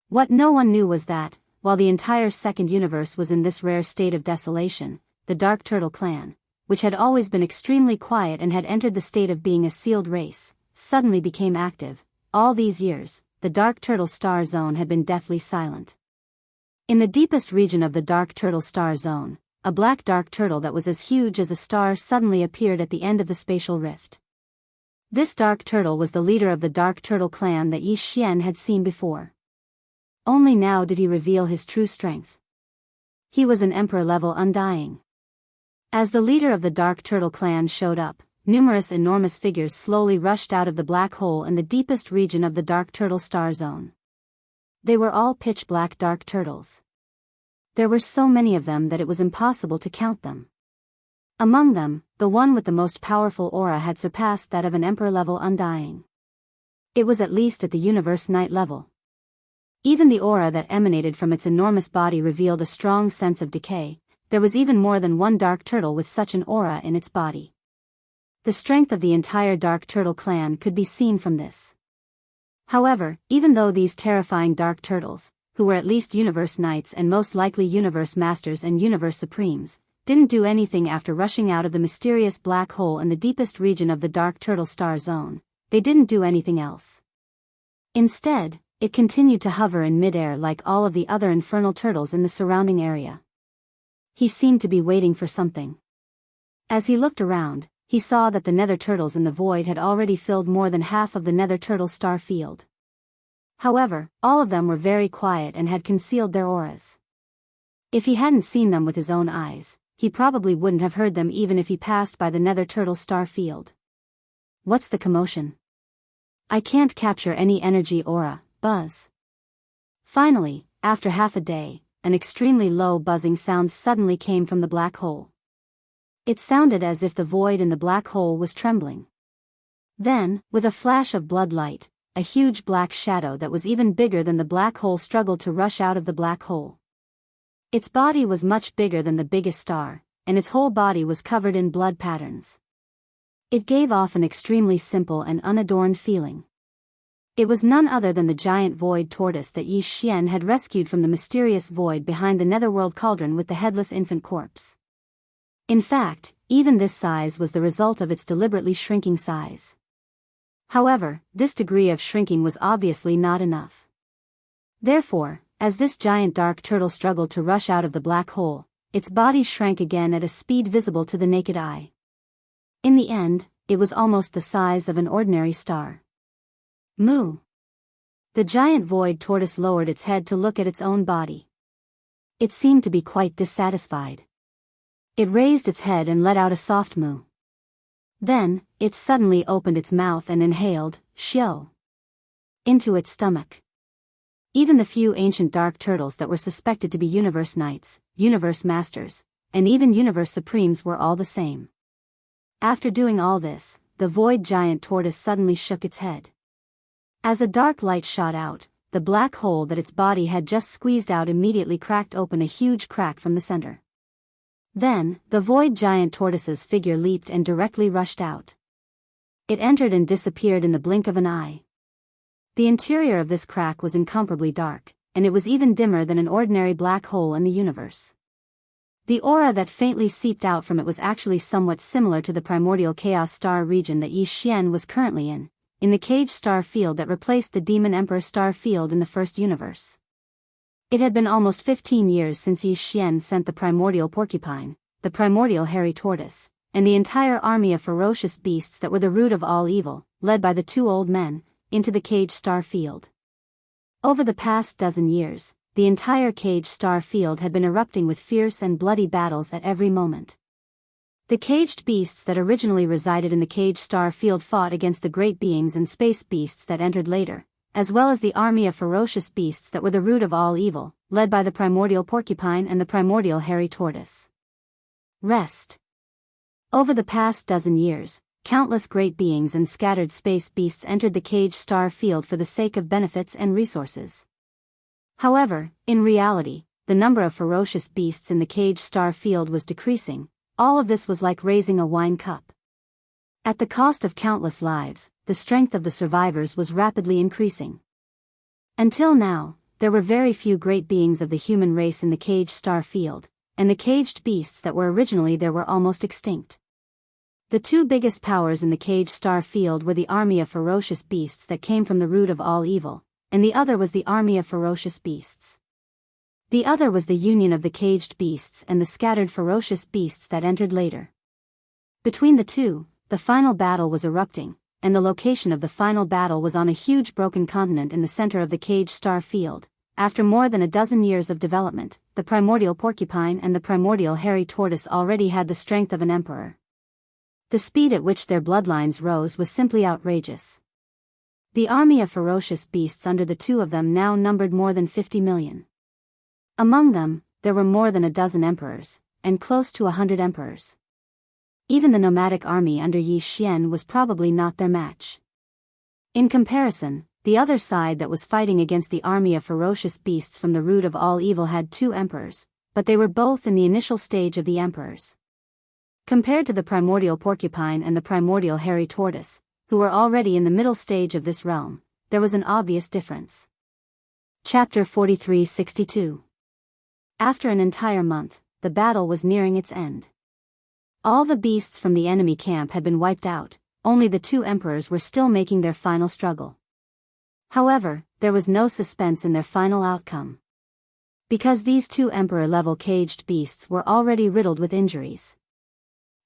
Speaker 1: What no one knew was that, while the entire second universe was in this rare state of desolation, the Dark Turtle clan, which had always been extremely quiet and had entered the state of being a sealed race, suddenly became active. All these years, the Dark Turtle Star Zone had been deathly silent. In the deepest region of the Dark Turtle Star Zone, a black dark turtle that was as huge as a star suddenly appeared at the end of the spatial rift. This dark turtle was the leader of the Dark Turtle clan that Yi Xian had seen before. Only now did he reveal his true strength. He was an emperor-level undying. As the leader of the Dark Turtle clan showed up, numerous enormous figures slowly rushed out of the black hole in the deepest region of the Dark Turtle Star Zone. They were all pitch-black dark turtles. There were so many of them that it was impossible to count them. Among them, the one with the most powerful aura had surpassed that of an emperor-level undying. It was at least at the universe night level. Even the aura that emanated from its enormous body revealed a strong sense of decay. There was even more than one dark turtle with such an aura in its body. The strength of the entire Dark Turtle clan could be seen from this. However, even though these terrifying dark turtles, who were at least universe knights and most likely universe masters and universe supremes, didn't do anything after rushing out of the mysterious black hole in the deepest region of the Dark Turtle Star Zone, they didn't do anything else. Instead, it continued to hover in midair like all of the other infernal turtles in the surrounding area. He seemed to be waiting for something. As he looked around, he saw that the nether turtles in the void had already filled more than half of the nether turtle star field. However, all of them were very quiet and had concealed their auras. If he hadn't seen them with his own eyes, he probably wouldn't have heard them even if he passed by the nether turtle star field. What's the commotion? I can't capture any energy aura, buzz. Finally, after half a day, an extremely low buzzing sound suddenly came from the black hole. It sounded as if the void in the black hole was trembling. Then, with a flash of blood light, a huge black shadow that was even bigger than the black hole struggled to rush out of the black hole. Its body was much bigger than the biggest star, and its whole body was covered in blood patterns. It gave off an extremely simple and unadorned feeling. It was none other than the giant void tortoise that Yi Xian had rescued from the mysterious void behind the netherworld cauldron with the headless infant corpse. In fact, even this size was the result of its deliberately shrinking size. However, this degree of shrinking was obviously not enough. Therefore, as this giant dark turtle struggled to rush out of the black hole, its body shrank again at a speed visible to the naked eye. In the end, it was almost the size of an ordinary star. Moo! The giant void tortoise lowered its head to look at its own body. It seemed to be quite dissatisfied. It raised its head and let out a soft moo. Then, it suddenly opened its mouth and inhaled, "Xiao," into its stomach. Even the few ancient dark turtles that were suspected to be universe knights, universe masters, and even universe supremes were all the same. After doing all this, the void giant tortoise suddenly shook its head. As a dark light shot out, the black hole that its body had just squeezed out immediately cracked open a huge crack from the center. Then, the void giant tortoise's figure leaped and directly rushed out. It entered and disappeared in the blink of an eye. The interior of this crack was incomparably dark, and it was even dimmer than an ordinary black hole in the universe. The aura that faintly seeped out from it was actually somewhat similar to the primordial chaos star region that Yi Xian was currently in the cage star field that replaced the demon emperor star field in the first universe. It had been almost 15 years since Yi Xian sent the primordial porcupine, the primordial hairy tortoise, and the entire army of ferocious beasts that were the root of all evil, led by the two old men, into the cage star field. Over the past dozen years, the entire cage star field had been erupting with fierce and bloody battles at every moment. The caged beasts that originally resided in the cage star field fought against the great beings and space beasts that entered later, as well as the army of ferocious beasts that were the root of all evil, led by the primordial porcupine and the primordial hairy tortoise. Rest. Over the past dozen years, countless great beings and scattered space beasts entered the cage star field for the sake of benefits and resources. However, in reality, the number of ferocious beasts in the cage star field was decreasing. All of this was like raising a wine cup. At the cost of countless lives, the strength of the survivors was rapidly increasing. Until now, there were very few great beings of the human race in the caged star field, and the caged beasts that were originally there were almost extinct. The two biggest powers in the caged star field were the army of ferocious beasts that came from the root of all evil, and the other was the army of ferocious beasts. The other was the union of the caged beasts and the scattered ferocious beasts that entered later. Between the two, the final battle was erupting, and the location of the final battle was on a huge broken continent in the center of the caged star field. After more than a dozen years of development, the primordial porcupine and the primordial hairy tortoise already had the strength of an emperor. The speed at which their bloodlines rose was simply outrageous. The army of ferocious beasts under the two of them now numbered more than 50 million. Among them, there were more than a dozen emperors, and close to 100 emperors. Even the nomadic army under Yi Xian was probably not their match. In comparison, the other side that was fighting against the army of ferocious beasts from the root of all evil had two emperors, but they were both in the initial stage of the emperors. Compared to the primordial porcupine and the primordial hairy tortoise, who were already in the middle stage of this realm, there was an obvious difference. Chapter 43-62. After an entire month, the battle was nearing its end. All the beasts from the enemy camp had been wiped out, only the two emperors were still making their final struggle. However, there was no suspense in their final outcome. Because these two emperor-level caged beasts were already riddled with injuries.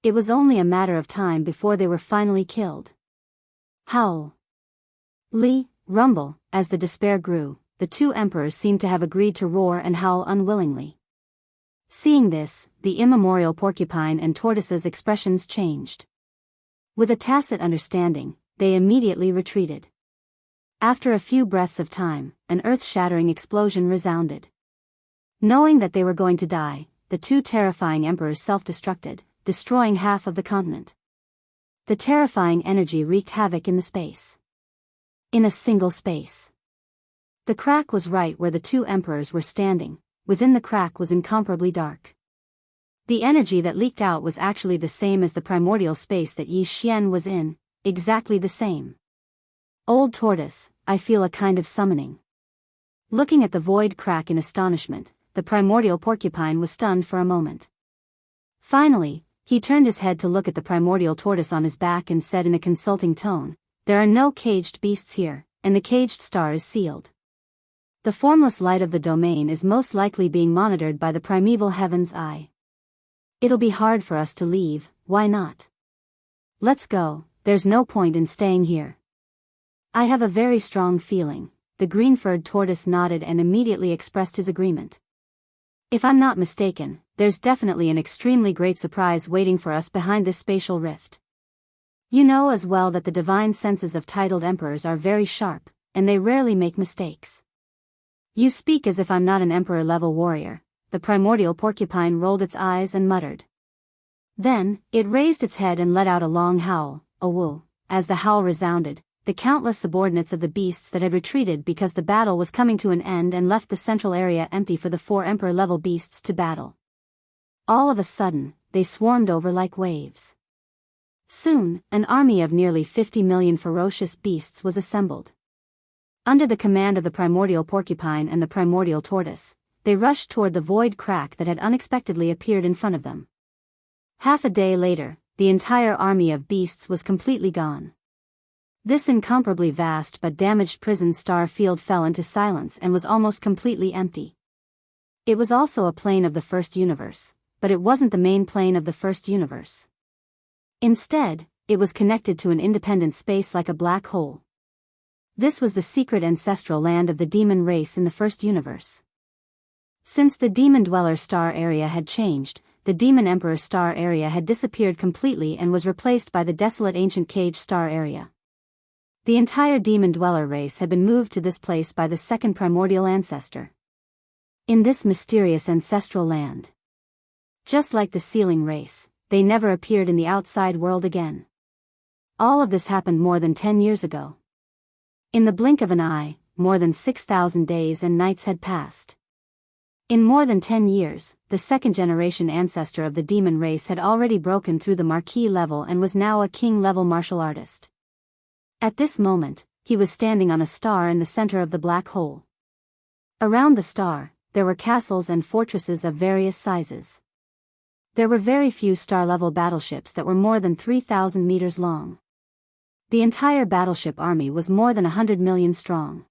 Speaker 1: It was only a matter of time before they were finally killed. Howl. Li, rumble, as the despair grew, the two emperors seemed to have agreed to roar and howl unwillingly. Seeing this, the immemorial porcupine and tortoise's expressions changed. With a tacit understanding, they immediately retreated. After a few breaths of time, an earth-shattering explosion resounded. Knowing that they were going to die, the two terrifying emperors self-destructed, destroying half of the continent. The terrifying energy wreaked havoc in the space. In a single space. The crack was right where the two emperors were standing. Within the crack was incomparably dark. The energy that leaked out was actually the same as the primordial space that Yi Xian was in, exactly the same. Old tortoise, I feel a kind of summoning. Looking at the void crack in astonishment, the primordial porcupine was stunned for a moment. Finally, he turned his head to look at the primordial tortoise on his back and said in a consulting tone, "There are no caged beasts here, and the caged star is sealed. The formless light of the domain is most likely being monitored by the primeval heaven's eye. It'll be hard for us to leave, why not? Let's go, there's no point in staying here." "I have a very strong feeling," the green-furred tortoise nodded and immediately expressed his agreement. "If I'm not mistaken, there's definitely an extremely great surprise waiting for us behind this spatial rift. You know as well that the divine senses of titled emperors are very sharp, and they rarely make mistakes." "You speak as if I'm not an emperor-level warrior," the primordial porcupine rolled its eyes and muttered. Then, it raised its head and let out a long howl, a woo. As the howl resounded, the countless subordinates of the beasts that had retreated because the battle was coming to an end and left the central area empty for the four emperor-level beasts to battle. All of a sudden, they swarmed over like waves. Soon, an army of nearly 50 million ferocious beasts was assembled. Under the command of the primordial porcupine and the primordial tortoise, they rushed toward the void crack that had unexpectedly appeared in front of them. Half a day later, the entire army of beasts was completely gone. This incomparably vast but damaged prison star field fell into silence and was almost completely empty. It was also a plane of the first universe, but it wasn't the main plane of the first universe. Instead, it was connected to an independent space like a black hole. This was the secret ancestral land of the demon race in the first universe. Since the demon dweller star area had changed, the demon emperor star area had disappeared completely and was replaced by the desolate ancient cage star area. The entire demon dweller race had been moved to this place by the second primordial ancestor. In this mysterious ancestral land, just like the sealing race, they never appeared in the outside world again. All of this happened more than 10 years ago. In the blink of an eye, more than 6,000 days and nights had passed. In more than 10 years, the second-generation ancestor of the demon race had already broken through the marquis level and was now a king-level martial artist. At this moment, he was standing on a star in the center of the black hole. Around the star, there were castles and fortresses of various sizes. There were very few star-level battleships that were more than 3,000 meters long. The entire battleship army was more than 100 million strong.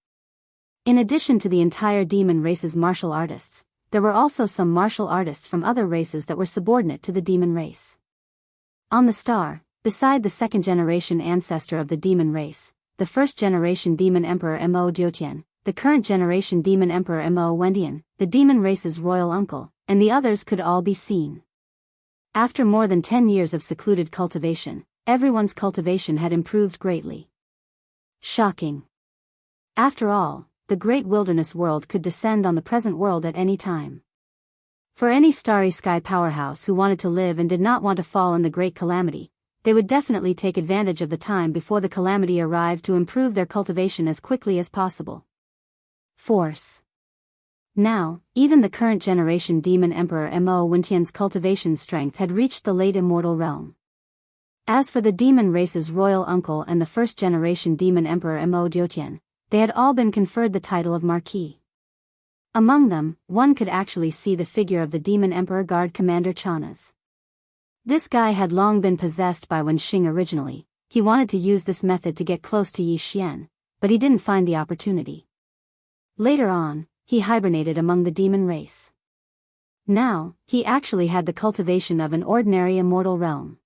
Speaker 1: In addition to the entire demon race's martial artists, there were also some martial artists from other races that were subordinate to the demon race. On the star, beside the second-generation ancestor of the demon race, the first-generation demon emperor Mo Diotian, the current-generation demon emperor Mo Wendian, the demon race's royal uncle, and the others could all be seen. After more than 10 years of secluded cultivation, everyone's cultivation had improved greatly. Shocking. After all, the great wilderness world could descend on the present world at any time. For any starry sky powerhouse who wanted to live and did not want to fall in the great calamity, they would definitely take advantage of the time before the calamity arrived to improve their cultivation as quickly as possible. Force. Now, even the current generation demon emperor Mo Wintian's cultivation strength had reached the late immortal realm. As for the demon race's royal uncle and the first generation demon emperor Mo Diotian, they had all been conferred the title of Marquis. Among them, one could actually see the figure of the demon emperor guard commander Chanas. This guy had long been possessed by Wen Xing originally. He wanted to use this method to get close to Yi Xian, but he didn't find the opportunity. Later on, he hibernated among the demon race. Now, he actually had the cultivation of an ordinary immortal realm.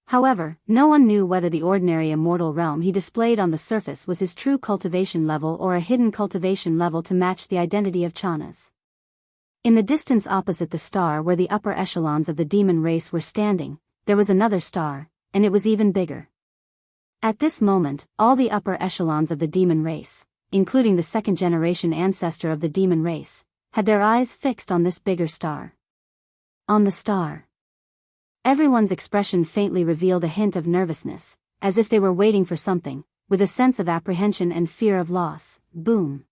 Speaker 1: However, no one knew whether the ordinary immortal realm he displayed on the surface was his true cultivation level or a hidden cultivation level to match the identity of Chanas. In the distance opposite the star where the upper echelons of the demon race were standing, there was another star, and it was even bigger. At this moment, all the upper echelons of the demon race, including the second-generation ancestor of the demon race, had their eyes fixed on this bigger star. On the star. Everyone's expression faintly revealed a hint of nervousness, as if they were waiting for something, with a sense of apprehension and fear of loss. Boom.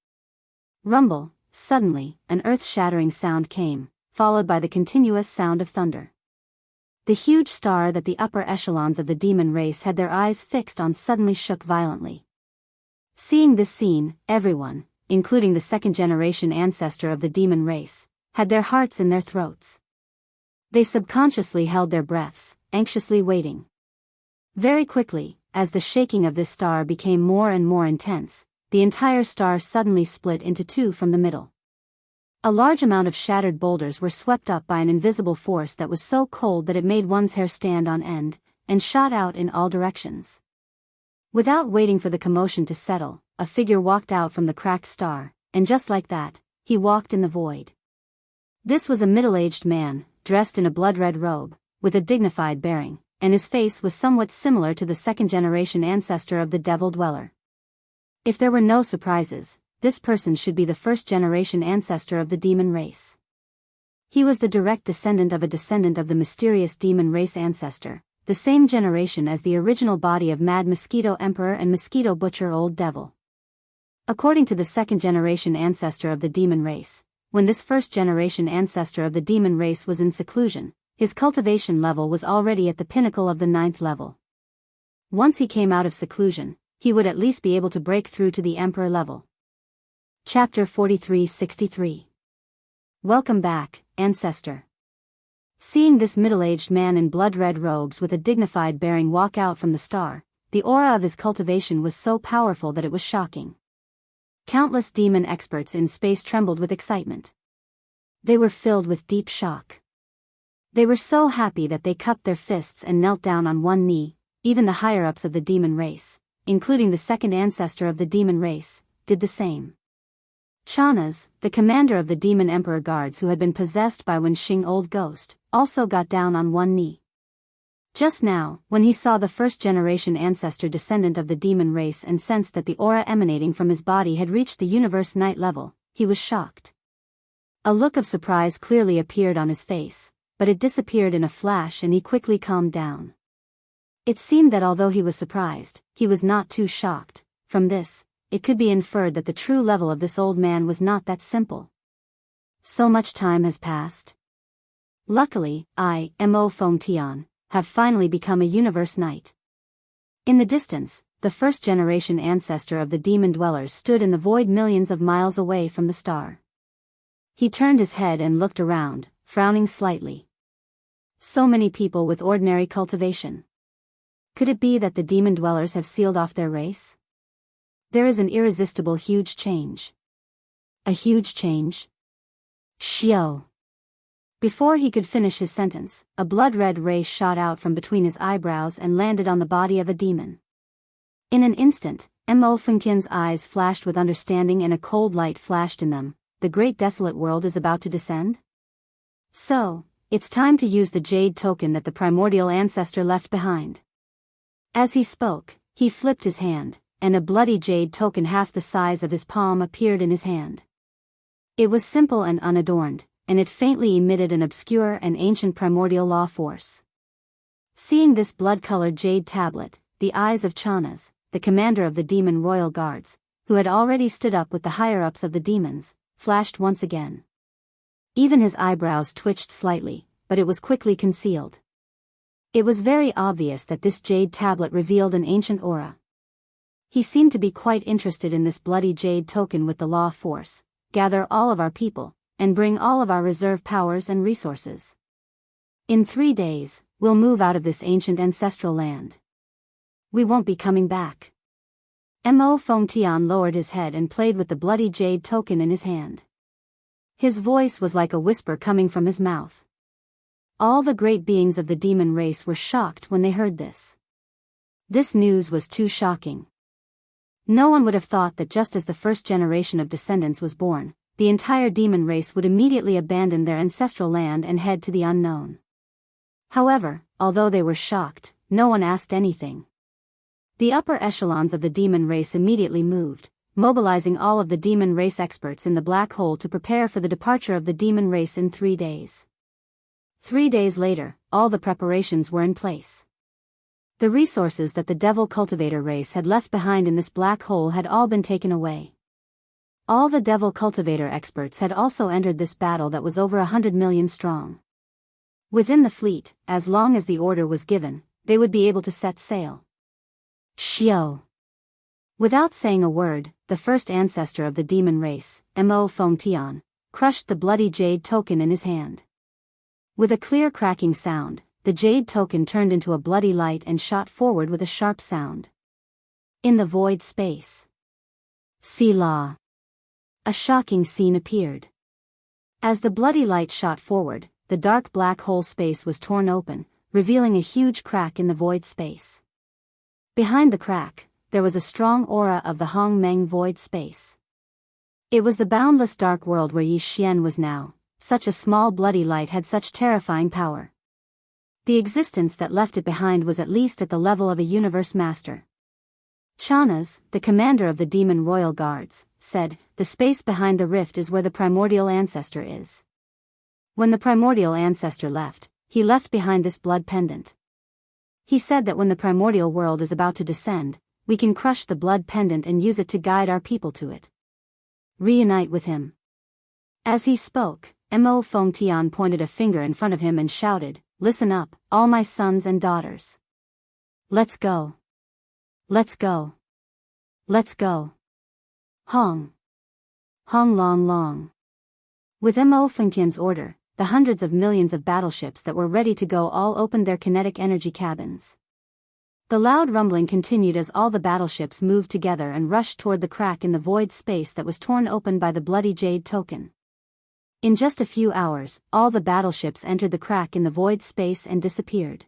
Speaker 1: Rumble. Suddenly, an earth-shattering sound came, followed by the continuous sound of thunder. The huge star that the upper echelons of the demon race had their eyes fixed on suddenly shook violently. Seeing this scene, everyone, including the second-generation ancestor of the demon race, had their hearts in their throats. They subconsciously held their breaths, anxiously waiting. Very quickly, as the shaking of this star became more and more intense, the entire star suddenly split into two from the middle. A large amount of shattered boulders were swept up by an invisible force that was so cold that it made one's hair stand on end, and shot out in all directions. Without waiting for the commotion to settle, a figure walked out from the cracked star, and just like that, he walked in the void. This was a middle-aged man, dressed in a blood-red robe, with a dignified bearing, and his face was somewhat similar to the second-generation ancestor of the Devil Dweller. If there were no surprises, this person should be the first-generation ancestor of the demon race. He was the direct descendant of the mysterious demon race ancestor, the same generation as the original body of Mad Mosquito Emperor and Mosquito Butcher Old Devil. According to the second-generation ancestor of the demon race, when this first-generation ancestor of the demon race was in seclusion, his cultivation level was already at the pinnacle of the 9th level. Once he came out of seclusion, he would at least be able to break through to the emperor level. Chapter 43-63. Welcome back, ancestor. Seeing this middle-aged man in blood-red robes with a dignified bearing walk out from the star, the aura of his cultivation was so powerful that it was shocking. Countless demon experts in space trembled with excitement. They were filled with deep shock. They were so happy that they cupped their fists and knelt down on one knee. Even the higher-ups of the demon race, including the second ancestor of the demon race, did the same. Chanas, the commander of the demon emperor guards who had been possessed by Wen Xing Old Ghost, also got down on one knee. Just now, when he saw the first-generation ancestor descendant of the demon race and sensed that the aura emanating from his body had reached the universe night level, he was shocked. A look of surprise clearly appeared on his face, but it disappeared in a flash and he quickly calmed down. It seemed that although he was surprised, he was not too shocked. From this, it could be inferred that the true level of this old man was not that simple. So much time has passed. Luckily, I, Mo Feng Tian, have finally become a universe knight. In the distance, the first-generation ancestor of the demon dwellers, stood in the void millions of miles away from the star. He turned his head and looked around, frowning slightly. So many people with ordinary cultivation. Could it be that the demon dwellers have sealed off their race? There is an irresistible huge change. A huge change? Xiao. Before he could finish his sentence, a blood-red ray shot out from between his eyebrows and landed on the body of a demon. In an instant, Mo Fengtian's eyes flashed with understanding and a cold light flashed in them. The great desolate world is about to descend? So, it's time to use the jade token that the primordial ancestor left behind. As he spoke, he flipped his hand, and a bloody jade token half the size of his palm appeared in his hand. It was simple and unadorned, and it faintly emitted an obscure and ancient primordial law force. Seeing this blood-colored jade tablet, the eyes of Chanas, the commander of the demon royal guards, who had already stood up with the higher-ups of the demons, flashed once again. Even his eyebrows twitched slightly, but it was quickly concealed. It was very obvious that this jade tablet revealed an ancient aura. He seemed to be quite interested in this bloody jade token with the law force. Gather all of our people, and bring all of our reserve powers and resources. In 3 days, we'll move out of this ancient ancestral land. We won't be coming back. Mo Fengtian lowered his head and played with the bloody jade token in his hand. His voice was like a whisper coming from his mouth. All the great beings of the demon race were shocked when they heard this. This news was too shocking. No one would have thought that just as the first generation of descendants was born, the entire demon race would immediately abandon their ancestral land and head to the unknown. However, although they were shocked, no one asked anything. The upper echelons of the demon race immediately moved, mobilizing all of the demon race experts in the black hole to prepare for the departure of the demon race in 3 days. 3 days later, all the preparations were in place. The resources that the devil cultivator race had left behind in this black hole had all been taken away. All the devil cultivator experts had also entered this battle that was over 100 million strong. Within the fleet, as long as the order was given, they would be able to set sail. Xiao. Without saying a word, the first ancestor of the demon race, Mo Fengtian, crushed the bloody jade token in his hand. With a clear cracking sound, the jade token turned into a bloody light and shot forward with a sharp sound. In the void space. Selah. A shocking scene appeared. As the bloody light shot forward, the dark black hole space was torn open, revealing a huge crack in the void space. Behind the crack, there was a strong aura of the Hong Meng void space. It was the boundless dark world where Yi Xian was now. Such a small bloody light had such terrifying power. The existence that left it behind was at least at the level of a universe master. Chanas, the commander of the demon royal guards, said, "The space behind the rift is where the primordial ancestor is." When the primordial ancestor left, he left behind this blood pendant. He said that when the primordial world is about to descend, we can crush the blood pendant and use it to guide our people to it. Reunite with him. As he spoke, Mo Fengtian pointed a finger in front of him and shouted, "Listen up, all my sons and daughters. Let's go. Let's go. Let's go. Hong. Hong long long." With Mo Fengtian's order, the hundreds of millions of battleships that were ready to go all opened their kinetic energy cabins. The loud rumbling continued as all the battleships moved together and rushed toward the crack in the void space that was torn open by the bloody jade token. In just a few hours, all the battleships entered the crack in the void space and disappeared.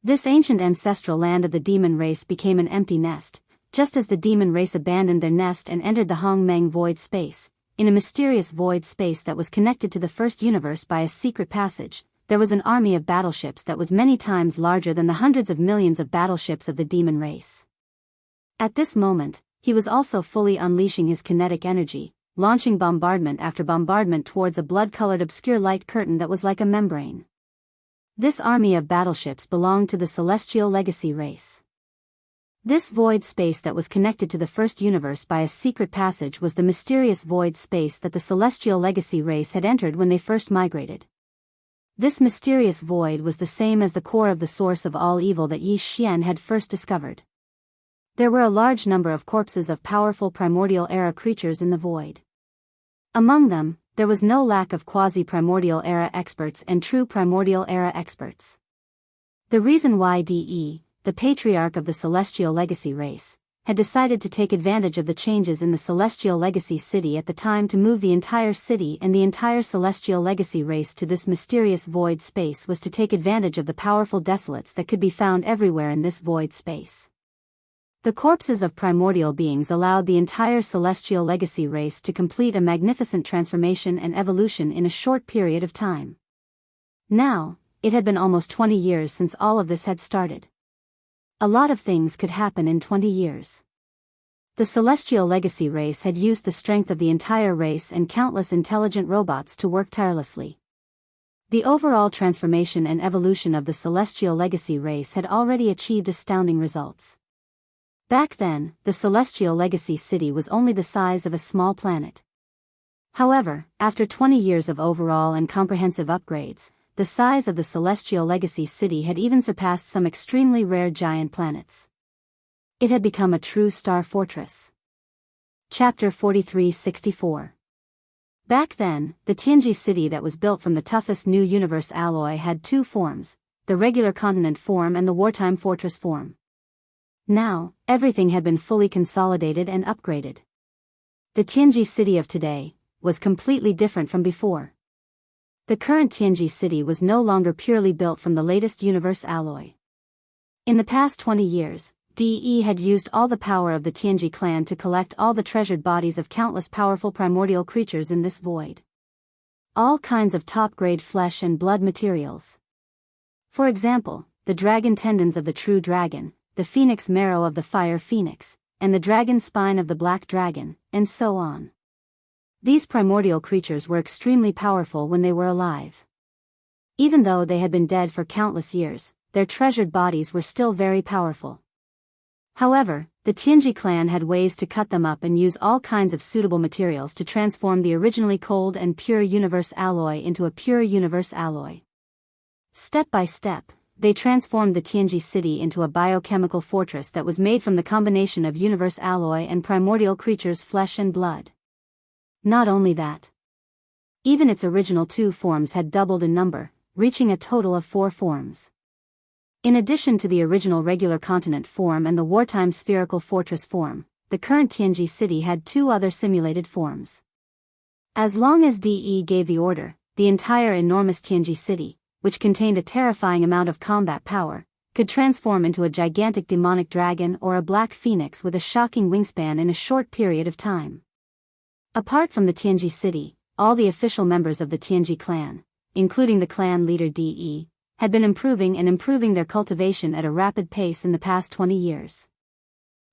Speaker 1: This ancient ancestral land of the demon race became an empty nest, just as the demon race abandoned their nest and entered the Hong Meng void space. In a mysterious void space that was connected to the first universe by a secret passage, there was an army of battleships that was many times larger than the hundreds of millions of battleships of the demon race. At this moment, he was also fully unleashing his kinetic energy, launching bombardment after bombardment towards a blood-colored obscure light curtain that was like a membrane. This army of battleships belonged to the celestial legacy race. This void space that was connected to the first universe by a secret passage was the mysterious void space that the celestial legacy race had entered when they first migrated. This mysterious void was the same as the core of the source of all evil that Yi Xian had first discovered. There were a large number of corpses of powerful primordial era creatures in the void. Among them, there was no lack of quasi-primordial era experts and true primordial era experts. The reason why De, the patriarch of the Celestial Legacy race, had decided to take advantage of the changes in the Celestial Legacy city at the time to move the entire city and the entire Celestial Legacy race to this mysterious void space was to take advantage of the powerful desolates that could be found everywhere in this void space. The corpses of primordial beings allowed the entire Celestial Legacy race to complete a magnificent transformation and evolution in a short period of time. Now, it had been almost 20 years since all of this had started. A lot of things could happen in 20 years. The Celestial Legacy race had used the strength of the entire race and countless intelligent robots to work tirelessly. The overall transformation and evolution of the Celestial Legacy race had already achieved astounding results. Back then, the Celestial Legacy city was only the size of a small planet. However, after 20 years of overall and comprehensive upgrades, the size of the Celestial Legacy city had even surpassed some extremely rare giant planets. It had become a true star fortress. Chapter 43-64. Back then, the Tianji city that was built from the toughest new universe alloy had two forms, the regular continent form and the wartime fortress form. Now, everything had been fully consolidated and upgraded. The Tianji city of today was completely different from before. The current Tianji city was no longer purely built from the latest universe alloy. In the past 20 years, De had used all the power of the Tianji clan to collect all the treasured bodies of countless powerful primordial creatures in this void. All kinds of top-grade flesh and blood materials. For example, the dragon tendons of the true dragon, the phoenix marrow of the fire phoenix, and the dragon spine of the black dragon, and so on. These primordial creatures were extremely powerful when they were alive. Even though they had been dead for countless years, their treasured bodies were still very powerful. However, the Tianji clan had ways to cut them up and use all kinds of suitable materials to transform the originally cold and pure universe alloy into a pure universe alloy. Step by step, they transformed the Tianji city into a biochemical fortress that was made from the combination of universe alloy and primordial creatures' flesh and blood. Not only that. Even its original two forms had doubled in number, reaching a total of 4 forms. In addition to the original regular continent form and the wartime spherical fortress form, the current Tianji city had 2 other simulated forms. As long as De gave the order, the entire enormous Tianji city, which contained a terrifying amount of combat power, could transform into a gigantic demonic dragon or a black phoenix with a shocking wingspan in a short period of time. Apart from the Tianji city, all the official members of the Tianji clan, including the clan leader De, had been improving their cultivation at a rapid pace in the past 20 years.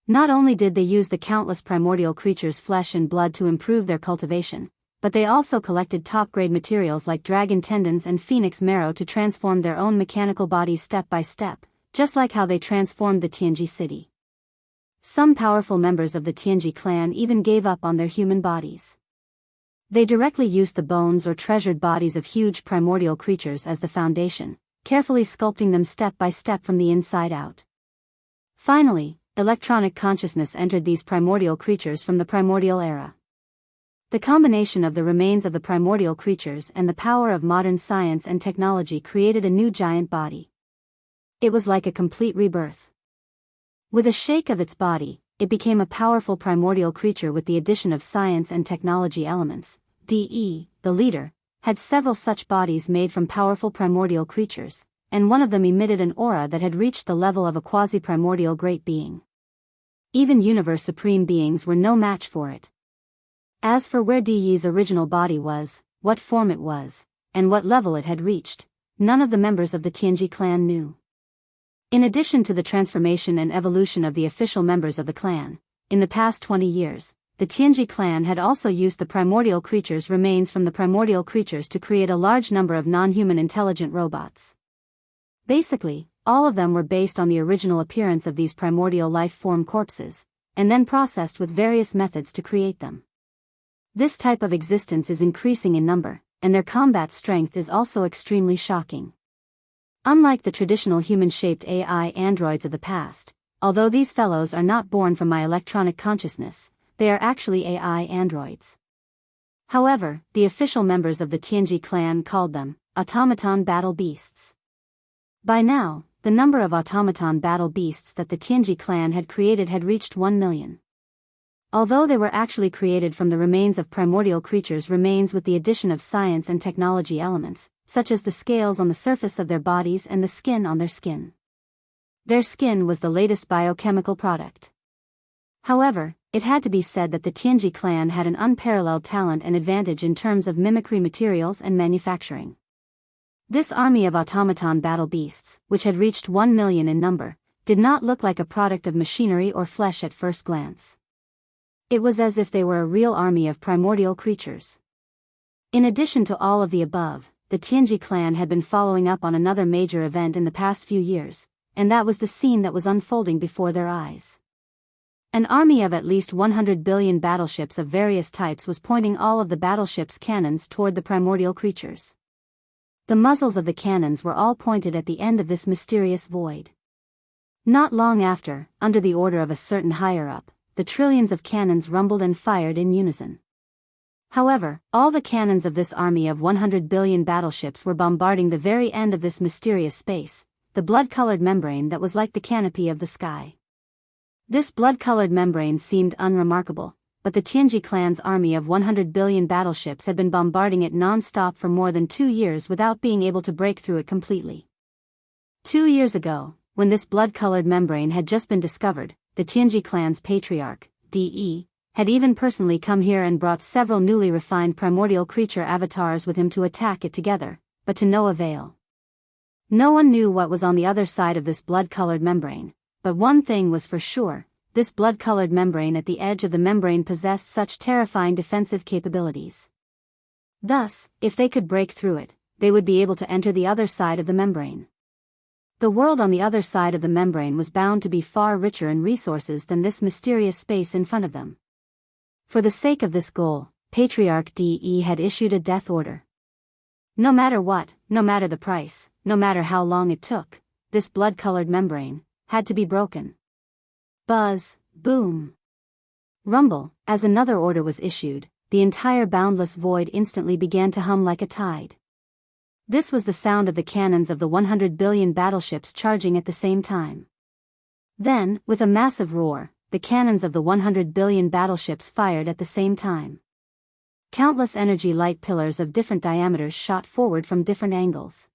Speaker 1: Not only did they use the countless primordial creatures' flesh and blood to improve their cultivation, but they also collected top-grade materials like dragon tendons and phoenix marrow to transform their own mechanical bodies step by step, just like how they transformed the Tianji city. Some powerful members of the Tianji clan even gave up on their human bodies. They directly used the bones or treasured bodies of huge primordial creatures as the foundation, carefully sculpting them step by step from the inside out. Finally, electronic consciousness entered these primordial creatures from the primordial era. The combination of the remains of the primordial creatures and the power of modern science and technology created a new giant body. It was like a complete rebirth. With a shake of its body, it became a powerful primordial creature with the addition of science and technology elements. De, the leader, had several such bodies made from powerful primordial creatures, and one of them emitted an aura that had reached the level of a quasi-primordial great being. Even universe supreme beings were no match for it. As for where De's original body was, what form it was, and what level it had reached, none of the members of the Tianji clan knew. In addition to the transformation and evolution of the official members of the clan, in the past 20 years, the Tianji clan had also used the primordial creatures' remains from the primordial creatures to create a large number of non-human intelligent robots. Basically, all of them were based on the original appearance of these primordial life form corpses, and then processed with various methods to create them. This type of existence is increasing in number, and their combat strength is also extremely shocking. Unlike the traditional human-shaped AI androids of the past, although these fellows are not born from my electronic consciousness, they are actually AI androids. However, the official members of the Tianji clan called them automaton battle beasts. By now, the number of automaton battle beasts that the Tianji clan had created had reached 1 million. Although they were actually created from the remains of primordial creatures, remains with the addition of science and technology elements, such as the scales on the surface of their bodies and the skin on their skin. Their skin was the latest biochemical product. However, it had to be said that the Tianji clan had an unparalleled talent and advantage in terms of mimicry materials and manufacturing. This army of automaton battle beasts, which had reached 1 million in number, did not look like a product of machinery or flesh at first glance. It was as if they were a real army of primordial creatures. In addition to all of the above, the Tianji clan had been following up on another major event in the past few years, and that was the scene that was unfolding before their eyes. An army of at least 100 billion battleships of various types was pointing all of the battleships' cannons toward the primordial creatures. The muzzles of the cannons were all pointed at the end of this mysterious void. Not long after, under the order of a certain higher-up, the trillions of cannons rumbled and fired in unison. However, all the cannons of this army of 100 billion battleships were bombarding the very end of this mysterious space, the blood-colored membrane that was like the canopy of the sky. This blood-colored membrane seemed unremarkable, but the Tianji clan's army of 100 billion battleships had been bombarding it non-stop for more than 2 years without being able to break through it completely. 2 years ago, when this blood-colored membrane had just been discovered, the Tianji clan's patriarch, De, had even personally come here and brought several newly refined primordial creature avatars with him to attack it together, but to no avail. No one knew what was on the other side of this blood-colored membrane, but one thing was for sure, this blood-colored membrane at the edge of the membrane possessed such terrifying defensive capabilities. Thus, if they could break through it, they would be able to enter the other side of the membrane. The world on the other side of the membrane was bound to be far richer in resources than this mysterious space in front of them. For the sake of this goal, Patriarch De had issued a death order. No matter what, no matter the price, no matter how long it took, this blood-colored membrane had to be broken. Buzz, boom, rumble, as another order was issued, the entire boundless void instantly began to hum like a tide. This was the sound of the cannons of the 100 billion battleships charging at the same time. Then, with a massive roar, the cannons of the 100 billion battleships fired at the same time. Countless energy light pillars of different diameters shot forward from different angles.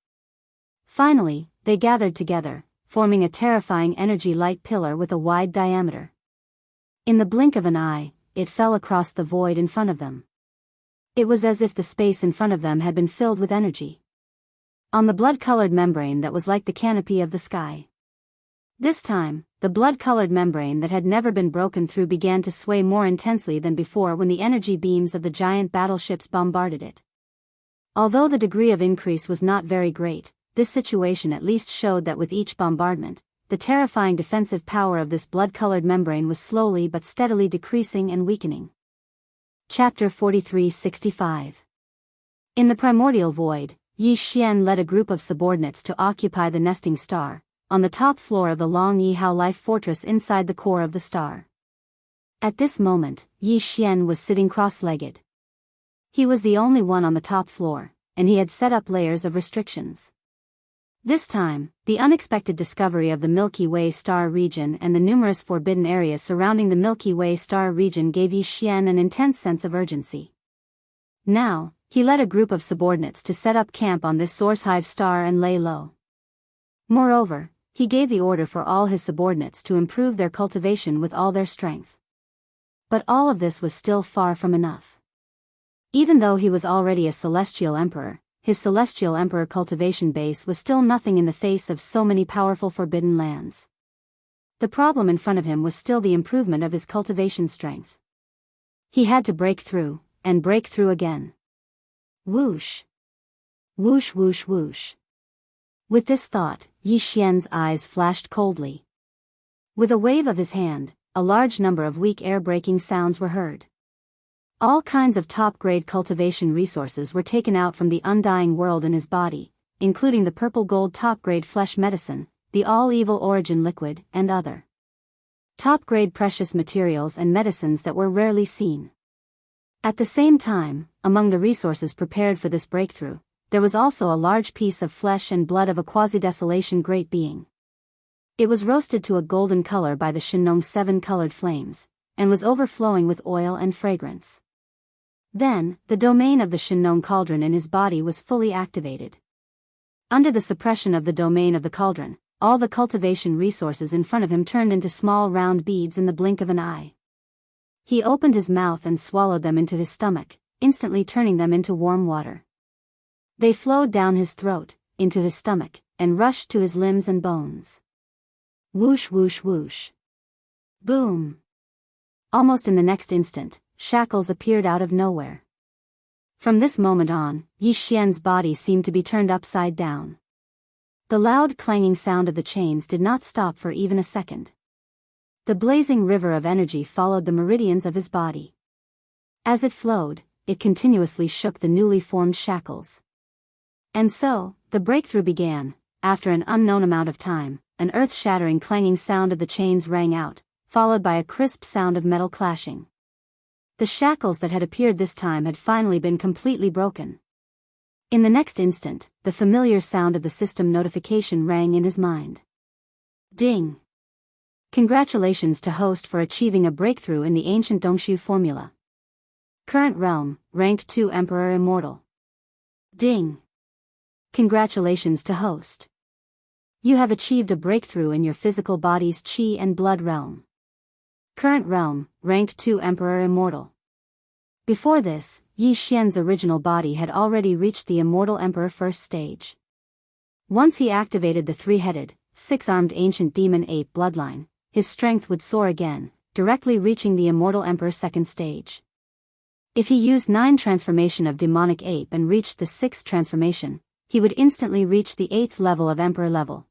Speaker 1: Finally, they gathered together, forming a terrifying energy light pillar with a wide diameter. In the blink of an eye, it fell across the void in front of them. It was as if the space in front of them had been filled with energy. On the blood-colored membrane that was like the canopy of the sky. This time, the blood-colored membrane that had never been broken through began to sway more intensely than before when the energy beams of the giant battleships bombarded it. Although the degree of increase was not very great, this situation at least showed that with each bombardment, the terrifying defensive power of this blood-colored membrane was slowly but steadily decreasing and weakening. Chapter 43-65. In the primordial void, Yi Xian led a group of subordinates to occupy the nesting star, on the top floor of the Long Yihao life fortress inside the core of the star. At this moment, Yi Xian was sitting cross-legged. He was the only one on the top floor, and he had set up layers of restrictions. This time, the unexpected discovery of the Milky Way star region and the numerous forbidden areas surrounding the Milky Way star region gave Yi Xian an intense sense of urgency. Now, he led a group of subordinates to set up camp on this source hive star and lay low. Moreover, he gave the order for all his subordinates to improve their cultivation with all their strength. But all of this was still far from enough. Even though he was already a celestial emperor, his celestial emperor cultivation base was still nothing in the face of so many powerful forbidden lands. The problem in front of him was still the improvement of his cultivation strength. He had to break through, and break through again. Whoosh! Whoosh whoosh whoosh. With this thought, Yi Xian's eyes flashed coldly. With a wave of his hand, a large number of weak air-breaking sounds were heard. All kinds of top-grade cultivation resources were taken out from the undying world in his body, including the purple gold top-grade flesh medicine, the all-evil origin liquid, and other. top-grade precious materials and medicines that were rarely seen. At the same time, among the resources prepared for this breakthrough, there was also a large piece of flesh and blood of a quasi-desolation great being. It was roasted to a golden color by the Shenong 7-colored flames, and was overflowing with oil and fragrance. Then, the domain of the Shenong cauldron in his body was fully activated. Under the suppression of the domain of the cauldron, all the cultivation resources in front of him turned into small round beads in the blink of an eye. He opened his mouth and swallowed them into his stomach, instantly turning them into warm water. They flowed down his throat, into his stomach, and rushed to his limbs and bones. Whoosh whoosh whoosh. Boom. Almost in the next instant, shackles appeared out of nowhere. From this moment on, Yi Xian's body seemed to be turned upside down. The loud clanging sound of the chains did not stop for even a second. The blazing river of energy followed the meridians of his body. As it flowed, it continuously shook the newly formed shackles. And so, the breakthrough began. After an unknown amount of time, an earth-shattering clanging sound of the chains rang out, followed by a crisp sound of metal clashing. The shackles that had appeared this time had finally been completely broken. In the next instant, the familiar sound of the system notification rang in his mind. Ding! Congratulations to host for achieving a breakthrough in the ancient Dongshu formula. Current realm, rank 2 Emperor Immortal. Ding! Congratulations to host. You have achieved a breakthrough in your physical body's qi and blood realm. Current realm, rank 2 Emperor Immortal. Before this, Yi Xian's original body had already reached the Immortal Emperor first stage. Once he activated the three-headed, six-armed ancient demon ape bloodline, his strength would soar again, directly reaching the Immortal Emperor second stage. If he used 9 transformation of demonic ape and reached the 6th transformation, he would instantly reach the 8th level of Emperor level.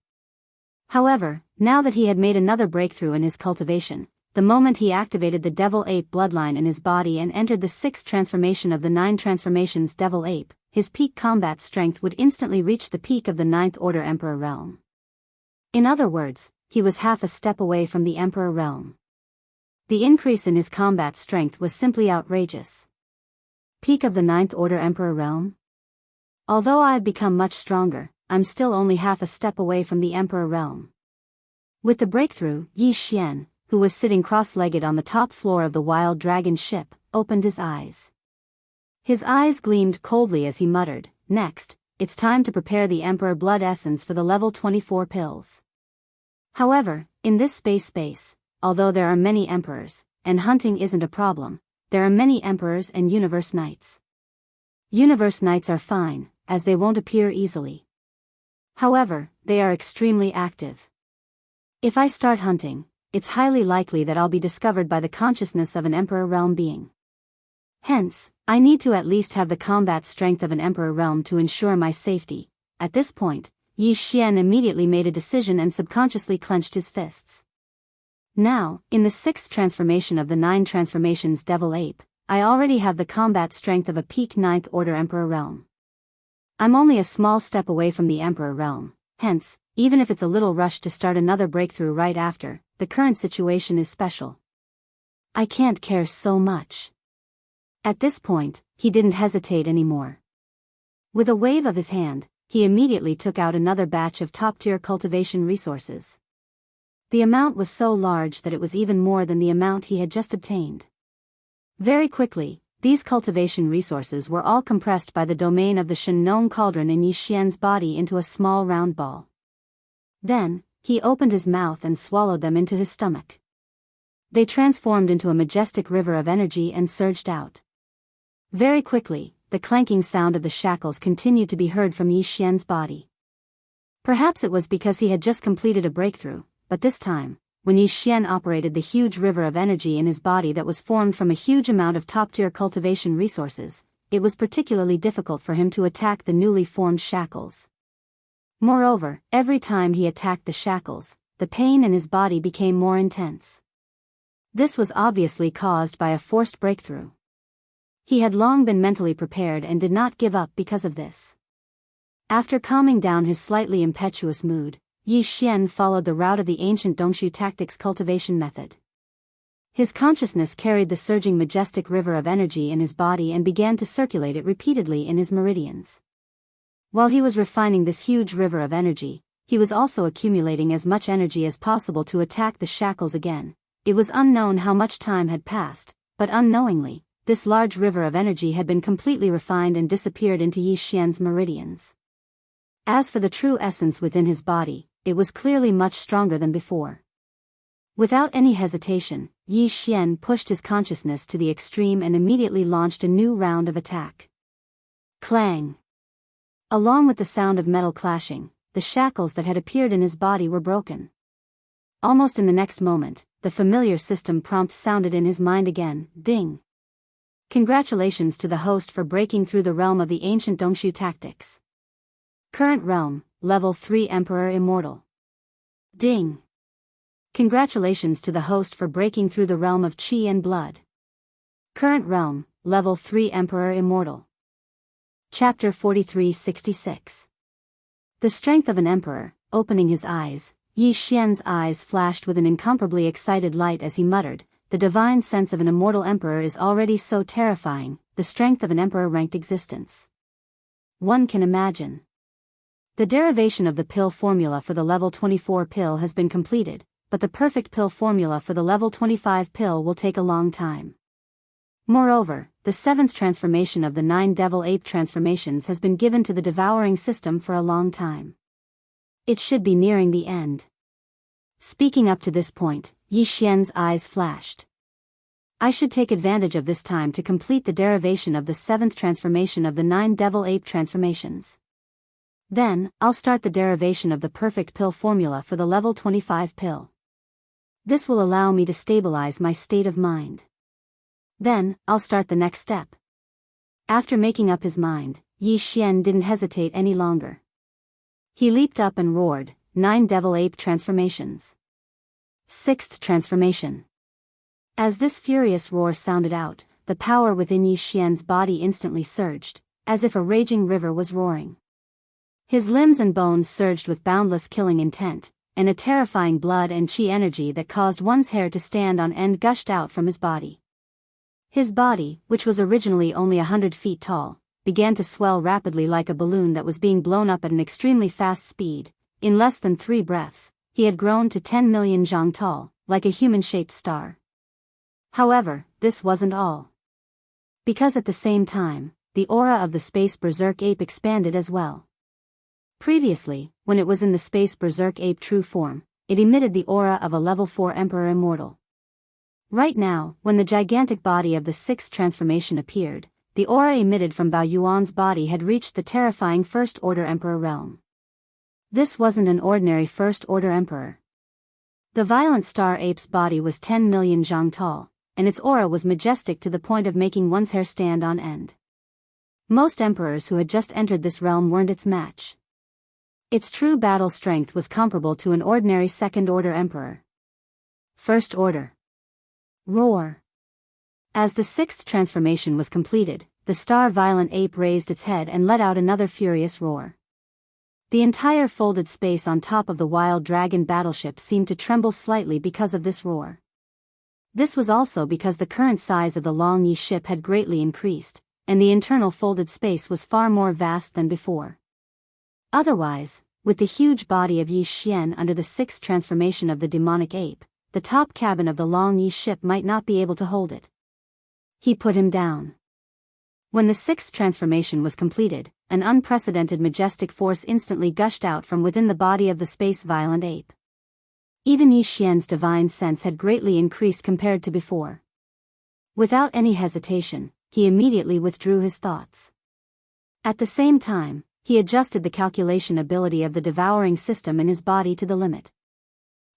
Speaker 1: However, now that he had made another breakthrough in his cultivation, the moment he activated the Devil Ape bloodline in his body and entered the 6th transformation of the 9 transformations Devil Ape, his peak combat strength would instantly reach the peak of the 9th Order Emperor realm. In other words, he was half a step away from the Emperor realm. The increase in his combat strength was simply outrageous. Peak of the 9th Order Emperor realm? Although I have become much stronger, I'm still only half a step away from the Emperor realm. With the breakthrough, Yi Xian, who was sitting cross-legged on the top floor of the Wild Dragon ship, opened his eyes. His eyes gleamed coldly as he muttered, "Next, it's time to prepare the Emperor Blood Essence for the level 24 pills." However, in this space, although there are many emperors, and hunting isn't a problem, there are many emperors and universe knights. Universe knights are fine, as they won't appear easily. However, they are extremely active. If I start hunting, it's highly likely that I'll be discovered by the consciousness of an Emperor Realm being. Hence, I need to at least have the combat strength of an Emperor Realm to ensure my safety. At this point, Yi Xian immediately made a decision and subconsciously clenched his fists. Now, in the 6th transformation of the 9 transformations Devil Ape, I already have the combat strength of a peak 9th Order Emperor Realm. I'm only a small step away from the Emperor Realm, hence, even if it's a little rushed to start another breakthrough right after, the current situation is special. I can't care so much. At this point, he didn't hesitate anymore. With a wave of his hand, he immediately took out another batch of top-tier cultivation resources. The amount was so large that it was even more than the amount he had just obtained. Very quickly, these cultivation resources were all compressed by the domain of the Shenong cauldron in Yi Xian's body into a small round ball. Then, he opened his mouth and swallowed them into his stomach. They transformed into a majestic river of energy and surged out. Very quickly, the clanking sound of the shackles continued to be heard from Yi Xian's body. Perhaps it was because he had just completed a breakthrough, but this time, when Yi Xian operated the huge river of energy in his body that was formed from a huge amount of top-tier cultivation resources, it was particularly difficult for him to attack the newly formed shackles. Moreover, every time he attacked the shackles, the pain in his body became more intense. This was obviously caused by a forced breakthrough. He had long been mentally prepared and did not give up because of this. After calming down his slightly impetuous mood, Yi Xian followed the route of the ancient Dongshu tactics cultivation method. His consciousness carried the surging majestic river of energy in his body and began to circulate it repeatedly in his meridians. While he was refining this huge river of energy, he was also accumulating as much energy as possible to attack the shackles again. It was unknown how much time had passed, but unknowingly, this large river of energy had been completely refined and disappeared into Yi Xian's meridians. As for the true essence within his body, it was clearly much stronger than before. Without any hesitation, Yi Xian pushed his consciousness to the extreme and immediately launched a new round of attack. Clang! Along with the sound of metal clashing, the shackles that had appeared in his body were broken. Almost in the next moment, the familiar system prompt sounded in his mind again, ding! Congratulations to the host for breaking through the realm of the ancient Dongshu tactics. Current realm, Level 3 Emperor Immortal. Ding! Congratulations to the host for breaking through the realm of Qi and Blood. Current realm, Level 3 Emperor Immortal. Chapter 4366. The strength of an emperor. Opening his eyes, Yi Xian's eyes flashed with an incomparably excited light as he muttered, "The divine sense of an immortal emperor is already so terrifying, the strength of an emperor-ranked existence. One can imagine." The derivation of the pill formula for the level 24 pill has been completed, but the perfect pill formula for the level 25 pill will take a long time. Moreover, the 7th transformation of the 9 devil ape transformations has been given to the devouring system for a long time. It should be nearing the end. Speaking up to this point, Yi Xian's eyes flashed. I should take advantage of this time to complete the derivation of the 7th transformation of the 9 devil ape transformations. Then, I'll start the derivation of the perfect pill formula for the level 25 pill. This will allow me to stabilize my state of mind. Then, I'll start the next step. After making up his mind, Yi Xian didn't hesitate any longer. He leaped up and roared, 9 devil ape transformations. 6th transformation. As this furious roar sounded out, the power within Yi Xian's body instantly surged, as if a raging river was roaring. His limbs and bones surged with boundless killing intent, and a terrifying blood and qi energy that caused one's hair to stand on end gushed out from his body. His body, which was originally only 100 feet tall, began to swell rapidly like a balloon that was being blown up at an extremely fast speed. In less than 3 breaths, he had grown to 10 million zhang tall, like a human-shaped star. However, this wasn't all. Because at the same time, the aura of the space berserk ape expanded as well. Previously, when it was in the space berserk ape true form, it emitted the aura of a level 4 emperor immortal. Right now, when the gigantic body of the 6th transformation appeared, the aura emitted from Bao Yuan's body had reached the terrifying First Order Emperor realm. This wasn't an ordinary First Order Emperor. The violent star ape's body was 10 million zhang tall, and its aura was majestic to the point of making one's hair stand on end. Most emperors who had just entered this realm weren't its match. Its true battle strength was comparable to an ordinary Second Order Emperor. First Order. Roar. As the 6th transformation was completed, the star violent ape raised its head and let out another furious roar. The entire folded space on top of the wild dragon battleship seemed to tremble slightly because of this roar. This was also because the current size of the Long Yi ship had greatly increased, and the internal folded space was far more vast than before. Otherwise, with the huge body of Yi Xian under the 6th transformation of the demonic ape, the top cabin of the Long Yi ship might not be able to hold it. He put him down. When the 6th transformation was completed, an unprecedented majestic force instantly gushed out from within the body of the space violent ape. Even Yi Xian's divine sense had greatly increased compared to before. Without any hesitation, he immediately withdrew his thoughts. At the same time, he adjusted the calculation ability of the devouring system in his body to the limit.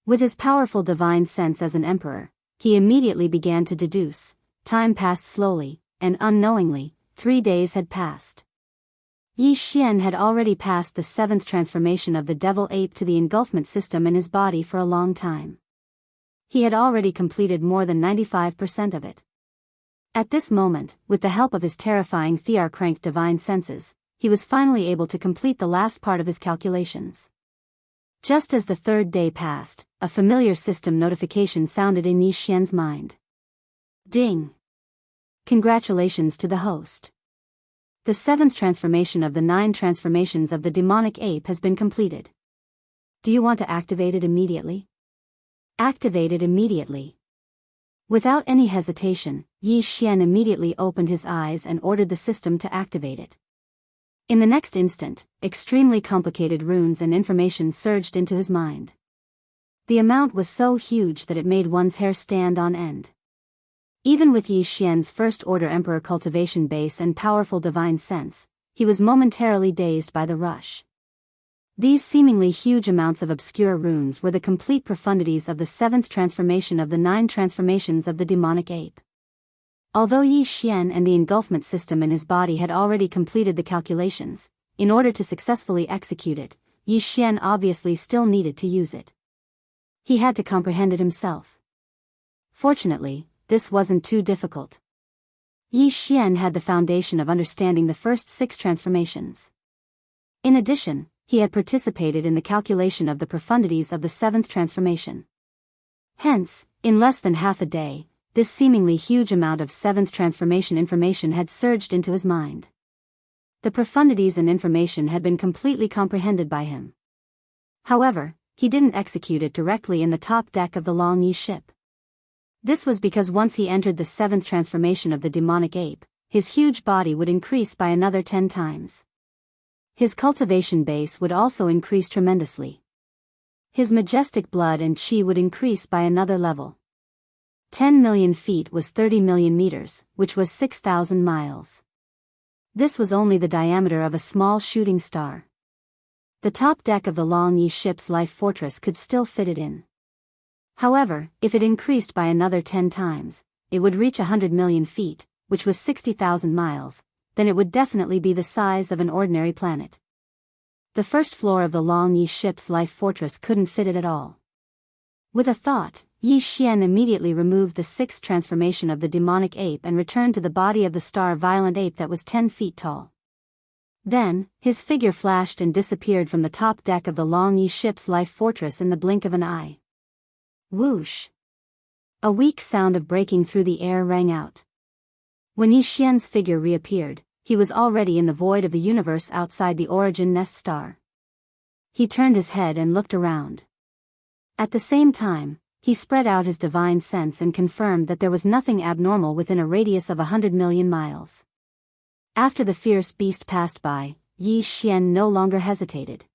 Speaker 1: With his powerful divine sense as an emperor, he immediately began to deduce. Time passed slowly, and unknowingly, 3 days had passed. Yi Xian had already passed the 7th transformation of the devil ape to the engulfment system in his body for a long time. He had already completed more than 95% of it. At this moment, with the help of his terrifying Thear-cranked divine senses, he was finally able to complete the last part of his calculations. Just as the third day passed, a familiar system notification sounded in Yi Xian's mind. Ding! Congratulations to the host. The 7th transformation of the 9 transformations of the demonic ape has been completed. Do you want to activate it immediately? Activate it immediately. Without any hesitation, Yi Xian immediately opened his eyes and ordered the system to activate it. In the next instant, extremely complicated runes and information surged into his mind. The amount was so huge that it made one's hair stand on end. Even with Yi Xian's first-order Emperor cultivation base and powerful divine sense, he was momentarily dazed by the rush. These seemingly huge amounts of obscure runes were the complete profundities of the 7th transformation of the 9 transformations of the demonic ape. Although Yi Xian and the engulfment system in his body had already completed the calculations, in order to successfully execute it, Yi Xian obviously still needed to use it. He had to comprehend it himself. Fortunately, this wasn't too difficult. Yi Xian had the foundation of understanding the first 6 transformations. In addition, he had participated in the calculation of the profundities of the 7th transformation. Hence, in less than half a day, this seemingly huge amount of 7th transformation information had surged into his mind. The profundities and information had been completely comprehended by him. However, he didn't execute it directly in the top deck of the Long Yi ship. This was because once he entered the 7th transformation of the demonic ape, his huge body would increase by another 10 times. His cultivation base would also increase tremendously. His majestic blood and qi would increase by another level. 10 million feet was 30 million meters, which was 6,000 miles. This was only the diameter of a small shooting star. The top deck of the Long Yi ship's life fortress could still fit it in. However, if it increased by another 10 times, it would reach 100 million feet, which was 60,000 miles, then it would definitely be the size of an ordinary planet. The first floor of the Long Yi ship's life fortress couldn't fit it at all. With a thought, Yi Xian immediately removed the 6th transformation of the demonic ape and returned to the body of the star violent ape that was 10 feet tall. Then, his figure flashed and disappeared from the top deck of the Long Yi ship's life fortress in the blink of an eye. Whoosh! A weak sound of breaking through the air rang out. When Yi Xian's figure reappeared, he was already in the void of the universe outside the origin nest star. He turned his head and looked around. At the same time, he spread out his divine sense and confirmed that there was nothing abnormal within a radius of 100 million miles. After the fierce beast passed by, Yi Xian no longer hesitated.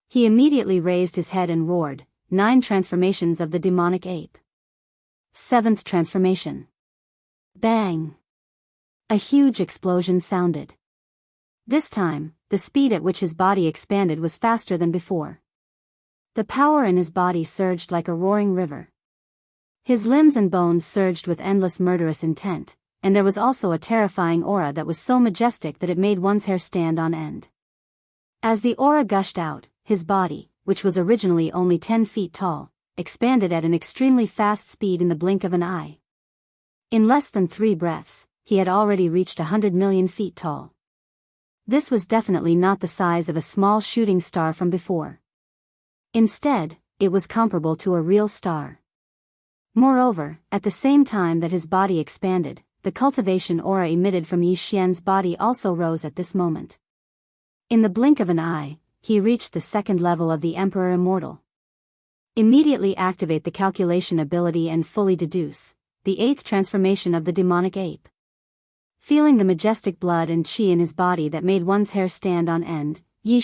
Speaker 1: He immediately raised his head and roared, 9 transformations of the demonic ape. 7th transformation. Bang! A huge explosion sounded. This time, the speed at which his body expanded was faster than before. The power in his body surged like a roaring river. His limbs and bones surged with endless murderous intent, and there was also a terrifying aura that was so majestic that it made one's hair stand on end. As the aura gushed out, his body, which was originally only 10 feet tall, expanded at an extremely fast speed in the blink of an eye. In less than 3 breaths, he had already reached 100 million feet tall. This was definitely not the size of a small shooting star from before. Instead, it was comparable to a real star. Moreover, at the same time that his body expanded, the cultivation aura emitted from Yi Xian's body also rose at this moment. In the blink of an eye, he reached the 2nd level of the Emperor Immortal. Immediately activate the calculation ability and fully deduce the 8th transformation of the demonic ape. Feeling the majestic blood and qi in his body that made one's hair stand on end,